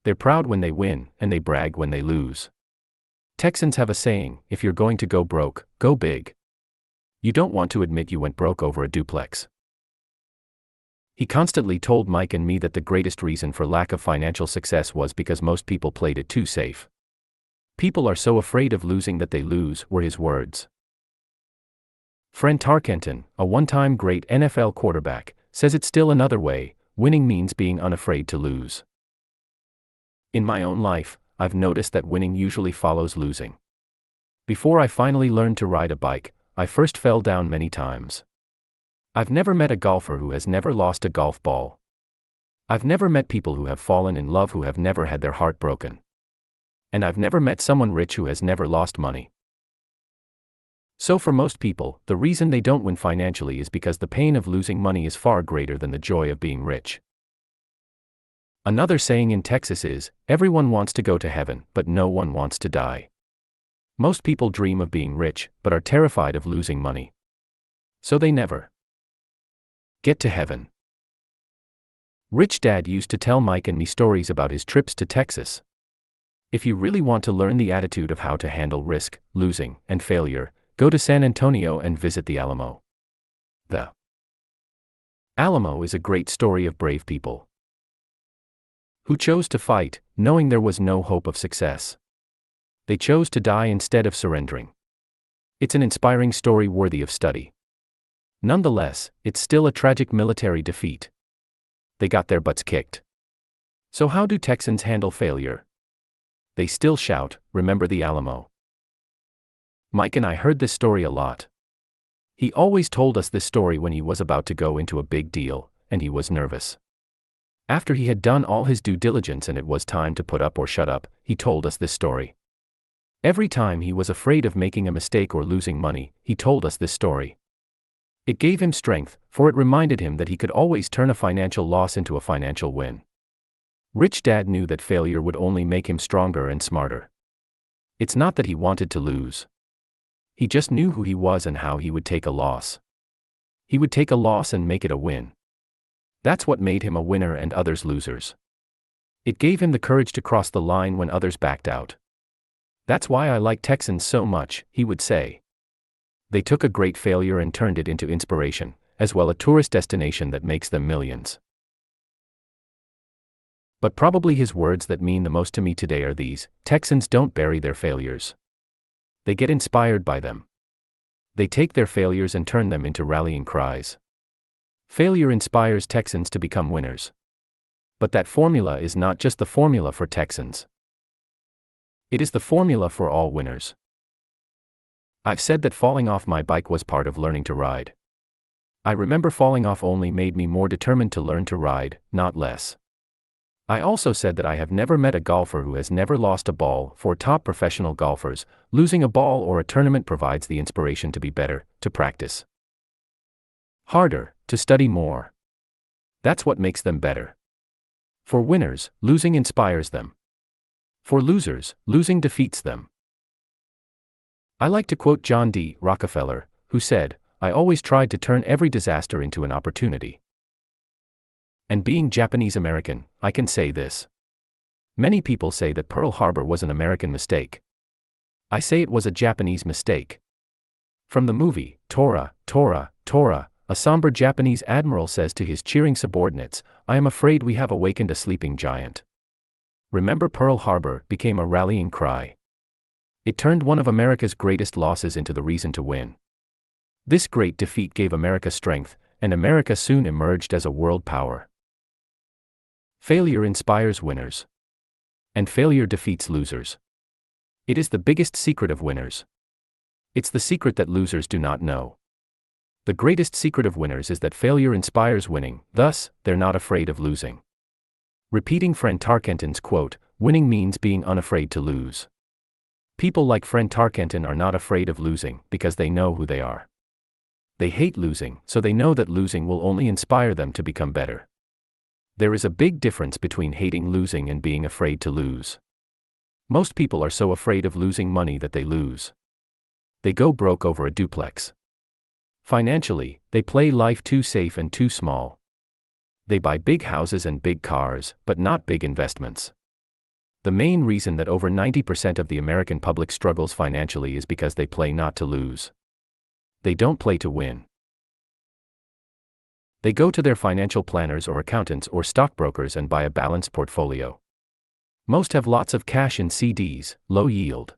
They're proud when they win, and they brag when they lose. Texans have a saying: if you're going to go broke, go big. You don't want to admit you went broke over a duplex. He constantly told Mike and me that the greatest reason for lack of financial success was because most people played it too safe. People are so afraid of losing that they lose, were his words. Fran Tarkenton, a one-time great NFL quarterback, says it's still another way: winning means being unafraid to lose. In my own life, I've noticed that winning usually follows losing. Before I finally learned to ride a bike, I first fell down many times. I've never met a golfer who has never lost a golf ball. I've never met people who have fallen in love who have never had their heart broken. And I've never met someone rich who has never lost money. So for most people, the reason they don't win financially is because the pain of losing money is far greater than the joy of being rich. Another saying in Texas is, everyone wants to go to heaven, but no one wants to die. Most people dream of being rich, but are terrified of losing money. So they never get to heaven. Rich Dad used to tell Mike and me stories about his trips to Texas. If you really want to learn the attitude of how to handle risk, losing, and failure, go to San Antonio and visit the Alamo. The Alamo is a great story of brave people who chose to fight, knowing there was no hope of success. They chose to die instead of surrendering. It's an inspiring story worthy of study. Nonetheless, it's still a tragic military defeat. They got their butts kicked. So how do Texans handle failure? They still shout, "Remember the Alamo." Mike and I heard this story a lot. He always told us this story when he was about to go into a big deal, and he was nervous. After he had done all his due diligence and it was time to put up or shut up, he told us this story. Every time he was afraid of making a mistake or losing money, he told us this story. It gave him strength, for it reminded him that he could always turn a financial loss into a financial win. Rich Dad knew that failure would only make him stronger and smarter. It's not that he wanted to lose. He just knew who he was and how he would take a loss. He would take a loss and make it a win. That's what made him a winner and others losers. It gave him the courage to cross the line when others backed out. That's why I like Texans so much, he would say. They took a great failure and turned it into inspiration, as well a tourist destination that makes them millions. But probably his words that mean the most to me today are these: Texans don't bury their failures. They get inspired by them. They take their failures and turn them into rallying cries. Failure inspires Texans to become winners. But that formula is not just the formula for Texans. It is the formula for all winners. I've said that falling off my bike was part of learning to ride. I remember falling off only made me more determined to learn to ride, not less. I also said that I have never met a golfer who has never lost a ball. For top professional golfers, losing a ball or a tournament provides the inspiration to be better, to practice harder, to study more. That's what makes them better. For winners, losing inspires them. For losers, losing defeats them. I like to quote John D. Rockefeller, who said, "I always tried to turn every disaster into an opportunity." And being Japanese American, I can say this. Many people say that Pearl Harbor was an American mistake. I say it was a Japanese mistake. From the movie, Tora, Tora, Tora, a somber Japanese admiral says to his cheering subordinates, "I am afraid we have awakened a sleeping giant." Remember Pearl Harbor became a rallying cry. It turned one of America's greatest losses into the reason to win. This great defeat gave America strength, and America soon emerged as a world power. Failure inspires winners. And failure defeats losers. It is the biggest secret of winners. It's the secret that losers do not know. The greatest secret of winners is that failure inspires winning, thus, they're not afraid of losing. Repeating Fran Tarkenton's quote, "Winning means being unafraid to lose." People like Fran Tarkenton are not afraid of losing because they know who they are. They hate losing, so they know that losing will only inspire them to become better. There is a big difference between hating losing and being afraid to lose. Most people are so afraid of losing money that they lose. They go broke over a duplex. Financially, they play life too safe and too small. They buy big houses and big cars, but not big investments. The main reason that over 90% of the American public struggles financially is because they play not to lose. They don't play to win. They go to their financial planners or accountants or stockbrokers and buy a balanced portfolio. Most have lots of cash in CDs, low yield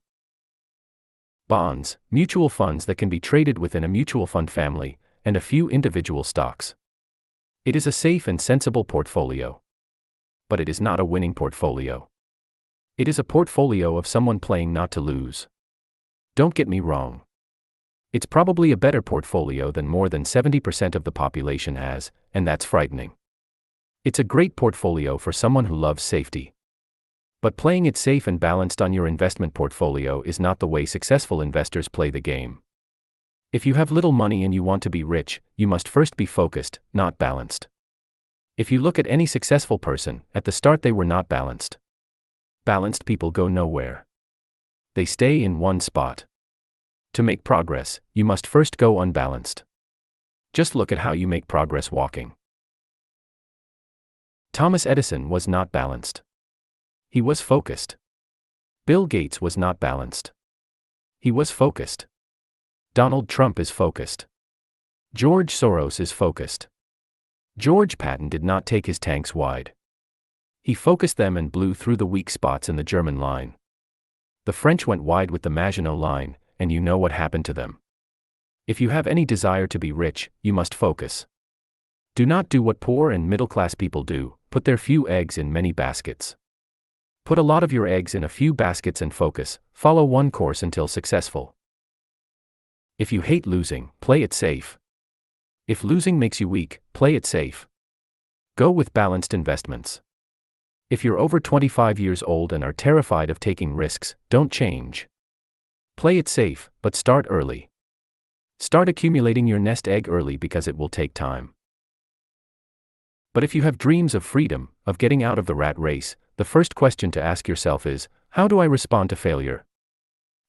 bonds, mutual funds that can be traded within a mutual fund family, and a few individual stocks. It is a safe and sensible portfolio. But it is not a winning portfolio. It is a portfolio of someone playing not to lose. Don't get me wrong. It's probably a better portfolio than more than 70% of the population has, and that's frightening. It's a great portfolio for someone who loves safety. But playing it safe and balanced on your investment portfolio is not the way successful investors play the game. If you have little money and you want to be rich, you must first be focused, not balanced. If you look at any successful person, at the start they were not balanced. Balanced people go nowhere. They stay in one spot. To make progress, you must first go unbalanced. Just look at how you make progress walking. Thomas Edison was not balanced. He was focused. Bill Gates was not balanced. He was focused. Donald Trump is focused. George Soros is focused. George Patton did not take his tanks wide. He focused them and blew through the weak spots in the German line. The French went wide with the Maginot Line, and you know what happened to them. If you have any desire to be rich, you must focus. Do not do what poor and middle-class people do, put their few eggs in many baskets. Put a lot of your eggs in a few baskets and focus, follow one course until successful. If you hate losing, play it safe. If losing makes you weak, play it safe. Go with balanced investments. If you're over 25 years old and are terrified of taking risks, don't change. Play it safe, but start early. Start accumulating your nest egg early because it will take time. But if you have dreams of freedom, of getting out of the rat race, the first question to ask yourself is, how do I respond to failure?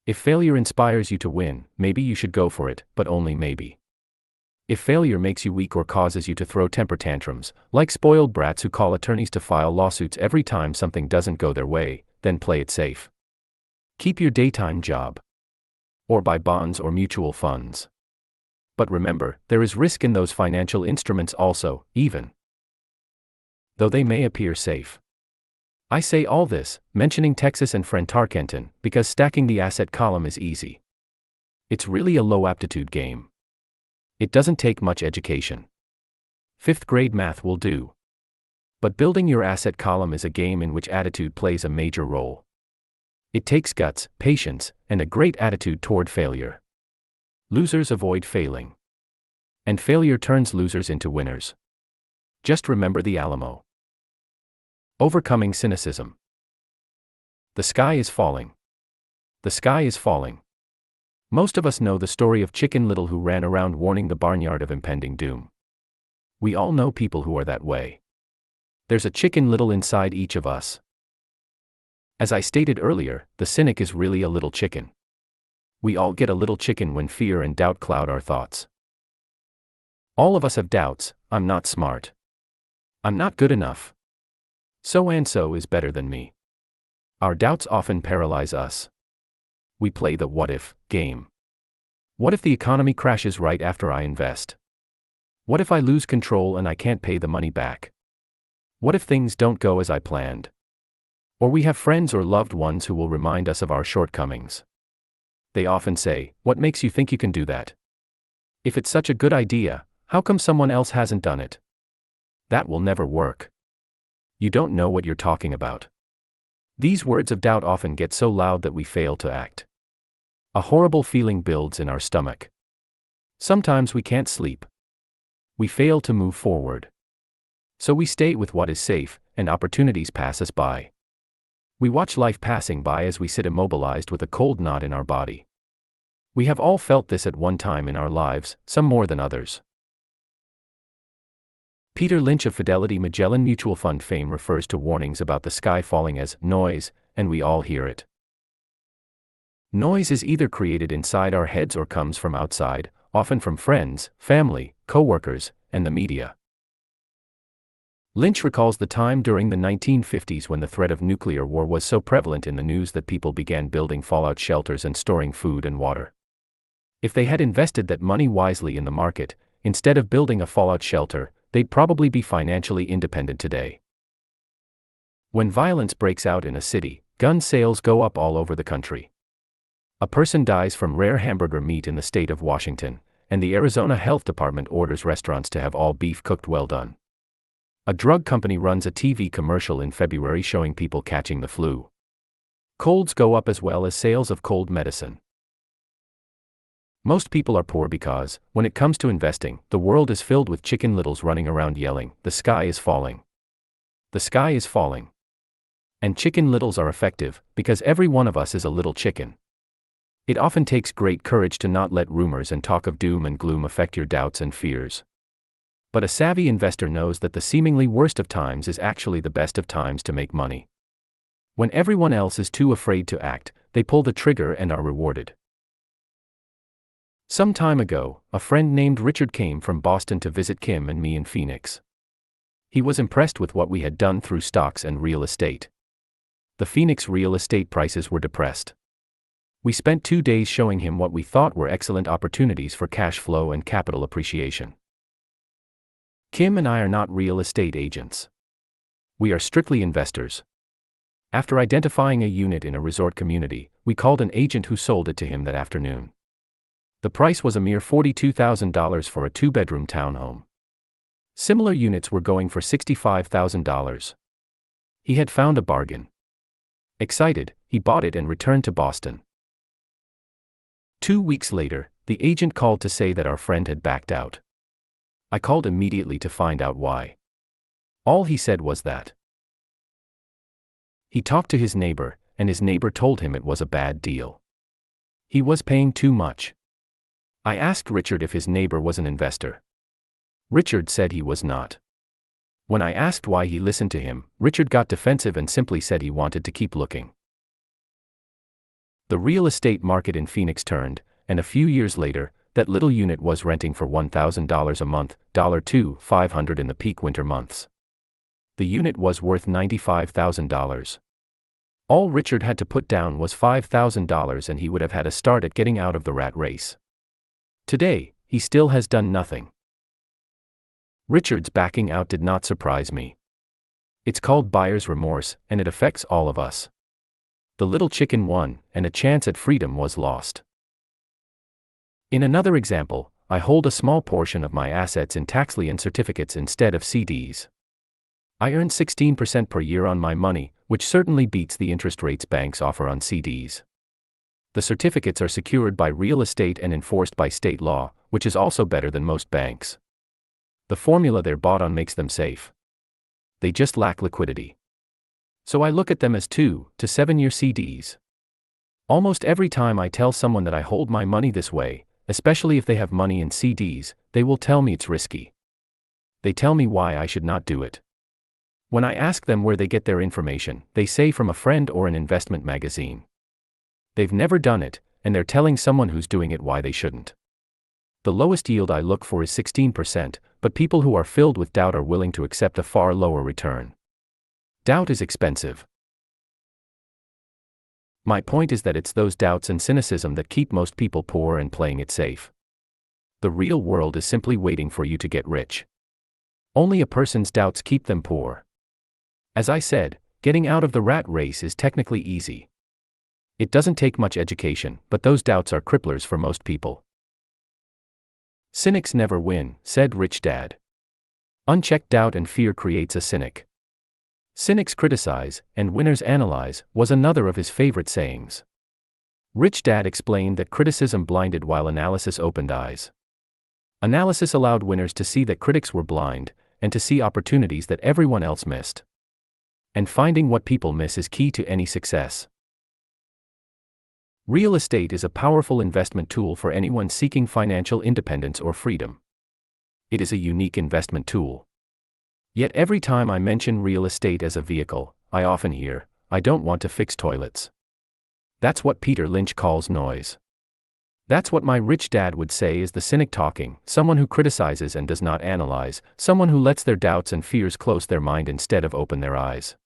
If failure inspires you to win, maybe you should go for it, but only maybe. If failure makes you weak or causes you to throw temper tantrums, like spoiled brats who call attorneys to file lawsuits every time something doesn't go their way, then play it safe. Keep your daytime job. Or buy bonds or mutual funds. But remember, there is risk in those financial instruments also, even though they may appear safe. I say all this, mentioning Texas and friend Tarkenton, because stacking the asset column is easy. It's really a low-aptitude game. It doesn't take much education. 5th grade math will do. But building your asset column is a game in which attitude plays a major role. It takes guts, patience, and a great attitude toward failure. Losers avoid failing. And failure turns losers into winners. Just remember the Alamo. Overcoming cynicism. The sky is falling. The sky is falling. Most of us know the story of Chicken Little who ran around warning the barnyard of impending doom. We all know people who are that way. There's a Chicken Little inside each of us. As I stated earlier, the cynic is really a little chicken. We all get a little chicken when fear and doubt cloud our thoughts. All of us have doubts. I'm not smart. I'm not good enough. So-and-so is better than me. Our doubts often paralyze us. We play the what-if game. What if the economy crashes right after I invest? What if I lose control and I can't pay the money back? What if things don't go as I planned? Or we have friends or loved ones who will remind us of our shortcomings. They often say, "What makes you think you can do that? If it's such a good idea, how come someone else hasn't done it?" That will never work. You don't know what you're talking about. These words of doubt often get so loud that we fail to act. A horrible feeling builds in our stomach. Sometimes we can't sleep. We fail to move forward. So we stay with what is safe, and opportunities pass us by. We watch life passing by as we sit immobilized with a cold knot in our body. We have all felt this at one time in our lives, some more than others. Peter Lynch of Fidelity Magellan Mutual Fund fame refers to warnings about the sky falling as noise, and we all hear it. Noise is either created inside our heads or comes from outside, often from friends, family, co-workers, and the media. Lynch recalls the time during the 1950s when the threat of nuclear war was so prevalent in the news that people began building fallout shelters and storing food and water. If they had invested that money wisely in the market, instead of building a fallout shelter, they'd probably be financially independent today. When violence breaks out in a city, gun sales go up all over the country. A person dies from rare hamburger meat in the state of Washington, and the Arizona Health Department orders restaurants to have all beef cooked well done. A drug company runs a TV commercial in February showing people catching the flu. Colds go up as well as sales of cold medicine. Most people are poor because, when it comes to investing, the world is filled with chicken littles running around yelling, "The sky is falling. The sky is falling." And chicken littles are effective, because every one of us is a little chicken. It often takes great courage to not let rumors and talk of doom and gloom affect your doubts and fears. But a savvy investor knows that the seemingly worst of times is actually the best of times to make money. When everyone else is too afraid to act, they pull the trigger and are rewarded. Some time ago, a friend named Richard came from Boston to visit Kim and me in Phoenix. He was impressed with what we had done through stocks and real estate. The Phoenix real estate prices were depressed. We spent 2 days showing him what we thought were excellent opportunities for cash flow and capital appreciation. Kim and I are not real estate agents. We are strictly investors. After identifying a unit in a resort community, we called an agent who sold it to him that afternoon. The price was a mere $42,000 for a 2-bedroom townhome. Similar units were going for $65,000. He had found a bargain. Excited, he bought it and returned to Boston. 2 weeks later, the agent called to say that our friend had backed out. I called immediately to find out why. All he said was that he talked to his neighbor, and his neighbor told him it was a bad deal. He was paying too much. I asked Richard if his neighbor was an investor. Richard said he was not. When I asked why he listened to him, Richard got defensive and simply said he wanted to keep looking. The real estate market in Phoenix turned, and a few years later, that little unit was renting for $1,000 a month, $500 in the peak winter months. The unit was worth $95,000. All Richard had to put down was $5,000 and he would have had a start at getting out of the rat race. Today, he still has done nothing. Richard's backing out did not surprise me. It's called buyer's remorse, and it affects all of us. The little chicken won, and a chance at freedom was lost. In another example, I hold a small portion of my assets in tax-lien certificates instead of CDs. I earn 16% per year on my money, which certainly beats the interest rates banks offer on CDs. The certificates are secured by real estate and enforced by state law, which is also better than most banks. The formula they're bought on makes them safe. They just lack liquidity. So I look at them as 2 to 7-year CDs. Almost every time I tell someone that I hold my money this way, especially if they have money in CDs, they will tell me it's risky. They tell me why I should not do it. When I ask them where they get their information, they say from a friend or an investment magazine. They've never done it, and they're telling someone who's doing it why they shouldn't. The lowest yield I look for is 16%, but people who are filled with doubt are willing to accept a far lower return. Doubt is expensive. My point is that it's those doubts and cynicism that keep most people poor and playing it safe. The real world is simply waiting for you to get rich. Only a person's doubts keep them poor. As I said, getting out of the rat race is technically easy. It doesn't take much education, but those doubts are cripplers for most people. Cynics never win, said Rich Dad. Unchecked doubt and fear creates a cynic. Cynics criticize, and winners analyze, was another of his favorite sayings. Rich Dad explained that criticism blinded while analysis opened eyes. Analysis allowed winners to see that critics were blind, and to see opportunities that everyone else missed. And finding what people miss is key to any success. Real estate is a powerful investment tool for anyone seeking financial independence or freedom. It is a unique investment tool. Yet every time I mention real estate as a vehicle, I often hear, "I don't want to fix toilets." That's what Peter Lynch calls noise. That's what my rich dad would say is the cynic talking, someone who criticizes and does not analyze, someone who lets their doubts and fears close their mind instead of open their eyes.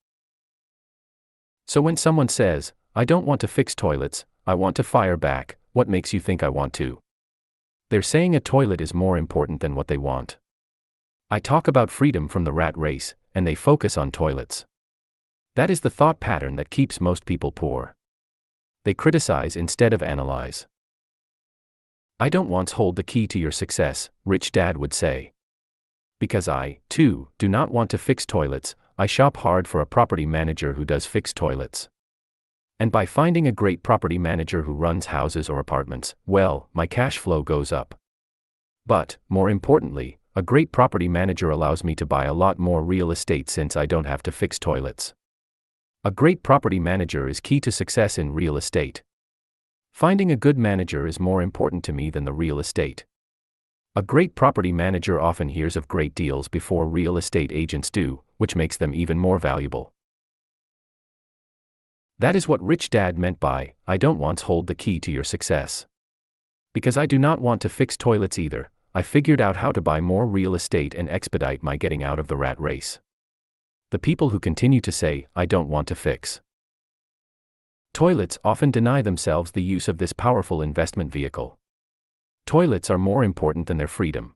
So when someone says, "I don't want to fix toilets, I want to fire back," what makes you think I want to? They're saying a toilet is more important than what they want. I talk about freedom from the rat race, and they focus on toilets. That is the thought pattern that keeps most people poor. They criticize instead of analyze. I don't once hold the key to your success, Rich Dad would say. Because I, too, do not want to fix toilets, I shop hard for a property manager who does fix toilets. And by finding a great property manager who runs houses or apartments, well, my cash flow goes up. But, more importantly, a great property manager allows me to buy a lot more real estate since I don't have to fix toilets. A great property manager is key to success in real estate. Finding a good manager is more important to me than the real estate. A great property manager often hears of great deals before real estate agents do, which makes them even more valuable. That is what Rich Dad meant by, I don't once hold the key to your success. Because I do not want to fix toilets either, I figured out how to buy more real estate and expedite my getting out of the rat race. The people who continue to say, I don't want to fix toilets often deny themselves the use of this powerful investment vehicle. Toilets are more important than their freedom.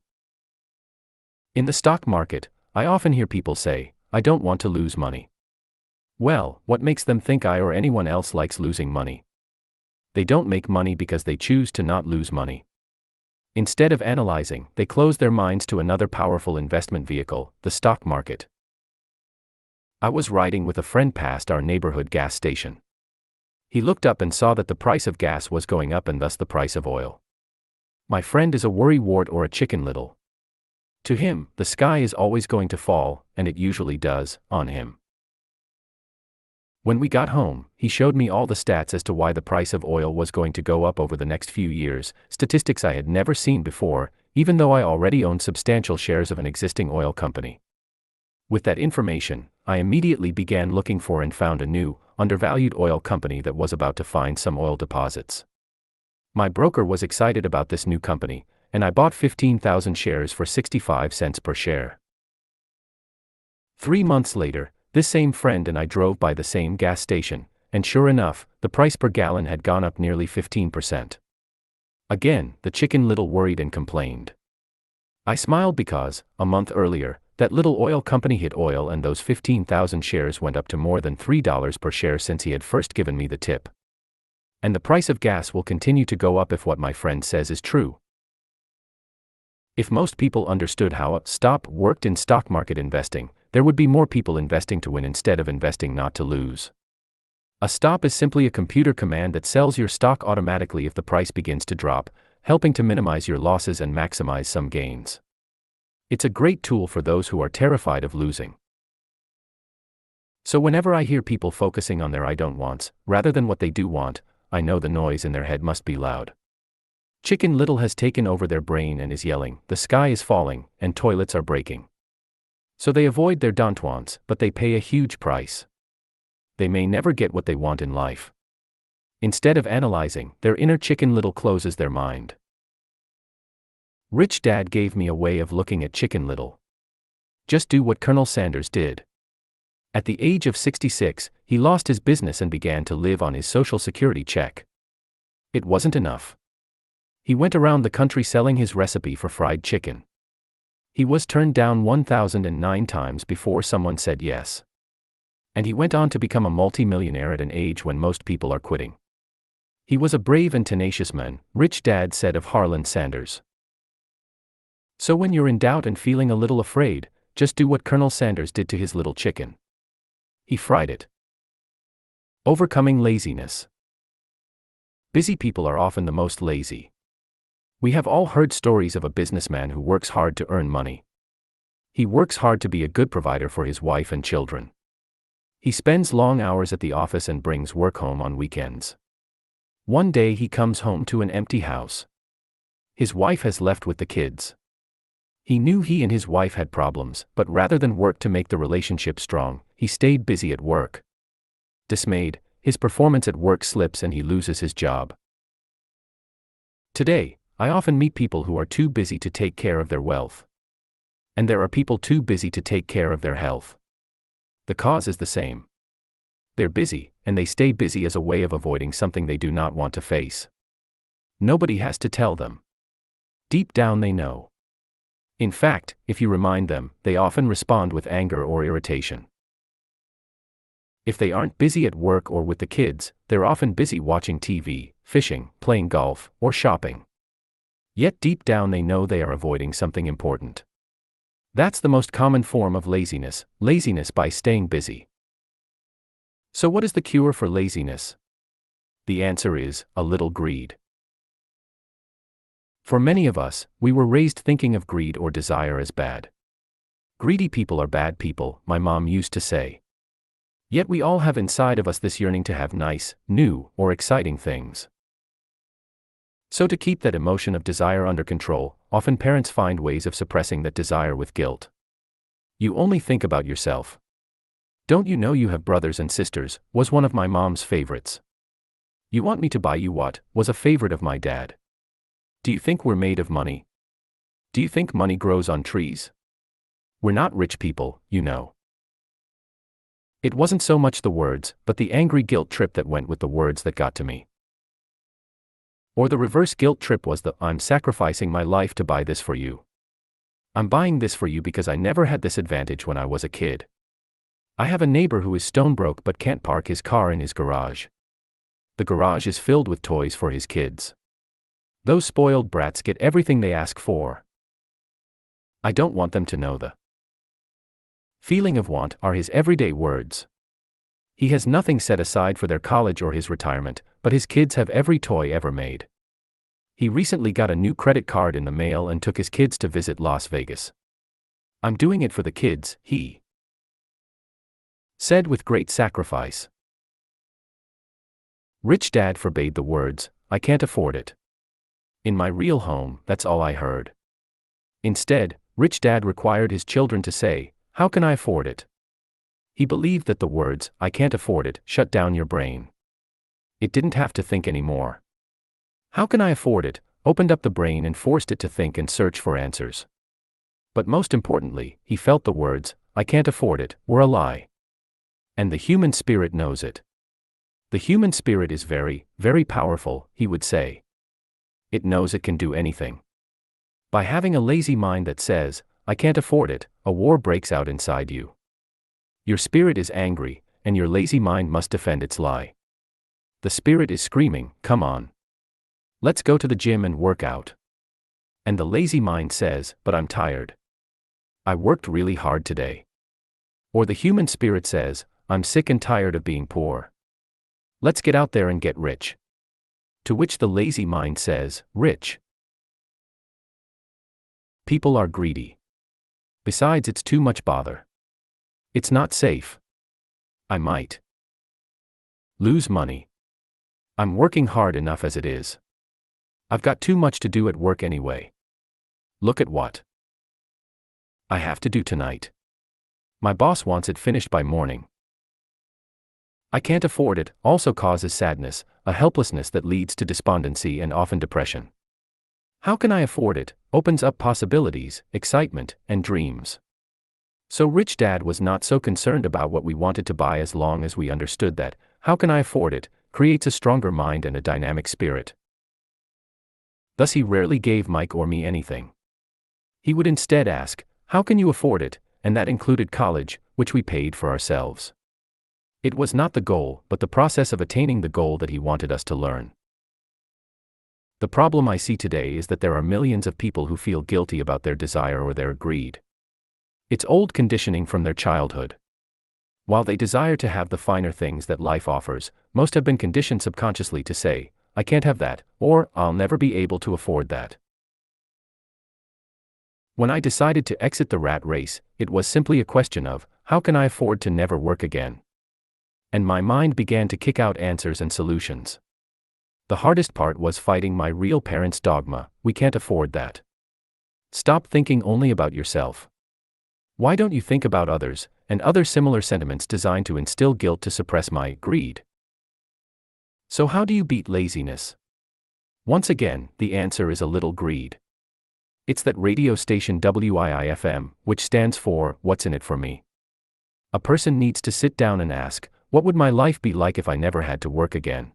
In the stock market, I often hear people say, I don't want to lose money. Well, what makes them think I or anyone else likes losing money? They don't make money because they choose to not lose money. Instead of analyzing, they close their minds to another powerful investment vehicle, the stock market. I was riding with a friend past our neighborhood gas station. He looked up and saw that the price of gas was going up and thus the price of oil. My friend is a worrywart or a chicken little. To him, the sky is always going to fall, and it usually does, on him. When we got home, he showed me all the stats as to why the price of oil was going to go up over the next few years, statistics I had never seen before, even though I already owned substantial shares of an existing oil company. With that information, I immediately began looking for and found a new, undervalued oil company that was about to find some oil deposits. My broker was excited about this new company, and I bought 15,000 shares for 65 cents per share. 3 months later, this same friend and I drove by the same gas station, and sure enough, the price per gallon had gone up nearly 15%. Again, the chicken little worried and complained. I smiled because, a month earlier, that little oil company hit oil and those 15,000 shares went up to more than $3 per share since he had first given me the tip. And the price of gas will continue to go up if what my friend says is true. If most people understood how a stop worked in stock market investing, there would be more people investing to win instead of investing not to lose. A stop is simply a computer command that sells your stock automatically if the price begins to drop, helping to minimize your losses and maximize some gains. It's a great tool for those who are terrified of losing. So whenever I hear people focusing on their I don't wants, rather than what they do want, I know the noise in their head must be loud. Chicken Little has taken over their brain and is yelling, the sky is falling, and toilets are breaking. So they avoid their don't wants, but they pay a huge price. They may never get what they want in life. Instead of analyzing, their inner Chicken Little closes their mind. Rich Dad gave me a way of looking at Chicken Little. Just do what Colonel Sanders did. At the age of 66, he lost his business and began to live on his Social Security check. It wasn't enough. He went around the country selling his recipe for fried chicken. He was turned down 1,009 times before someone said yes. And he went on to become a multi-millionaire at an age when most people are quitting. He was a brave and tenacious man, Rich Dad said of Harlan Sanders. So when you're in doubt and feeling a little afraid, just do what Colonel Sanders did to his little chicken. He fried it. Overcoming laziness. Busy people are often the most lazy. We have all heard stories of a businessman who works hard to earn money. He works hard to be a good provider for his wife and children. He spends long hours at the office and brings work home on weekends. One day he comes home to an empty house. His wife has left with the kids. He knew he and his wife had problems, but rather than work to make the relationship strong, he stayed busy at work. Dismayed, his performance at work slips and he loses his job. Today, I often meet people who are too busy to take care of their wealth. And there are people too busy to take care of their health. The cause is the same. They're busy, and they stay busy as a way of avoiding something they do not want to face. Nobody has to tell them. Deep down they know. In fact, if you remind them, they often respond with anger or irritation. If they aren't busy at work or with the kids, they're often busy watching TV, fishing, playing golf, or shopping. Yet deep down they know they are avoiding something important. That's the most common form of laziness by staying busy. So what is the cure for laziness? The answer is, a little greed. For many of us, we were raised thinking of greed or desire as bad. Greedy people are bad people, my mom used to say. Yet we all have inside of us this yearning to have nice, new, or exciting things. So to keep that emotion of desire under control, often parents find ways of suppressing that desire with guilt. You only think about yourself. Don't you know you have brothers and sisters, was one of my mom's favorites. You want me to buy you what, was a favorite of my dad. Do you think we're made of money? Do you think money grows on trees? We're not rich people, you know. It wasn't so much the words, but the angry guilt trip that went with the words that got to me. Or the reverse guilt trip was the, I'm sacrificing my life to buy this for you. I'm buying this for you because I never had this advantage when I was a kid. I have a neighbor who is stone broke but can't park his car in his garage. The garage is filled with toys for his kids. Those spoiled brats get everything they ask for. I don't want them to know the feeling of want are his everyday words. He has nothing set aside for their college or his retirement, but his kids have every toy ever made. He recently got a new credit card in the mail and took his kids to visit Las Vegas. I'm doing it for the kids, he said with great sacrifice. Rich Dad forbade the words, I can't afford it. In my real home, that's all I heard. Instead, Rich Dad required his children to say, how can I afford it? He believed that the words, I can't afford it, shut down your brain. It didn't have to think anymore. How can I afford it, opened up the brain and forced it to think and search for answers. But most importantly, he felt the words, I can't afford it, were a lie. And the human spirit knows it. The human spirit is very, very powerful, he would say. It knows it can do anything. By having a lazy mind that says, I can't afford it, a war breaks out inside you. Your spirit is angry, and your lazy mind must defend its lie. The spirit is screaming, come on. Let's go to the gym and work out. And the lazy mind says, but I'm tired. I worked really hard today. Or the human spirit says, I'm sick and tired of being poor. Let's get out there and get rich. To which the lazy mind says, rich. People are greedy. Besides, it's too much bother. It's not safe. I might lose money. I'm working hard enough as it is. I've got too much to do at work anyway. Look at what I have to do tonight. My boss wants it finished by morning. I can't afford it also causes sadness, a helplessness that leads to despondency and often depression. How can I afford it opens up possibilities, excitement, and dreams. So Rich Dad was not so concerned about what we wanted to buy as long as we understood that, how can I afford it, creates a stronger mind and a dynamic spirit. Thus he rarely gave Mike or me anything. He would instead ask, how can you afford it, and that included college, which we paid for ourselves. It was not the goal, but the process of attaining the goal that he wanted us to learn. The problem I see today is that there are millions of people who feel guilty about their desire or their greed. It's old conditioning from their childhood. While they desire to have the finer things that life offers, most have been conditioned subconsciously to say, I can't have that, or I'll never be able to afford that. When I decided to exit the rat race, it was simply a question of, how can I afford to never work again? And my mind began to kick out answers and solutions. The hardest part was fighting my real parents' dogma, we can't afford that. Stop thinking only about yourself. Why don't you think about others, and other similar sentiments designed to instill guilt to suppress my greed? So how do you beat laziness? Once again, the answer is a little greed. It's that radio station WIIFM, which stands for, What's in it for me? A person needs to sit down and ask, what would my life be like if I never had to work again?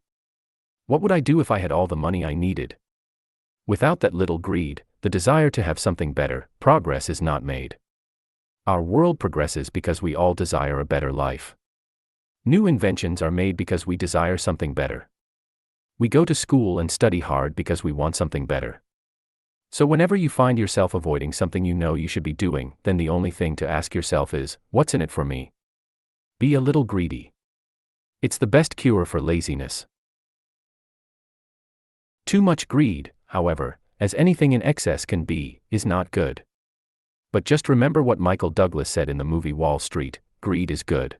What would I do if I had all the money I needed? Without that little greed, the desire to have something better, progress is not made. Our world progresses because we all desire a better life. New inventions are made because we desire something better. We go to school and study hard because we want something better. So whenever you find yourself avoiding something you know you should be doing, then the only thing to ask yourself is, what's in it for me? Be a little greedy. It's the best cure for laziness. Too much greed, however, as anything in excess can be, is not good. But just remember what Michael Douglas said in the movie Wall Street: greed is good.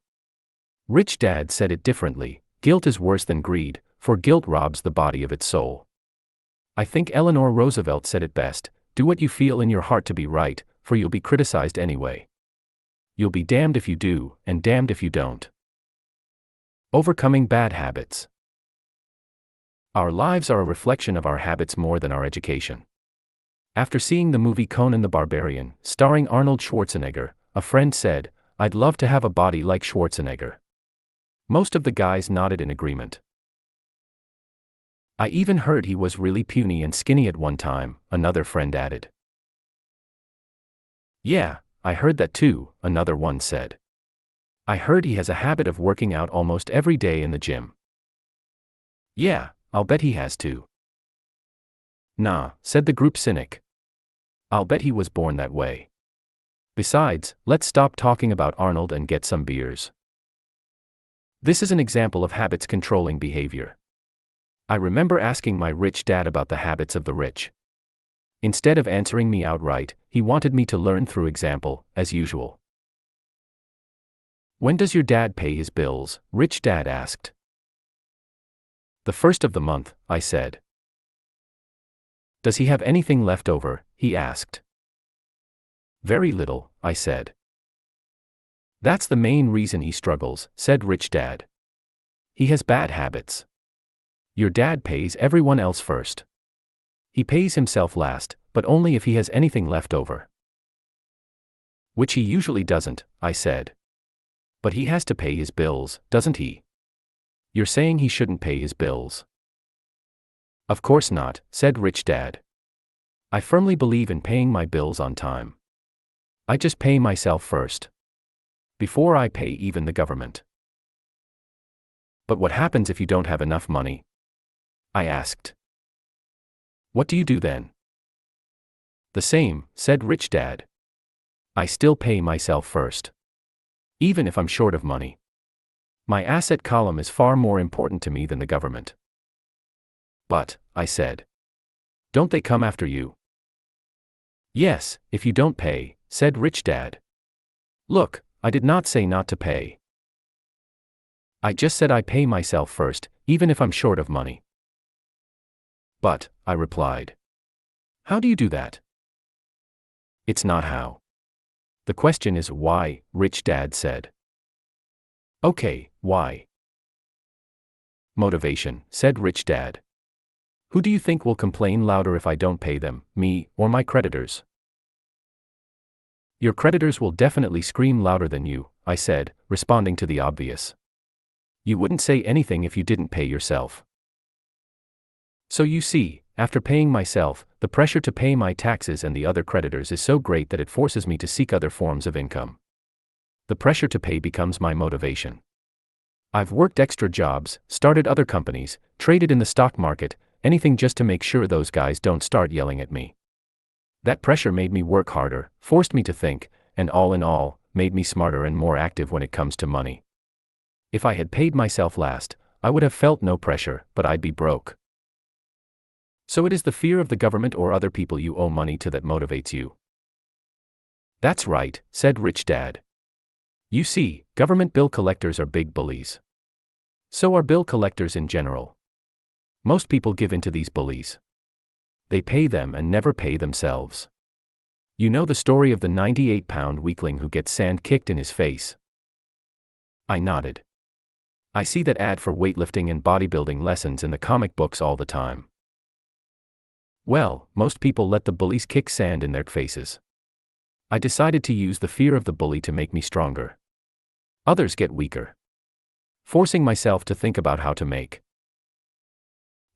Rich Dad said it differently: guilt is worse than greed, for guilt robs the body of its soul. I think Eleanor Roosevelt said it best: do what you feel in your heart to be right, for you'll be criticized anyway. You'll be damned if you do, and damned if you don't. Overcoming bad habits. Our lives are a reflection of our habits more than our education. After seeing the movie Conan the Barbarian, starring Arnold Schwarzenegger, a friend said, "I'd love to have a body like Schwarzenegger." Most of the guys nodded in agreement. "I even heard he was really puny and skinny at one time," another friend added. "Yeah, I heard that too," another one said. "I heard he has a habit of working out almost every day in the gym." "Yeah, I'll bet he has too." "Nah," said the group cynic. "I'll bet he was born that way. Besides, let's stop talking about Arnold and get some beers." This is an example of habits controlling behavior. I remember asking my rich dad about the habits of the rich. Instead of answering me outright, he wanted me to learn through example, as usual. "When does your dad pay his bills?" Rich Dad asked. "The first of the month," I said. "Does he have anything left over?" he asked. "Very little," I said. "That's the main reason he struggles," said Rich Dad. "He has bad habits. Your dad pays everyone else first. He pays himself last, but only if he has anything left over." "Which he usually doesn't," I said. "But he has to pay his bills, doesn't he?" "You're saying he shouldn't pay his bills?" "Of course not," said Rich Dad. "I firmly believe in paying my bills on time. I just pay myself first. Before I pay even the government." "But what happens if you don't have enough money?" I asked. "What do you do then?" "The same," said Rich Dad. "I still pay myself first. Even if I'm short of money. My asset column is far more important to me than the government." "But," I said, "don't they come after you?" "Yes, if you don't pay," said Rich Dad. "Look, I did not say not to pay. I just said I pay myself first, even if I'm short of money." "But," I replied, "how do you do that?" "It's not how. The question is why," Rich Dad said. "Okay, why?" "Motivation," said Rich Dad. "Who do you think will complain louder if I don't pay them, me or my creditors?" "Your creditors will definitely scream louder than you," I said, responding to the obvious. "You wouldn't say anything if you didn't pay yourself." So you see, after paying myself, the pressure to pay my taxes and the other creditors is so great that it forces me to seek other forms of income. The pressure to pay becomes my motivation. I've worked extra jobs, started other companies, traded in the stock market, anything just to make sure those guys don't start yelling at me. That pressure made me work harder, forced me to think, and all in all, made me smarter and more active when it comes to money. If I had paid myself last, I would have felt no pressure, but I'd be broke. So it is the fear of the government or other people you owe money to that motivates you. "That's right," said Rich Dad. "You see, government bill collectors are big bullies. So are bill collectors in general. Most people give in to these bullies. They pay them and never pay themselves. You know the story of the 98-pound weakling who gets sand kicked in his face?" I nodded. "I see that ad for weightlifting and bodybuilding lessons in the comic books all the time." Well, most people let the bullies kick sand in their faces. I decided to use the fear of the bully to make me stronger. Others get weaker. Forcing myself to think about how to make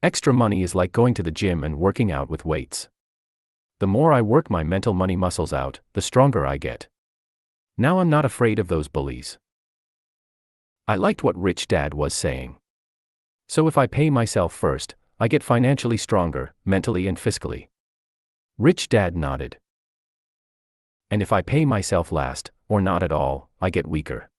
extra money is like going to the gym and working out with weights. The more I work my mental money muscles out, the stronger I get. Now I'm not afraid of those bullies. I liked what Rich Dad was saying. So if I pay myself first, I get financially stronger, mentally and fiscally. Rich Dad nodded. And if I pay myself last, or not at all, I get weaker.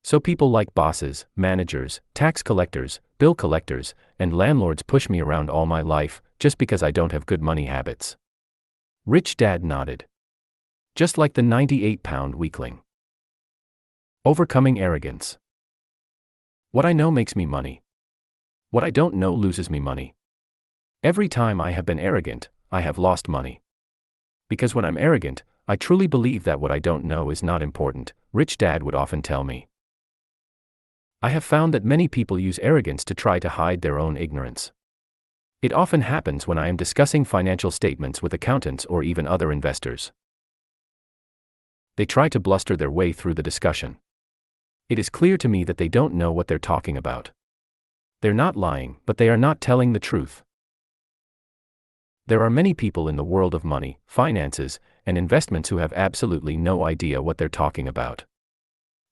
So people like bosses, managers, tax collectors, bill collectors, and landlords push me around all my life, just because I don't have good money habits. Rich Dad nodded. Just like the 98-pound weakling. Overcoming arrogance. What I know makes me money. What I don't know loses me money. Every time I have been arrogant, I have lost money. Because when I'm arrogant, I truly believe that what I don't know is not important, Rich Dad would often tell me. I have found that many people use arrogance to try to hide their own ignorance. It often happens when I am discussing financial statements with accountants or even other investors. They try to bluster their way through the discussion. It is clear to me that they don't know what they're talking about. They're not lying, but they are not telling the truth. There are many people in the world of money, finances, and investments who have absolutely no idea what they're talking about.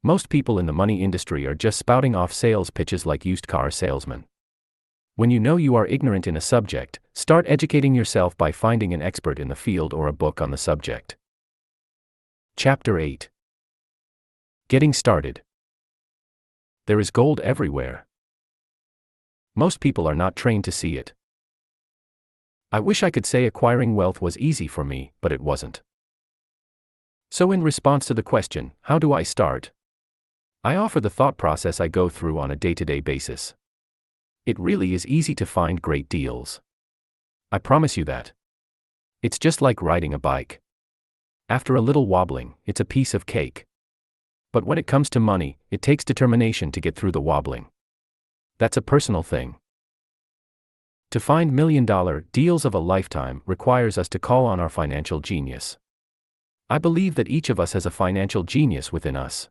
Most people in the money industry are just spouting off sales pitches like used car salesmen. When you know you are ignorant in a subject, start educating yourself by finding an expert in the field or a book on the subject. Chapter 8. Getting started. There is gold everywhere. Most people are not trained to see it. I wish I could say acquiring wealth was easy for me, but it wasn't. So in response to the question, how do I start? I offer the thought process I go through on a day-to-day basis. It really is easy to find great deals. I promise you that. It's just like riding a bike. After a little wobbling, it's a piece of cake. But when it comes to money, it takes determination to get through the wobbling. That's a personal thing. To find million-dollar deals of a lifetime requires us to call on our financial genius. I believe that each of us has a financial genius within us.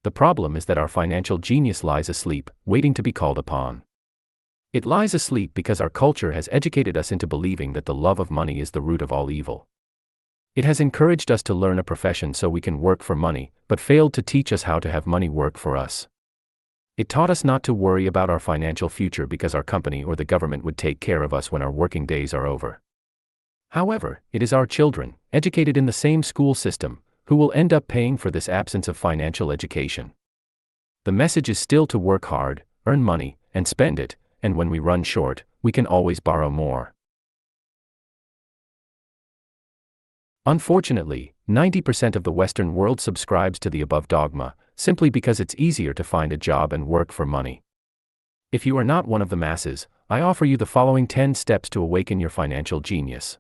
The problem is that our financial genius lies asleep, waiting to be called upon. It lies asleep because our culture has educated us into believing that the love of money is the root of all evil. It has encouraged us to learn a profession so we can work for money, but failed to teach us how to have money work for us. It taught us not to worry about our financial future because our company or the government would take care of us when our working days are over. However, it is our children, educated in the same school system, who will end up paying for this absence of financial education. The message is still to work hard, earn money, and spend it, and when we run short, we can always borrow more. Unfortunately, 90% of the Western world subscribes to the above dogma, simply because it's easier to find a job and work for money. If you are not one of the masses, I offer you the following 10 steps to awaken your financial genius.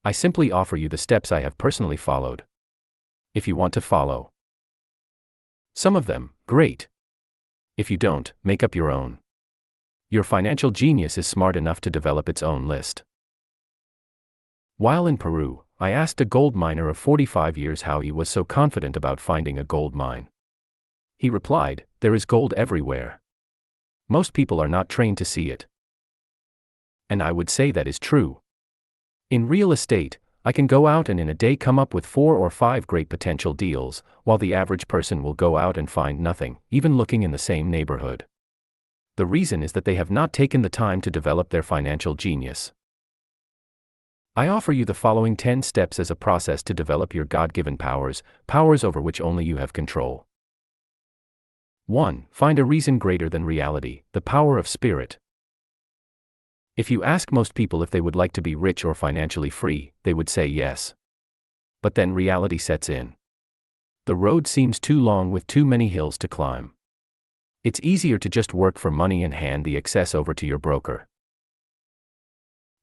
I simply offer you the steps I have personally followed. If you want to follow some of them, great. If you don't, make up your own. Your financial genius is smart enough to develop its own list. While in Peru, I asked a gold miner of 45 years how he was so confident about finding a gold mine. He replied, "There is gold everywhere. Most people are not trained to see it." And I would say that is true. In real estate, I can go out and in a day come up with 4 or 5 great potential deals, while the average person will go out and find nothing, even looking in the same neighborhood. The reason is that they have not taken the time to develop their financial genius. I offer you the following 10 steps as a process to develop your God-given powers, powers over which only you have control. 1. Find a reason greater than reality, the power of spirit. If you ask most people if they would like to be rich or financially free, they would say yes. But then reality sets in. The road seems too long with too many hills to climb. It's easier to just work for money and hand the excess over to your broker.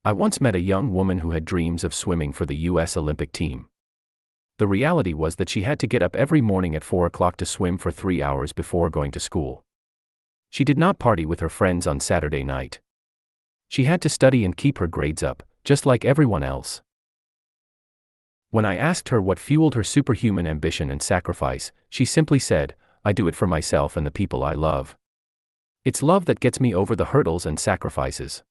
I once met a young woman who had dreams of swimming for the U.S. Olympic team. The reality was that she had to get up every morning at 4 o'clock to swim for 3 hours before going to school. She did not party with her friends on Saturday night. She had to study and keep her grades up, just like everyone else. When I asked her what fueled her superhuman ambition and sacrifice, she simply said, "I do it for myself and the people I love. It's love that gets me over the hurdles and sacrifices."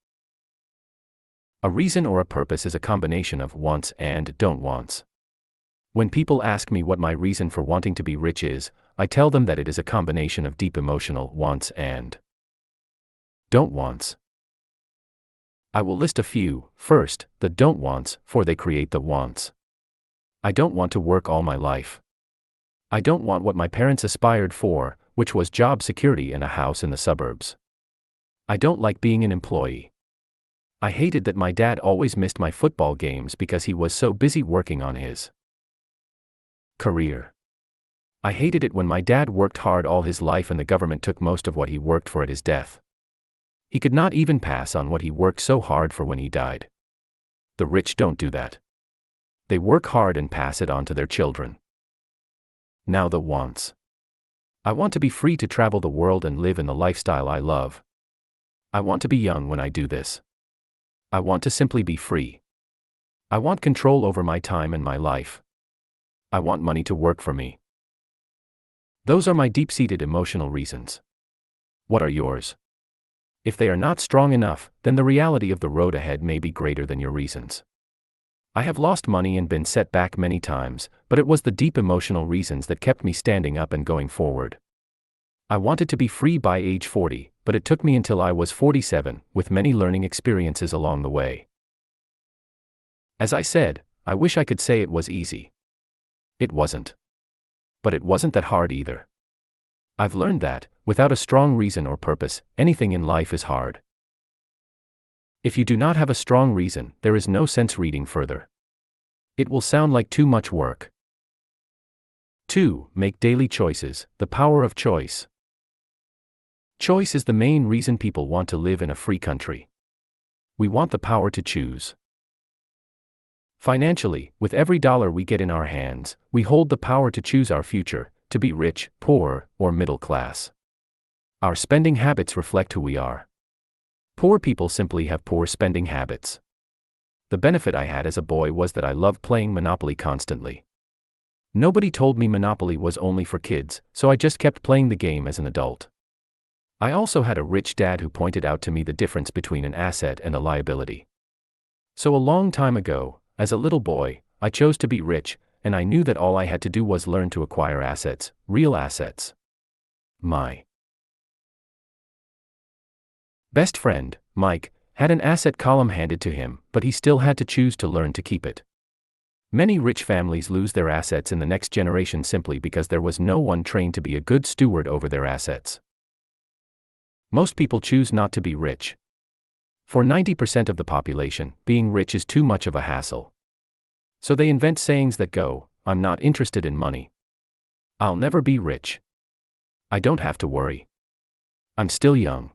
A reason or a purpose is a combination of wants and don't wants. When people ask me what my reason for wanting to be rich is, I tell them that it is a combination of deep emotional wants and don't wants. I will list a few. First, the don't wants, for they create the wants. I don't want to work all my life. I don't want what my parents aspired for, which was job security and a house in the suburbs. I don't like being an employee. I hated that my dad always missed my football games because he was so busy working on his career. I hated it when my dad worked hard all his life and the government took most of what he worked for at his death. He could not even pass on what he worked so hard for when he died. The rich don't do that. They work hard and pass it on to their children. Now the wants. I want to be free to travel the world and live in the lifestyle I love. I want to be young when I do this. I want to simply be free. I want control over my time and my life. I want money to work for me. Those are my deep-seated emotional reasons. What are yours? If they are not strong enough, then the reality of the road ahead may be greater than your reasons. I have lost money and been set back many times, but it was the deep emotional reasons that kept me standing up and going forward. I wanted to be free by age 40, but it took me until I was 47, with many learning experiences along the way. As I said, I wish I could say it was easy. It wasn't. But it wasn't that hard either. I've learned that, without a strong reason or purpose, anything in life is hard. If you do not have a strong reason, there is no sense reading further. It will sound like too much work. 2. Make daily choices, the power of choice. Choice is the main reason people want to live in a free country. We want the power to choose. Financially, with every dollar we get in our hands, we hold the power to choose our future, to be rich, poor, or middle class. Our spending habits reflect who we are. Poor people simply have poor spending habits. The benefit I had as a boy was that I loved playing Monopoly constantly. Nobody told me Monopoly was only for kids, so I just kept playing the game as an adult. I also had a rich dad who pointed out to me the difference between an asset and a liability. So a long time ago, as a little boy, I chose to be rich, and I knew that all I had to do was learn to acquire assets, real assets. My best friend, Mike, had an asset column handed to him, but he still had to choose to learn to keep it. Many rich families lose their assets in the next generation simply because there was no one trained to be a good steward over their assets. Most people choose not to be rich. For 90% of the population, being rich is too much of a hassle. So they invent sayings that go, "I'm not interested in money. I'll never be rich. I don't have to worry. I'm still young.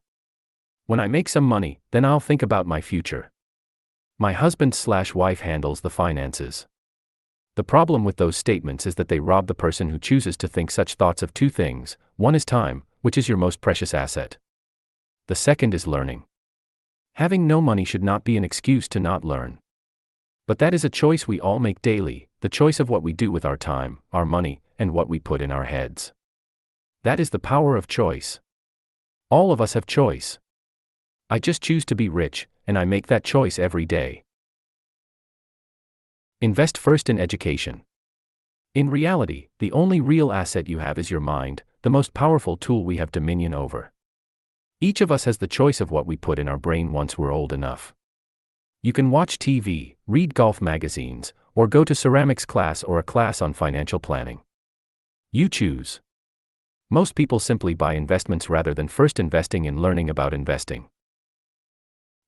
When I make some money, then I'll think about my future. My husband/wife handles the finances." The problem with those statements is that they rob the person who chooses to think such thoughts of two things. One is time, which is your most precious asset. The second is learning. Having no money should not be an excuse to not learn. But that is a choice we all make daily, the choice of what we do with our time, our money, and what we put in our heads. That is the power of choice. All of us have choice. I just choose to be rich, and I make that choice every day. Invest first in education. In reality, the only real asset you have is your mind, the most powerful tool we have dominion over. Each of us has the choice of what we put in our brain once we're old enough. You can watch TV, read golf magazines, or go to ceramics class or a class on financial planning. You choose. Most people simply buy investments rather than first investing in learning about investing.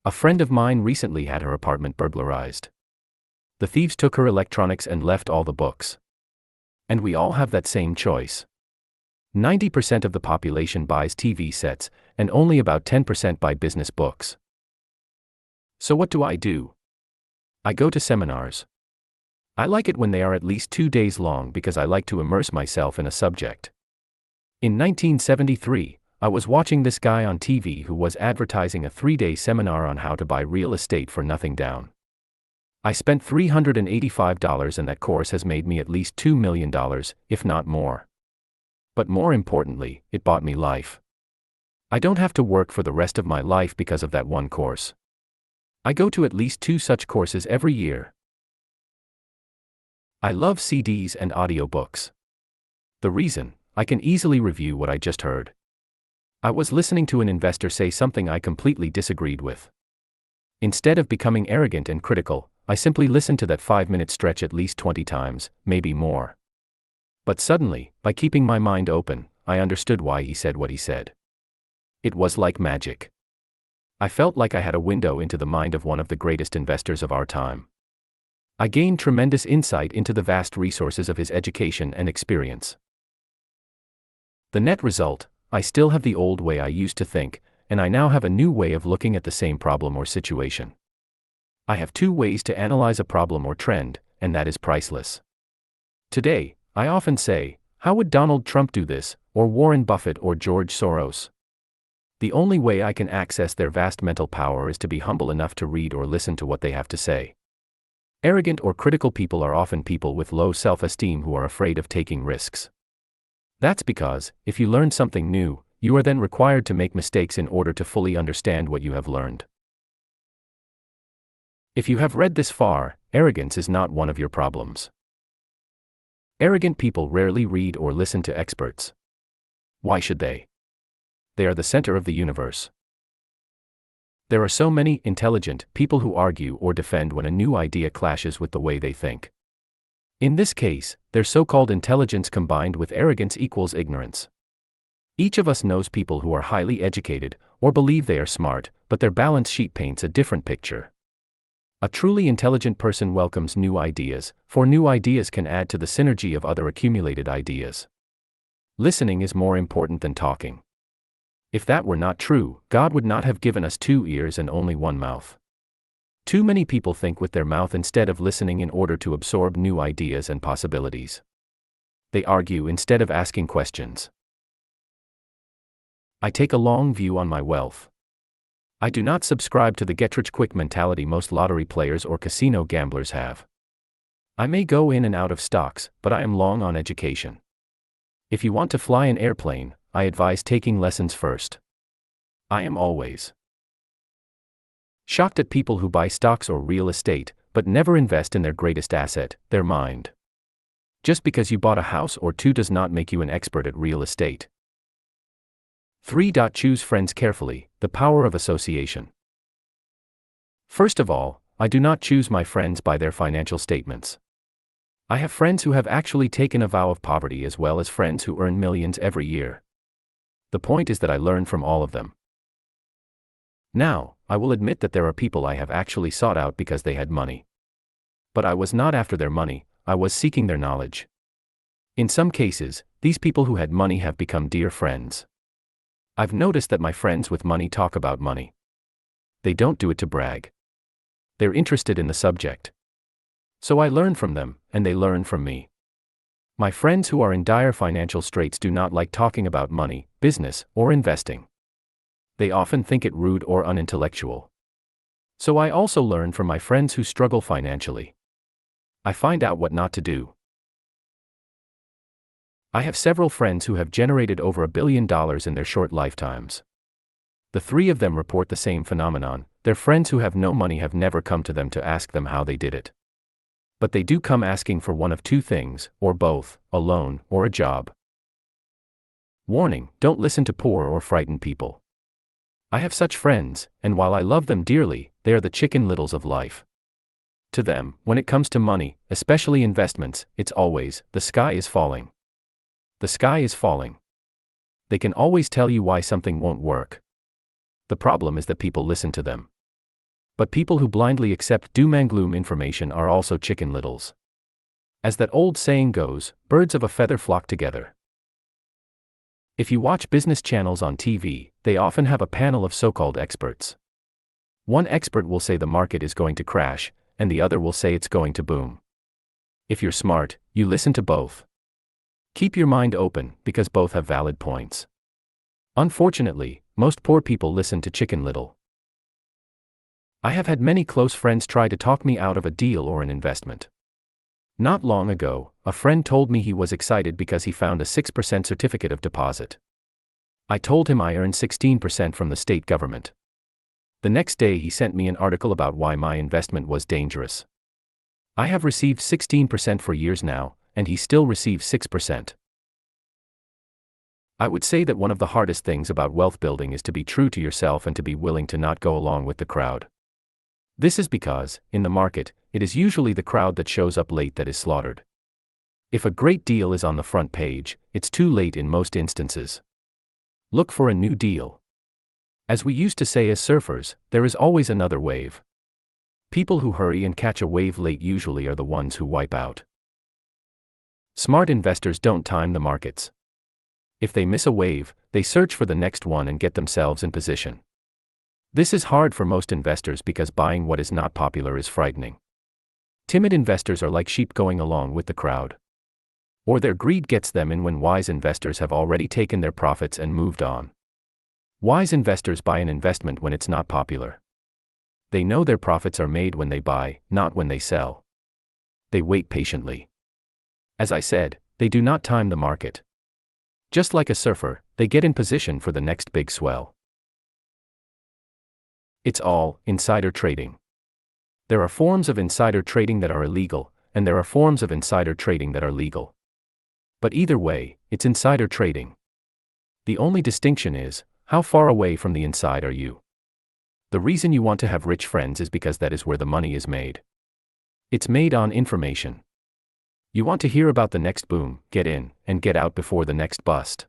A friend of mine recently had her apartment burglarized. The thieves took her electronics and left all the books. And we all have that same choice. 90% of the population buys TV sets, and only about 10% buy business books. So what do? I go to seminars. I like it when they are at least 2 days long because I like to immerse myself in a subject. In 1973, I was watching this guy on TV who was advertising a 3-day seminar on how to buy real estate for nothing down. I spent $385 and that course has made me at least $2 million, if not more. But more importantly, it bought me life. I don't have to work for the rest of my life because of that one course. I go to at least 2 such courses every year. I love CDs and audiobooks. The reason: I can easily review what I just heard. I was listening to an investor say something I completely disagreed with. Instead of becoming arrogant and critical, I simply listened to that 5-minute stretch at least 20 times, maybe more. But suddenly, by keeping my mind open, I understood why he said what he said. It was like magic. I felt like I had a window into the mind of one of the greatest investors of our time. I gained tremendous insight into the vast resources of his education and experience. The net result: I still have the old way I used to think, and I now have a new way of looking at the same problem or situation. I have 2 ways to analyze a problem or trend, and that is priceless. Today, I often say, how would Donald Trump do this, or Warren Buffett or George Soros? The only way I can access their vast mental power is to be humble enough to read or listen to what they have to say. Arrogant or critical people are often people with low self-esteem who are afraid of taking risks. That's because, if you learn something new, you are then required to make mistakes in order to fully understand what you have learned. If you have read this far, arrogance is not one of your problems. Arrogant people rarely read or listen to experts. Why should they? They are the center of the universe. There are so many intelligent people who argue or defend when a new idea clashes with the way they think. In this case, their so-called intelligence combined with arrogance equals ignorance. Each of us knows people who are highly educated, or believe they are smart, but their balance sheet paints a different picture. A truly intelligent person welcomes new ideas, for new ideas can add to the synergy of other accumulated ideas. Listening is more important than talking. If that were not true, God would not have given us 2 ears and only 1 mouth. Too many people think with their mouth instead of listening in order to absorb new ideas and possibilities. They argue instead of asking questions. I take a long view on my wealth. I do not subscribe to the get-rich-quick mentality most lottery players or casino gamblers have. I may go in and out of stocks, but I am long on education. If you want to fly an airplane, I advise taking lessons first. I am always shocked at people who buy stocks or real estate, but never invest in their greatest asset, their mind. Just because you bought a house or 2 does not make you an expert at real estate. 3. Choose friends carefully, the power of association. First of all, I do not choose my friends by their financial statements. I have friends who have actually taken a vow of poverty as well as friends who earn millions every year. The point is that I learn from all of them. Now, I will admit that there are people I have actually sought out because they had money. But I was not after their money, I was seeking their knowledge. In some cases, these people who had money have become dear friends. I've noticed that my friends with money talk about money. They don't do it to brag. They're interested in the subject. So I learn from them, and they learn from me. My friends who are in dire financial straits do not like talking about money, business, or investing. They often think it rude or unintellectual. So I also learn from my friends who struggle financially. I find out what not to do. I have several friends who have generated over $1 billion in their short lifetimes. The 3 of them report the same phenomenon: their friends who have no money have never come to them to ask them how they did it. But they do come asking for one of 2 things, or both, a loan or a job. Warning: don't listen to poor or frightened people. I have such friends, and while I love them dearly, they are the Chicken Littles of life. To them, when it comes to money, especially investments, it's always, the sky is falling. The sky is falling. They can always tell you why something won't work. The problem is that people listen to them. But people who blindly accept doom and gloom information are also chicken littles. As that old saying goes, birds of a feather flock together. If you watch business channels on TV, they often have a panel of so-called experts. One expert will say the market is going to crash, and the other will say it's going to boom. If you're smart, you listen to both. Keep your mind open, because both have valid points. Unfortunately, most poor people listen to Chicken Little. I have had many close friends try to talk me out of a deal or an investment. Not long ago, a friend told me he was excited because he found a 6% certificate of deposit. I told him I earned 16% from the state government. The next day he sent me an article about why my investment was dangerous. I have received 16% for years now, and he still receives 6%. I would say that one of the hardest things about wealth building is to be true to yourself and to be willing to not go along with the crowd. This is because, in the market, it is usually the crowd that shows up late that is slaughtered. If a great deal is on the front page, it's too late in most instances. Look for a new deal. As we used to say as surfers, there is always another wave. People who hurry and catch a wave late usually are the ones who wipe out. Smart investors don't time the markets. If they miss a wave, they search for the next one and get themselves in position. This is hard for most investors because buying what is not popular is frightening. Timid investors are like sheep going along with the crowd. Or their greed gets them in when wise investors have already taken their profits and moved on. Wise investors buy an investment when it's not popular. They know their profits are made when they buy, not when they sell. They wait patiently. As I said, they do not time the market. Just like a surfer, they get in position for the next big swell. It's all insider trading. There are forms of insider trading that are illegal, and there are forms of insider trading that are legal. But either way, it's insider trading. The only distinction is, how far away from the inside are you? The reason you want to have rich friends is because that is where the money is made. It's made on information. You want to hear about the next boom, get in, and get out before the next bust.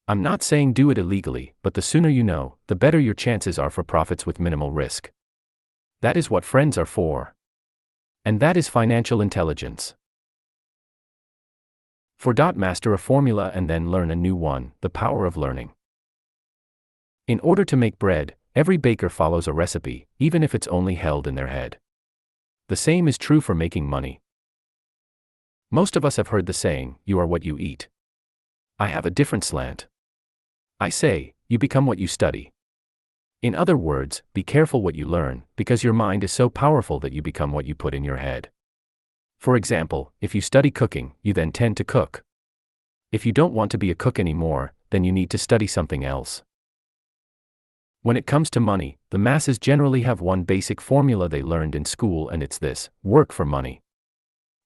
I'm not saying do it illegally, but the sooner you know, the better your chances are for profits with minimal risk. That is what friends are for. And that is financial intelligence. Master a formula and then learn a new one, the power of learning. In order to make bread, every baker follows a recipe, even if it's only held in their head. The same is true for making money. Most of us have heard the saying, you are what you eat. I have a different slant. I say, you become what you study. In other words, be careful what you learn, because your mind is so powerful that you become what you put in your head. For example, if you study cooking, you then tend to cook. If you don't want to be a cook anymore, then you need to study something else. When it comes to money, the masses generally have one basic formula they learned in school, and it's this: work for money.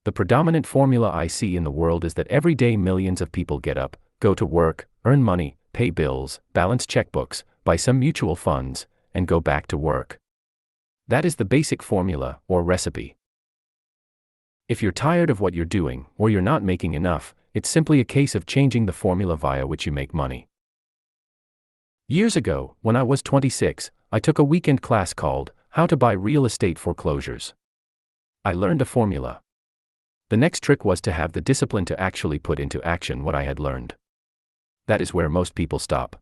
The predominant formula I see in the world is that every day millions of people get up, go to work, earn money, pay bills, balance checkbooks, buy some mutual funds, and go back to work. That is the basic formula, or recipe. If you're tired of what you're doing, or you're not making enough, it's simply a case of changing the formula via which you make money. Years ago, when I was 26, I took a weekend class called How to Buy Real Estate Foreclosures. I learned a formula. The next trick was to have the discipline to actually put into action what I had learned. That is where most people stop.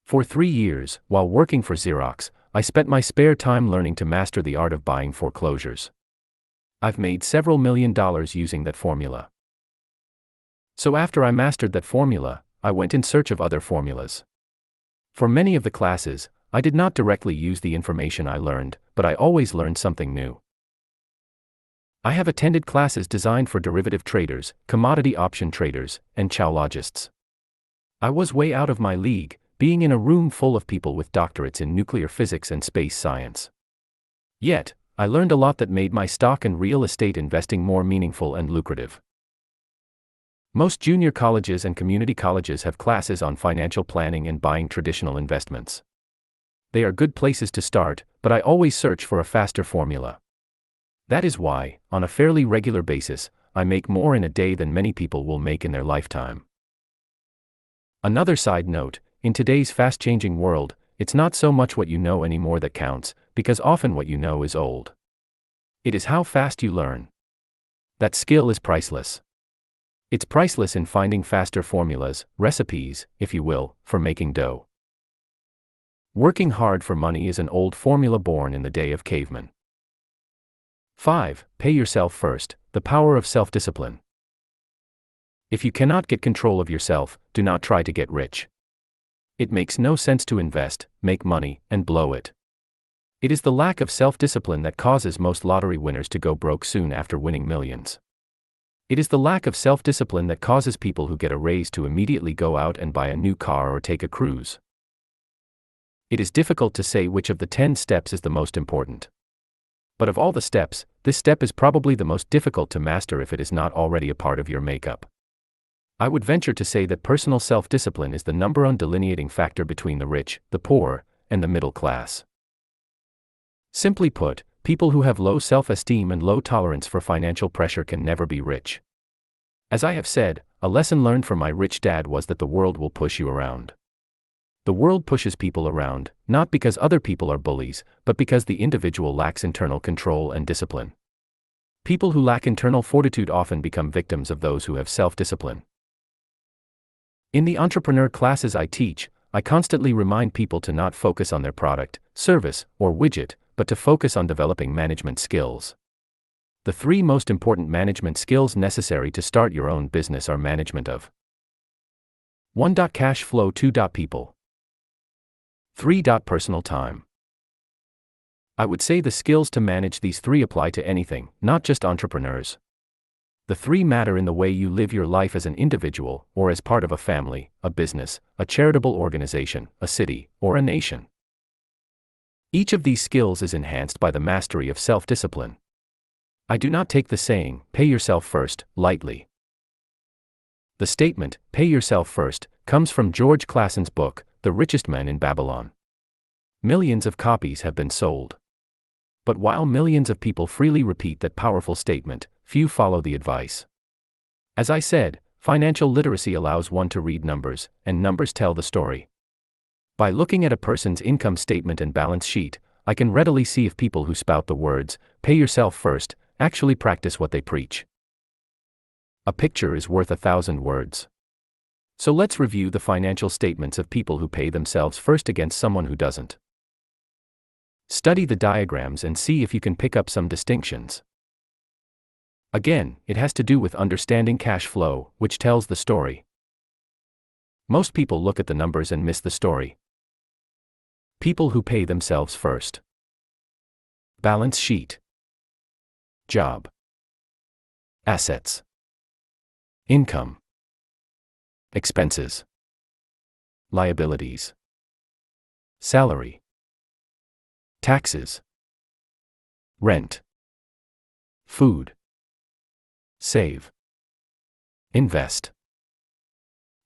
For 3 years, while working for Xerox, I spent my spare time learning to master the art of buying foreclosures. I've made several $1 million using that formula. So after I mastered that formula, I went in search of other formulas. For many of the classes, I did not directly use the information I learned, but I always learned something new. I have attended classes designed for derivative traders, commodity option traders, and chowlogists. I was way out of my league, being in a room full of people with doctorates in nuclear physics and space science. Yet, I learned a lot that made my stock and real estate investing more meaningful and lucrative. Most junior colleges and community colleges have classes on financial planning and buying traditional investments. They are good places to start, but I always search for a faster formula. That is why, on a fairly regular basis, I make more in a day than many people will make in their lifetime. Another side note, in today's fast-changing world, it's not so much what you know anymore that counts, because often what you know is old. It is how fast you learn. That skill is priceless. It's priceless in finding faster formulas, recipes, if you will, for making dough. Working hard for money is an old formula born in the day of cavemen. 5. Pay yourself first, the power of self-discipline. If you cannot get control of yourself, do not try to get rich. It makes no sense to invest, make money, and blow it. It is the lack of self-discipline that causes most lottery winners to go broke soon after winning millions. It is the lack of self-discipline that causes people who get a raise to immediately go out and buy a new car or take a cruise. It is difficult to say which of the 10 steps is the most important. But of all the steps, this step is probably the most difficult to master if it is not already a part of your makeup. I would venture to say that personal self-discipline is the number one delineating factor between the rich, the poor, and the middle class. Simply put, people who have low self-esteem and low tolerance for financial pressure can never be rich. As I have said, a lesson learned from my rich dad was that the world will push you around. The world pushes people around, not because other people are bullies, but because the individual lacks internal control and discipline. People who lack internal fortitude often become victims of those who have self-discipline. In the entrepreneur classes I teach, I constantly remind people to not focus on their product, service, or widget, but to focus on developing management skills. The 3 most important management skills necessary to start your own business are management of 1. Cash flow, 2. People, 3. Personal time. I would say the skills to manage these 3 apply to anything, not just entrepreneurs. The 3 matter in the way you live your life as an individual, or as part of a family, a business, a charitable organization, a city, or a nation. Each of these skills is enhanced by the mastery of self-discipline. I do not take the saying, "pay yourself first," lightly. The statement, "pay yourself first," comes from George Clason's book, The Richest Man in Babylon. Millions of copies have been sold. But while millions of people freely repeat that powerful statement, few follow the advice. As I said, financial literacy allows one to read numbers, and numbers tell the story. By looking at a person's income statement and balance sheet, I can readily see if people who spout the words, "pay yourself first," actually practice what they preach. A picture is worth 1,000 words. So let's review the financial statements of people who pay themselves first against someone who doesn't. Study the diagrams and see if you can pick up some distinctions. Again, it has to do with understanding cash flow, which tells the story. Most people look at the numbers and miss the story. People who pay themselves first. Balance sheet. Job. Assets. Income. Expenses. Liabilities. Salary. Taxes. Rent. Food. Save. Invest.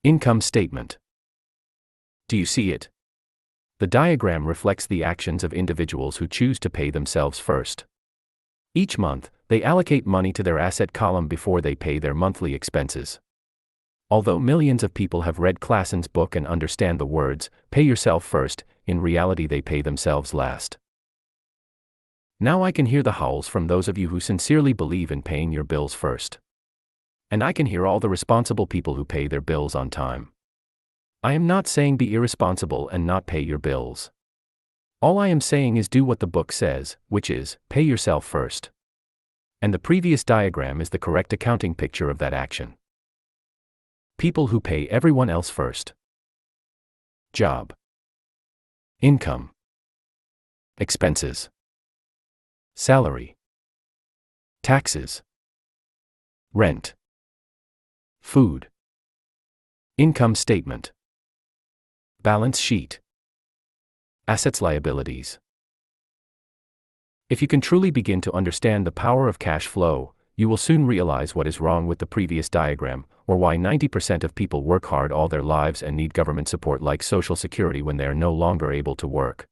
Income statement. Do you see it? The diagram reflects the actions of individuals who choose to pay themselves first. Each month, they allocate money to their asset column before they pay their monthly expenses. Although millions of people have read Clason's book and understand the words, "pay yourself first," in reality they pay themselves last. Now I can hear the howls from those of you who sincerely believe in paying your bills first. And I can hear all the responsible people who pay their bills on time. I am not saying be irresponsible and not pay your bills. All I am saying is do what the book says, which is, pay yourself first. And the previous diagram is the correct accounting picture of that action. People who pay everyone else first. Job. Income. Expenses. Salary. Taxes. Rent. Food. Income statement. Balance sheet. Assets, liabilities. If you can truly begin to understand the power of cash flow, you will soon realize what is wrong with the previous diagram, or why 90% of people work hard all their lives and need government support like Social Security when they are no longer able to work.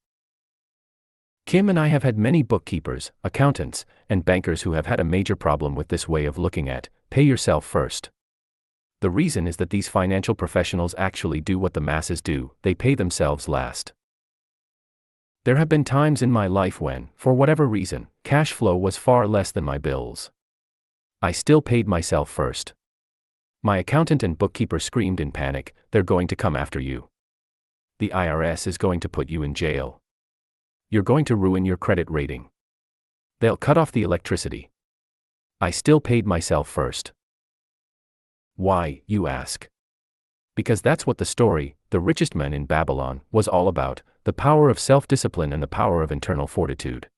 Kim and I have had many bookkeepers, accountants, and bankers who have had a major problem with this way of looking at, pay yourself first. The reason is that these financial professionals actually do what the masses do, they pay themselves last. There have been times in my life when, for whatever reason, cash flow was far less than my bills. I still paid myself first. My accountant and bookkeeper screamed in panic, "They're going to come after you. The IRS is going to put you in jail. You're going to ruin your credit rating. They'll cut off the electricity." I still paid myself first. Why, you ask? Because that's what the story, The Richest Man in Babylon, was all about, the power of self-discipline and the power of internal fortitude.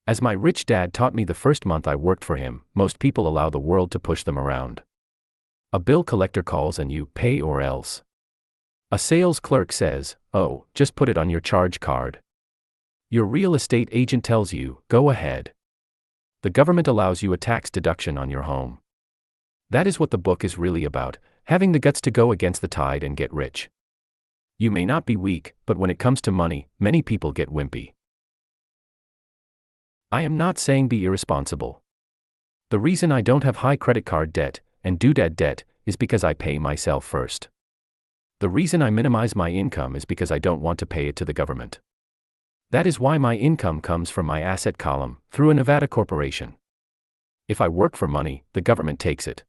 As my rich dad taught me the first month I worked for him, most people allow the world to push them around. A bill collector calls and you pay or else. A sales clerk says, "Oh, just put it on your charge card." Your real estate agent tells you, "Go ahead." The government allows you a tax deduction on your home. That is what the book is really about, having the guts to go against the tide and get rich. You may not be weak, but when it comes to money, many people get wimpy. I am not saying be irresponsible. The reason I don't have high credit card debt and doodad debt is because I pay myself first. The reason I minimize my income is because I don't want to pay it to the government. That is why my income comes from my asset column, through a Nevada corporation. If I work for money, the government takes it.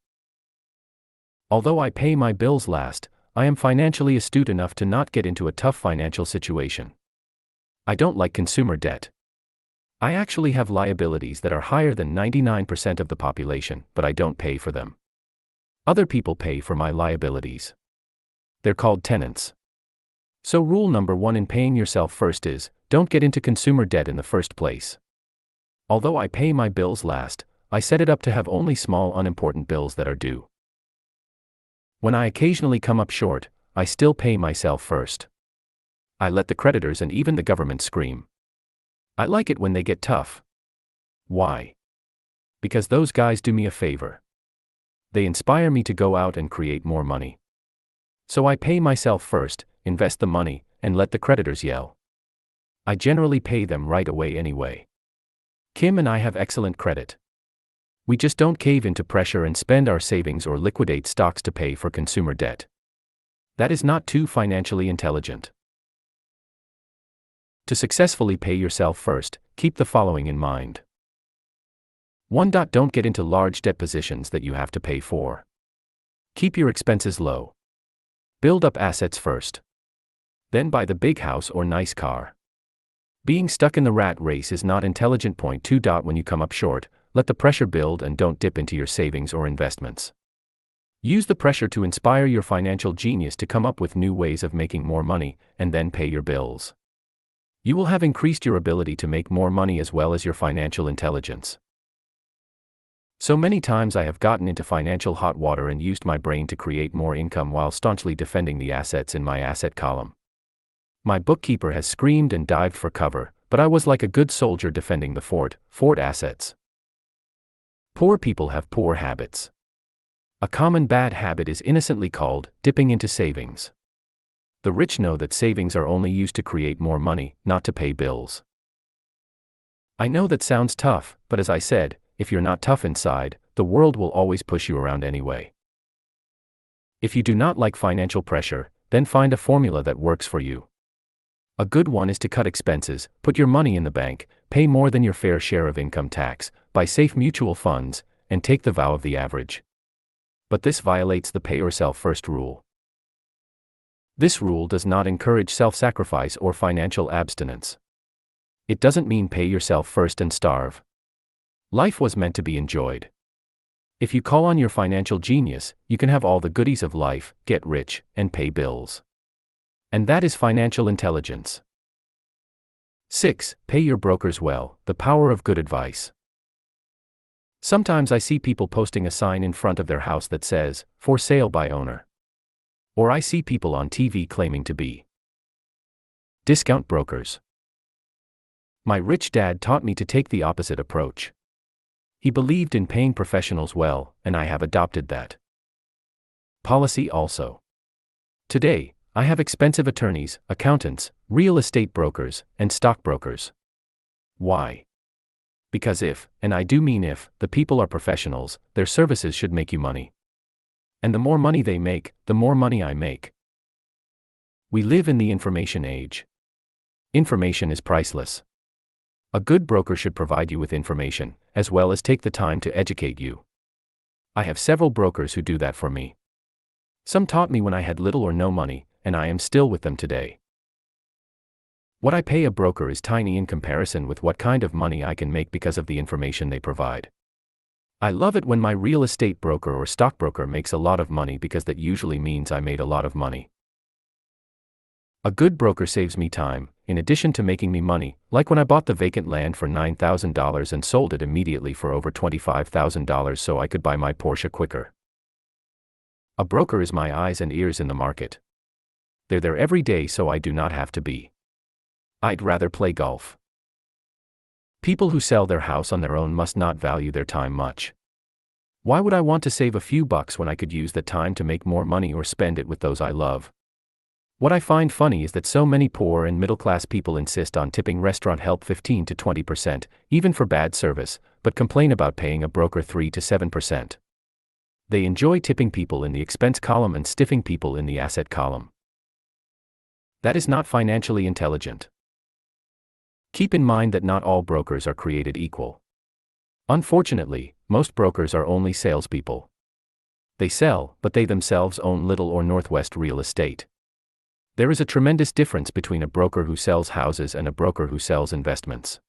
Although I pay my bills last, I am financially astute enough to not get into a tough financial situation. I don't like consumer debt. I actually have liabilities that are higher than 99% of the population, but I don't pay for them. Other people pay for my liabilities. They're called tenants. So rule number 1 in paying yourself first is, don't get into consumer debt in the first place. Although I pay my bills last, I set it up to have only small unimportant bills that are due. When I occasionally come up short, I still pay myself first. I let the creditors and even the government scream. I like it when they get tough. Why? Because those guys do me a favor. They inspire me to go out and create more money. So I pay myself first, invest the money, and let the creditors yell. I generally pay them right away anyway. Kim and I have excellent credit. We just don't cave into pressure and spend our savings or liquidate stocks to pay for consumer debt. That is not too financially intelligent. To successfully pay yourself first, keep the following in mind. 1. Don't get into large debt positions that you have to pay for. Keep your expenses low. Build up assets first. Then buy the big house or nice car. Being stuck in the rat race is not intelligent. 2. When you come up short, let the pressure build and don't dip into your savings or investments. Use the pressure to inspire your financial genius to come up with new ways of making more money, and then pay your bills. You will have increased your ability to make more money as well as your financial intelligence. So many times I have gotten into financial hot water and used my brain to create more income while staunchly defending the assets in my asset column. My bookkeeper has screamed and dived for cover, but I was like a good soldier defending the fort assets. Poor people have poor habits. A common bad habit is innocently called dipping into savings. The rich know that savings are only used to create more money, not to pay bills. I know that sounds tough, but as I said, if you're not tough inside, the world will always push you around anyway. If you do not like financial pressure, then find a formula that works for you. A good one is to cut expenses, put your money in the bank, pay more than your fair share of income tax, buy safe mutual funds, and take the vow of the average. But this violates the pay yourself first rule. This rule does not encourage self-sacrifice or financial abstinence. It doesn't mean pay yourself first and starve. Life was meant to be enjoyed. If you call on your financial genius, you can have all the goodies of life, get rich, and pay bills. And that is financial intelligence. 6. Pay your brokers well, the power of good advice. Sometimes I see people posting a sign in front of their house that says, "For sale by owner." Or I see people on TV claiming to be discount brokers. My rich dad taught me to take the opposite approach. He believed in paying professionals well, and I have adopted that policy also. Today, I have expensive attorneys, accountants, real estate brokers, and stockbrokers. Why? Because if, and I do mean if, the people are professionals, their services should make you money. And the more money they make, the more money I make. We live in the information age. Information is priceless. A good broker should provide you with information, as well as take the time to educate you. I have several brokers who do that for me. Some taught me when I had little or no money, and I am still with them today. What I pay a broker is tiny in comparison with what kind of money I can make because of the information they provide. I love it when my real estate broker or stockbroker makes a lot of money because that usually means I made a lot of money. A good broker saves me time, in addition to making me money, like when I bought the vacant land for $9,000 and sold it immediately for over $25,000 so I could buy my Porsche quicker. A broker is my eyes and ears in the market. They're there every day so I do not have to be. I'd rather play golf. People who sell their house on their own must not value their time much. Why would I want to save a few bucks when I could use that time to make more money or spend it with those I love? What I find funny is that so many poor and middle-class people insist on tipping restaurant help 15 to 20%, even for bad service, but complain about paying a broker 3 to 7%. They enjoy tipping people in the expense column and stiffing people in the asset column. That is not financially intelligent. Keep in mind that not all brokers are created equal. Unfortunately, most brokers are only salespeople. They sell, but they themselves own little or Northwest real estate. There is a tremendous difference between a broker who sells houses and a broker who sells investments.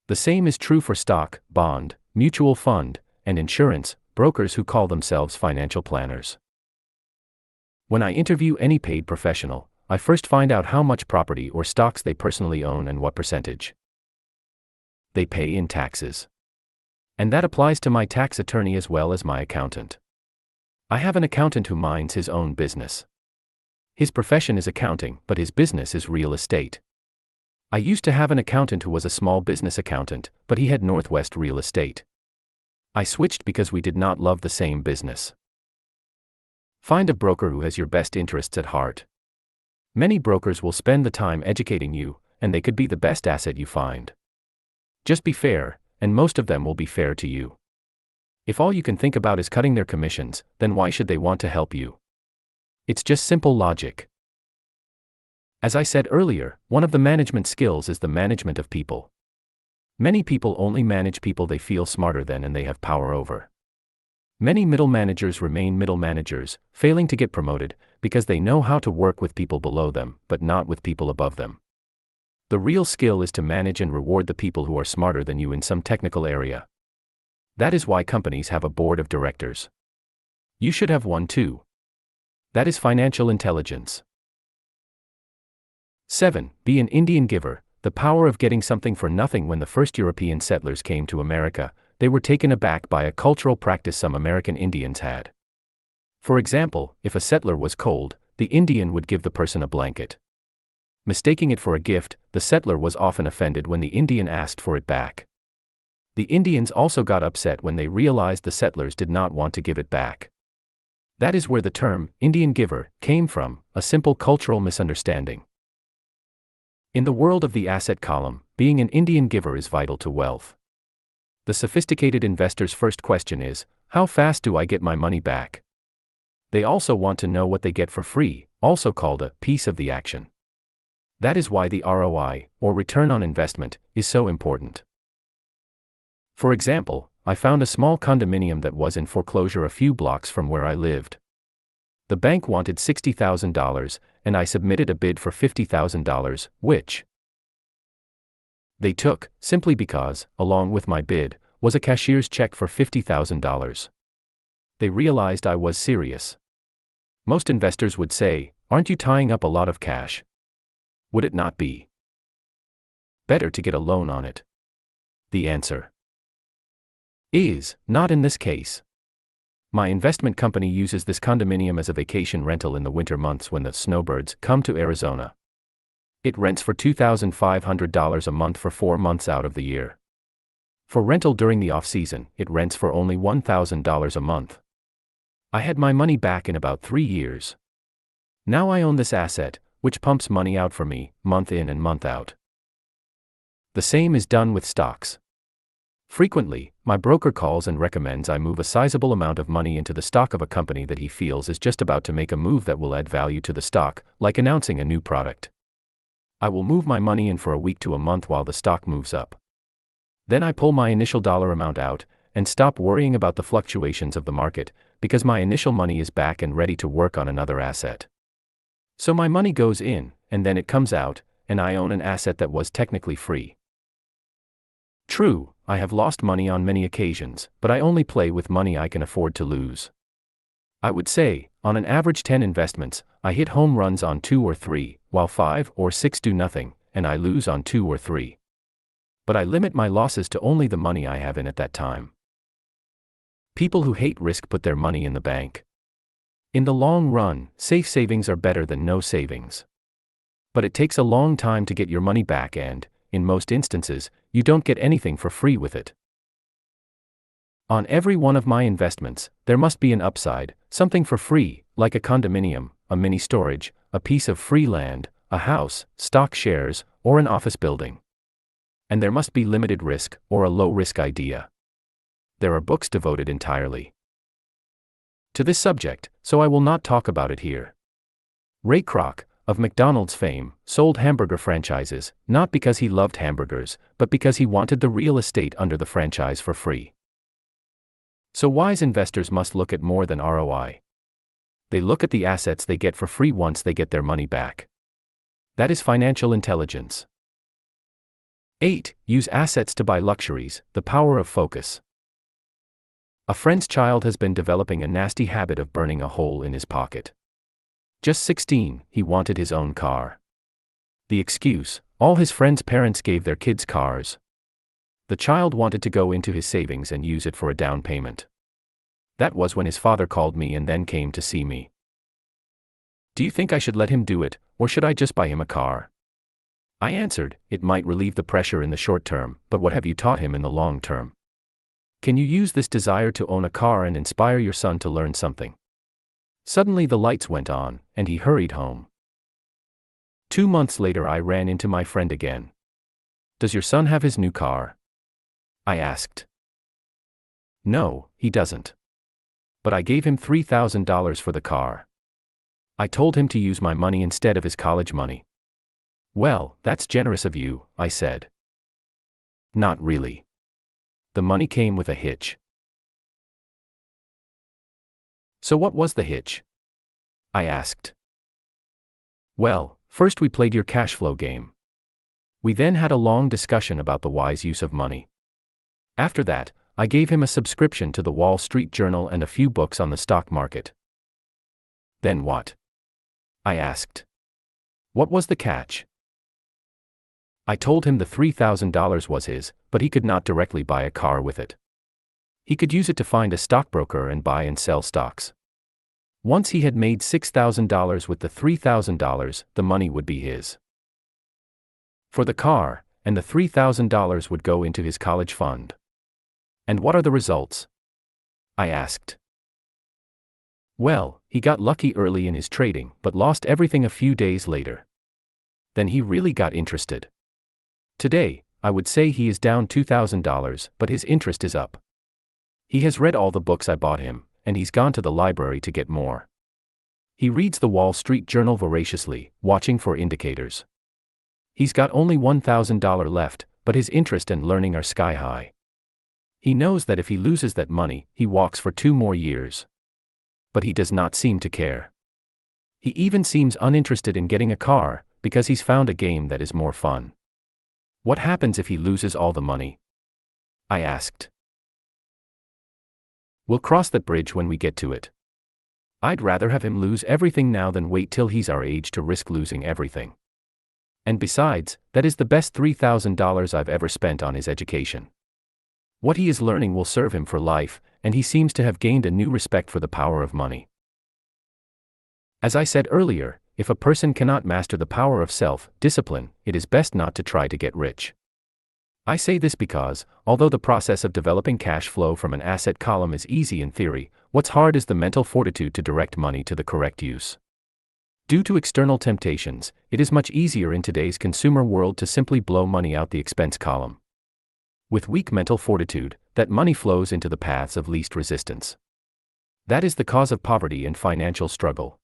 The same is true for stock, bond, mutual fund, and insurance, brokers who call themselves financial planners. When I interview any paid professional, I first find out how much property or stocks they personally own and what percentage they pay in taxes. And that applies to my tax attorney as well as my accountant. I have an accountant who minds his own business. His profession is accounting, but his business is real estate. I used to have an accountant who was a small business accountant, but he had Northwest real estate. I switched because we did not love the same business. Find a broker who has your best interests at heart. Many brokers will spend the time educating you, and they could be the best asset you find. Just be fair, and most of them will be fair to you. If all you can think about is cutting their commissions, then why should they want to help you? It's just simple logic. As I said earlier, one of the management skills is the management of people. Many people only manage people they feel smarter than and they have power over. Many middle managers remain middle managers, failing to get promoted, because they know how to work with people below them, but not with people above them. The real skill is to manage and reward the people who are smarter than you in some technical area. That is why companies have a board of directors. You should have one too. That is financial intelligence. 7. Be an Indian giver. The power of getting something for nothing. When the first European settlers came to America, they were taken aback by a cultural practice some American Indians had. For example, if a settler was cold, the Indian would give the person a blanket. Mistaking it for a gift, the settler was often offended when the Indian asked for it back. The Indians also got upset when they realized the settlers did not want to give it back. That is where the term, Indian giver, came from, a simple cultural misunderstanding. In the world of the asset column, being an Indian giver is vital to wealth. The sophisticated investor's first question is, how fast do I get my money back? They also want to know what they get for free, also called a piece of the action. That is why the ROI, or return on investment, is so important. For example, I found a small condominium that was in foreclosure a few blocks from where I lived. The bank wanted $60,000, and I submitted a bid for $50,000, which they took, simply because, along with my bid, was a cashier's check for $50,000. They realized I was serious. Most investors would say, "Aren't you tying up a lot of cash? Would it not be better to get a loan on it?" The answer is, not in this case. My investment company uses this condominium as a vacation rental in the winter months when the snowbirds come to Arizona. It rents for $2,500 a month for 4 months out of the year. For rental during the off-season, it rents for only $1,000 a month. I had my money back in about 3 years. Now I own this asset, which pumps money out for me, month in and month out. The same is done with stocks. Frequently, my broker calls and recommends I move a sizable amount of money into the stock of a company that he feels is just about to make a move that will add value to the stock, like announcing a new product. I will move my money in for a week to a month while the stock moves up. Then I pull my initial dollar amount out, and stop worrying about the fluctuations of the market, because my initial money is back and ready to work on another asset. So my money goes in, and then it comes out, and I own an asset that was technically free. True, I have lost money on many occasions, but I only play with money I can afford to lose. I would say, on an average 10 investments, I hit home runs on 2 or 3, while 5 or 6 do nothing, and I lose on 2 or 3. But I limit my losses to only the money I have in at that time. People who hate risk put their money in the bank. In the long run, safe savings are better than no savings. But it takes a long time to get your money back and, in most instances, you don't get anything for free with it. On every one of my investments, there must be an upside, something for free, like a condominium, a mini storage, a piece of free land, a house, stock shares, or an office building. And there must be limited risk, or a low-risk idea. There are books devoted entirely to this subject, so I will not talk about it here. Ray Kroc, of McDonald's fame, sold hamburger franchises, not because he loved hamburgers, but because he wanted the real estate under the franchise for free. So wise investors must look at more than ROI. They look at the assets they get for free once they get their money back. That is financial intelligence. 8. Use assets to buy luxuries, the power of focus. A friend's child has been developing a nasty habit of burning a hole in his pocket. Just 16, he wanted his own car. The excuse: all his friends' parents gave their kids cars. The child wanted to go into his savings and use it for a down payment. That was when his father called me and then came to see me. Do you think I should let him do it, or should I just buy him a car? I answered, it might relieve the pressure in the short term, but what have you taught him in the long term? Can you use this desire to own a car and inspire your son to learn something? Suddenly the lights went on, and he hurried home. 2 months later I ran into my friend again. Does your son have his new car? I asked. No, he doesn't. But I gave him $3,000 for the car. I told him to use my money instead of his college money. Well, that's generous of you, I said. Not really. The money came with a hitch. So what was the hitch? I asked. Well, first we played your cash flow game. We then had a long discussion about the wise use of money. After that, I gave him a subscription to the Wall Street Journal and a few books on the stock market. Then what? I asked. What was the catch? I told him the $3,000 was his, but he could not directly buy a car with it. He could use it to find a stockbroker and buy and sell stocks. Once he had made $6,000 with the $3,000, the money would be his for the car, and the $3,000 would go into his college fund. And what are the results? I asked. Well, he got lucky early in his trading, but lost everything a few days later. Then he really got interested. Today, I would say he is down $2,000, but his interest is up. He has read all the books I bought him, and he's gone to the library to get more. He reads the Wall Street Journal voraciously, watching for indicators. He's got only $1,000 left, but his interest and learning are sky high. He knows that if he loses that money, he walks for 2 more years. But he does not seem to care. He even seems uninterested in getting a car, because he's found a game that is more fun. What happens if he loses all the money? I asked. We'll cross that bridge when we get to it. I'd rather have him lose everything now than wait till he's our age to risk losing everything. And besides, that is the best $3,000 I've ever spent on his education. What he is learning will serve him for life, and he seems to have gained a new respect for the power of money. As I said earlier, if a person cannot master the power of self-discipline, it is best not to try to get rich. I say this because, although the process of developing cash flow from an asset column is easy in theory, what's hard is the mental fortitude to direct money to the correct use. Due to external temptations, it is much easier in today's consumer world to simply blow money out the expense column. With weak mental fortitude, that money flows into the paths of least resistance. That is the cause of poverty and financial struggle.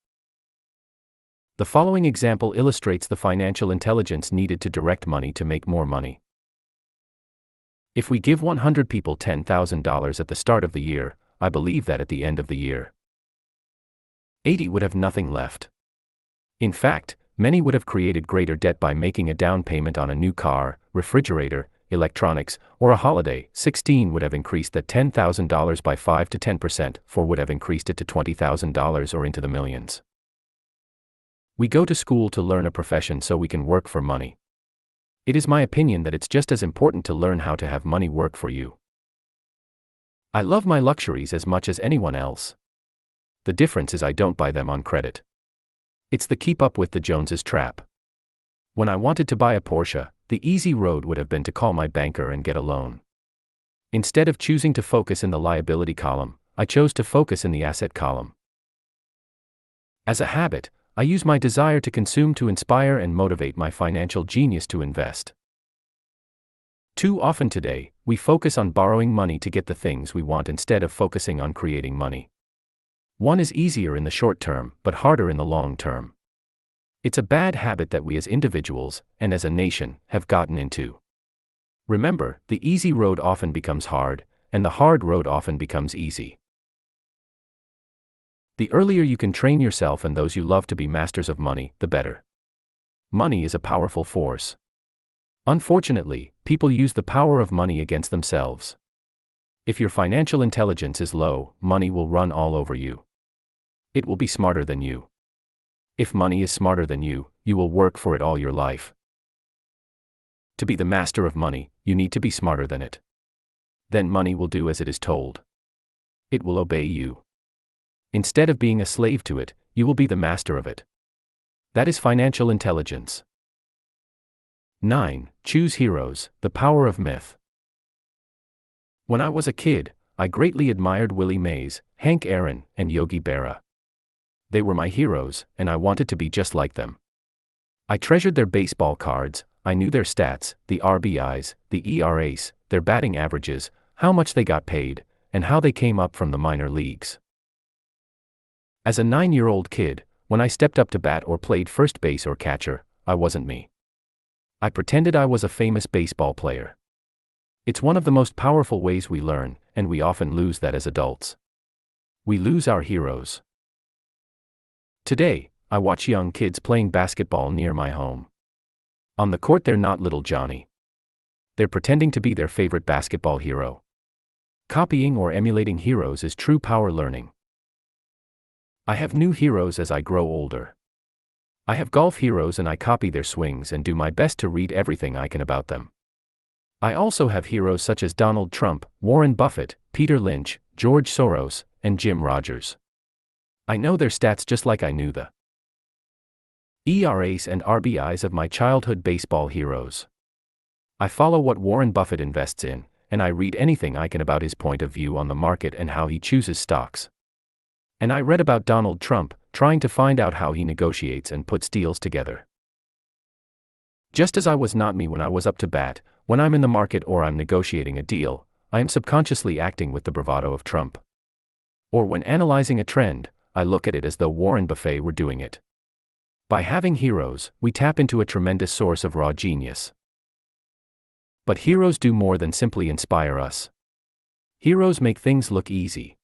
The following example illustrates the financial intelligence needed to direct money to make more money. If we give 100 people $10,000 at the start of the year, I believe that at the end of the year, 80 would have nothing left. In fact, many would have created greater debt by making a down payment on a new car, refrigerator, electronics, or a holiday. 16 would have increased that $10,000 by 5 to 10%, 4 would have increased it to $20,000 or into the millions. We go to school to learn a profession so we can work for money. It is my opinion that it's just as important to learn how to have money work for you. I love my luxuries as much as anyone else. The difference is I don't buy them on credit. It's the keep up with the Joneses trap. When I wanted to buy a Porsche, the easy road would have been to call my banker and get a loan. Instead of choosing to focus in the liability column, I chose to focus in the asset column. As a habit, I use my desire to consume to inspire and motivate my financial genius to invest. Too often today, we focus on borrowing money to get the things we want instead of focusing on creating money. One is easier in the short term, but harder in the long term. It's a bad habit that we as individuals, and as a nation, have gotten into. Remember, the easy road often becomes hard, and the hard road often becomes easy. The earlier you can train yourself and those you love to be masters of money, the better. Money is a powerful force. Unfortunately, people use the power of money against themselves. If your financial intelligence is low, money will run all over you. It will be smarter than you. If money is smarter than you, you will work for it all your life. To be the master of money, you need to be smarter than it. Then money will do as it is told. It will obey you. Instead of being a slave to it, you will be the master of it. That is financial intelligence. 9. Choose heroes, the power of myth. When I was a kid, I greatly admired Willie Mays, Hank Aaron, and Yogi Berra. They were my heroes, and I wanted to be just like them. I treasured their baseball cards, I knew their stats, the RBIs, the ERAs, their batting averages, how much they got paid, and how they came up from the minor leagues. As a 9-year-old kid, when I stepped up to bat or played first base or catcher, I wasn't me. I pretended I was a famous baseball player. It's one of the most powerful ways we learn, and we often lose that as adults. We lose our heroes. Today, I watch young kids playing basketball near my home. On the court they're not little Johnny. They're pretending to be their favorite basketball hero. Copying or emulating heroes is true power learning. I have new heroes as I grow older. I have golf heroes and I copy their swings and do my best to read everything I can about them. I also have heroes such as Donald Trump, Warren Buffett, Peter Lynch, George Soros, and Jim Rogers. I know their stats just like I knew the ERAs and RBIs of my childhood baseball heroes. I follow what Warren Buffett invests in, and I read anything I can about his point of view on the market and how he chooses stocks. And I read about Donald Trump, trying to find out how he negotiates and puts deals together. Just as I was not me when I was up to bat, when I'm in the market or I'm negotiating a deal, I am subconsciously acting with the bravado of Trump. Or when analyzing a trend, I look at it as though Warren Buffett were doing it. By having heroes, we tap into a tremendous source of raw genius. But heroes do more than simply inspire us. Heroes make things look easy.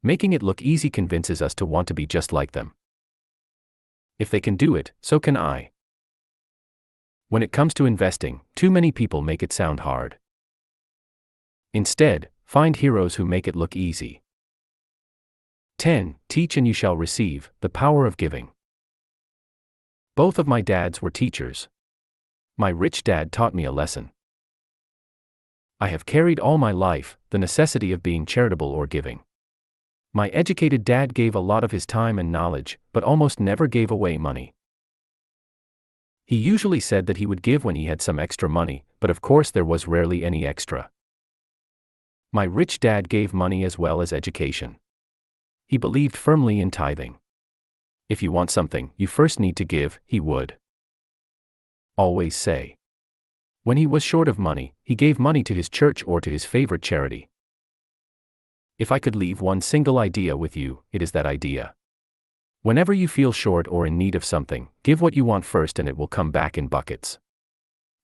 Making it look easy convinces us to want to be just like them. If they can do it, so can I. When it comes to investing, too many people make it sound hard. Instead, find heroes who make it look easy. 10. Teach and you shall receive, the power of giving. Both of my dads were teachers. My rich dad taught me a lesson I have carried all my life, the necessity of being charitable or giving. My educated dad gave a lot of his time and knowledge, but almost never gave away money. He usually said that he would give when he had some extra money, but of course there was rarely any extra. My rich dad gave money as well as education. He believed firmly in tithing. If you want something, you first need to give, he would always say. When he was short of money, he gave money to his church or to his favorite charity. If I could leave one single idea with you, it is that idea. Whenever you feel short or in need of something, give what you want first and it will come back in buckets.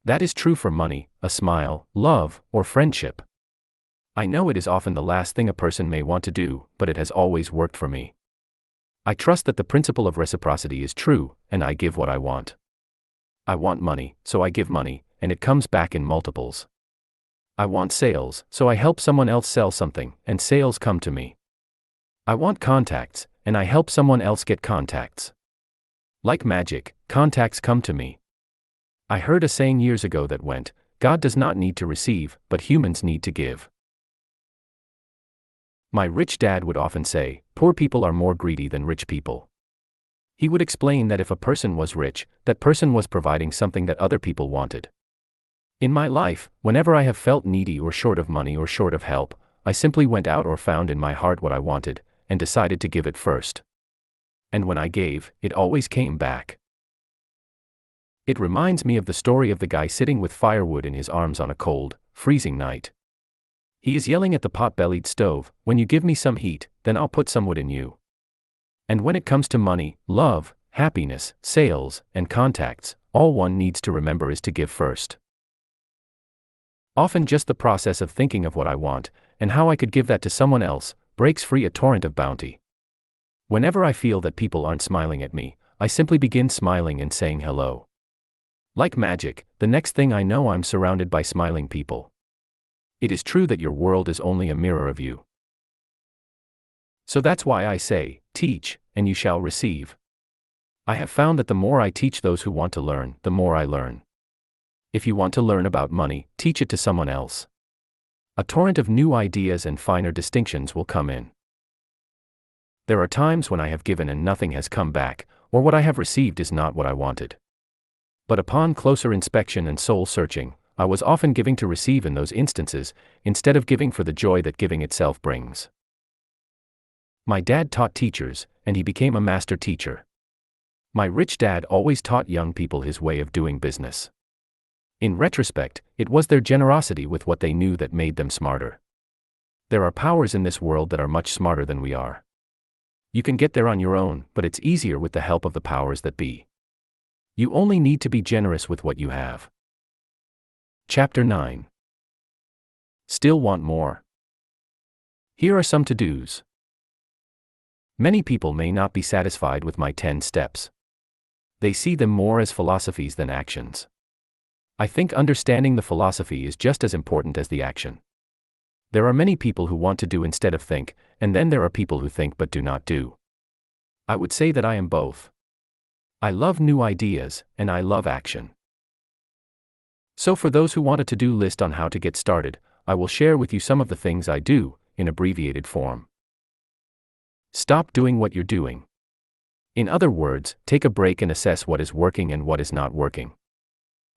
That is true for money, a smile, love, or friendship. I know it is often the last thing a person may want to do, but it has always worked for me. I trust that the principle of reciprocity is true, and I give what I want. I want money, so I give money, and it comes back in multiples. I want sales, so I help someone else sell something, and sales come to me. I want contacts, and I help someone else get contacts. Like magic, contacts come to me. I heard a saying years ago that went, God does not need to receive, but humans need to give. My rich dad would often say, poor people are more greedy than rich people. He would explain that if a person was rich, that person was providing something that other people wanted. In my life, whenever I have felt needy or short of money or short of help, I simply went out or found in my heart what I wanted, and decided to give it first. And when I gave, it always came back. It reminds me of the story of the guy sitting with firewood in his arms on a cold, freezing night. He is yelling at the pot-bellied stove, "When you give me some heat, then I'll put some wood in you." And when it comes to money, love, happiness, sales, and contacts, all one needs to remember is to give first. Often just the process of thinking of what I want, and how I could give that to someone else, breaks free a torrent of bounty. Whenever I feel that people aren't smiling at me, I simply begin smiling and saying hello. Like magic, the next thing I know I'm surrounded by smiling people. It is true that your world is only a mirror of you. So that's why I say, teach, and you shall receive. I have found that the more I teach those who want to learn, the more I learn. If you want to learn about money, teach it to someone else. A torrent of new ideas and finer distinctions will come in. There are times when I have given and nothing has come back, or what I have received is not what I wanted. But upon closer inspection and soul searching, I was often giving to receive in those instances, instead of giving for the joy that giving itself brings. My dad taught teachers, and he became a master teacher. My rich dad always taught young people his way of doing business. In retrospect, it was their generosity with what they knew that made them smarter. There are powers in this world that are much smarter than we are. You can get there on your own, but it's easier with the help of the powers that be. You only need to be generous with what you have. Chapter 9. Still want more? Here are some to-dos. Many people may not be satisfied with my 10 steps. They see them more as philosophies than actions. I think understanding the philosophy is just as important as the action. There are many people who want to do instead of think, and then there are people who think but do not do. I would say that I am both. I love new ideas, and I love action. So for those who want a to-do list on how to get started, I will share with you some of the things I do, in abbreviated form. Stop doing what you're doing. In other words, take a break and assess what is working and what is not working.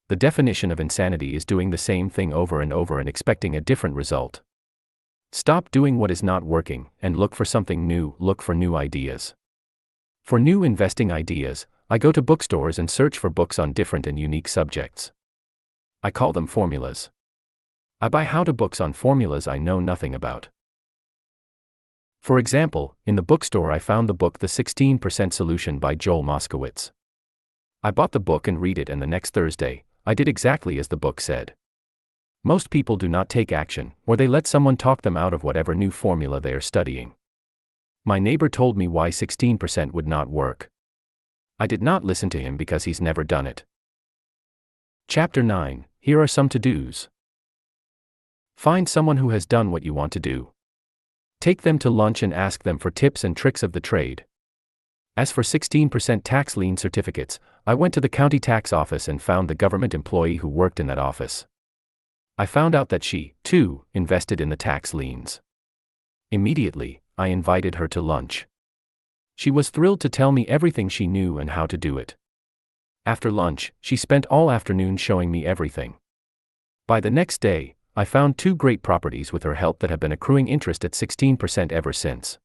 The definition of insanity is doing the same thing over and over and expecting a different result. Stop doing what is not working, and look for something new, look for new ideas. For new investing ideas, I go to bookstores and search for books on different and unique subjects. I call them formulas. I buy how-to books on formulas I know nothing about. For example, in the bookstore I found the book The 16% Solution by Joel Moskowitz. I bought the book and read it, and the next Thursday, I did exactly as the book said. Most people do not take action, or they let someone talk them out of whatever new formula they are studying. My neighbor told me why 16% would not work. I did not listen to him because he's never done it. Chapter 9. Here are some to-dos. Find someone who has done what you want to do. Take them to lunch and ask them for tips and tricks of the trade. As for 16% tax lien certificates, I went to the county tax office and found the government employee who worked in that office. I found out that she, too, invested in the tax liens. Immediately, I invited her to lunch. She was thrilled to tell me everything she knew and how to do it. After lunch, she spent all afternoon showing me everything. By the next day, I found 2 great properties with her help that have been accruing interest at 16% ever since.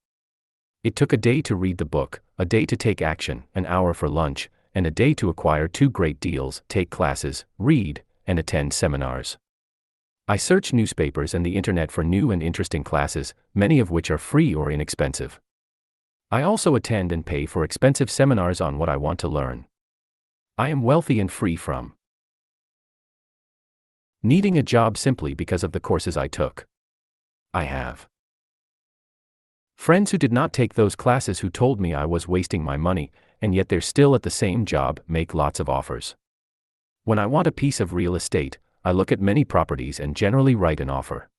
It took a day to read the book, a day to take action, an hour for lunch, and a day to acquire 2 great deals, take classes, read, and attend seminars. I search newspapers and the internet for new and interesting classes, many of which are free or inexpensive. I also attend and pay for expensive seminars on what I want to learn. I am wealthy and free from needing a job simply because of the courses I took. I have friends who did not take those classes who told me I was wasting my money, and yet they're still at the same job, make lots of offers. When I want a piece of real estate, I look at many properties and generally write an offer.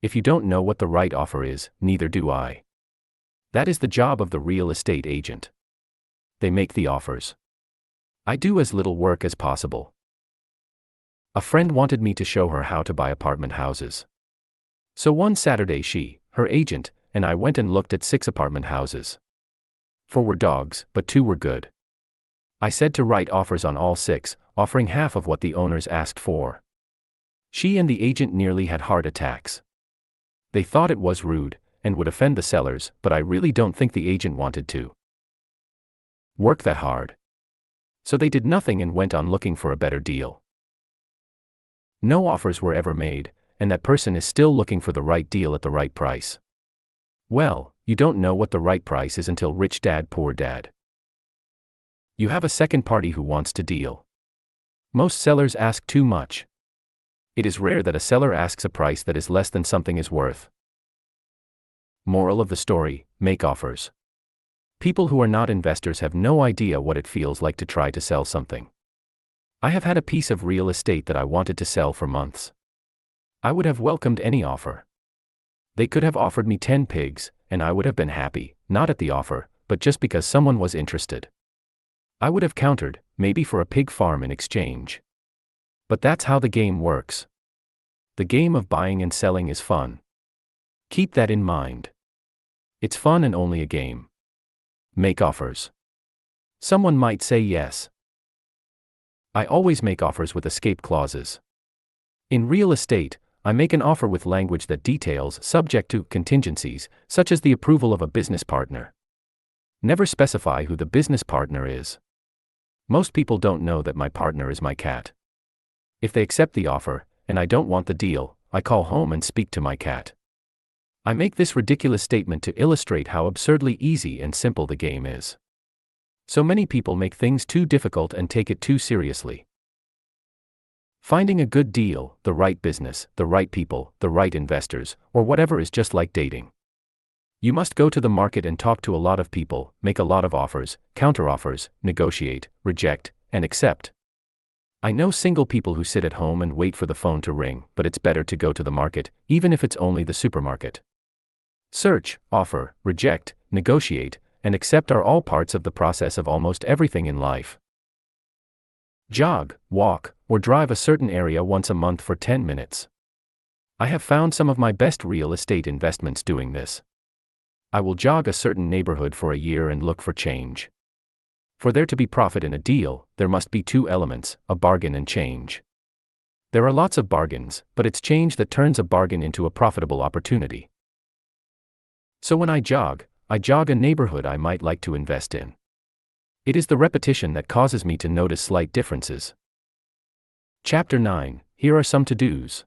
If you don't know what the right offer is, neither do I. That is the job of the real estate agent. They make the offers. I do as little work as possible. A friend wanted me to show her how to buy apartment houses. So one Saturday she, her agent, and I went and looked at 6 apartment houses. 4 were dogs, but 2 were good. I said to write offers on all 6, offering half of what the owners asked for. She and the agent nearly had heart attacks. They thought it was rude, and would offend the sellers, but I really don't think the agent wanted to work that hard. So they did nothing and went on looking for a better deal. No offers were ever made, and that person is still looking for the right deal at the right price. Well, you don't know what the right price is until Rich Dad Poor Dad. You have a second party who wants to deal. Most sellers ask too much. It is rare that a seller asks a price that is less than something is worth. Moral of the story: make offers. People who are not investors have no idea what it feels like to try to sell something. I have had a piece of real estate that I wanted to sell for months. I would have welcomed any offer. They could have offered me 10 pigs, and I would have been happy, not at the offer, but just because someone was interested. I would have countered, maybe for a pig farm in exchange. But that's how the game works. The game of buying and selling is fun. Keep that in mind. It's fun and only a game. Make offers. Someone might say yes. I always make offers with escape clauses. In real estate, I make an offer with language that details subject to contingencies, such as the approval of a business partner. Never specify who the business partner is. Most people don't know that my partner is my cat. If they accept the offer, and I don't want the deal, I call home and speak to my cat. I make this ridiculous statement to illustrate how absurdly easy and simple the game is. So many people make things too difficult and take it too seriously. Finding a good deal, the right business, the right people, the right investors, or whatever is just like dating. You must go to the market and talk to a lot of people, make a lot of offers, counteroffers, negotiate, reject, and accept. I know single people who sit at home and wait for the phone to ring, but it's better to go to the market, even if it's only the supermarket. Search, offer, reject, negotiate, and accept are all parts of the process of almost everything in life. Jog, walk, or drive a certain area once a month for 10 minutes. I have found some of my best real estate investments doing this. I will jog a certain neighborhood for a year and look for change. For there to be profit in a deal, there must be 2 elements, a bargain and change. There are lots of bargains, but it's change that turns a bargain into a profitable opportunity. So when I jog a neighborhood I might like to invest in. It is the repetition that causes me to notice slight differences. Chapter 9, here are some to-dos.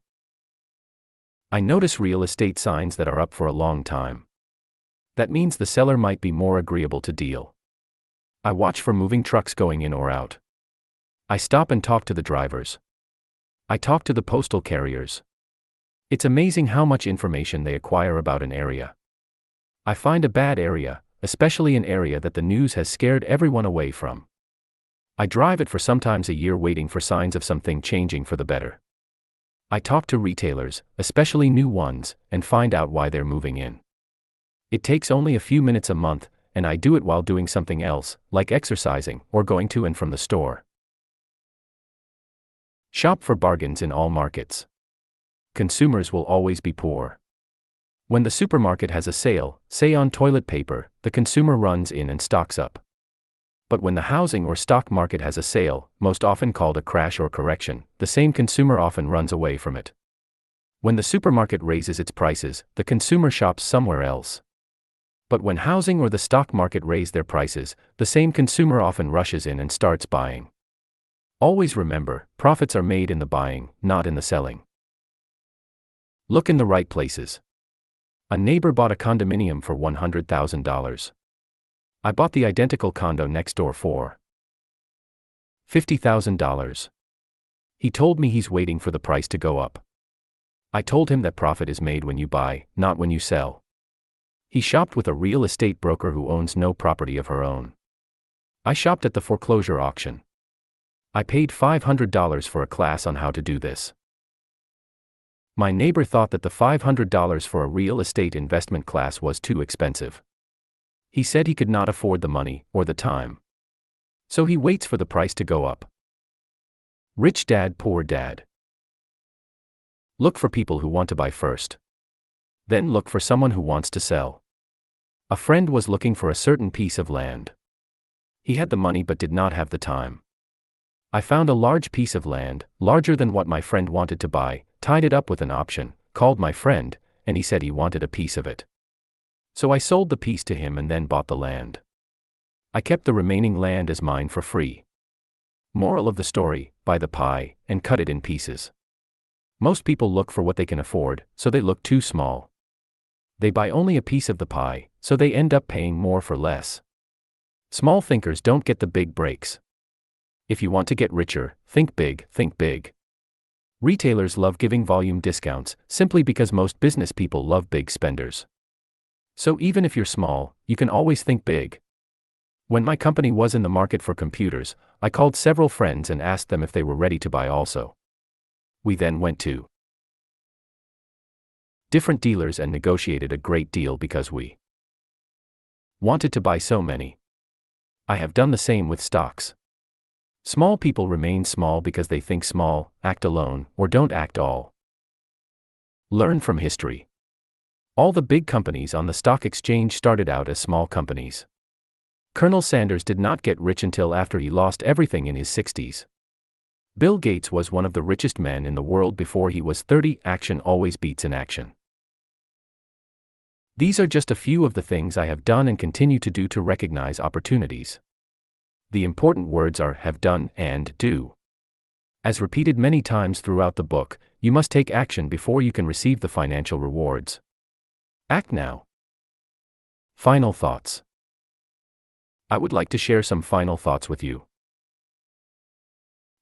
I notice real estate signs that are up for a long time. That means the seller might be more agreeable to deal. I watch for moving trucks going in or out. I stop and talk to the drivers. I talk to the postal carriers. It's amazing how much information they acquire about an area. I find a bad area, especially an area that the news has scared everyone away from. I drive it for sometimes a year waiting for signs of something changing for the better. I talk to retailers, especially new ones, and find out why they're moving in. It takes only a few minutes a month, and I do it while doing something else, like exercising or going to and from the store. Shop for bargains in all markets. Consumers will always be poor. When the supermarket has a sale, say on toilet paper, the consumer runs in and stocks up. But when the housing or stock market has a sale, most often called a crash or correction, the same consumer often runs away from it. When the supermarket raises its prices, the consumer shops somewhere else. But when housing or the stock market raise their prices, the same consumer often rushes in and starts buying. Always remember, profits are made in the buying, not in the selling. Look in the right places. A neighbor bought a condominium for $100,000. I bought the identical condo next door for $50,000. He told me he's waiting for the price to go up. I told him that profit is made when you buy, not when you sell. He shopped with a real estate broker who owns no property of her own. I shopped at the foreclosure auction. I paid $500 for a class on how to do this. My neighbor thought that the $500 for a real estate investment class was too expensive. He said he could not afford the money or the time. So he waits for the price to go up. Rich Dad Poor Dad. Look for people who want to buy first. Then look for someone who wants to sell. A friend was looking for a certain piece of land. He had the money but did not have the time. I found a large piece of land, larger than what my friend wanted to buy, tied it up with an option, called my friend, and he said he wanted a piece of it. So I sold the piece to him and then bought the land. I kept the remaining land as mine for free. Moral of the story: buy the pie, and cut it in pieces. Most people look for what they can afford, so they look too small. They buy only a piece of the pie, so they end up paying more for less. Small thinkers don't get the big breaks. If you want to get richer, think big, think big. Retailers love giving volume discounts, simply because most business people love big spenders. So even if you're small, you can always think big. When my company was in the market for computers, I called several friends and asked them if they were ready to buy also. We then went to different dealers and negotiated a great deal because we wanted to buy so many. I have done the same with stocks. Small people remain small because they think small, act alone, or don't act all. Learn from history. All the big companies on the stock exchange started out as small companies. Colonel Sanders did not get rich until after he lost everything in his 60s. Bill Gates was one of the richest men in the world before he was 30. Action always beats inaction. These are just a few of the things I have done and continue to do to recognize opportunities. The important words are have done and do. As repeated many times throughout the book, you must take action before you can receive the financial rewards. Act now. Final thoughts. I would like to share some final thoughts with you.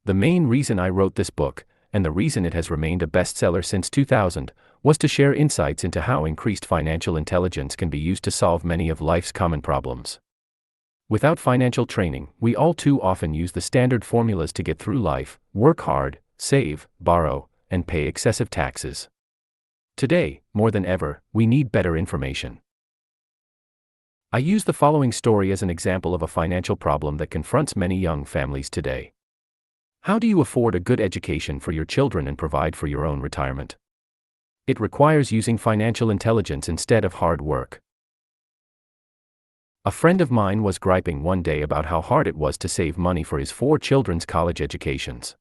The main reason I wrote this book, and the reason it has remained a bestseller since 2000, was to share insights into how increased financial intelligence can be used to solve many of life's common problems. Without financial training, we all too often use the standard formulas to get through life: work hard, save, borrow, and pay excessive taxes. Today, more than ever, we need better information. I use the following story as an example of a financial problem that confronts many young families today. How do you afford a good education for your children and provide for your own retirement? It requires using financial intelligence instead of hard work. A friend of mine was griping one day about how hard it was to save money for his 4 children's college educations.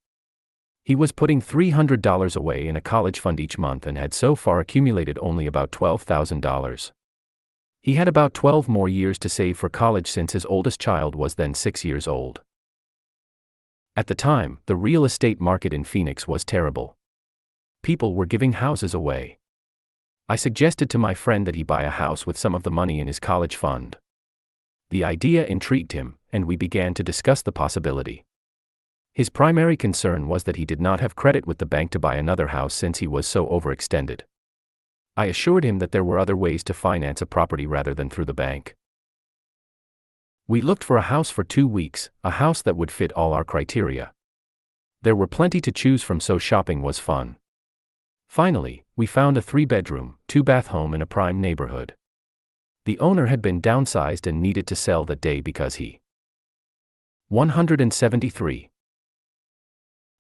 He was putting $300 away in a college fund each month and had so far accumulated only about $12,000. He had about 12 more years to save for college since his oldest child was then 6 years old. At the time, the real estate market in Phoenix was terrible. People were giving houses away. I suggested to my friend that he buy a house with some of the money in his college fund. The idea intrigued him, and we began to discuss the possibility. His primary concern was that he did not have credit with the bank to buy another house since he was so overextended. I assured him that there were other ways to finance a property rather than through the bank. We looked for a house for 2 weeks, a house that would fit all our criteria. There were plenty to choose from, so shopping was fun. Finally, we found a 3-bedroom, 2-bath home in a prime neighborhood. The owner had been downsized and needed to sell that day because he 173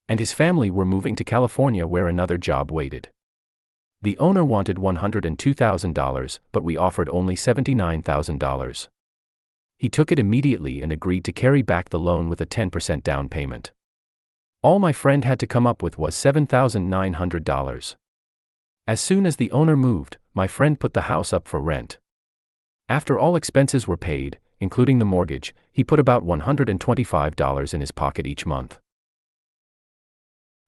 and his family were moving to California where another job waited. The owner wanted $102,000, but we offered only $79,000. He took it immediately and agreed to carry back the loan with a 10% down payment. All my friend had to come up with was $7,900. As soon as the owner moved, my friend put the house up for rent. After all expenses were paid, including the mortgage, he put about $125 in his pocket each month.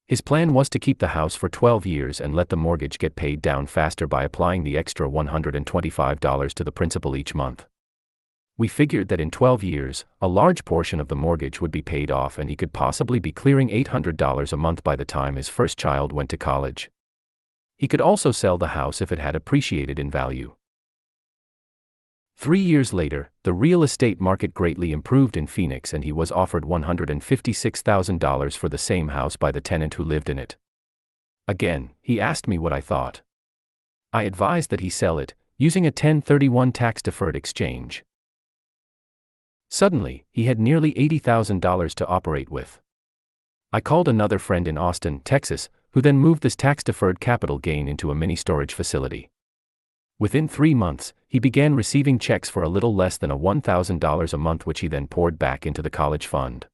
His plan was to keep the house for 12 years and let the mortgage get paid down faster by applying the extra $125 to the principal each month. We figured that in 12 years, a large portion of the mortgage would be paid off and he could possibly be clearing $800 a month by the time his first child went to college. He could also sell the house if it had appreciated in value. 3 years later, the real estate market greatly improved in Phoenix and he was offered $156,000 for the same house by the tenant who lived in it. Again, he asked me what I thought. I advised that he sell it, using a 1031 tax-deferred exchange. Suddenly, he had nearly $80,000 to operate with. I called another friend in Austin, Texas, who then moved this tax-deferred capital gain into a mini storage facility. Within 3 months, he began receiving checks for a little less than $1,000 a month, which he then poured back into the college fund.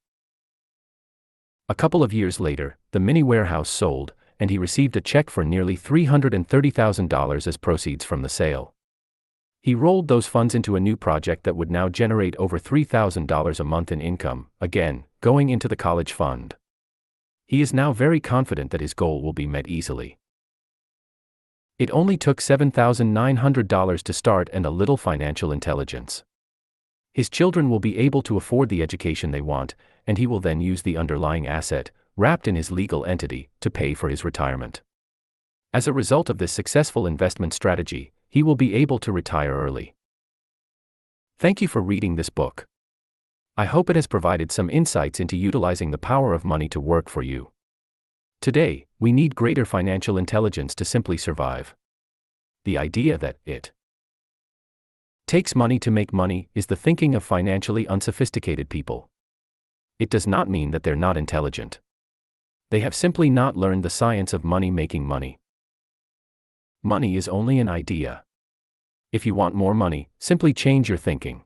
A couple of years later, the mini warehouse sold, and he received a check for nearly $330,000 as proceeds from the sale. He rolled those funds into a new project that would now generate over $3,000 a month in income, again, going into the college fund. He is now very confident that his goal will be met easily. It only took $7,900 to start and a little financial intelligence. His children will be able to afford the education they want, and he will then use the underlying asset, wrapped in his legal entity, to pay for his retirement. As a result of this successful investment strategy, he will be able to retire early. Thank you for reading this book. I hope it has provided some insights into utilizing the power of money to work for you. Today, we need greater financial intelligence to simply survive. The idea that it takes money to make money is the thinking of financially unsophisticated people. It does not mean that they're not intelligent. They have simply not learned the science of money making money. Money is only an idea. If you want more money, simply change your thinking.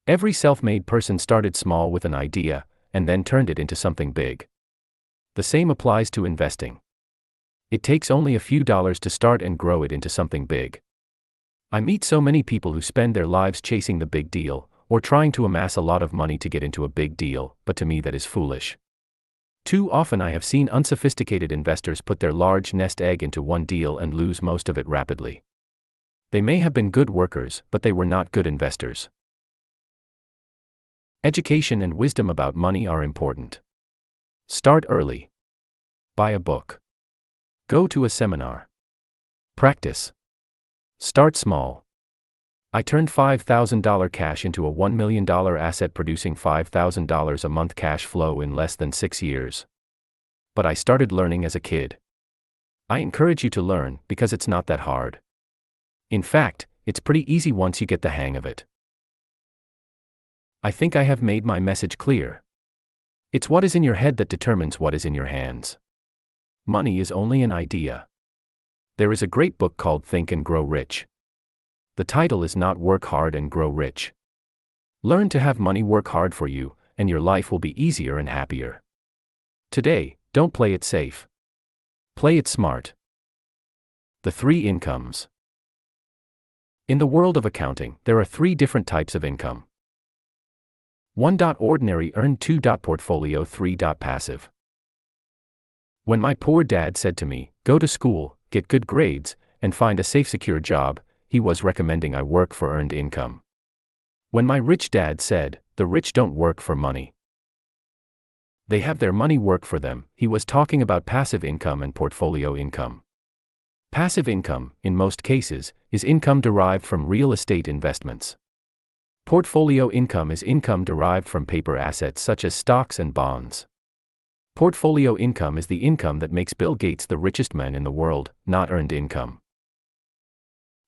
Every self-made person started small with an idea, and then turned it into something big. The same applies to investing. It takes only a few dollars to start and grow it into something big. I meet so many people who spend their lives chasing the big deal, or trying to amass a lot of money to get into a big deal, but to me that is foolish. Too often I have seen unsophisticated investors put their large nest egg into one deal and lose most of it rapidly. They may have been good workers, but they were not good investors. Education and wisdom about money are important. Start early. Buy a book. Go to a seminar. Practice. Start small. I turned $5,000 cash into a $1 million asset, producing $5,000 a month cash flow in less than 6 years. But I started learning as a kid. I encourage you to learn, because it's not that hard. In fact, it's pretty easy once you get the hang of it. I think I have made my message clear. It's what is in your head that determines what is in your hands. Money is only an idea. There is a great book called Think and Grow Rich. The title is not Work Hard and Grow Rich. Learn to have money work hard for you, and your life will be easier and happier. Today, don't play it safe. Play it smart. The 3 incomes. In the world of accounting, there are 3 different types of income. 1. Ordinary earned. 2. Portfolio. 3. Passive. When my poor dad said to me, "Go to school, get good grades, and find a safe, secure job," he was recommending I work for earned income. When my rich dad said, "The rich don't work for money. They have their money work for them," he was talking about passive income and portfolio income. Passive income, in most cases, is income derived from real estate investments. Portfolio income is income derived from paper assets such as stocks and bonds. Portfolio income is the income that makes Bill Gates the richest man in the world, not earned income.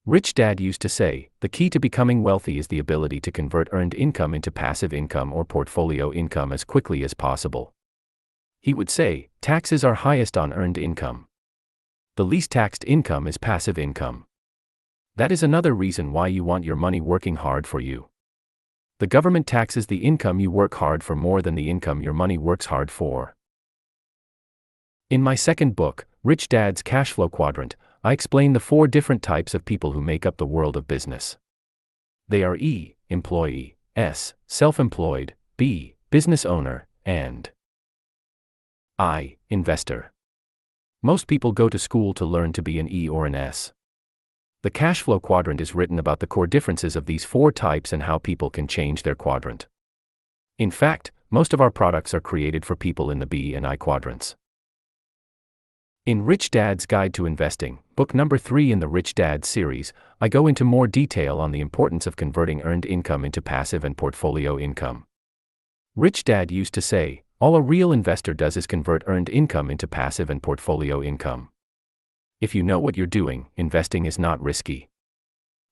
Rich Dad used to say, the key to becoming wealthy is the ability to convert earned income into passive income or portfolio income as quickly as possible. He would say, taxes are highest on earned income. The least taxed income is passive income. That is another reason why you want your money working hard for you. The government taxes the income you work hard for more than the income your money works hard for. In my second book, Rich Dad's Cash Flow Quadrant, I explain the 4 different types of people who make up the world of business. They are E, employee, S, self-employed, B, business owner, and I, investor. Most people go to school to learn to be an E or an S. The cash flow quadrant is written about the core differences of these 4 types and how people can change their quadrant. In fact, most of our products are created for people in the B and I quadrants. In Rich Dad's Guide to Investing, book number 3 in the Rich Dad series, I go into more detail on the importance of converting earned income into passive and portfolio income. Rich Dad used to say, all a real investor does is convert earned income into passive and portfolio income. If you know what you're doing, investing is not risky.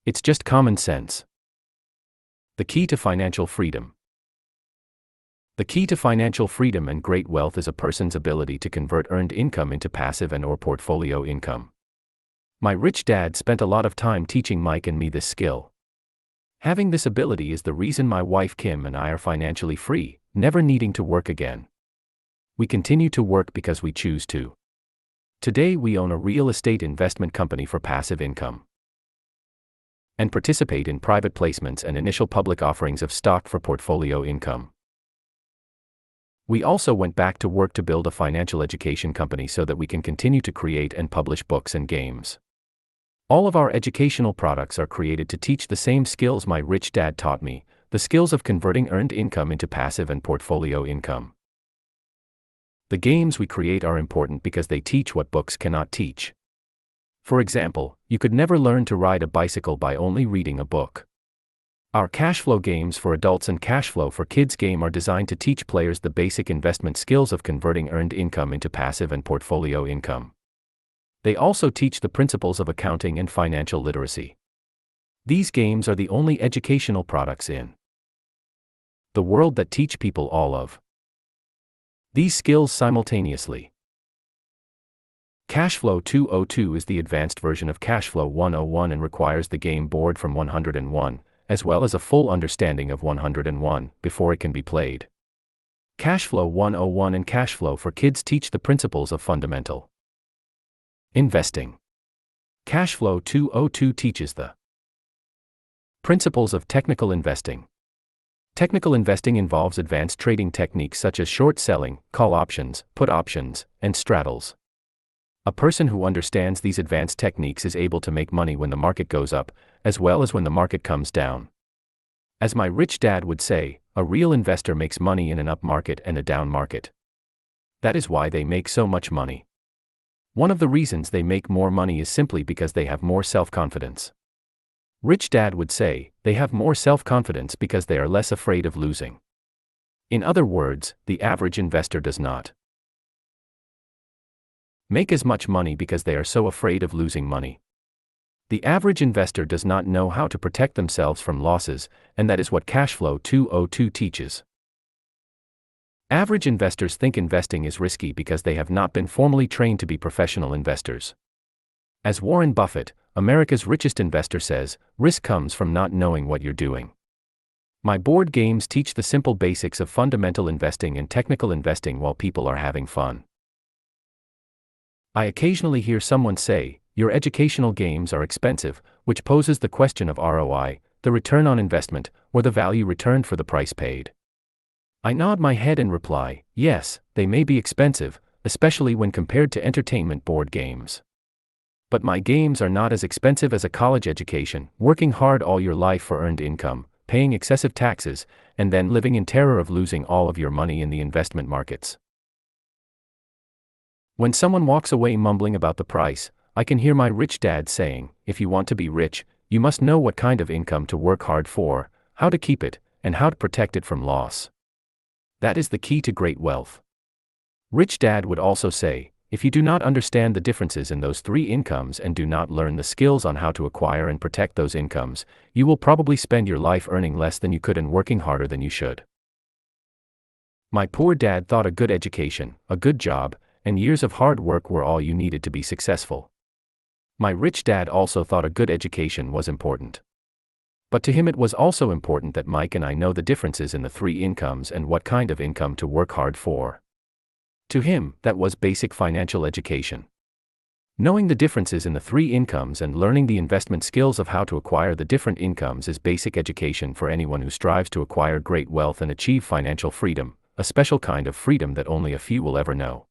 It's just common sense. The key to financial freedom. The key to financial freedom and great wealth is a person's ability to convert earned income into passive and/or portfolio income. My rich dad spent a lot of time teaching Mike and me this skill. Having this ability is the reason my wife Kim and I are financially free, never needing to work again. We continue to work because we choose to. Today we own a real estate investment company for passive income and participate in private placements and initial public offerings of stock for portfolio income. We also went back to work to build a financial education company so that we can continue to create and publish books and games. All of our educational products are created to teach the same skills my rich dad taught me, the skills of converting earned income into passive and portfolio income. The games we create are important because they teach what books cannot teach. For example, you could never learn to ride a bicycle by only reading a book. Our cash flow games for adults and cash flow for kids game are designed to teach players the basic investment skills of converting earned income into passive and portfolio income. They also teach the principles of accounting and financial literacy. These games are the only educational products in the world that teach people all of these skills simultaneously. Cashflow 202 is the advanced version of Cashflow 101 and requires the game board from 101, as well as a full understanding of 101, before it can be played. Cashflow 101 and Cashflow for Kids teach the principles of fundamental investing. Cashflow 202 teaches the principles of technical investing. Technical investing involves advanced trading techniques such as short selling, call options, put options, and straddles. A person who understands these advanced techniques is able to make money when the market goes up, as well as when the market comes down. As my rich dad would say, a real investor makes money in an up market and a down market. That is why they make so much money. One of the reasons they make more money is simply because they have more self-confidence. Rich dad would say, they have more self-confidence because they are less afraid of losing. In other words, the average investor does not make as much money because they are so afraid of losing money. The average investor does not know how to protect themselves from losses, and that is what Cashflow 202 teaches. Average investors think investing is risky because they have not been formally trained to be professional investors. As Warren Buffett, America's richest investor, says, risk comes from not knowing what you're doing. My board games teach the simple basics of fundamental investing and technical investing while people are having fun. I occasionally hear someone say, your educational games are expensive, which poses the question of ROI, the return on investment, or the value returned for the price paid. I nod my head and reply, yes, they may be expensive, especially when compared to entertainment board games. But my games are not as expensive as a college education, working hard all your life for earned income, paying excessive taxes, and then living in terror of losing all of your money in the investment markets. When someone walks away mumbling about the price, I can hear my rich dad saying, if you want to be rich, you must know what kind of income to work hard for, how to keep it, and how to protect it from loss. That is the key to great wealth. Rich dad would also say, if you do not understand the differences in those three incomes and do not learn the skills on how to acquire and protect those incomes, you will probably spend your life earning less than you could and working harder than you should. My poor dad thought a good education, a good job, and years of hard work were all you needed to be successful. My rich dad also thought a good education was important. But to him it was also important that Mike and I know the differences in the three incomes and what kind of income to work hard for. To him, that was basic financial education. Knowing the differences in the three incomes and learning the investment skills of how to acquire the different incomes is basic education for anyone who strives to acquire great wealth and achieve financial freedom, a special kind of freedom that only a few will ever know.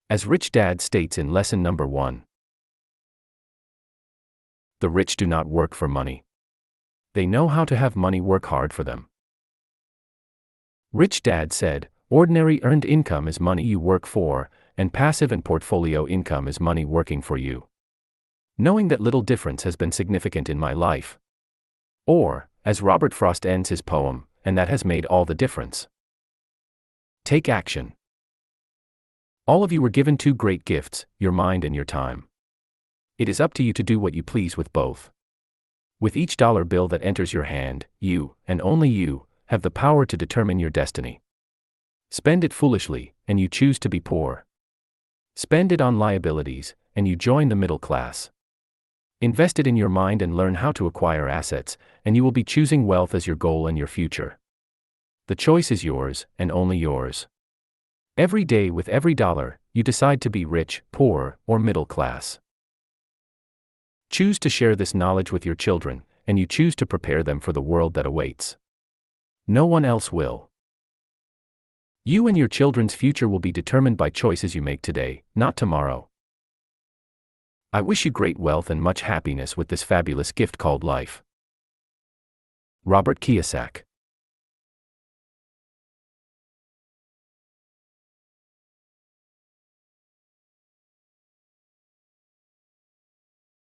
As Rich Dad states in lesson number 1, the rich do not work for money. They know how to have money work hard for them. Rich Dad said, ordinary earned income is money you work for, and passive and portfolio income is money working for you. Knowing that little difference has been significant in my life. Or, as Robert Frost ends his poem, and that has made all the difference. Take action. All of you were given two great gifts, your mind and your time. It is up to you to do what you please with both. With each dollar bill that enters your hand, you, and only you, have the power to determine your destiny. Spend it foolishly, and you choose to be poor. Spend it on liabilities, and you join the middle class. Invest it in your mind and learn how to acquire assets, and you will be choosing wealth as your goal and your future. The choice is yours, and only yours. Every day with every dollar, you decide to be rich, poor, or middle class. Choose to share this knowledge with your children, and you choose to prepare them for the world that awaits. No one else will. You and your children's future will be determined by choices you make today, not tomorrow. I wish you great wealth and much happiness with this fabulous gift called life. Robert Kiyosaki.